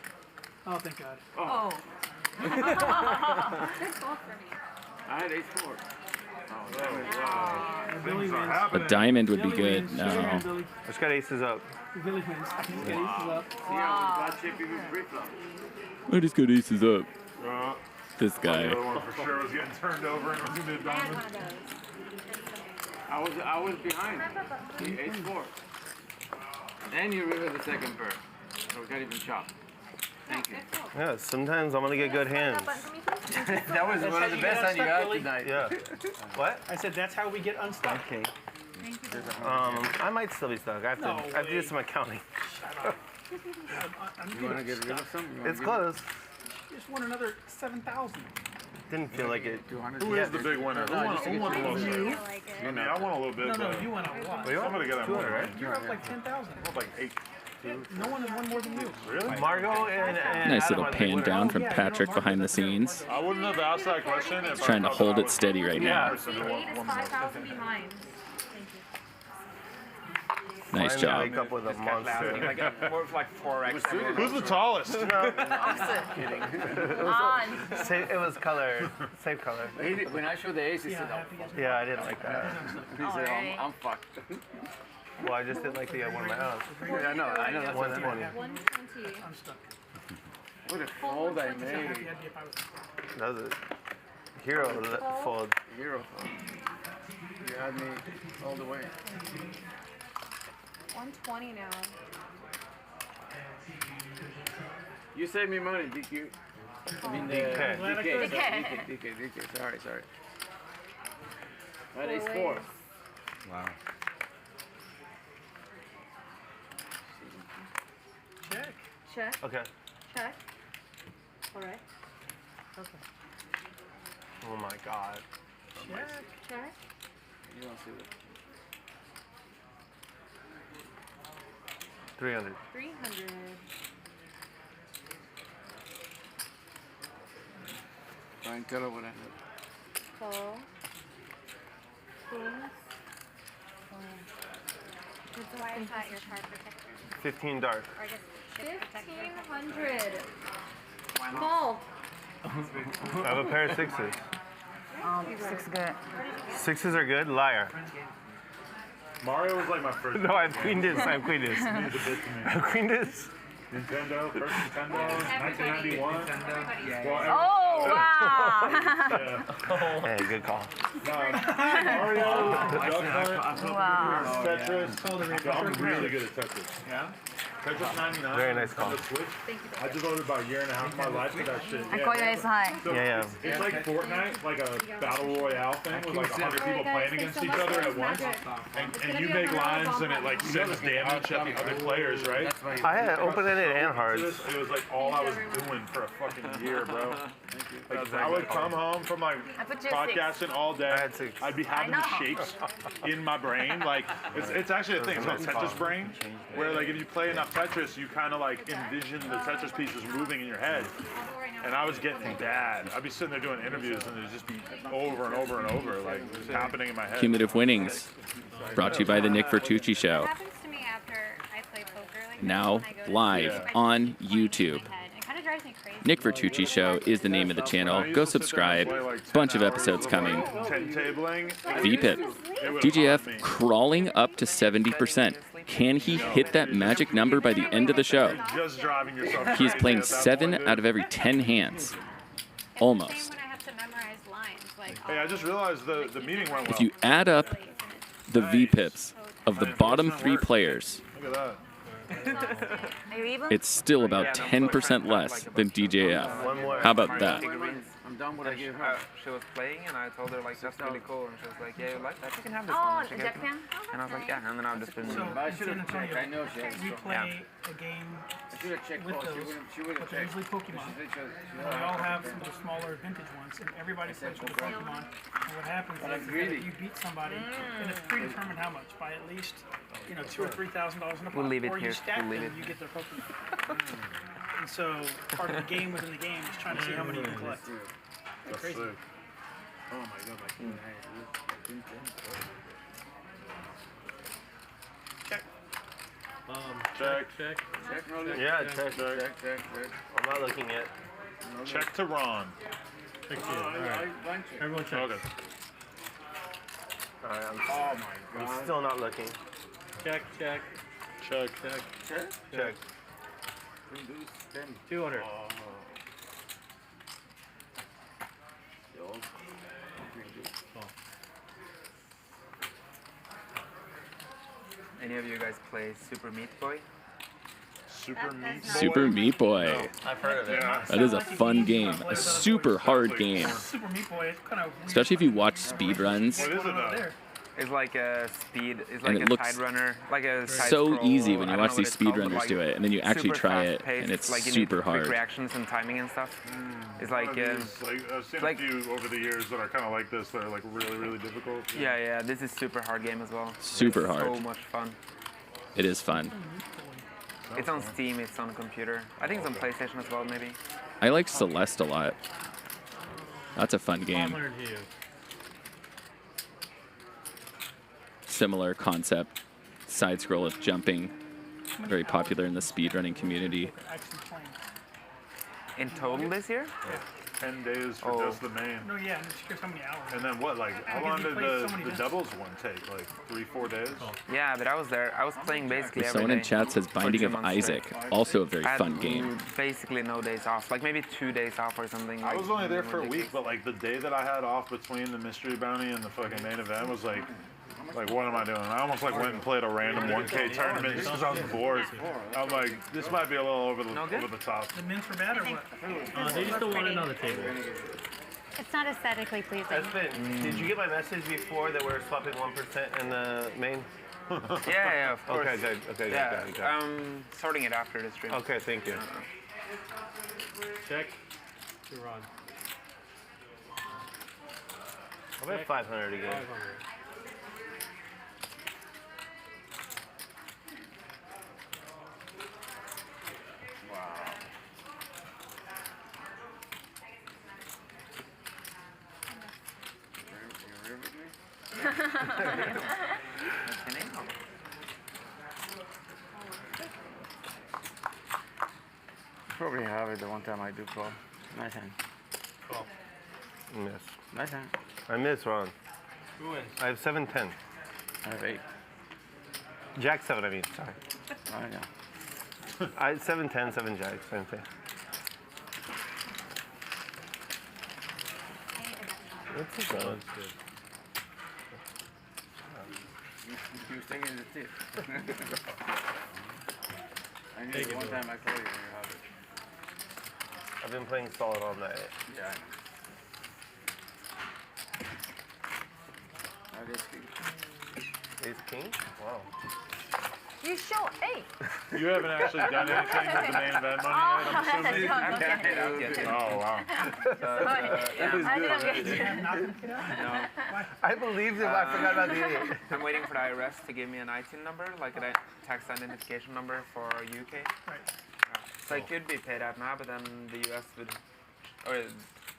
Oh, thank God. Oh. Good call for me. I had ace-4. Billy wins. A diamond would be good. No. I just got aces up. Billy wins. Get aces up. See, I was bad shape even pre-flop. I just got aces up. This The guy. other one for sure was getting turned over and it was going to be a diamond. I was behind. See, ace-4. Then you river the second pair. So we got even chopped. Thank you. Yeah, sometimes I'm gonna get good hands. That was one of the best hands you had tonight. Yeah. What? I said that's how we get unstuck. Okay. I might still be stuck. I have to do some accounting. You want to get rid of some? It's close. You just won another 7,000. Didn't feel like it. Who is the big winner? Who won a little bit? I mean, I won a little bit. No, but you won a lot. Somebody got that more. 200, right? You're up like 10,000. Like 8. No one has won more than you. Really? Margaux and Nice Adam little are the pan winners. down from Patrick behind the scenes. I wouldn't have asked that question if Trying to I thought hold I it was steady right now. 8 is 5,000 behind. Nice job. Wake up with a monster. Like more of like 4x. Who's the tallest? Kidding. On. It was color. Same color. When I showed the ace, he said, oh, Yeah, I didn't like that. he said, I'm fucked. Well, I just didn't like the one in my house. Yeah, I know. That's 120. 120. I'm stuck. What a fold I made. That was a hero fold. Hero fold. You had me all the way. 120 now. You saved me money, DQ. I mean, DK. DK. Sorry. That is 4. Wow. Check. Okay. Check. All right. Okay. Oh my God. Check. Check. You don't see it. 300. 300. Bryan, cut over that. Call. That's why I thought your card protector. 15 dark. Or I guess chip protector. 1,500. Call. I have a pair of sixes. 6 good. Sixes are good? Liar. Mario was like my first. No, I have queen deuce. I have queen deuce. He means a bit to me. I have queen deuce. Nintendo, first Nintendo, 1991. Oh, wow. Hey, good call. Mario, Duck Hunt, Wow. Tetris. I'm really good at Tetris. Yeah? Tetris 99. Very nice call. On the Switch. I devoted about a year and a half of my life to that shit. I call you ace high. So Yeah. It's like Fortnite, like a battle royale thing with like 100 people playing against each other at once. And you make lines and it like sends damage at the other players, right? I had open-ended and hards. It was like all I was doing for a fucking year, bro. Like, I would come home from like podcasting all day. I'd be having the shapes in my brain. Like it's actually a thing. It's called Tetris brain, where like if you play enough Tetris, you kind of like envision the Tetris pieces moving in your head. And I was getting bad. I'd be sitting there doing interviews and it'd just be over and over and over, like just happening in my head. Cumulative Winnings, brought to you by the Nick Vertucci Show. It happens to me after I play poker. Like Now live on YouTube. it kind of drives me crazy. Nick Vertucci Show is the name of the channel. Go subscribe. Bunch of episodes coming. VPIP. DGAF crawling up to 70%. Can he hit that magic number by the end of the show? He is playing 7 out of every 10 hands. Almost. Hey, I just realized the meeting went well. If you add up the VPIPs of the bottom 3 players, Look at that. it's still about 10% less than DGAF. How about that? I'm done what I gave her. She was playing and I told her like that's really cool and she was like, yeah, you like that? You can have this one. She gave me. And I was like, yeah, and then I've just been. I should have checked. I know she has. We play a game with those, but they're usually Pokemon. They all have some of the smaller vintage ones, and everybody plays with the Pokemon. And what happens is that you beat somebody, and it's predetermined how much, by at least $2,000 or $3,000 in a pot. We'll leave it or here. you stack We'll leave them, you get their Pokemon. And so part of the game within the game is trying to see how many you can collect. That's crazy. Oh my God, my king. Check. Yeah, check. I'm not looking yet. Check to Ron. Check two. All right. Everyone check. Okay. All right, I'm still not looking. Check. 200. Any of you guys play Super Meat Boy? Super Meat Boy. I've heard of it. That is a fun game. A super hard game. Super Meat Boy, it's kind of weird. Especially if you watch speedruns. What is it though? It's like a speed. It's And like it a looks side runner, like a side so scroll, easy when you I don't watch know these what it's called, but, speedrunners like, do it, and then you actually super try it, fast-paced, and it's like you super need quick hard. reactions and timing and stuff. It's like I've seen a few over the years that are kind of like this. That are like really difficult. yeah. This is super hard game as well. Super It's hard. So much fun. It is fun. It's on Steam. It's on computer. I think it's on PlayStation as well, maybe. I like Celeste a lot. That's a fun game. 500 to you. Similar concept. Side scroll of jumping. Very popular in the speedrunning community. In total this year? 10 days for just the main. No, yeah, I'm just curious how many hours. And then what? Like, how long did the doubles one take? Like 3-4 days? Yeah, but I was there. I was playing basically every Someone day in chat says for Binding 2 of months Isaac. straight. Also a very I had fun game. Basically no days off. Like maybe 2 days off or something. I like, was only there for a ridiculous. week, but like the day that I had off between the mystery bounty and the fucking main event was like what am I doing? I almost like went and played a random 1K tournament just because I was bored. I'm like, this might be a little over the top. The mints were bad or what? They just don't want it on the table. It's not aesthetically pleasing. Espen, did you get my message before that we're swapping 1% in the main? Yeah, of course. Okay, good. Okay, yeah, good. I'm sorting it after the stream. Okay, thank you. Check. You're on. I'll bet 500 again. 500. Probably have it the one time I do call. Nice hand. Call. Miss. Nice hand. I miss, Ron. Who wins? I have 7-10. I have 8. Jack 7, I mean. Sorry. Oh, yeah. I had 7-10, 7 Jack, same thing. What's this one? Good. You was taking the tip. I knew the one time I called you and you have it. I've been playing solid all night. Yeah. Ace king. Ace king? Wow. You show 8. You haven't actually done anything with the main event money yet, I'm assuming? I'll get it. Oh, wow. I didn't get it. I believed him. I forgot about the 8. I'm waiting for the IRS to give me an ITIN number, like a tax identification number for UK. Right. So I could be paid out now, but then the US would, or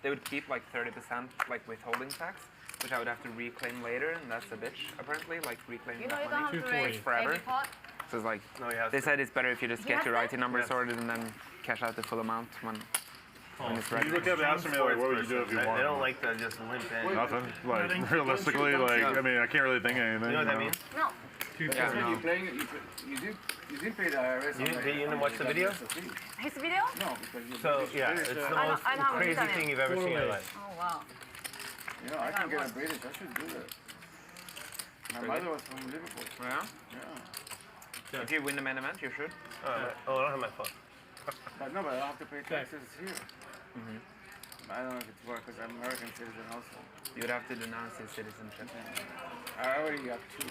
they would keep like 30% like withholding tax, which I would have to reclaim later, and that's a bitch apparently, like reclaiming You know you that money. don't have to raise forever. every pot. So it's like, No, he has they to. said it's better if you just get has your to? ITIN number sorted and then cash out the full amount when it's ready. You look at the ask me, like, what would you do if you They won? don't like to just limp in. Nothing. Like, realistically, like, I mean, I can't really think of anything. You know what that means? No. Yeah, So no. you playing it, you did pay the IRS. You didn't watch the video? His video? No, because you So, yeah, it's the most I haven't crazy done it. thing you've ever seen in your life. Oh, wow. You know, I can get a British. I should do that. My mother was from Liverpool. Yeah? Yeah. If you win the main event, you should. Oh, I don't have my phone. But no, but I don't have to pay taxes here. I don't know if it's work because I'm American citizen also. You would have to denounce your citizenship. I already got 2.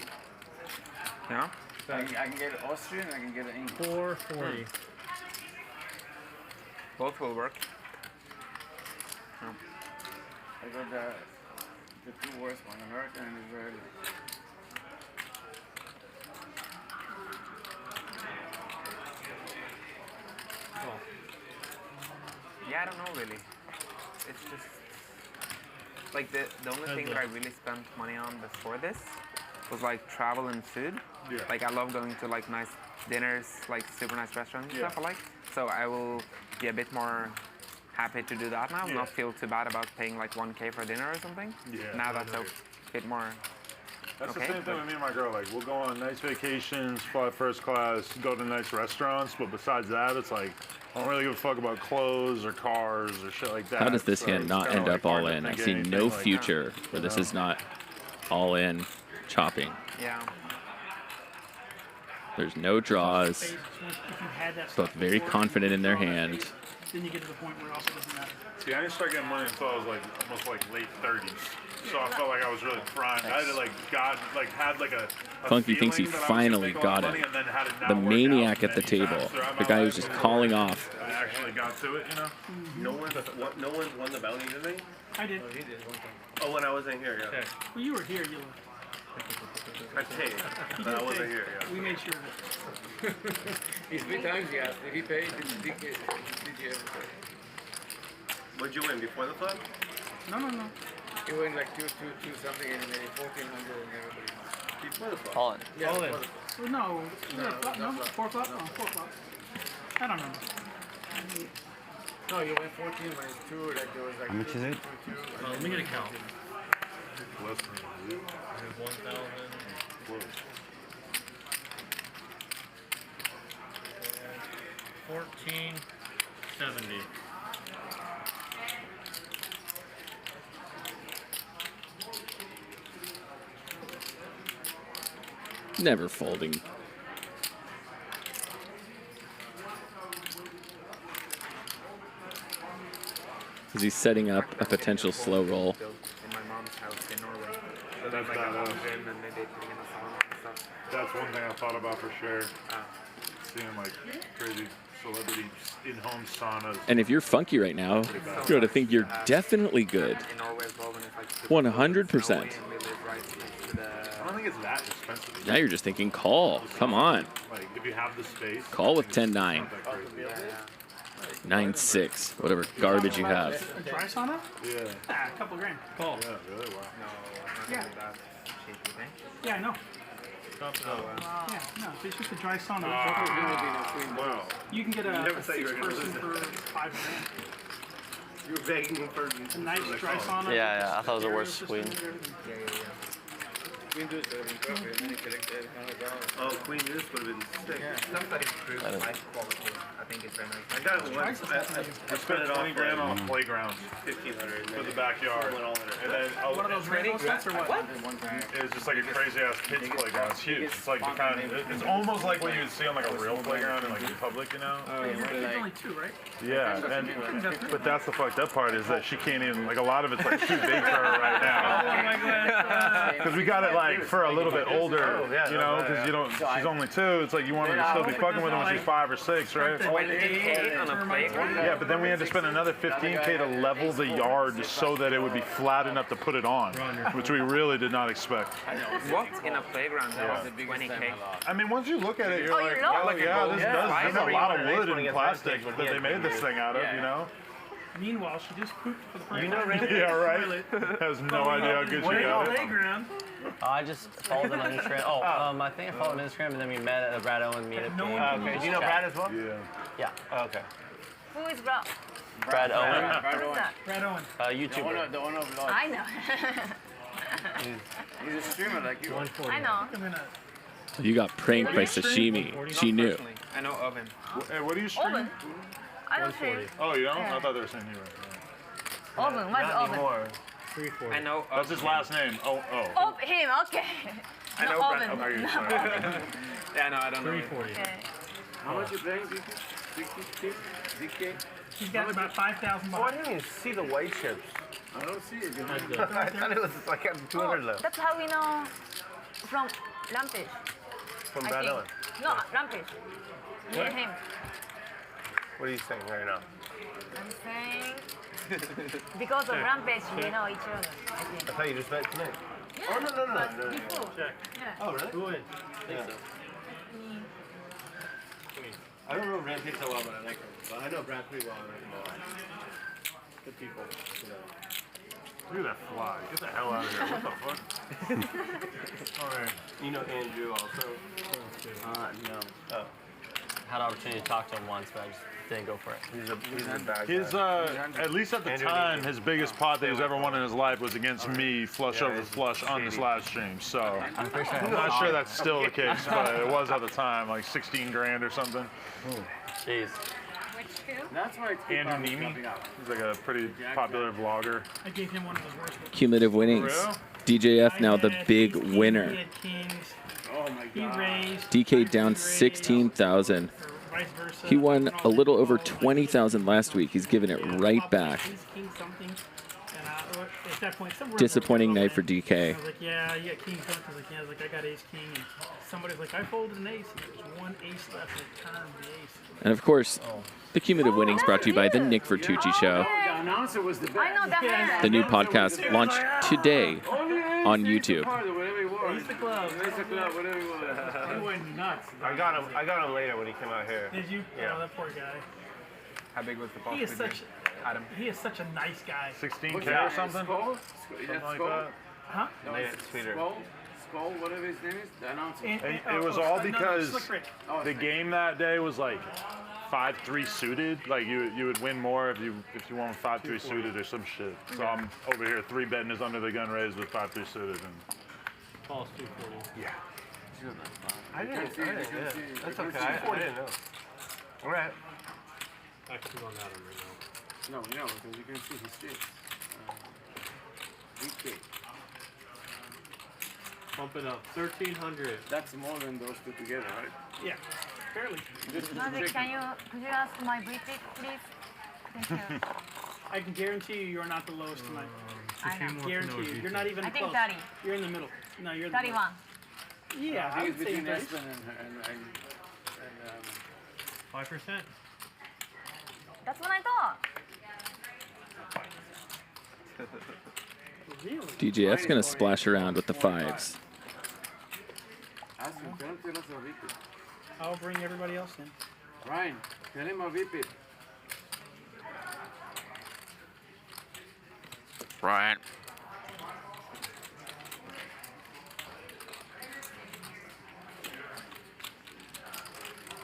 Yeah? I can get Austrian and I can get an English. 440. Both will work. I got the 2 worst one, American and Israeli. Yeah, I don't know really. It's just like the only thing that I really spent money on before this was like travel and food. Yeah. Like I love going to like nice dinners, like super nice restaurants and stuff I like. So I will be a bit more happy to do that now, not feel too bad about paying like 1K for dinner or something. Yeah, now that's a bit more That's okay, the same thing with me and my girl. Like, we'll go on nice vacations, fly first class, go to nice restaurants, but besides that, it's like, I don't really give a fuck about clothes or cars or shit like that. How does this So hand it's not kinda end like up all hard to in? I think of see anything no like that, future where this you is know? not all in chopping. Yeah. There's no draws. If you had that Both stuff very before, confident in their all that hand. space, Then you get to the point where it also doesn't matter. See, I didn't start getting money until I was like almost like late 30s. So I felt like I was really primed. I had to had a Funky thinks he feeling that I was gonna finally make a lot got of money it. and then had it not The work maniac out at the many table. times throughout The my guy life who's just before calling off. I actually got to it, you know? No one's won the bounty, did they? I did. Oh, he did one time. Oh, when I wasn't here, yeah. Okay. Well, you were here. You I paid, You but I did wasn't pay. here, yeah. We made sure of it. He's 3 times he asked. If he paid, did you ever pay? What'd you win, before the flop? No. He went like 2 something and he made 1,400 and everybody. Before the flop? All in. Yeah, All in. before the- Well, no, 4 flop? No, 4 flop. I don't remember. No, you went 14 minus 2, like there was like. How much is it? Let me get a count. Less than you. I have 1,000. 1470. Never folding. Because he's setting up a potential slow roll. Built in my mom's house in Norway. That's like a badass. gym and maybe putting in a sauna and stuff. That's one thing I thought about for sure. Seeing like crazy celebrity in-home saunas. And if you're funky right now, you got to think you're definitely good. In Norway as well, when it's like 100%. and we live right next to the... I don't think it's that expensive. Now you're just thinking call. Come on. Like if you have the space. Call with 10-9. 9-6. Whatever garbage you have. A dry sauna? Yeah. Ah, a couple grand. Call. Yeah, really? Wow. Yeah. Yeah, I know. Yeah, no, it's just a dry sauna. Wow. You can get a Never thought you were gonna person lose for it. 5 grand. You were begging him for A nice dry sauna. Yeah, yeah, I thought it was the worst Queen. Queen Juice would have been perfect, and then he collected $100. Oh, Queen Juice would have been sick. Yeah, stuff that improves life quality. I think it's very nice. I got it once. I spent it 20 grand on a playground. 1,500. For the backyard. And then One of those rainbow sets or what? It was just like a crazy ass kids playground. It's huge. It's like the kind of, it's almost like what you would see on like a real playground in like public, you know? There's only 2, right? Yeah, and but that's the fucked up part is that she can't even like a lot of it's like too big for her right now. Because we got it like for a little bit older, you know, because you don't. She's only 2. It's like you want her to still be fucking with her when she's 5 or 6, right? Yeah, but then we had to spend another $15K to level the yard so that it would be flat enough to put it on, which we really did not expect. What? In a playground? That was 20K. I mean, once you look at it, you're like, oh yeah, this is a lot of wood and plastic that they made this thing out of, you know? Meanwhile, she just pooped for the first You know, time. Randy? Yeah, right. Has no idea how good she got it. Playground. I just followed him on Instagram. I think I followed him on Instagram, and then we met at a Brad Owen meetup. Okay, do you know Brad as well? Yeah. Yeah. Okay. Who is Brad? Brad Owen. Who's that? Brad Owen. YouTuber. The owner of vlog. I know. He's a streamer like you. I know. You got pranked by Sashimi. She knew. I know of him. Hey, what do you stream? Oven. I don't stream. Oh, you don't? Yeah. I thought they were saying you were. Oven. What's Oven? 340. I know. That's his last name. Oh. Oh, him. Okay. I know Oven. Brad. Are you No, sorry? Oven. Yeah, no, I don't know. 340. Okay. How much you paying, DK? He's got about 5,000 Oh, I didn't even see the white chips. I don't see it. I thought it was like 200 left. That's how we know from Rampage. From I Brad think. Owen. No, Rampage. Me What? and him. What are you saying right now? I'm saying because of Rampage, we know each other. I think. I thought you just met tonight. Yeah, Oh, no. but before. Yeah. Oh, really? Who would? Yeah. I don't know Rampage so well, but I like him. But I know Brad pretty well. I like him a lot. Good people, you know. Look at that fly. Get the hell out of here. What the fuck? Alright. You know Andrew also? No. Oh. Had an opportunity to talk to him once, but I just didn't go for it. He's a bad His, guy. at least at the Andrew time, Neely. his biggest pot that he's ever won in his life was against me, flush over flush, on this live stream. So I'm pretty sure I'm not sure that's still the case, but it was at the time, like 16 grand or something. Jeez. Which two? That's why Andrew Neely, he's like a pretty popular vlogger. I gave him one of his worst. Cumulative winnings. DJF now the big winner. He had kings. Oh my He god. raised. DK down 16,000. Vice versa. He won a little over 20,000 last week. He's giving it right back. He's king something. And at that point, somewhere Disappointing in the night for I DK. was like, yeah, you got king something. I was like, yeah, I was like, I got ace king. And somebody's like, I folded an ace. And there was one ace left and it turned the ace. And of course, the cumulative winnings brought to you by the Nick Vertucci Show. The announcer was the best. I know that man. The new podcast launched today on YouTube. Whatever he was. He's the club. He's the club, whatever he was. He went nuts. I got him later when he came out here. Did you? Yeah. Oh, that poor guy. How big was the pot? He is such. Adam. He is such a nice guy. 16K or something? Skull? Something like that. Huh? No, Made it's it sweeter. Skull, whatever his name is, the announcer. And it was all because the game that day was like 5-3 suited. Like you would win more if you won 5-3 suited or some shit. So I'm over here 3-betting his under the gun raise with 5-3 suited. And Paul's 240. yeah. I didn't. Yeah. That's okay. I didn't know. All right. Actually on Adam right now. No, because you can see his face. DK. Bump it up. 1,300. That's more than those two together, right? Yeah, barely. Magic, could you ask my briefing, please? Thank you. I can guarantee you, you're not the lowest tonight. I know. Guarantee you. You're not even I think close. 30. You're in the middle. No, you're in the 31. middle. Yeah, I I think would it's say between 30. Espen and 5%. That's what I thought. DGF's going to splash around with the 5s. I'll bring everybody else in. Bryan, tell him a VP. Bryan.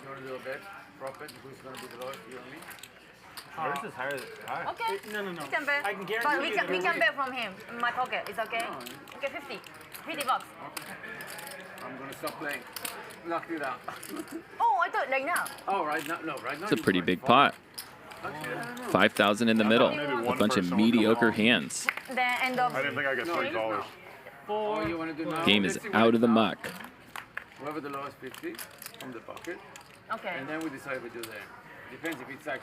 You want to do a bet? Profit? Who's going to be the lowest? You and me? Yours is higher. Okay. No. We can bet. I can guarantee but we you can, that we it'll can win. bet from him in my pocket. It's okay? Okay, 50. 50 bucks. I'm going to stop playing. Knock you down. Oh, I thought like now. Oh, right now? No, right now. It's a pretty big pot. 5,000 in the middle. A bunch of mediocre hands. The end of. I didn't think I got $30. Oh, you want to do now? Game is out of the muck. Whoever the lowest 50 from the pocket. Okay. And then we decide if we do there. Depends if it's like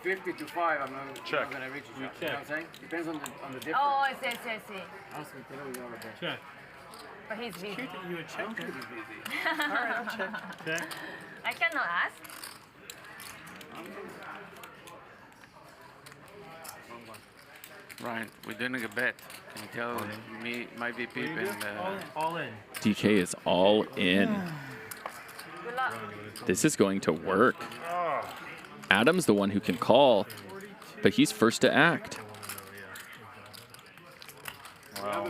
50 to 5, I'm not going to reach it. You know what I'm saying? Depends on the difference. Oh, I see. Ask me, tell me you want to bet. Check. But he's busy. Cute that you would check. I'm pretty busy. All right, I'll check. Check. I cannot ask. Ryan, we're doing a bet. Can you tell me my VP and All in. DK is all in. Good luck. This is going to work. Adam's the one who can call, but he's first to act. Wow.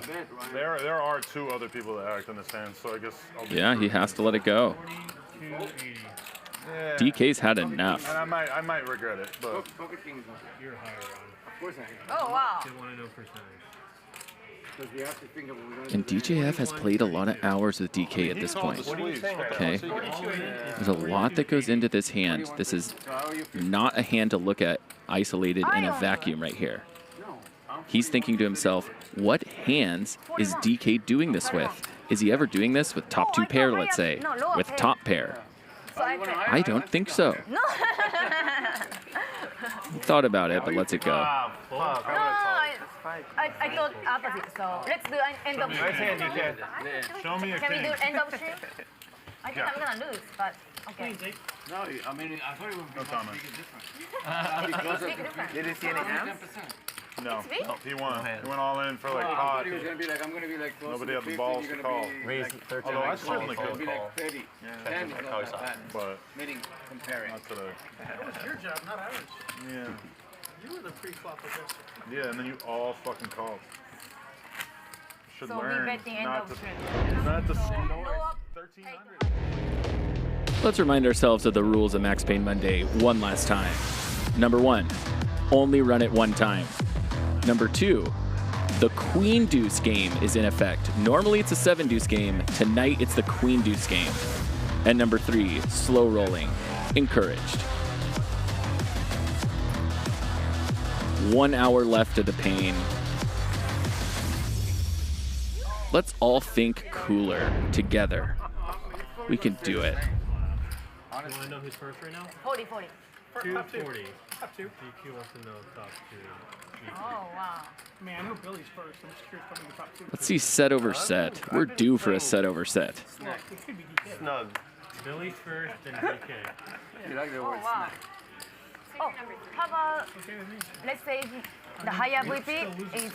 There are 2 other people that act in this hand, so I guess I'll be Yeah, he has to let it go. Yeah. DK's had enough. And I might regret it, but You're higher on. Of course I am. Oh, wow. They want to know percentage. Because we have to think of what we're going to And do. DGAF has played a lot of hours with DK at this point. Okay? There's a lot that goes into this hand. This is not a hand to look at isolated in a vacuum right here. He's thinking to himself, what hands is DK doing this with? Is he ever doing this with top 2 pair, let's say? With top pair? So I don't think so. No. He thought about it, but lets it go. I thought opposite. So let's do an end of stream. show me a Can we king. do end of stream? I think I'm gonna lose, but okay. No, I mean, I thought it would be No comment. Big difference. Did you see any hands? No, It's big? he won. He went all in for like I pot. thought he was going to be like, I'm going to be like close Nobody to had the 50, balls you're to gonna call. be Raise like, 13. Although I certainly it's going to could be call, like 30. Yeah. 10 is not that bad. but Meaning comparing. not today. That was your job, not ours. Yeah. You were the pre-flop adjuster. Yeah, and then you all fucking called. Should So we learn betting end not of to, stream. not to No score. up. 1,300. Let's remind ourselves of the rules of Max Payne Monday one last time. Number 1, only run it 1 time. Number 2, the Queen Deuce game is in effect. Normally it's a 7 deuce game. Tonight it's the Queen Deuce game. And number 3, slow rolling, encouraged. 1 hour left of the pain. Let's all think cooler together. We can do it. You want to know who's first right now? 40. 240. Top 2. DQ wants to know top 2. Oh, wow. Man, I know Billy's first. I'm just curious about the top 2. Let's see set over set. We're due for a set over set. Well, it could be DK. Snug. Billy's first, then DK. You like the Oh, word wow. Oh, how about, let's say the higher VP is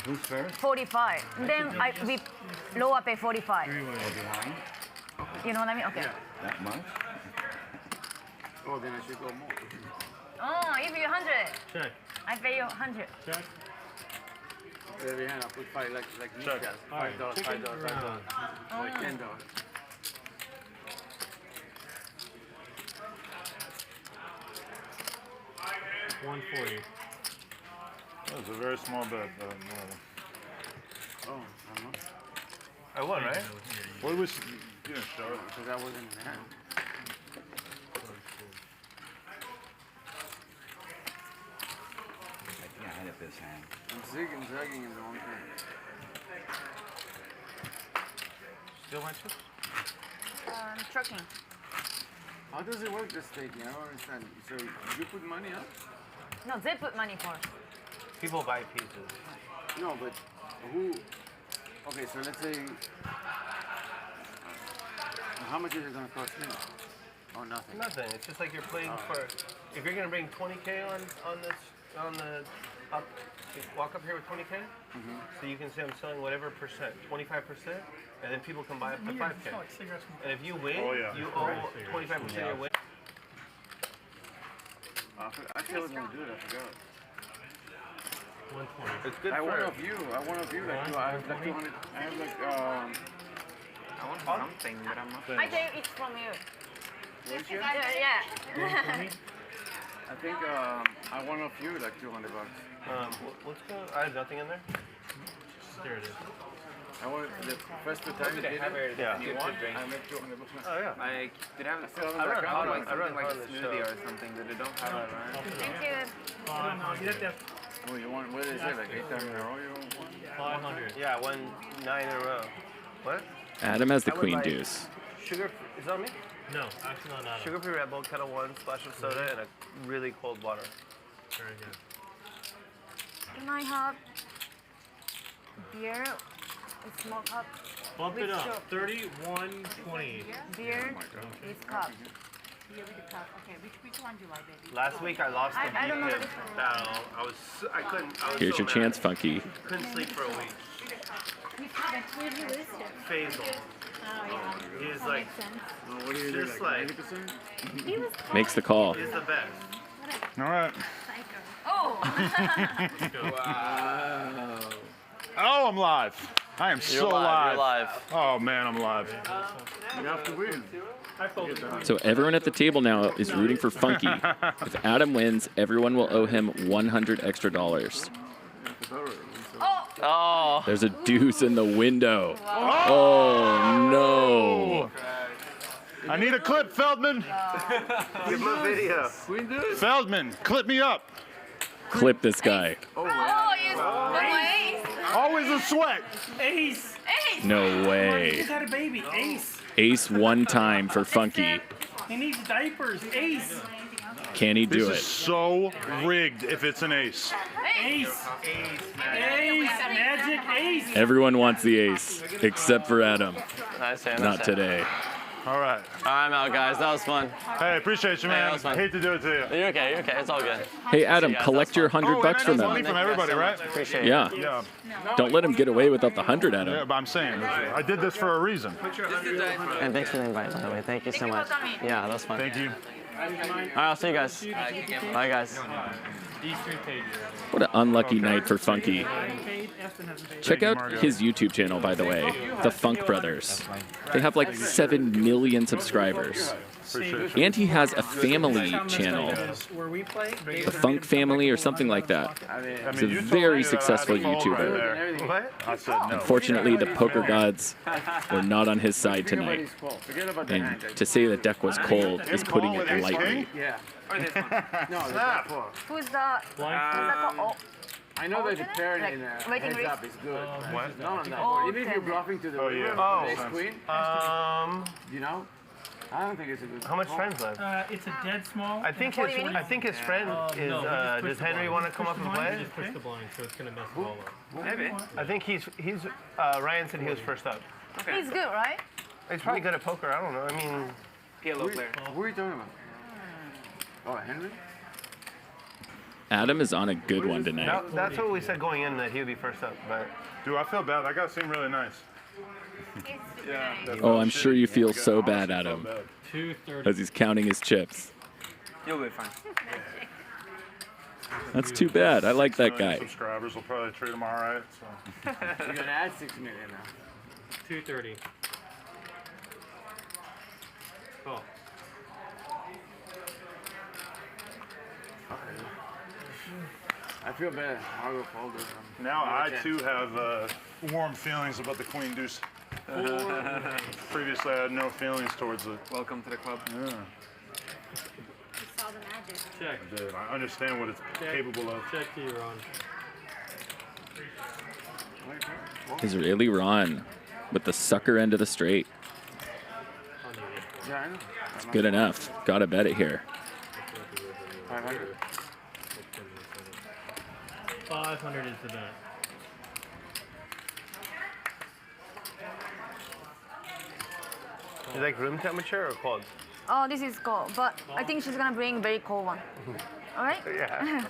Who's first? 45. Then we lower pay 45. Behind? You know what I mean? Okay. That much? Oh, then I should go more. Oh, if you 100, Check. I pay you 100. Check. There behind, I put 5 like these Check. guys. All right. $5, Chicken $5, around. $5. Or $10. $140. That was a very small bet, but Oh, I'm not. I won, right? what was you didn't show it? Because I wasn't in the hand. I think I had it this hand. I'm zagging in the wrong thing. Still went to? Trucking. How does it work, the staking? I don't understand. So you put money up? No, they put money first. People buy pieces. No, but who? Okay, so let's say, how much is it gonna cost me? Oh, nothing. Nothing. It's just like you're playing for. If you're gonna bring 20K on the up, walk up here with 20K. So you can say I'm selling whatever percent, 25%, and then people can buy up to 5K. And if you win, you owe 25% of your win. I said I was gonna do it. I forgot. 120. It's good I for. want a view. I want a view. Like, I have like 200. I have like I want something, but I'm not. I think it's from you. Yeah. I think I want a few like $200. Let's go. I have nothing in there. There it is. I want the first time you did it. Yeah. You want? I make $200. Oh yeah. Like, did I have I still I have run like something like a smoothie or something that they don't have it, right? Thank you. Oh, you want? What is it? Like 8 times in a row? You want? 500. Yeah, 9 in a row. What? Adam has the I would queen like deuce. Sugar. Is that on me? No, actually not Adam. Sugar-free Red Bull, Kettle One, splash of soda, and a really cold water. Very good. Can I have beer? A small cup. Bump with it up. sugar. 31.20. Beer Okay. with cup. Yeah, with the cup. Okay, which one do you like, baby? Last week I lost the I don't know the beat difference. battle. I couldn't. Here's so your mad. chance, Funky. Couldn't sleep for a week. Where did you list it? Faisal. Oh, yeah. He was That like, makes sense. Well, what do you do? just Like like, 90%? He was Makes the call. he's the best. All right. Oh! Wow. Oh, I'm live. I am so live. You're live. Oh man, I'm live. You have to win. So everyone at the table now is rooting for Funky. If Adam wins, everyone will owe him $100 extra. Oh. There's a deuce in the window. Oh no. I need a clip, Feldman. Give him a video. Feldman, clip me up. Clip this guy. Oh, yes. Always a sweat. Ace. No He way. just had a baby. Ace. Ace one time for Funky. He needs diapers. Ace. Can he do This is it? so rigged if it's an ace. Ace. Ace. Magic ace. Everyone wants the ace, except for Adam. Nice hand. Not today. All right. I'm out, guys. That was fun. Hey, appreciate you, Hey, that man. was fun. Hate to do it to you. You're okay. You're okay. It's all good. Hey Adam, See you guys. collect your $100 from money them. from everybody, right? Appreciate it. Yeah. Yeah. Don't let him get away without the 100, Yeah, Adam. but I'm saying, I did this for a reason. And thanks for the invite, by the way. Thank you so much. Yeah, that was fun. Thank you. All right, I'll see you guys. Bye, guys. What an unlucky night for Funky. Check out his YouTube channel, by the way, The Funk Brothers. They have like 7 million subscribers. And he has a family channel, the Funk Family or something like that. He's a very successful YouTuber. What? I said no. Unfortunately, the poker gods were not on his side tonight. And to say the deck was cold is putting it lightly. Yeah. No, Snap. Who's the oh, I know that the pairing in waiting heads up is good. What? No, no. Oh, Even if you're bluffing to the river, Oh. ace queen, you know, I don't think it's a good. How much friends left? It's a dead small. I think his friend is. Does Henry want to come up and play? Just push the blind, so it's gonna mess the ball up. Maybe. I think he's. Ryan said he was first up. He's good, right? He's probably good at poker. I don't know. I mean, PLO player. Who are you talking about? Oh, Henry? Adam is on a good one tonight. that's what we said going in, that he would be first up. But Dude, I feel bad. That guy seemed really nice. yeah. Oh, I'm sure you feel so bad, Adam, 230. as he's counting his chips. You'll be fine. That's too bad. I like that guy. Subscribers will probably treat him all right. So. You're gonna add 6 million now. 230. Oh. I feel bad. Margaux folded. Now I too have warm feelings about the queen deuce. Previously, I had no feelings towards it. Welcome to the club. Yeah. Saw the magic. Check. Dude, I understand what it's capable of. Check to your on. Israeli Ron with the sucker end of the straight. Yeah, I know. It's good enough. Gotta bet it here. 500. 500 is the bet. You like room temperature or cold? Oh, this is cold, but I think she's gonna bring very cold one. All right? Yeah.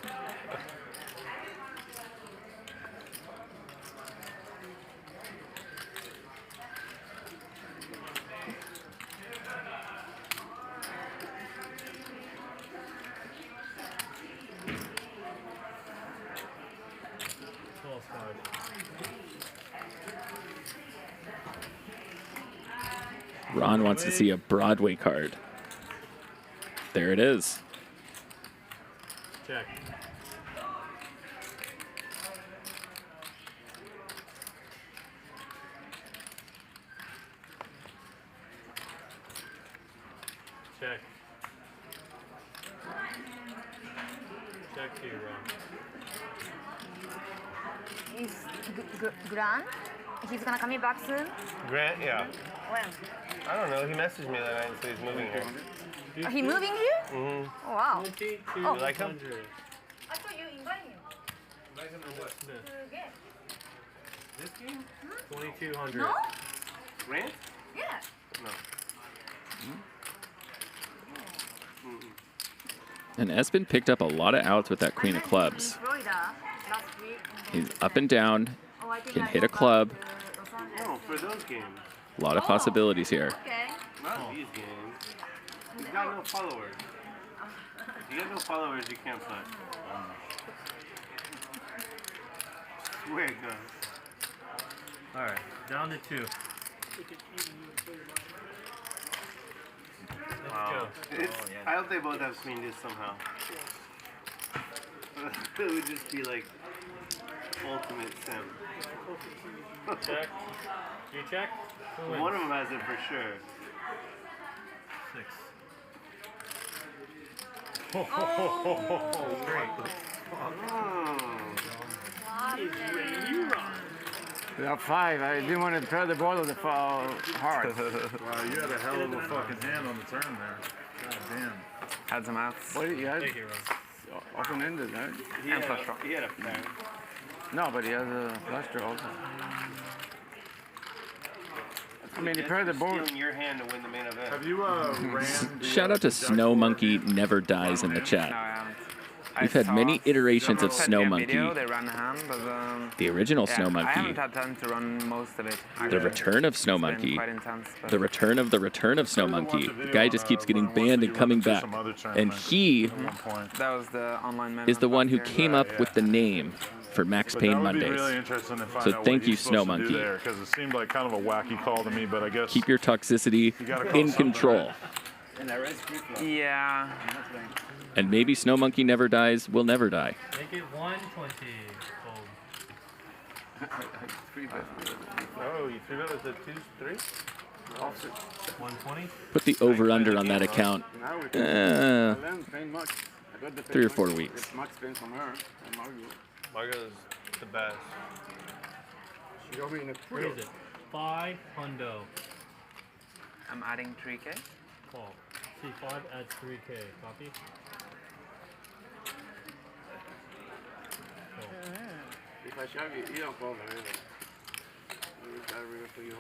Ron wants to see a Broadway card. There it is. Check. Check. Check here, Ron. Is Grant? He's gonna come back soon? Grant, yeah. When? I don't know. He messaged me that night and said he's moving here. Are he moving here? Mm-hmm. Oh, wow. You like him? I thought you invited him. Like him in what? To get. This game? 2200. No? Grant? Yeah. No. And Espen picked up a lot of outs with that queen of clubs. Florida last week. He's up and down, Oh, I think can I hit a woke up club. to Los Angeles. No, for those games. A lot of possibilities here. Okay. Not these games. You got no followers. If you got no followers, you can't play. Swear to God. Alright, down to 2. Wow. I hope they both have queen deuce somehow. It would just be like ultimate sim. Check. You check? Who wins? One of them has it for sure. 6. Oh, great. We have 5. I didn't want to throw the ball on the hard. Wow, you had a hell of a fucking hand on the turn there. God damn. Had some outs. What you had? Take it, Ron. Open-ended, right? He had a pair. No, but he has a flush draw also. I mean, he paired the board. Stealing your hand to win the main event. Have you ran? Shout out to Snow Monkey Never Dies in the chat. No, I haven't. We've had many iterations of Snow Monkey. Video, they ran a hand, but, the original yeah, Snow I Monkey. haven't had time to run most of it. The return of Snow It's been Monkey. quite intense, but- The return of Snow Monkey. The guy just keeps getting banned and coming back. And he That was the online man is the one who came up with the name for Max But Payne that would be Mondays. really interesting to find So out thank what you, he's Snow supposed to do Monkey. there, because it seemed like kind of a wacky call to me, but I guess Keep your toxicity gotta call in something. control. Yeah. And maybe Snow Monkey Never Dies will never die. Make it 120. Oh, you threw it with the 2, 3? 120? Put the over-under on that account. 3 or 4 weeks. Much spin from her. And Margaux's the best. She got me in a What is it? 5 hundo. I'm adding 3K. Call. C5 adds 3K. Copy? If I shove you, you don't call her either. You gotta read it for you.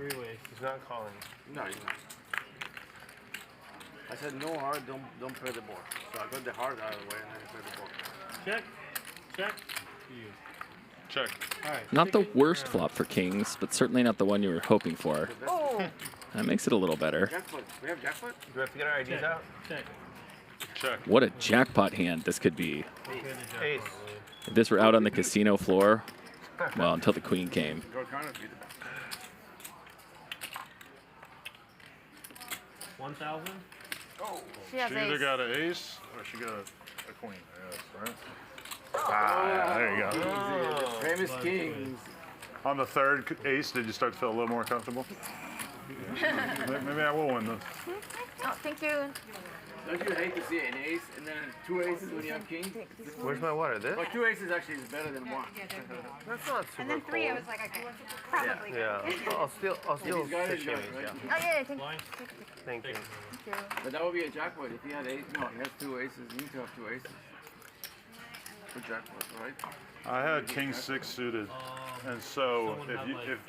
3 ways. He's not calling. No, he's not. I said no hard, don't play the board. So I got the hard out of the way and then I played the board. Check. Check. To you. Check. Alright. Not the worst flop for kings, but certainly not the one you were hoping for. Oh. That makes it a little better. Jackpot. We have jackpot? Do we have to get our IDs Check. out? Check. Check. What a jackpot hand this could be. Ace. If this were out on the casino floor, well, until the queen came. Go kind of beat it. 1,000? Oh. She has She either ace. got an ace or she got a queen, I guess, right? Ah, yeah, there you go. Oh. Famous kings. On the third ace, did you start to feel a little more comfortable? Maybe I will win this. Oh, thank you. Don't you hate to see an ace and then 2 aces when you have king? Where's my water? This? Well, 2 aces actually is better than 1. That's not super And then 3, I cold. was like, I could probably Yeah. I'll steal He's got it, sashimis, right? yeah. Oh, yeah, thank you. Thank you. Thank you. But that would be a jackpot if he had 8. No, he has 2 aces. You need to have 2 aces. For jackpot, right? I had king 6 suited, and so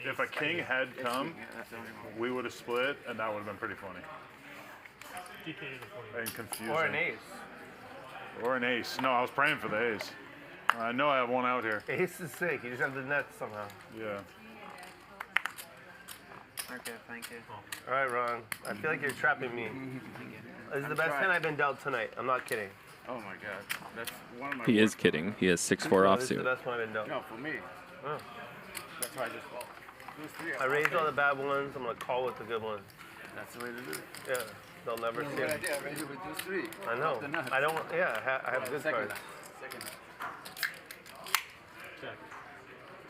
if a king had come, we would have split, and that would have been pretty funny. And confusing. Or an ace. Or an ace. No, I was praying for the ace. I know I have one out here. Ace is sick. You just have the nuts somehow. Yeah. Okay, thank you. All right, Ron. I feel like you're trapping me. This is the best hand I've been dealt tonight. I'm not kidding. Oh my God, that's one of my. He is kidding. He has 6-4 This is the offsuit. best one I've been dealt. No, for me. Oh. That's why I just called. I raised all the bad ones. I'm gonna call with the good ones. That's the way to do it. Yeah, they'll never see Good it. idea. Raise it with just 3. I know. I don't. Yeah, I have good Second cards. Second. Check.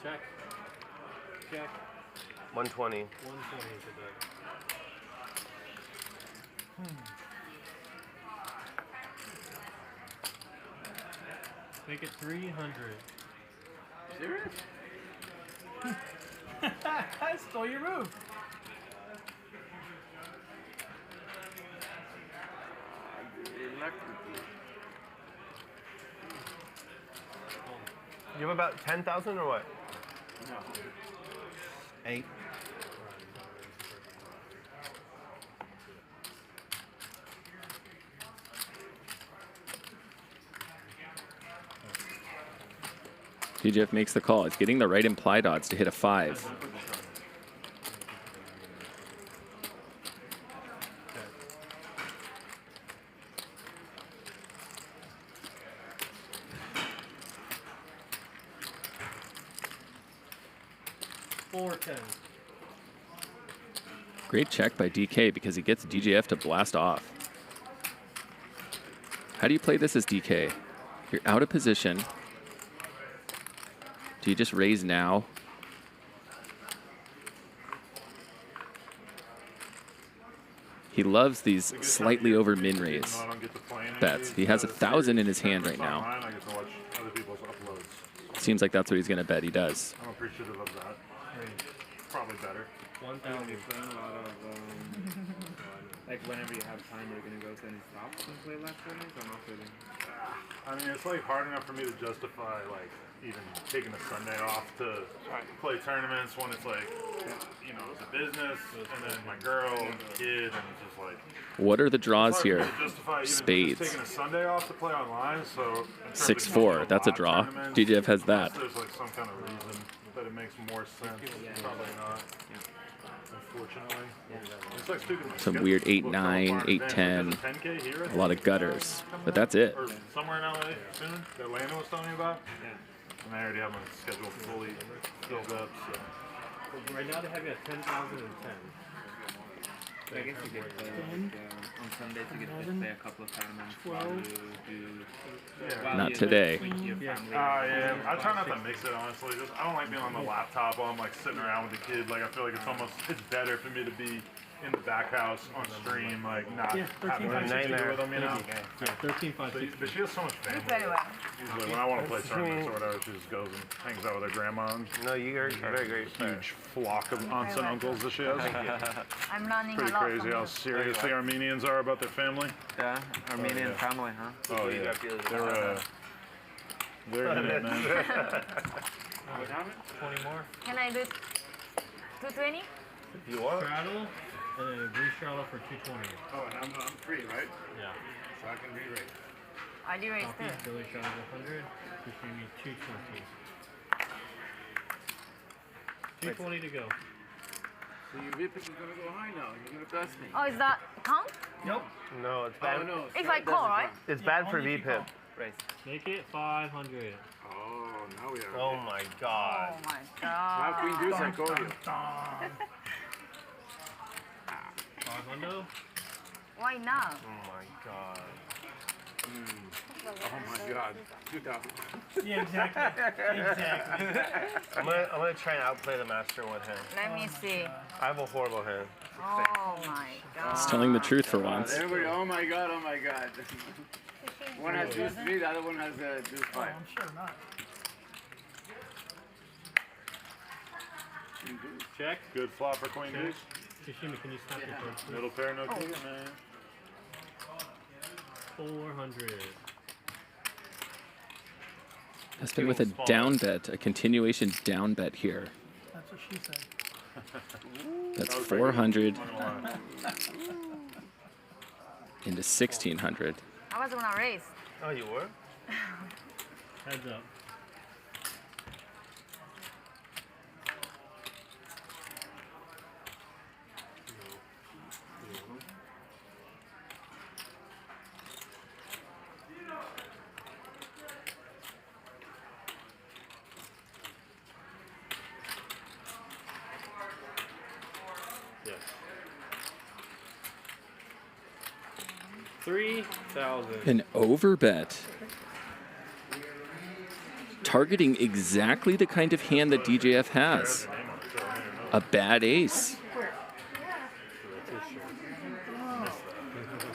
Check. Check. 120. 120 today. Make it 300. Serious? I stole your move. You have about 10,000 or what? No. 8. DGAF makes the call. It's getting the right implied odds to hit a 5. Great check by DK because he gets DGAF to blast off. How do you play this as DK? You're out of position. Do you just raise now? He loves these slightly over min raise bets. He has 1,000 in his hand right now. I get to watch other people's uploads. Seems like that's what he's going to bet. He does. I'm appreciative of that. Probably better. One thing I'll be playing a lot of, like whenever you have time, you're gonna go to any stops and play left innings. I'm not feeling. I mean, it's like hard enough for me to justify like even taking a Sunday off to play tournaments when it's like, you know, it's a business and then my girl and kid and it's just like. What are the draws it's here? hard for me to justify even Spades. just taking a Sunday off to play online, so. 6-4. That's a draw. DGAF has that. There's like some kind of reason that it makes more sense. Probably not. Unfortunately. It's like speaking of Some weird 8-9, 8-10. A lot of gutters. But that's it. Or somewhere in LA soon that Landon was telling me about. And I already have my schedule fully filled up. So. Right now they have you at 10,010. I guess you could play like, on Sundays you get to play a couple of tournaments. 12. Not today. Yeah, I try not to mix it honestly. Just I don't like being on the laptop while I'm like sitting around with the kid. Like I feel like it's better for me to be in the back house on stream, like not having anything to do with them, you know. Yeah, 13, 5, 6. But she has so much family. Usually when I want to play tournaments or whatever, she just goes and hangs out with her grandma. No, you're very great. Huge flock of aunts and uncles that she has. I'm learning Pretty a lot crazy from how you. serious the Armenians are about their family. Yeah, Armenian family, huh? Oh yeah, they're in it, man. 20 more. Can I do 220? If you want. Straddle, and then re-straddle for 220. Oh, and I'm free, right? Yeah. So I can re-rate. I do raise Copy, too. Billy straddle 100, which gave me 220. 220 to go. So your rip is gonna go high now. You're gonna bust me. Oh, is that count? Nope. No, it's bad. Oh, no, If I call, right? It's bad for only if you VPIP. Raise. Make it 500. Oh, now we are. Oh my god. Oh my Now god. Queen Deuce, I call you. 500. Why now? Oh my god. Oh my god. 2,000. Yeah, exactly. Exactly. I'm gonna try and outplay the master one hand. Let me see. I have a horrible hand. Oh my god. He's telling the truth for once. Everybody, oh my god, oh my god. One has deuce 3, the other one has deuce 5. I'm sure not. Check. Good flop for Queen Deuce. Sashimi, can you stop your card, please? Middle pair, no king, man. 400. Espen with a down bet, a continuation down bet here. That's what she said. That's 400 into 1600. I wasn't gonna raise. Oh, you were? Heads up. Yes. 3,000. An overbet. Targeting exactly the kind of hand that DGAF has. A bad ace.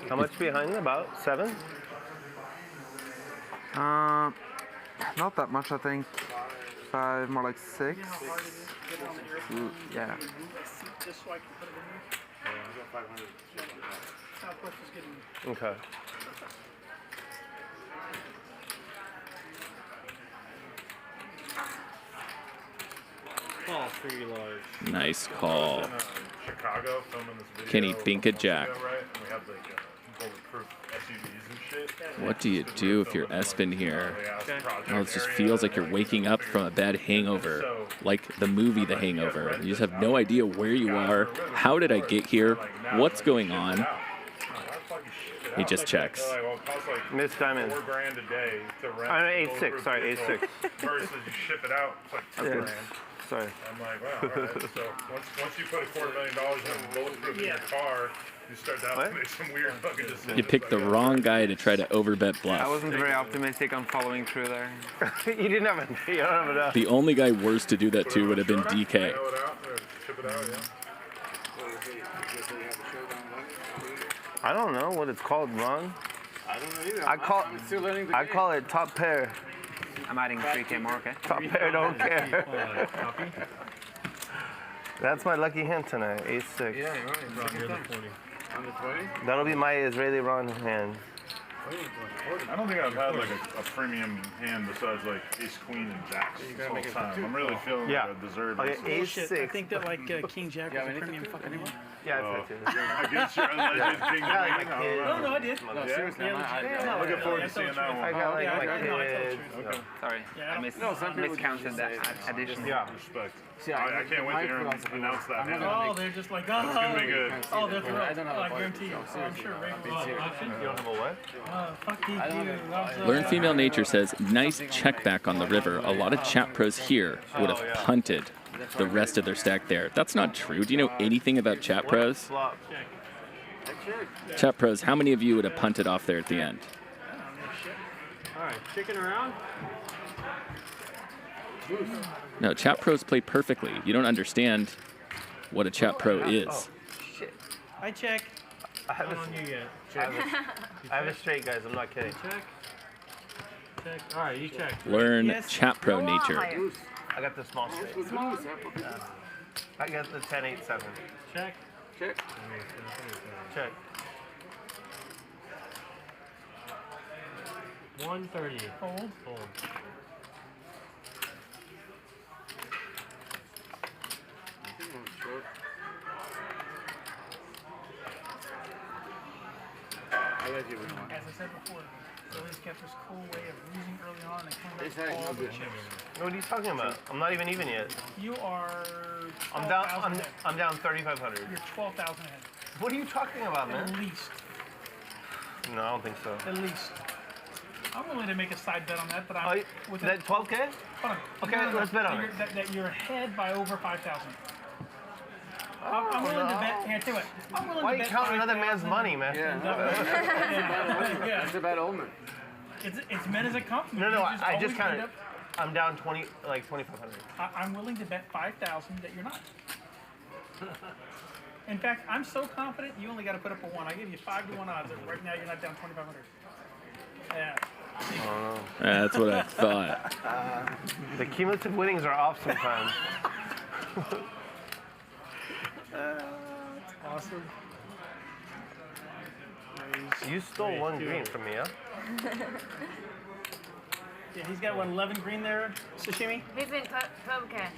How much behind? About 7? Not that much, I think. 5, more like 6. Yeah. Just so I can put it in here. Southwest is getting. Okay. Call 3 large. Nice call. Chicago filming this video. Can he think a jack? Right? And we have like bulletproof SUVs and shit. What do you do if you're Espen here? Oh, it just feels like you're waking up from a bad hangover, like the movie The Hangover. You just have no idea where you are. How did I get here? What's going on? He just checks. Miss Diamond. $4 grand a day to rent. 8.6. Sorry, 8.6. Versus you ship it out, it's like $2 grand. Sorry. I'm like, wow, all right. So once you put $250,000 in bulletproof in your car, you start to have to make some weird fucking decisions. You picked the wrong guy to try to overbet bluff. I wasn't very optimistic on following through there. You didn't have a. You don't have enough. The only guy worse to do that to would have been DK. Ship it out, yeah. I don't know what it's called, Ron. I don't know either. I'm still learning the I game. call it top pair. I'm adding 3K more, okay? Top pair don't care. That's my lucky hint tonight, 8.6. Yeah, you're right. On the 20? That'll be my Israeli Ron hand. I don't think I've had like a premium hand besides like ace, queen, and jacks this whole time. I'm really feeling like I deserve it. Oh, shit. I think that like King Jack was a premium fucking hand. Yeah, I did too. Against your alleged King Jack. No, I did. No, seriously, I'm looking forward to seeing that one. I got like my kids. Okay. Sorry, I miscounted that addition. Yeah. Respect. I can't wait to hear him announce that. Oh, they're just like, It's gonna be good. Oh, they're thrilled. I guarantee you. I'm sure Ray will. You don't have a what? Fuck you. Learn Female Nature says, nice check back on the river. A lot of chat pros here would have punted the rest of their stack there. That's not true. Do you know anything about chat pros? Chat pros, how many of you would have punted off there at the end? All right, kicking around. No, chat pros play perfectly. You don't understand what a chat pro is. Oh, shit. I check. I have Not on you yet. I have a straight, guys. I'm not kidding. Check. Check. All right, you check. Learn chat pro nature. I got the small straight. I got the 10-8-7. Check. Check. Check. 130. Hold. Hold. I'll let you win one. As I said before, Billy's kept this cool way of losing early on and coming back all the chips. What are you talking about? I'm not even yet. You are. I'm down. I'm down 3,500. You're 12,000 ahead. What are you talking about, man? At least. No, I don't think so. At least. I'm willing to make a side bet on that, but I'm. With that 12K? Hold on. Okay, let's bet on it. That you're ahead by over 5,000. I'm willing to bet. Here, tell you what. I'm willing Why to are you bet counting another man's money, man? Yeah. That's a bad omen. It's meant as a compliment. No, You I just always counted. end up- I'm down 2,500. I'm willing to bet 5,000 that you're not. In fact, I'm so confident you only got to put up a 1. I give you 5-1 odds that right now you're not down 2,500. Yeah. Oh, That's what I thought. The cumulative winnings are off sometimes. That's awesome. You stole one green from me, huh? Yeah, he's got what, 11 green there, Sashimi? He's in 12K.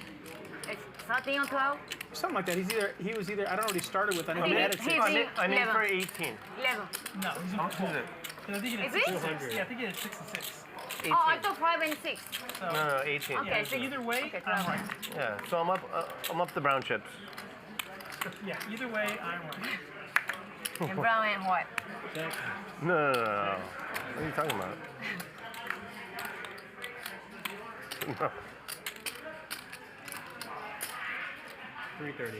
It's 13 or 12? Something like that. He was either, I don't know what he started with. I know I he think added 6. I'm in for 18. 11. No, he's in How much is it? I think he did Is 6 it? and 6. Yeah, I think he did 6 and 6. 18. Oh, I thought 5 and 6. No, 18. Okay, Yeah, so either way, okay, I'm right. Yeah, so I'm up the brown chips. Yeah, either way, I'm right. And brown and white. No. What are you talking about? No. 330.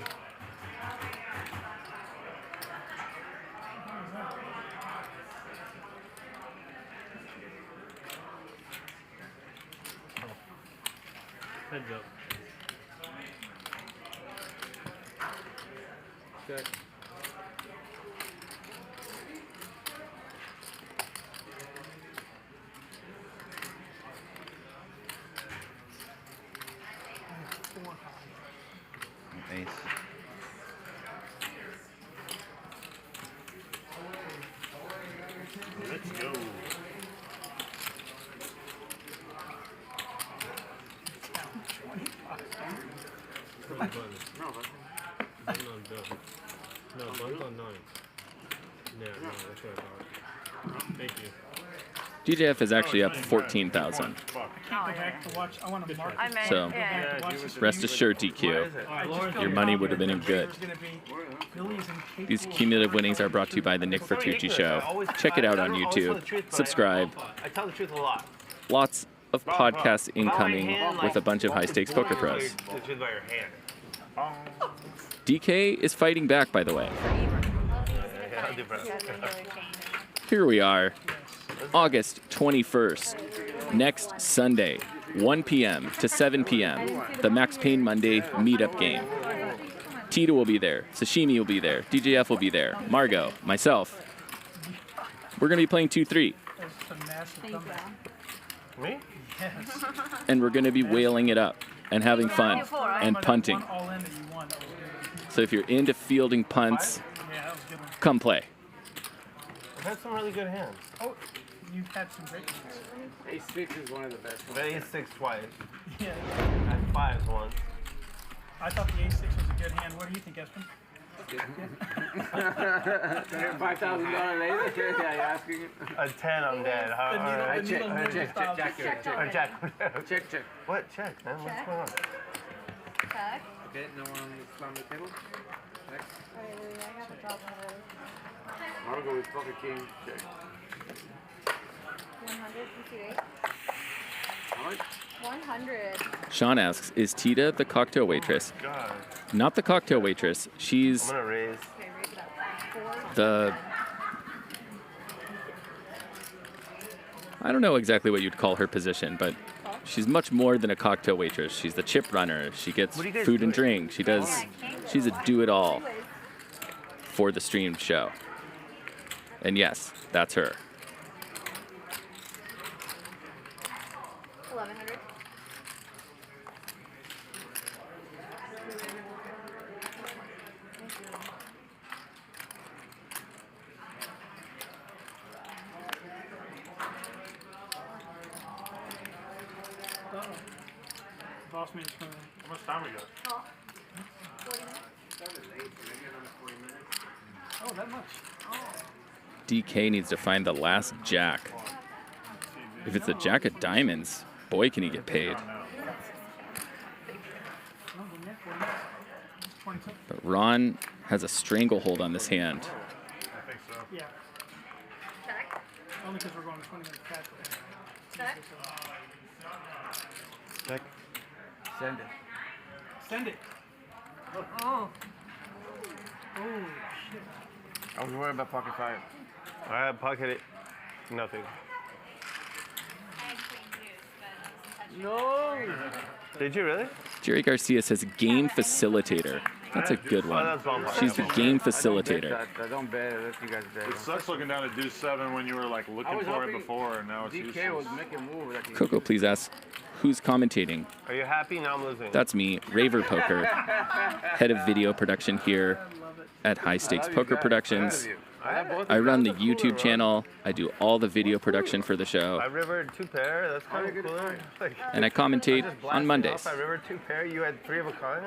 Heads up. Check. Ace. Let's go. Button on bill. No, button on 9. Yeah, no, that's what I thought. Thank you. DGAF is actually up 14,000. So, rest assured, DQ, your money would have been in good. These cumulative winnings are brought to you by the Nick Vertucci Show. Check it out on YouTube. Subscribe. I tell the truth a lot. Lots of podcasts incoming with a bunch of high-stakes poker pros. The truth by your hand. DK is fighting back, by the way. Yeah, different. Here we are, August 21st, next Sunday, 1 p.m. to 7 p.m., the Max Payne Monday meetup game. Tita will be there, Sashimi will be there, DGAF will be there, Margaux, myself. We're going to be playing 2-3. Me? And we're going to be whaling it up and having fun and punting. So if you're into fielding punts, come play. I've had some really good hands. Oh, you've had some great ones. A6 is one of the best. I've had A6 twice. Yeah. I had 5s once. I thought the A6 was a good hand. What do you think, Espen? $5,000 later? Yeah, you're asking it. A 10, I'm dead. Check. What? Check, man. What's going on? Check. Okay, no one slam the table. Check. Wait, I have a drop one of those. Margaux with pocket king. Check. 100 from 2-8. How much? 100. Shaun asks, is Tita the cocktail waitress? Oh my God. Not the cocktail waitress. She's I'm gonna raise. Okay, raise it up. 4. the... I don't know exactly what you'd call her position, but she's much more than a cocktail waitress. She's the chip runner. She gets food and drink. She's a do-it-all for the streamed show. And yes, that's her. 1100. Boss man's coming. How much time we got? Oh. 40 minutes. Oh, that much. DK needs to find the last jack. If it's a jack of diamonds, boy, can he get paid. But Ron has a stranglehold on this hand. I think so. Yeah. Check. Only because we're going to 20 minutes past it. Check. Check. Send it. Send it. Oh. Oh, shit. I was worried about pocket 5. I had pocketed nothing. No! Did you really? Jerry Garcia says game facilitator. That's a good one. She's the game facilitator. I don't bet. Let you guys bet. It sucks looking down at deuce 7 when you were like looking for it before, and now it's DK useless. was making move. Coco, please ask, who's commentating? Are you happy? Now I'm losing. That's me, Raver Poker, head of video production here at High Stakes Poker Productions. I run the YouTube channel. I do all the video production for the show. I rivered 2 pair. That's kind of cooler. And I commentate on Mondays. I rivered 2 pair. You had 3 of a kind.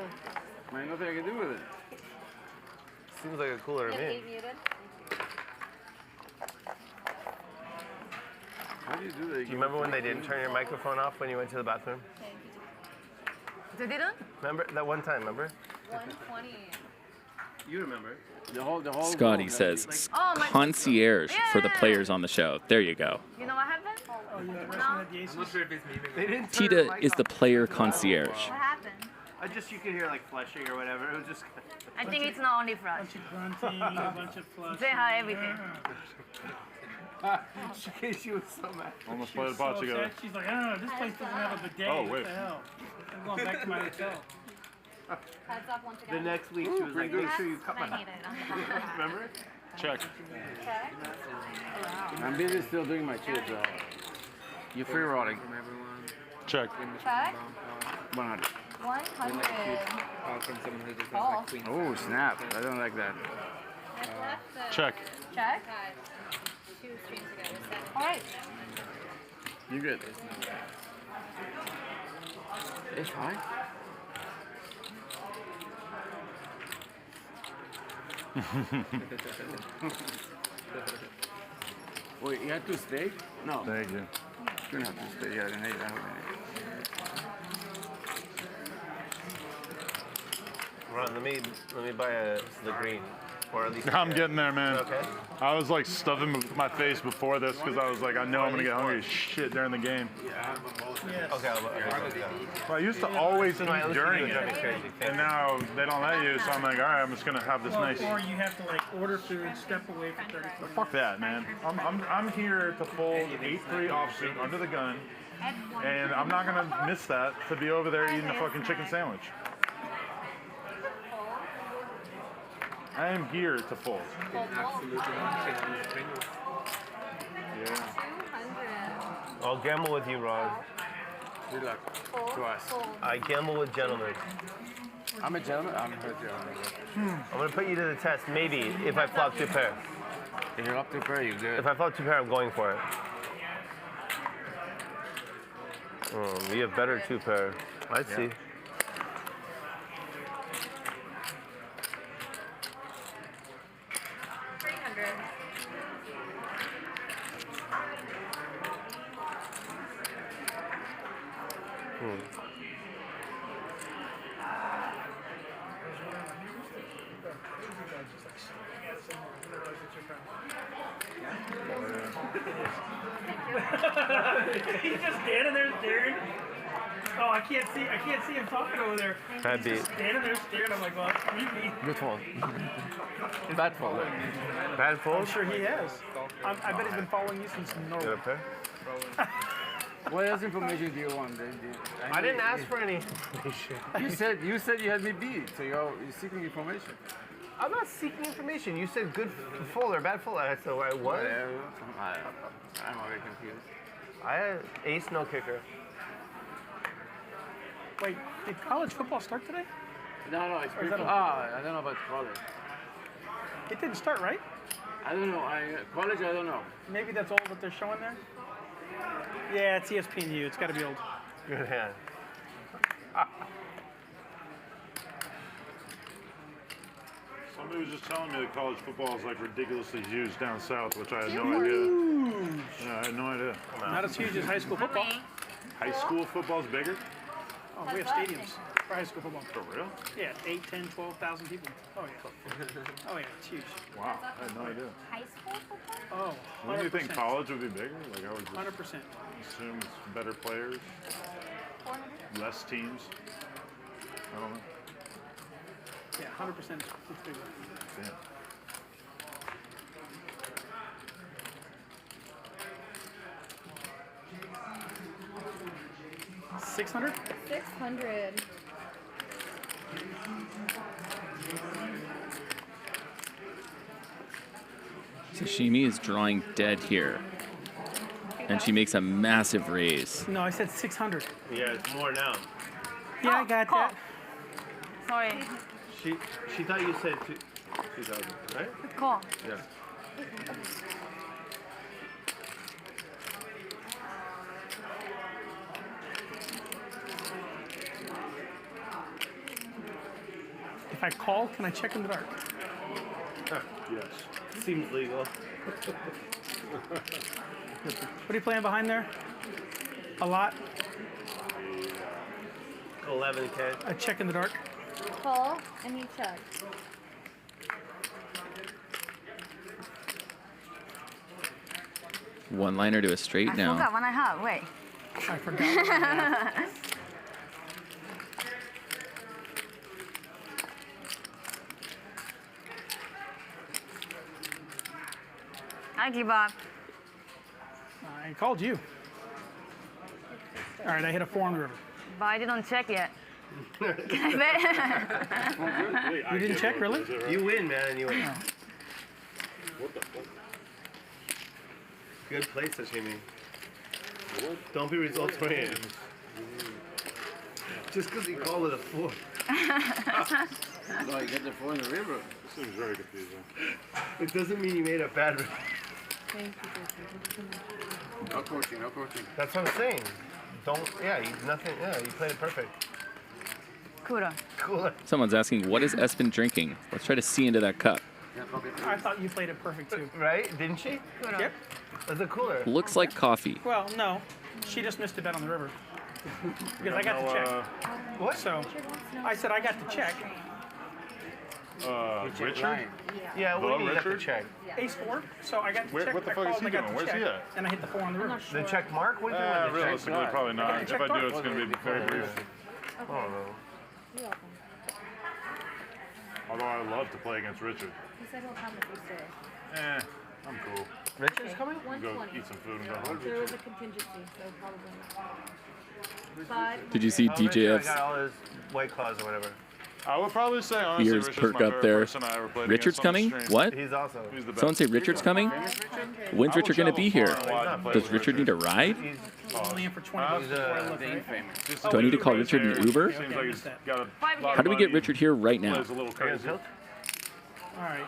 Man, nothing I can do with it. Seems like a cooler to me. How do you do that? Do you remember when they didn't turn your microphone off when you went to the bathroom? They didn't? Remember that one time? Remember? 120. You remember? The whole Scotty says concierge for the players on the show. There you go. You know what happened? Oh, you I'm not sure if it's me. They didn't turn Tita the mic is the off. player concierge. What happened? You could hear like flushing or whatever. It was just. I think it's not only flush. Grunting, a bunch of flush. They have everything. She was so mad. Almost played the pot together. She's like, oh, this place doesn't have a bidet. Oh, What wait. the hell? I'm going back to my hotel. Heads up once The again. next week she was like, make sure you cut my I need it. Remember? Check. I'm busy still doing my chips. You're free rolling. Check. Check. 100. 100. Oh, snap. I don't like that. Check. Check. 2 streams ago. All right. You good? It's fine. Wait, you have to stay? No. Thank you. You don't have to stay. Yeah, I need that. Ron, let me buy the green, or at least. I'm getting there, man. Okay. I was like stuffing my face before this because I was like, I know I'm gonna get hungry as shit during the game. Okay. Well, I used to always eat at least during you do it it, crazy. and now they don't let you, so I'm like, all right, I'm just gonna have this nice. Or you have to like order food, step away for 30 seconds. Fuck that, man. I'm here to fold 8-3 offsuit under the gun, and I'm not gonna miss that to be over there eating a fucking chicken sandwich. I am here to fold. Yeah. I'll gamble with you, Ron. Good luck to us. I gamble with gentlemen. I'm a gentleman. I'm a gentleman. I'm gonna put you to the test, maybe, if I flop 2 pair. If you're up to pair, you're good. If I flop 2 pair, I'm going for it. You have better 2 pair. I see. He's just standing there staring. Oh, I can't see him talking over there. Bad beat. He's just standing there staring. I'm like, well, that's creepy. Good fold. Bad fold. Bad fold? I'm sure he has. I bet he's been following you since Norway. Good pair? What else information do you want? I didn't ask for any information. You said you had me beat, so you're seeking information. I'm not seeking information. You said good fold or bad fold. I said, what? I'm already confused. I had ace, no kicker. Wait, did college football start today? No, it's Or is that a- I don't know about college. It didn't start, right? I don't know. College, I don't know. Maybe that's all that they're showing there? Yeah, it's ESPNU. It's got to be old. Good hand. Somebody was just telling me that college football is like ridiculously huge down south, which I had no idea. Yeah, I had no idea. Not as huge as high school football. High school football's bigger? Oh, we have stadiums for high school football. For real? Yeah, 8, 10, 12,000 people. Oh, yeah. Oh, yeah, it's huge. Wow, I had no idea. High school football? Oh, 100%. Wouldn't you think college would be bigger? Like I would just 100%. assume it's better players, less teams. I don't know. Yeah, 100%. It's bigger. Damn. $600? 600. Sashimi is drawing dead here. And she makes a massive raise. No, I said 600. Yeah, it's more now. Yeah, I got that. Sorry. She thought you said 2,000, right? Call. Yeah. If I call, can I check in the dark? Yes. Seems legal. What are you playing behind there? A lot? 11K. I check in the dark. Call and you check. One liner to a straight I now. forgot one I have. Wait. I forgot. I give up. I called you. All right, I hit a 4 on the river. But I didn't check yet. Can I bet? You didn't check, really? You win, man. You win. Oh. What the fuck? Good play, Sashimi. Don't be results oriented. Just because he called with a 4. No, you get the 4 in the river. This seems very confusing. It doesn't mean you made a bad. Thank you. No coaching, no coaching. That's what I'm saying. Don't. Yeah, nothing. Yeah, you played it perfect. Cooler. Cooler. Someone's asking, what is Espen drinking? Let's try to see into that cup. I thought you played it perfect too. Right? Didn't she? Cooler. Yep. Was it cooler? Looks like coffee. Well, no. She just missed a bet on the river. Because I got to check. What? So I said I got to check. Richard? Yeah, The what do you have to Richard? check? Ace 4. So I got to check. What the I fuck is called he and I got doing? to Where's check, he at? And I hit the 4 on the river. The check mark? What do you do with the check? Realistically, probably not. If I do, it's going to be very brief. I don't know. You're welcome. Although I love to play against Richard. He said he'll come if you stay. I'm cool. Richard's coming? Go 120. eat some food and go home. There was a contingency, so probably not. But Did you see Richard DGAF's got all his white claws or whatever. I would probably say, honestly, ears Richard's perk my up favorite there? person I ever played Richard's against on the coming? stream. What? He's awesome. He's the best. Someone say Richard's coming? When's Richard going to be here? Does Richard need a ride? He's only in for 20 bucks before I look, right? Do I need to call Richard an Uber? Seems like he's got a How do we get Richard here right now? plays a little crazy. All right.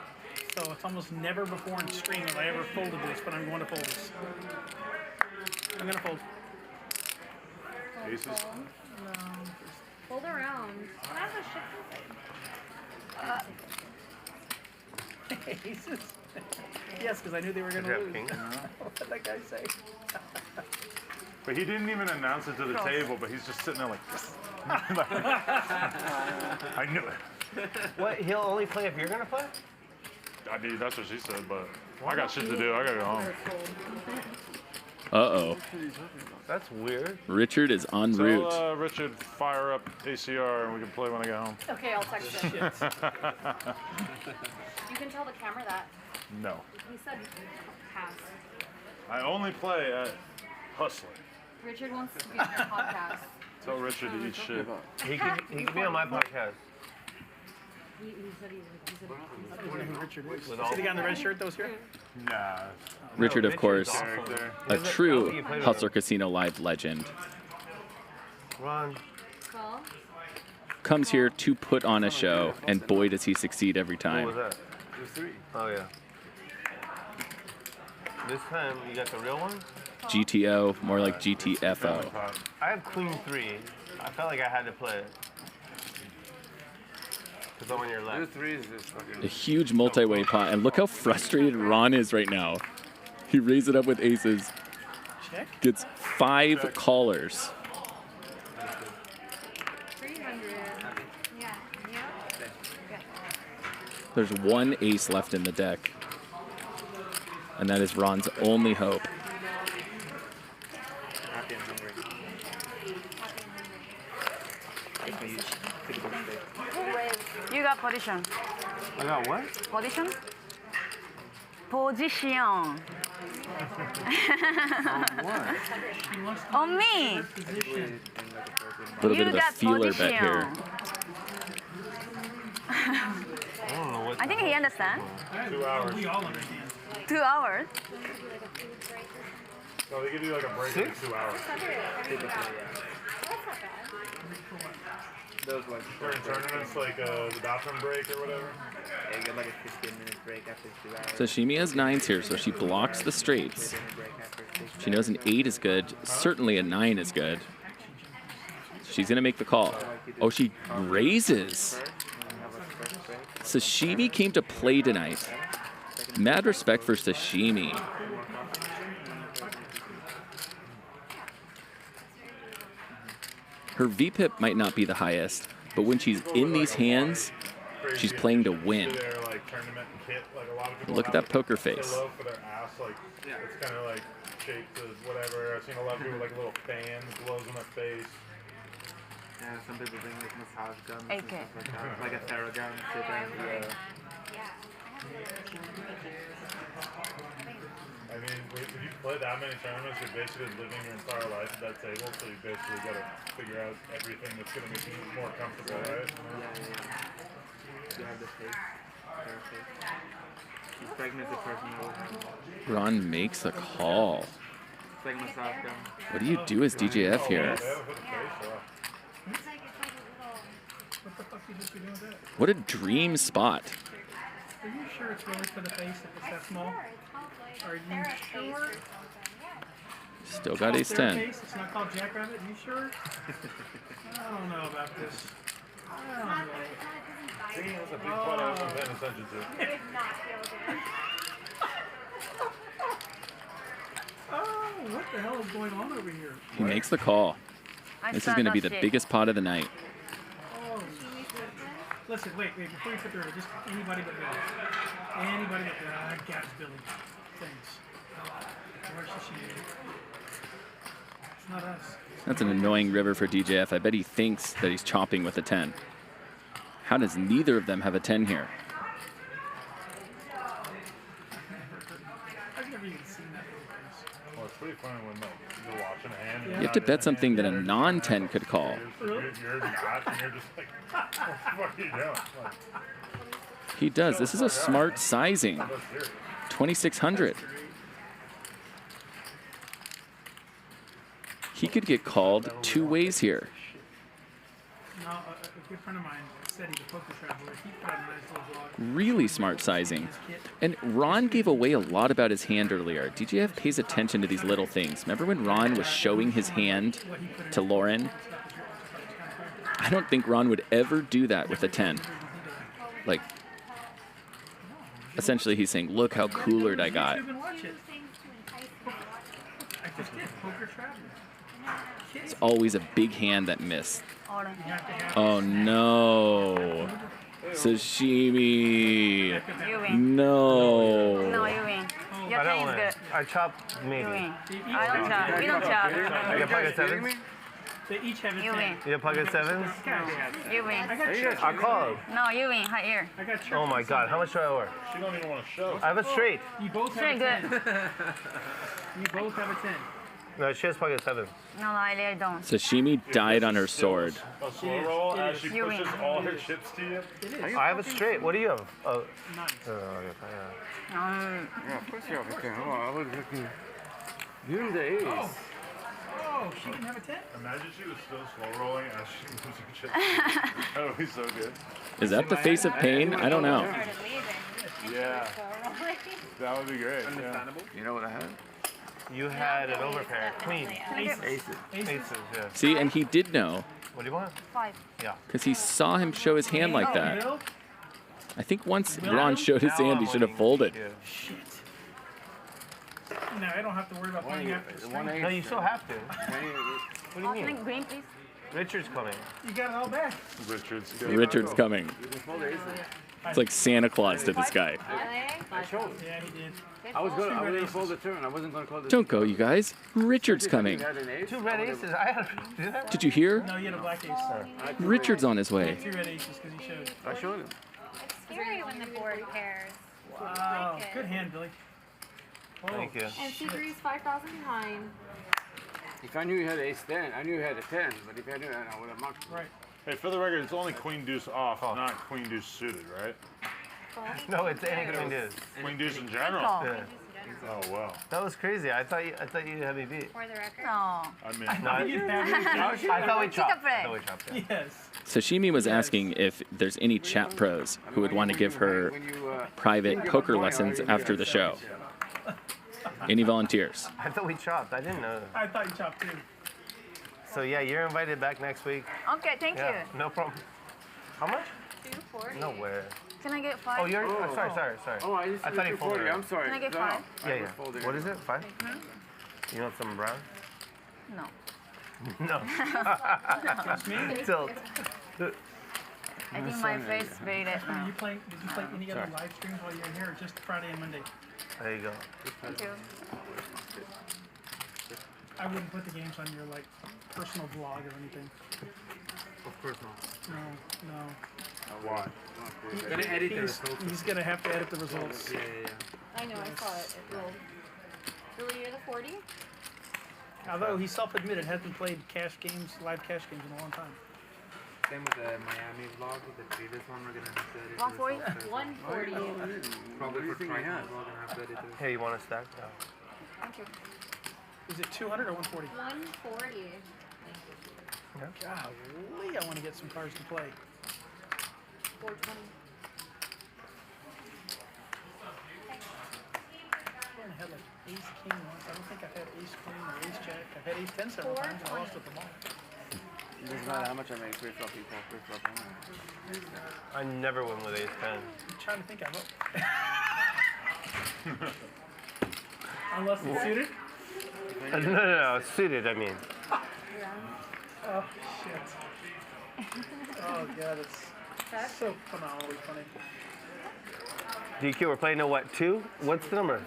So it's almost never before in stream have I ever folded this, but I'm going to fold this. I'm going to fold. Aces? no. Fold around. That's a shit. Aces? Yes, because I knew they were going to lose. What did that guy say? But he didn't even announce it to the table, but he's just sitting there like, I knew it. What? He'll only play if you're gonna play? I mean, that's what she said, but I got shit to do. I gotta go home. Uh-oh. That's weird. Richard is en route. Tell Richard fire up ACR and we can play when I get home. Okay, I'll text him. You can tell the camera that. No. He said pass. I only play at Hustler. Richard wants to be on your podcast. Tell Richard to eat shit. He can be on my podcast. He said he I wonder who Richard was. With See the guy in the red shirt that was here? Nah. Richard, of course, Character. a true Hustler Casino Live legend. Ron. Call. Comes here to put on a show, and boy does he succeed every What time. was that? It was 3. Oh yeah. This time you got the real one? GTO, more like GTFO. I have queen 3. I felt like I had to play it. Because I'm on your left. 3 is this fucking. A huge multi-way pot, and look how frustrated Ron is right now. He raised it up with aces. Check. Gets 5 callers. 300. Yeah. There's 1 ace left in the deck. And that is Ron's only hope. Happy and hungry. You got position. I got what? Position? Position. On me. A little bit of a got feeler bet here. I think he understands. 2 hours. 2 hours. So they give you like a break in 2 hours. Those like During tournaments, like the bathroom break or whatever. Yeah, you get like a 15-minute break after 2 hours. Sashimi has 9s here, so she blocks the straights. She knows an 8 is good. Certainly a 9 is good. She's going to make the call. Oh, she raises. Sashimi came to play tonight. Mad respect for Sashimi. Her VPIP might not be the highest, but when she's in these hands, she's playing to win. Look at that poker face. It's kind of like shaped as whatever. I've seen a lot of people with like little fans, glows on their face. Yeah, some people bring like massage guns AK. and stuff like that. Like a Theragun. I mean, if you play that many tournaments, you're basically living your entire life at that table, so you basically got to figure out everything that's going to make you more comfortable, right? You have the face. She's pregnant as a personal. Ron makes the call. It's like massage gun. What do you do as DGAF here? What the fuck you just doing with that? What a dream spot. Are you sure it's really for the face if it's that small? Are you sure? Still got ace 10. It's not called Jackrabbit. Are you sure? I don't know about this. I don't know. See, that's a big part I wasn't paying attention to. Oh, what the hell is going on over here? He makes the call. This is going to be the biggest pot of the night. Oh, listen, wait, before you put the river, just anybody but Billy. Anybody but Billy. I got it, Billy. Thanks. Where's Sashimi? It's not us. That's an annoying river for DGAF. I bet he thinks that he's chopping with a 10. How does neither of them have a 10 here? I've never even seen that. Well, it's pretty funny when like, you're watching a hand. You have to bet something that a non-10 could call. You're not, and you're just like, what the fuck are you doing? Like, He does. This is a smart sizing. 2,600. He could get called 2 ways here. No, a good friend of mine said he's a poker traveler. He put out a nice little vlog. Really smart sizing. And Ron gave away a lot about his hand earlier. DGAF pays attention to these little things. Remember when Ron was showing his hand to Lauren? I don't think Ron would ever do that with a 10. Like, essentially he's saying, look how coolered I got. It's always a big hand that missed. Oh no. Sashimi. No. No, you win. Your thing is good. I chop maybe. You win. I don't chop. We don't chop. I get pocket sevens? They each have a 10. You win. You get pocket sevens? You win. I call. No, you win. High air. Oh my god, how much do I owe her? She don't even want to show. I have a straight. You both have a 10. You both have a 10. No, she has pocket sevens. No, I really don't. Sashimi died on her sword. A slow roll as she You pushes win. all her chips to you. I have a straight. What do you have? Oh, Nice. Yeah, of course you have a 10. Oh, I was looking. Give him the ace. Oh, she didn't have a 10? Imagine she was still slow rolling as she was losing chips. That would be so good. Is that the face of pain? I don't know. Yeah. That would be great. Understandable. You know what I had? You had an overpair. Queen. Aces. Aces, yeah. See, and he did know. What do you want? 5. Yeah. Because he saw him show his hand like that. I think once Ron showed his hand, he should have folded. Shit. No, I don't have to worry about playing after the string. No, you still have to. What do you mean? Green, please. Richard's coming. You got it all back. Richard's coming. It's like Santa Claus to this guy. Yeah, he did. I was going to fold the turn. I wasn't going to call the Don't go, you guys. Richard's coming. 2 red aces. I had to do that. Did you hear? No, he had a black ace. Richard's on his He way. had 3 red aces because he showed. I showed him. It's scary when the board pairs. Wow. Good hand, Billy. Thank you. And C3 is 5,000 behind. If I knew you had ace 10, I knew you had a 10, but if I knew that, I would have marked. Right. Hey, for the record, it's only queen deuce off, not queen deuce suited, right? No, it's any queen deuce. Queen deuce in general. Yeah. Oh wow. That was crazy. I thought you had me beat. For the record. No. I mean, No, I thought we chopped. I thought we chopped. Yeah. Yes. Sashimi was asking if there's any chat pros who would want to give her private poker lessons after the show. Any volunteers? I thought we chopped. I didn't know. I thought you chopped too. So yeah, you're invited back next week. Okay, thank Yeah, no problem. How much? 240. No way. Can I get 5? Oh, you're. Oh, sorry. Oh, I just thought he folded. I'm sorry. Can I get No, 5? Yeah. What is it? 5? You want some brown? No. No. Tilt. I think my face is very red now. Did you play any other live streams while you're in here, or just Friday and Monday? There you go. Thank you. I wouldn't put the games on your like personal blog or anything. Of course not. No. Why? He's gonna have to edit the results. Yeah. I know, I saw it. It rolled. Really, you're the 40? Although he self-admitted hasn't played live cash games in a long time. Same with the Miami vlog, with the previous one, we're gonna have to edit. 140? 140. Probably for Triton, we're gonna have to edit it. Hey, you want a stack? No. Thank you. Is it 200 or 140? 140. Golly, I want to get some cards to play. 420. I had like ace king once. I don't think I've had ace queen or ace jack. I've had ace 10 several times and I lost with them all. It doesn't matter how much I make. Pre-flop people, pre-flop. I never win with ace 10. I'm trying to think I will. Unless it's suited? No, suited, I mean. Oh, shit. Oh, God, it's so phenomenally funny. DQ, we're playing to what, 2? What's the number?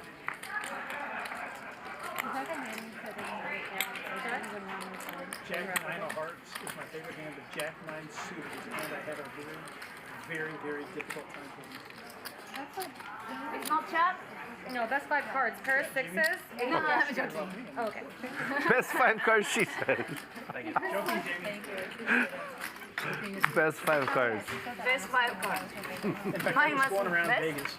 Jack 9 of hearts is my favorite hand, but Jack 9 suited is a hand I had a very, very difficult time playing. It's not chat? No, best 5 cards. Pair of 6s. No, I'm joking. Oh, okay. Best 5 cards, she said. Thank you. Best 5 cards. Best 5 cards. In fact, I was going around Vegas,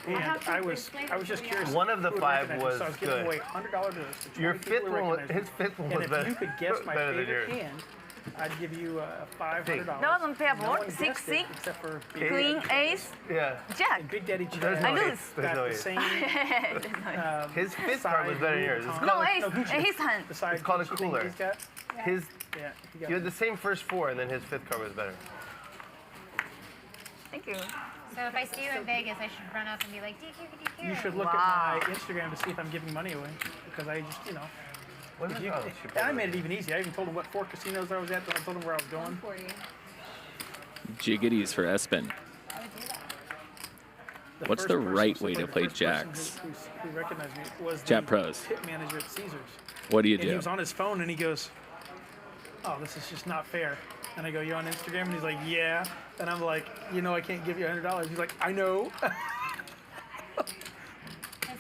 and I was just curious. One of the who would 5 recognize it. was So I was giving good. away $100 to Your people fifth who one, recognized his fifth one and was if better. you could guess my better than favorite yours. hand, I'd give you $500. That was on pair No board. one 6, guessed it 6. except for Queen, ace, Yeah. jack. And Big Daddy Jack. There's no I ace. lose. There's Got no the ace. same. His fifth card was better than yours. It's No, called, ace. His hand. it's called a cooler. He's got, His, yeah, he got you had the same first 4, and then his 5th card was better. Thank you. So if I see you in Vegas, I should run up and be like, DQ. You should look at my Instagram to see if I'm giving money away, because I just, What is if you, oh, I made it even easy. I even told him what 4 casinos I was at. I told him where I was going. 140. Jiggities for Espen. What's the right way to play jacks? Who recognized me was Chat the pros. pit manager at Caesars. What do you And he do? was on his phone and he goes, "Oh, this is just not fair." And I go, "You on Instagram?" And he's like, "Yeah." And I'm like, I can't give you $100. He's like, "I know." Because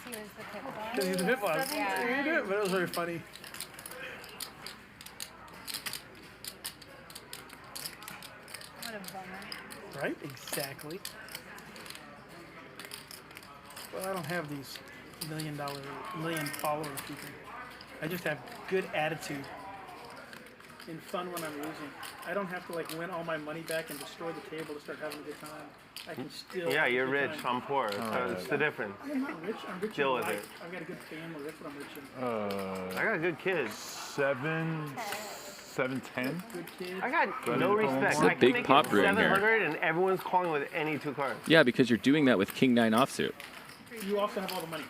he was the pit boss. Because he's the pit boss. Yeah. He did, but it was very funny. What a bummer. Right? Exactly. Well, I don't have these million follower people. I just have good attitude and fun when I'm losing. I don't have to win all my money back and destroy the table to start having a good time. I can still. Yeah, have a you're good rich. time. I'm poor. It's the difference. I'm not rich. I'm rich Deal in with life. I've got a good family. That's what I'm rich in. I got good kids. 710. Good kids. I got no respect. It's a I can big make pop it brewing here. 700 and everyone's calling with any 2 cards. Yeah, because you're doing that with King 9 offsuit. You also have all the money.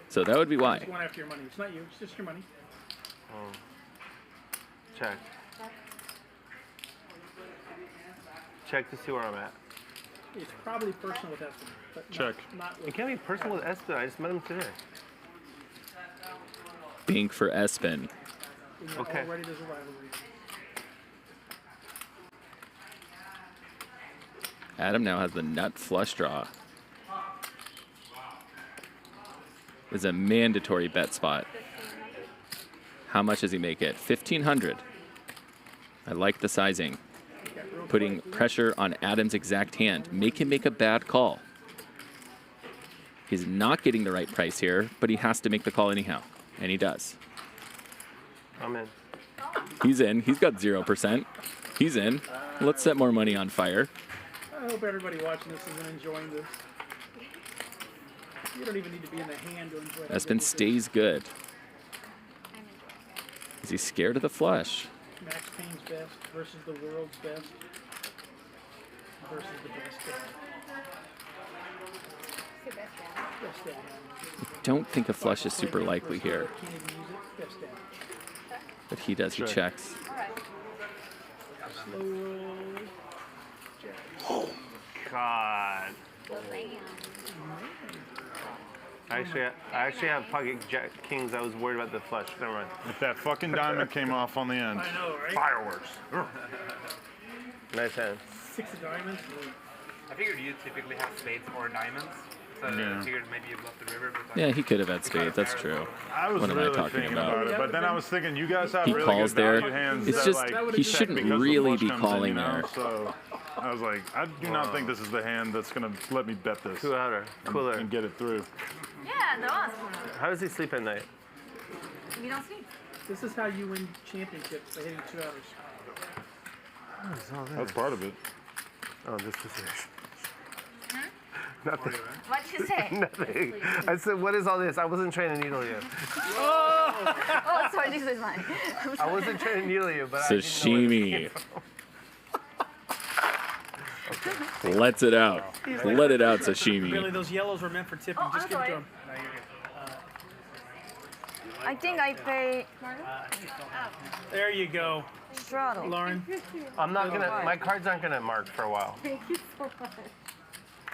So that would be why. I'm just going after your money. It's not you. It's just your money. Oh. Check. Check to see where I'm at. It's probably personal with Espen. But Check. Not with It can't be personal with Espen. I just met him today. Bink for Espen. Okay. Already there's a rivalry. Adam now has the nut flush draw. Is a mandatory bet spot. How much does he make it? 1,500. I like the sizing. Putting pressure on Adam's exact hand. Make him make a bad call. He's not getting the right price here, but he has to make the call anyhow, and he does. I'm in. He's in. He's got 0%. He's in. Let's set more money on fire. I hope everybody watching this is enjoying this. You don't even need to be in the hand to enjoy it. Espen stays good. Is he scared of the flush? Max Payne's best versus the world's best versus the best dad. Best dad. I don't think a flush is super likely here. Can't even use it. Best dad. But he does. He checks. Slow roll. Oh, God. I actually have pocket jack kings. I was worried about the flush. Never mind. If that fucking diamond came off on the end. I know, right? Fireworks. Nice hand. 6 of diamonds. I figured you typically have spades or diamonds. So Yeah. I figured maybe you left the river. But Yeah, he could have had spades. That's true. I was What am I really talking thinking about? about it, but then I was thinking you guys have He really calls good there. value hands. It's that, just like, he shouldn't because the really flush be comes in, calling you know? there. So I was like, I do not think this is the hand that's gonna let me bet this. Cooler. And get it through. Yeah, there was. How does he sleep at night? You don't sleep. This is how you win championships by hitting 2 hours. That's part of it. Oh, this is it. Nothing. What did you say? Nothing. I said, what is all this? I wasn't trying to needle you. Oh, sorry, this is mine. I wasn't trying to needle you, but Sashimi. Lets it out. Let it out, Sashimi. Billy, those yellows were meant for tipping. Oh, Just I'm give it to sorry. him. I think I pay There you go. Straddle. Lauren. I'm not gonna. My cards aren't gonna mark for a while. Thank you so much.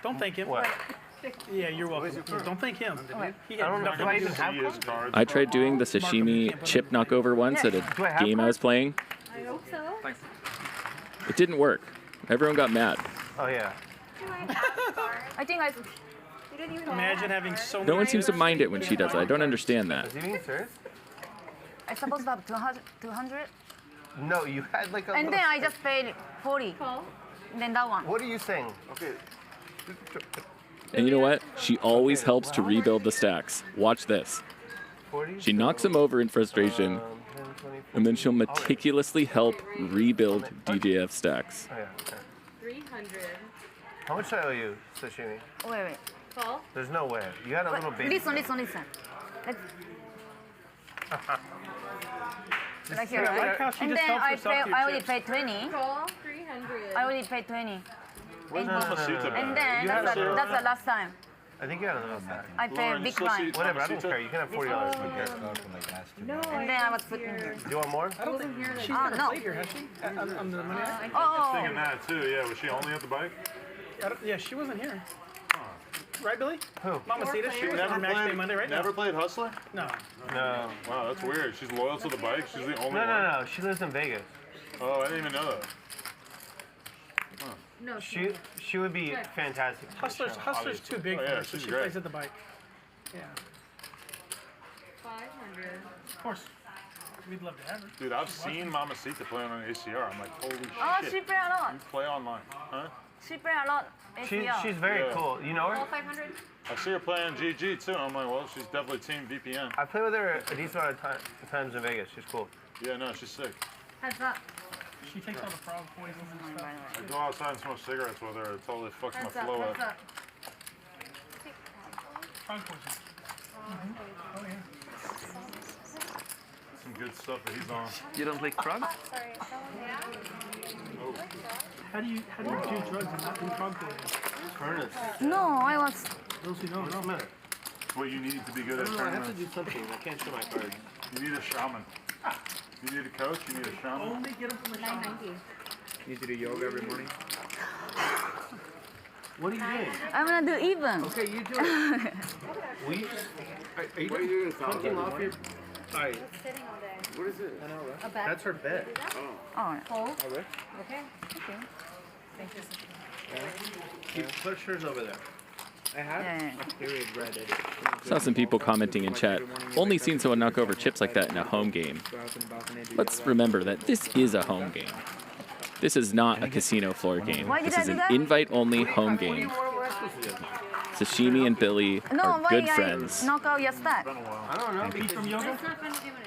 Don't thank him. What? Yeah, you're welcome. Don't thank him. He had I don't know. nothing Do I to even do. have cards? I tried doing the sashimi chip knockover once at a game I was playing. I hope so. Thanks. It didn't work. Everyone got mad. Oh yeah. I think I. You didn't even Imagine having so many. No one seems to mind it when she does it. I don't understand that. Is he being serious? I supposed to have 200. No, you had like a. And little then I just paid 40. And then that one. What are you saying? Okay. And you know what? She always helps to rebuild the stacks. Watch this. 40? She knocks him over in frustration, 10, 20, and then she'll meticulously help rebuild DGAF stacks. Oh, yeah. Okay. 300. How much do I owe you, Sashimi? Wait. Paul? There's no way. You had a little baby. Listen. Let's. Right here, I like right? how she And just then helps herself to your I already chips. paid 20. Paul? 300. I already paid 20. Where's Mamacita back? And then You had that's a little- the last time. I think you had a little stack. I paid big blind. Whatever, I don't care. You can have $40. No, And then I was putting here. Do you want more? I don't think she's Oh, gonna no. play here, has she? On the money. Oh. Thinking that too. Yeah, was she only at the bike? Yeah, she wasn't here. Right, Billy? Who? Mamacita, she was Never on Match Day played. Monday, right? Never played Hustler? No. No. Wow, that's weird. She's loyal to the bike. She's the only one. No. She lives in Vegas. Oh, I didn't even know that. No, She would be fantastic. for the show, Hustler's too big Oh, for yeah, her, so she's she great. plays at the bike. Yeah. 500. Of course. We'd love to have her. Dude, I've seen Mamacita play on an ACR. I'm like, holy Oh, shit. she play a lot. You play online, huh? She play a lot. She's very Yeah. cool. You know her? All 500. I see her playing GG too. I'm like, well, she's definitely team VPN. I play with her a decent amount of times in Vegas. She's cool. Yeah, no, she's sick. How's that? She takes all the frog poisons and stuff. I go outside and smoke cigarettes with her. It totally fucks my How's that? flow How's up. that? Frog poison. Oh, yeah. Some good stuff that he's on. You don't like frogs? Sorry. How do you do drugs and not do frog poison? Furnace. No, I was. Those who know, know. It's what you need to be good at I have to tournaments. do something. I can't show my cards. You need a shaman. You need a coach, you need a shaman. Only get them from the shop. 990. You do yoga every morning? What are you doing? I'm gonna do even. Okay, you do it. Will you just... Are you doing something off your... Alright. Sitting all day. What is it? A bed. That's her bed. Oh. Paul? Okay. Okay. Okay. Thank you. You put hers over there. I have Yeah. a period read it. Saw some people commenting in chat. Only seen someone knock over chips like that in a home game. Let's remember that this is a home game. This is not a casino floor game. Why did This I is do an that? invite-only home game. Sashimi and Billy are good friends. Knock out your stack. I don't know.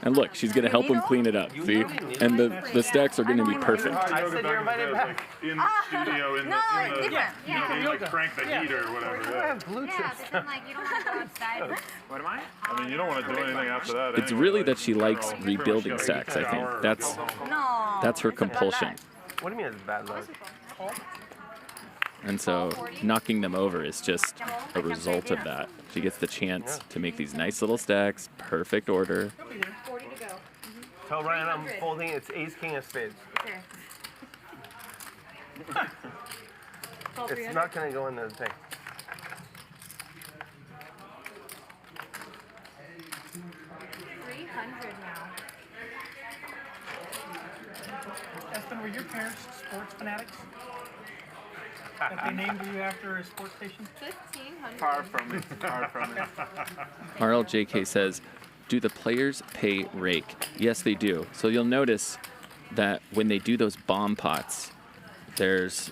And look, she's gonna help him clean it up. See? And the stacks are gonna be perfect. I said you're invited back. In the studio, in the, you know, like crank the heater or whatever. I have Bluetooth. Yeah, but then like you don't want to go outside. What am I? I mean, you don't want to do anything after that. It's really that she likes rebuilding stacks, I think. That's her compulsion. What do you mean it's bad luck? And so knocking them over is just a result of that. She gets the chance to make these nice little stacks, perfect order. 40 to go. Tell Ryan I'm folding. It's ace king of spades. Okay. It's not gonna go in the thing. Espen, were your parents sports fanatics? That they named you after a sports station? 1,500. Far from it. Far from it. RLJK says, do the players pay rake? Yes, they do. So you'll notice that when they do those bomb pots, there's...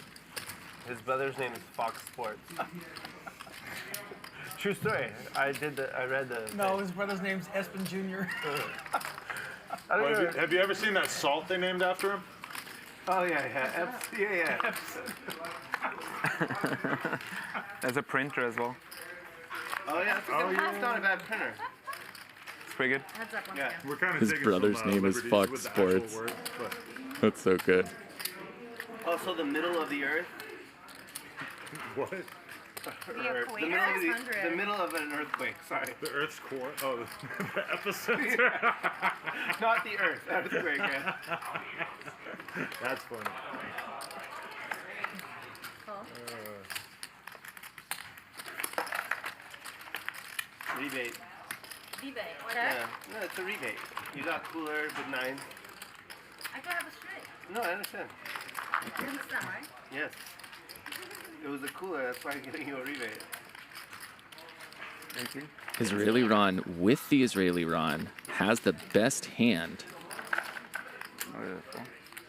His brother's name is Fox Sports. True story. I read the... No, his brother's name's Espen Jr. Well, have you ever seen that salt they named after him? Oh, yeah. Yeah. There's a printer as well. Oh, yeah. It's not a bad printer. It's pretty good. Heads up, Yeah. We're kind of His brother's name is Fox Sports. That's so good. Oh, so the middle of the earth? What? The middle of an earthquake, sorry. The Earth's core? Oh, the epicenter? Not the earth, earthquake, yeah. That's funny. Rebate. Rebate, okay? Yeah, no, it's a rebate. You got cooler with 9. I don't have a straight. No, I understand. You understand, right? Yes. It was a cooler, that's why I'm giving you a rebate. Thank you. Israeli Ron with the Israeli Ron has the best hand.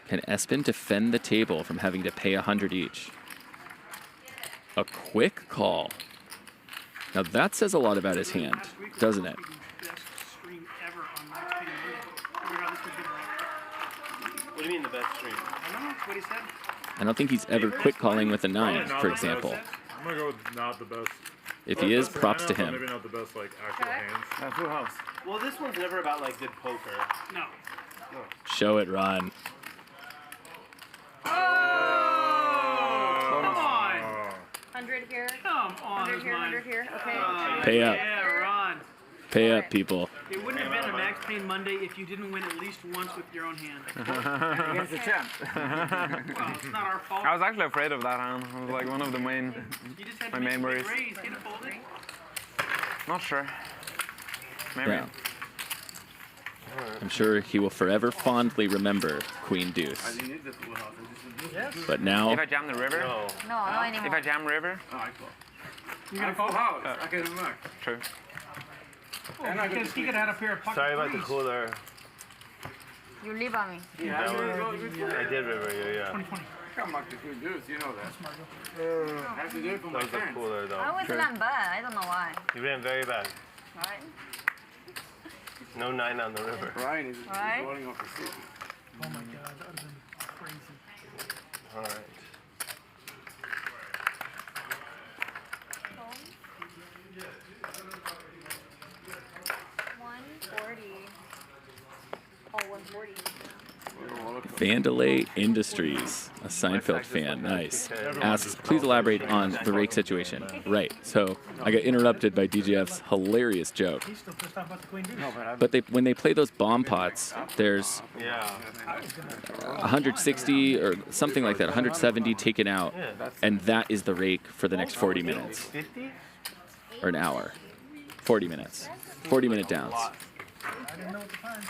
Can Espen defend the table from having to pay 100 each? A quick call. Now that says a lot about his hand, doesn't it? What do you mean the best stream? I don't know what he said. I don't think he's ever quick calling with a 9, for example. I'm going to go with not the best. If he is, props to him. Maybe not the best, like, actual hands. Full house. Well, this one's never about, like, good poker. No. Show it, Ron. Oh! Come on! 100 here. Come on, 100 here, 100 here. Okay. Pay up. Yeah, Ron. Pay up, people. It wouldn't have been a Max Payne Monday if you didn't win at least once with your own hand. Against the champ. Well, it's not our fault. I was actually afraid of that hand. It was like one of the main, my main worries. Not sure. Maybe. Yeah. I'm sure he will forever fondly remember Queen Deuce. But now... If I jam the river? No, anymore. If I jam river? You're going to call house. I can look. True. And I guess he could have had a pair of pocket Sorry about the threes. cooler. You leave on me. Yeah, I did river you, yeah. 2020. Come on, you do, you know that. I have to do it for my Those are friends. cooler, though. I always ran bad. I don't know why. You ran very bad. Right? No 9 on the river. Ryan is Right? rolling off the seat. Oh my God, that would have been crazy. All right. Oh, 140. Vandalay Industries, a Seinfeld fan, nice, asks, please elaborate on the rake situation. Right, so I got interrupted by DGF's hilarious joke. He's still pissed off about the Queen Deuce. But when they play those bomb pots, there's 160 or something like that, 170 taken out, and that is the rake for the next 40 minutes. Or an hour. 40 minutes. 40-minute downs. I didn't know at the time.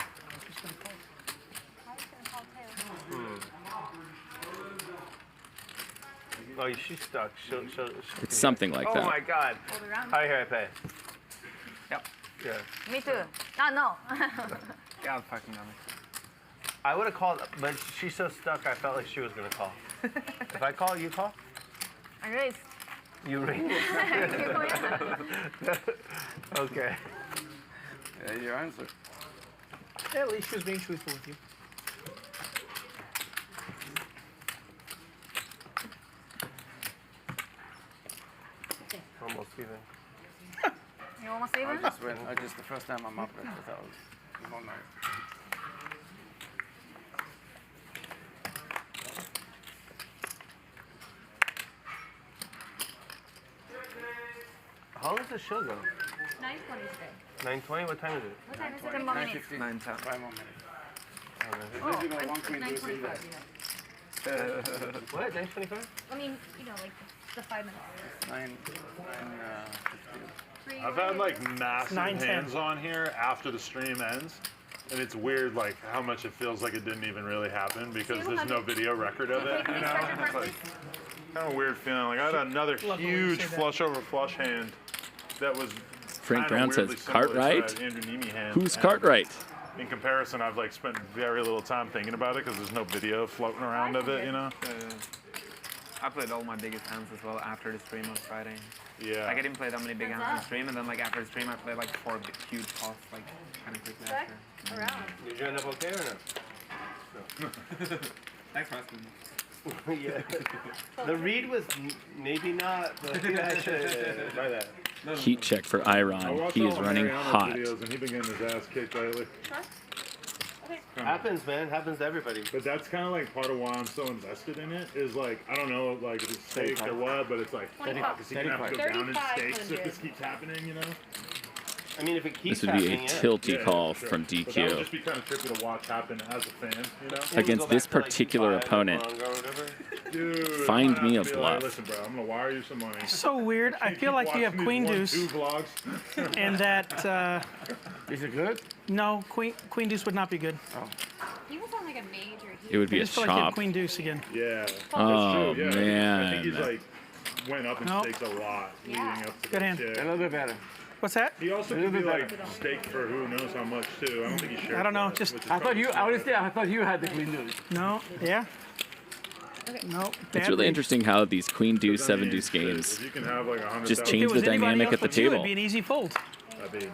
Oh, she's stuck. It's something like that. Oh my God. Hi, here I pay. Yep. Yeah. Me too. Oh, no. Yeah, fucking dummy. I would have called, but she's so stuck, I felt like she was going to call. If I call, you call? I raised. You ring? Okay. Yeah, your answer. Yeah, at least she was being truthful with you. Almost even. You almost even? I just win. I just the first time I'm up with without all night. How long does the show go? 9:20 today. 9:20? What time is it? What time is it? 10 more minutes. 9:10. 5 more minutes. Oh, You know, one queen lose in there. What? 9:25? I mean, you know, like the 5 minutes. 9:15. I've had like massive 9:10. hands on here after the stream ends. And it's weird like how much it feels like it didn't even really happen because there's no video record of it, you know? It's like kind of a weird feeling. Like I had another huge flush over flush hand that was Frank kinda Brown says, weirdly similar to Cartwright? that Andrew Nemi hand. Who's And Cartwright? In comparison, I've like spent very little time thinking about it because there's no video floating around of it, you know? I played all my biggest hands as well after the stream on Friday. Yeah. Like I didn't play that many big hands on stream, and then like after the stream, I played like 4 huge pots, like kind of quickly after. Around. Did you end up okay or no? Thanks for asking. Yeah. The read was maybe not, but yeah, I should try that. Heat check for Iron. He is running hot. Videos and he been getting his ass kicked lately. Happens, man. Happens to everybody. But that's kind of like part of why I'm so invested in it. Is like I don't know, like if it's stakes or what, but it's like because he can have to go down in stakes if this keeps happening, you know. I mean, if it keeps This would be a happening, tilty call sure. from But that would DQ. just be kind of trippy to watch happen as a fan, you know. Against this particular opponent. Dude, Find me a I'd be like, bluff. Listen, bro, I'm gonna wire you some money. So weird. I feel like you have queen deuce. And that. Is it good? No, queen deuce would not be good. Oh. He was on like a major. It would be I a just feel like you have chop. queen deuce again. Yeah. Oh, that's true. Yeah. I man. think he's like went up in Nope. stakes a lot leading up to Good hand. this. A little bit better. What's that? He also A could little be bit like staked for who knows how much too. I don't think he shares. I don't know. that, Just which is I thought probably you. smart. Honestly, I thought you had the queen deuce. no. Yeah. No. It's really interesting how these queen deuce, seven deuce games If you can have like 100,000. just If it change the was anybody dynamic else at the but you, table. It'd be an easy fold. That'd be.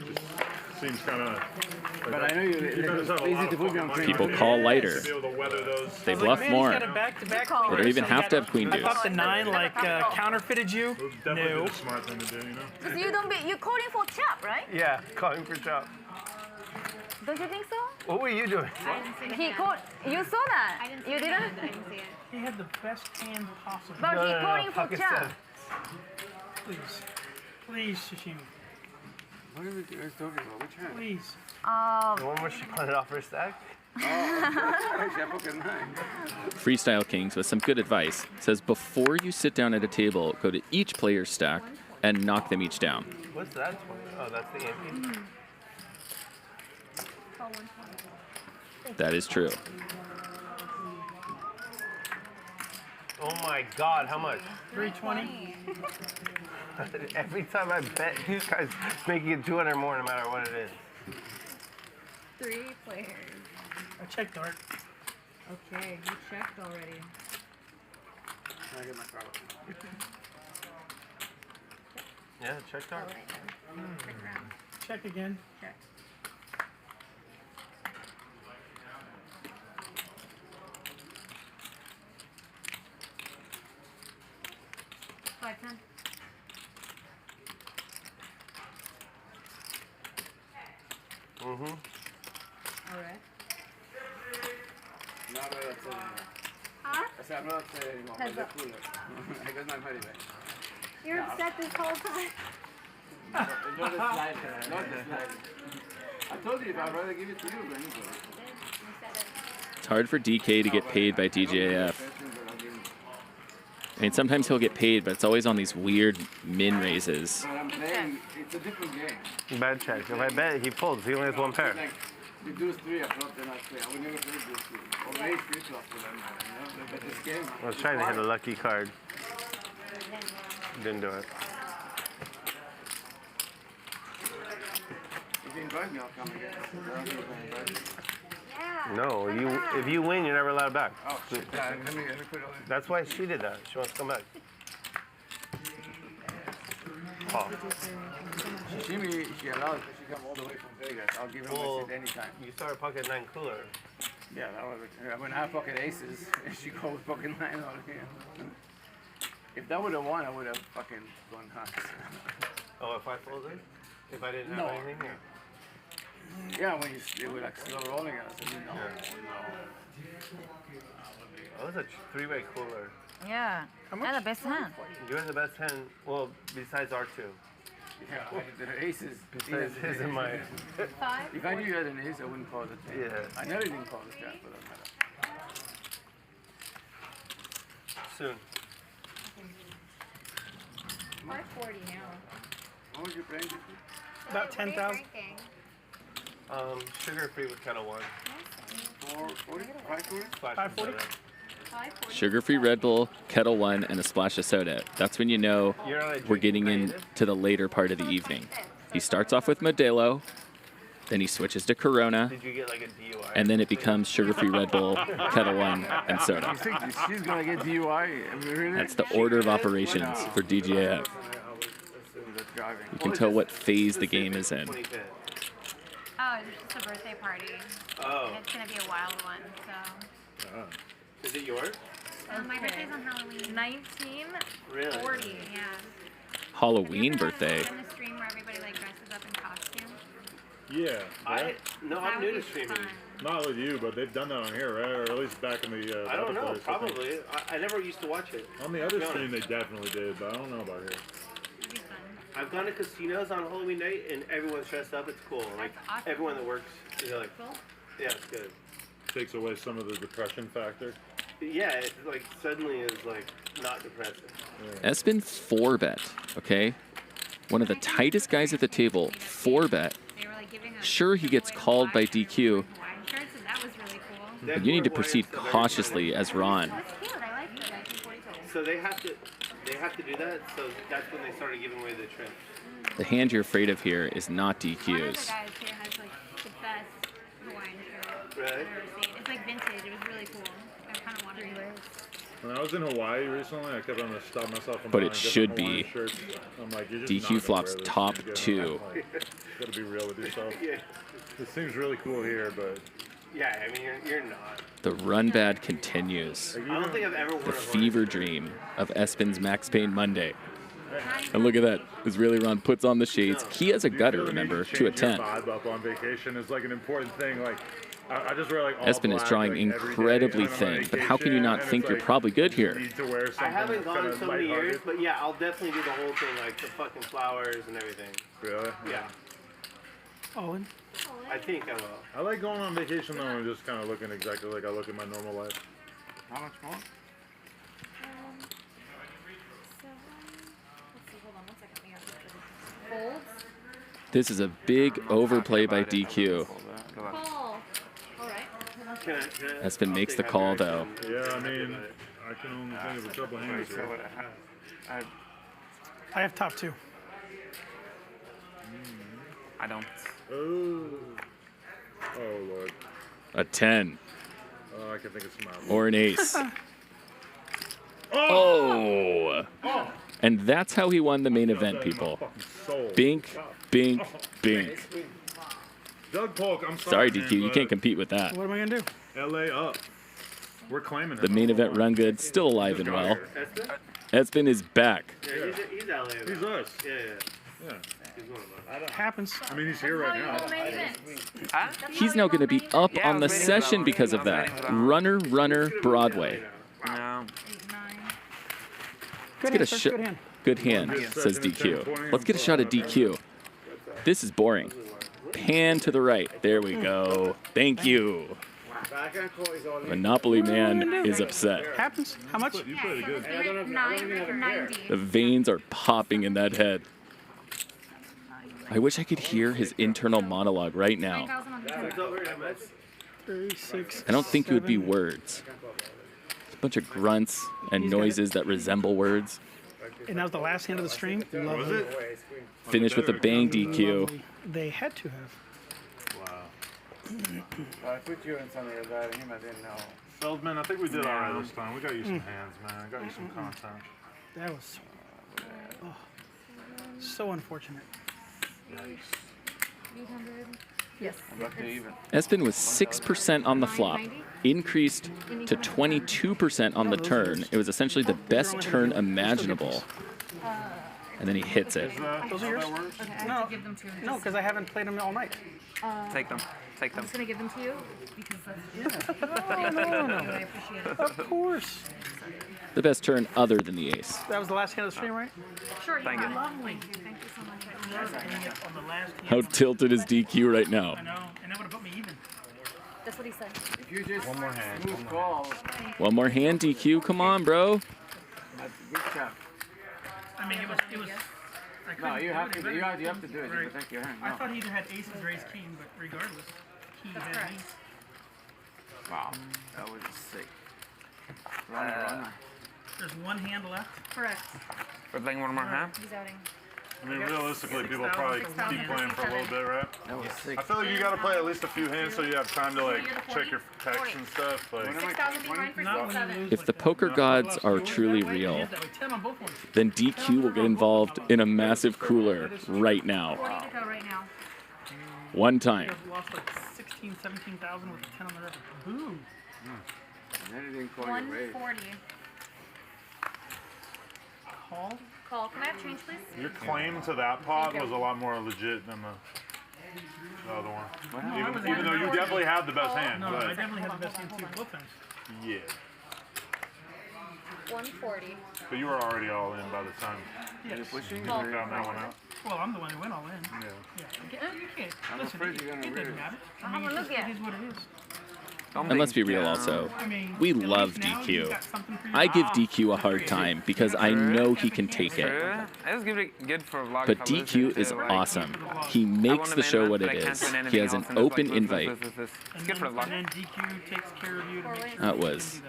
Just seems kind of. But I know it's easy to put me on queen. People call lighter. To be able to weather those. They I was bluff like, man, more. he's got a back-to-back They queen don't even deuce, have and to have queen I deuce. thought the 9 like counterfeited you. Definitely No. the smart thing to do, you know. Because you don't be, you're calling for chop, right? Yeah, calling for chop. Don't you think so? What were you doing? I didn't see the He called, you saw that? I didn't see You the didn't? hand. I didn't see it. He had the best hand possible. But he calling for Pocket chop. set. Please. Please, Sashimi. What are we talking about? Which hand? Please. The one where she punted off her stack? Oh, actually, I put a 9. Freestyle Kings with some good advice says before you sit down at a table, go to each player's stack and knock them each down. What's that? Oh, that's the ante. That is true. Oh my God, how much? 320. Every time I bet, these guys making it 200 more no matter what it is. 3 players. I checked Dart. Okay, you checked already. I get my card. Yeah, check Oh, out. right there. Check round. Check again. Check. Five, 10. Mm-hmm. All right. No, that's it anymore. Huh? I said I'm not saying anymore. Heads But up. the cooler. I got my money back. You're upset this whole time. Not the slide. Not the slide. I told you if I'd rather give it to you than you. It's hard for DK to get paid by DGAF. I mean, sometimes he'll get paid, but it's always on these weird min raises. But I'm saying it's a different game. Bad check. If I bet, he folds. He only has one pair. Like, you do 3 I flop, then I play. I would never play this 3. Or raise 3 flop for them, you know? But this game. I was trying to hit a lucky card. Didn't do it. If you invite me, I'll come again. I don't think you can invite me. No, if you win, you're never allowed back. Oh, shit. Let me put it all in. That's why she did that. She wants to come back. Call. Sashimi, she allowed because she come all the way from Vegas. I'll give her my seat anytime. You started pocket 9 cooler. Yeah, that was when I have pocket aces, and she goes pocket 9 on here. If that would have won, I would have fucking gone nuts. Oh, if I folded? If I didn't have anything? Yeah. Yeah, when you were like slow rolling, I said, no. Oh, it was a 3-way cooler. Yeah. And the best hand. You had the best hand, well, besides R2. Yeah, the aces. Besides his and mine. 5? If I knew you had an ace, I wouldn't call it. Yeah. I never didn't call it that, but that matter. Soon. 540 now. What was you playing? About 10,000. Sugar-free with kettle 1. 440? 540? 540. Sugar-free Red Bull, Kettle One, and a splash of soda. That's when you know we're getting into the later part of the evening. He starts off with Modelo, then he switches to Corona, Did you get like a DUI? and then it becomes sugar-free Red Bull, Kettle One, and soda. You think she's gonna get DUI? I mean, really? That's the order of operations for DGAF. You can tell what phase the game is in. Oh, it's just a birthday party. Oh. And it's going to be a wild one, so. Is it yours? My birthday's on Halloween. 19? Really? 40, yeah. Halloween birthday. In the stream where everybody like dresses up in costume. Yeah. No, I'm new to streaming. Not with you, but they've done that on here, right? Or at least back in the I don't other know, place, I think. probably. I never used to watch it. On the other stream, they definitely did, but I don't know about here. I've gone to casinos on Halloween night and everyone's dressed up. It's cool. Like everyone that works, you know, like, yeah, it's good. Takes away some of the depression factor. Yeah, it like suddenly is like not depressing. Espen 4-bet, okay? One of the tightest guys at the table, 4-bet. Sure, he gets called by DQ, but you need to proceed cautiously as Ron. So they have to do that. So that's when they started giving away the trim. The hand you're afraid of here is not One of the DQ's. guys here has like the best Hawaiian shirt Really? I've ever seen. It's like vintage. It was really cool. I kind of wanted it. When I was in Hawaii recently, I kept on to stop myself from But buying it should different be. Hawaiian shirts. I'm like, you're just DQ not gonna flops wear this. top You just 2. gotta be real with yourself. Yeah. This seems really cool here, but Yeah, I mean you're not. The run bad continues. I don't think I've ever worn The a fever dream of Espen's Max Payne Monday. And look at that. Israeli Ron puts on the shades. He has a gutter, remember, to a 10. vibe up on vacation is like an important thing. Like, I just wear like all Espen is black, drawing like, every day, incredibly and I'm on thin, but how can you vacation, not and think it's you're like, probably good here? you need to wear I something haven't gone in kinda so many years, lighthearted. but yeah, I'll definitely do the whole thing, like the fucking flowers and everything. Really? Yeah. Owen? I think I will. I like going on vacation though and just kind of looking exactly like I look in my normal life. How much more? Folds. This is a big overplay by DQ. Call. Alright. Espen makes the call though. Yeah, I mean, I can only think of a couple hands here. I have top 2. I don't. Oh. Oh, Lord. A 10 Oh, I can think of some out. or an ace. Oh! And that's how he won the main event, people. Bink, bink, bink. Doug Polk, I'm Sorry, man, DQ, you but can't compete with that. What am I going to do? LA up. We're claiming it. The main event run good, still alive and well. Espen is back. Yeah, he's LA. He's us. Yeah. Yeah. He's one of us. Happens. I mean, he's here right now. He's now going to be up on the session because of that. Runner, Broadway. No. Let's get a shot. Good hand, says DQ. Let's get a shot at DQ. This is boring. Pan to the right. There we go. Thank you. Monopoly Man is upset. Happens. How much? You played good. 990. The veins are popping in that head. I wish I could hear his internal monologue right now. 36. I don't think it would be words. It's a bunch of grunts and noises that resemble words. And that was the last hand of the stream. Was it? Finish with a bang, DQ. They had to have. I put you in something like that, and him I didn't know. Feldman, I think we did all right this time. We got you some hands, man. I got you some content. That was so unfortunate. 800. Yes. Espen was 6% on the flop, increased to 22% on the turn. It was essentially the best turn imaginable. And then he hits it. Those are yours? Okay, I No, have to give them to him. no, because I haven't played them all night. Take them. Take I'm them. just gonna give them to you because that's No. I appreciate it. Of course. The best turn other than the ace. That was the last hand of the stream, right? Sure, Thank you. Lovely. Thank you so much. On the last hand. How tilted is DQ right now? I know, and that would have put me even. That's what he said. If you just One more hand. smooth call, One more hand, DQ. Come on, bro. that's a good shot. I mean, it was. I No, couldn't you do have it to. better. You have to do it. You Right. protect your hand. I No. thought he either had aces or ace king, but regardless, he had correct. ace. Wow, that was sick. Runner. There's one hand left. Correct. We're playing one more hand. He's outing. I mean, realistically, people probably keep playing for a little bit, right? That was sick. I feel like you gotta play at least a few hands so you have time to like check your text and stuff. Like, 6,000 be fine for Not when you 7. lose If the poker gods are truly real, That way, 10 on both ones. then DQ will get involved in a massive cooler right now. 40 to go right now. One You time. guys lost like 16, 17,000 with a 10 on the river. Boom. And then it didn't call you raise. 140. Call. Call. Can I have change, please? your claim to that pot was a lot more legit than the other one. Even though you definitely had the best hand. No, but I definitely had the best hand too. Both times. yeah. 140. But you were already all in by the time Yes. you found that one out. Well, I'm the one who went all in. Yeah. Yeah. You can't. I'm Listen, afraid you're gonna it doesn't raise. matter. I'll have a look It at. is what it is. And let's be real also, we love DQ. I give DQ a hard time because I know he can take it. It was good for a vlog. But DQ is awesome. He makes the show what it is. He has an open invite. It's good for a vlog. And then DQ takes care of you to make sure That you was can do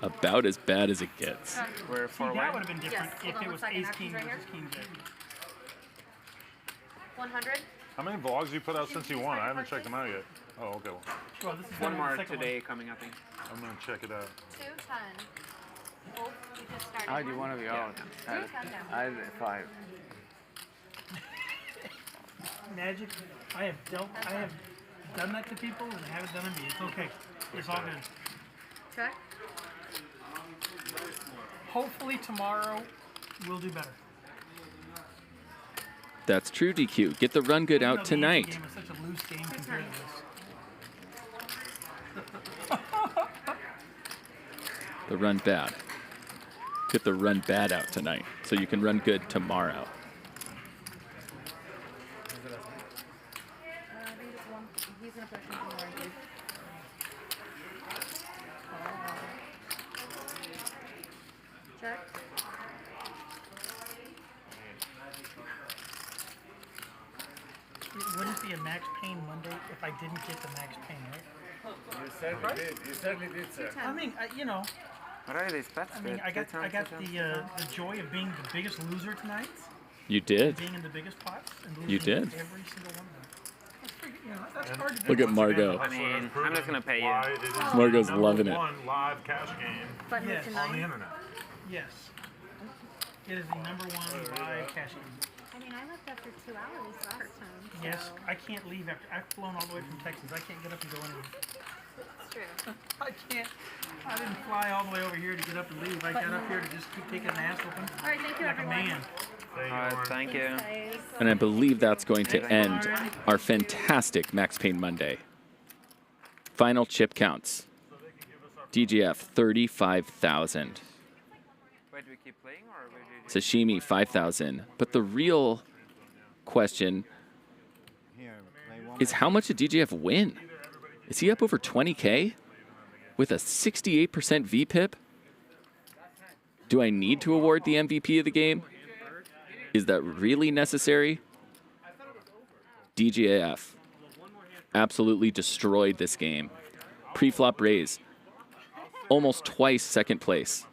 about as bad as it gets. We're See, four that away. would have been different Yes, if hold on it one was second. ace Action's king right versus king jack. 100. How many vlogs you put out since you won? I haven't checked them out yet. Oh, okay. Well, Well, this is One the more second today coming, I think. I'm gonna check it out. 210. Oh, you just started. How do you want to be out? I had 5. Magic. I have done that to people and I haven't done it to me. It's okay. It's all good. Check. Hopefully tomorrow we'll do better. That's true, DQ. Get the run good out tonight. The game is such a loose game compared to this. The run bad. Get the run bad out tonight so you can run good tomorrow. I think it's one. He's gonna push me more, I think. Check. It wouldn't be a max pain Monday if I didn't get the max pain, right? You certainly did. You certainly did, sir. I mean, you know, What are these bets? I mean, I got the joy of being the biggest loser tonight. You did. Being in the biggest pots and losing You did. every single one of them. That's pretty, you know, that's hard to do. Look at Margaux. I mean, I'm just gonna pay you. Margaux's loving it. One live cash game But Yes. move to on the 9. internet. Yes. It is the #1 live cashing. I mean, I left after 2 hours last time. So. Yes, I can't leave after I've flown all the way from Texas. I can't get up and go anywhere. It's true. I can't. I didn't fly all the way over here to get up and leave. I got up here to just keep taking the ass whooping. All right, thank you, like everyone. a man. Thank you. And I believe that's going to end our fantastic Max Payne Monday. Final chip counts. DGAF 35,000. Wait, do we keep playing or Sashimi 5,000. But the real question is how much did DGAF win? Is he up over 20K with a 68% VPIP? Do I need to award the MVP of the game? Is that really necessary? DGAF absolutely destroyed this game. Pre-flop raise, almost twice second place.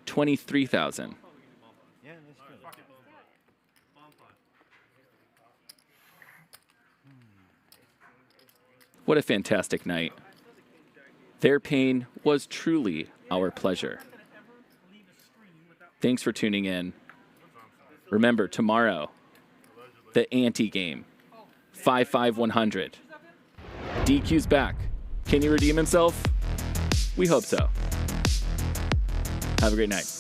23,000. What a fantastic night. Their pain was truly our pleasure. Thanks for tuning in. Remember, tomorrow, the ante game. 5-5-100. DQ's back. Can he redeem himself? We hope so. Have a great night.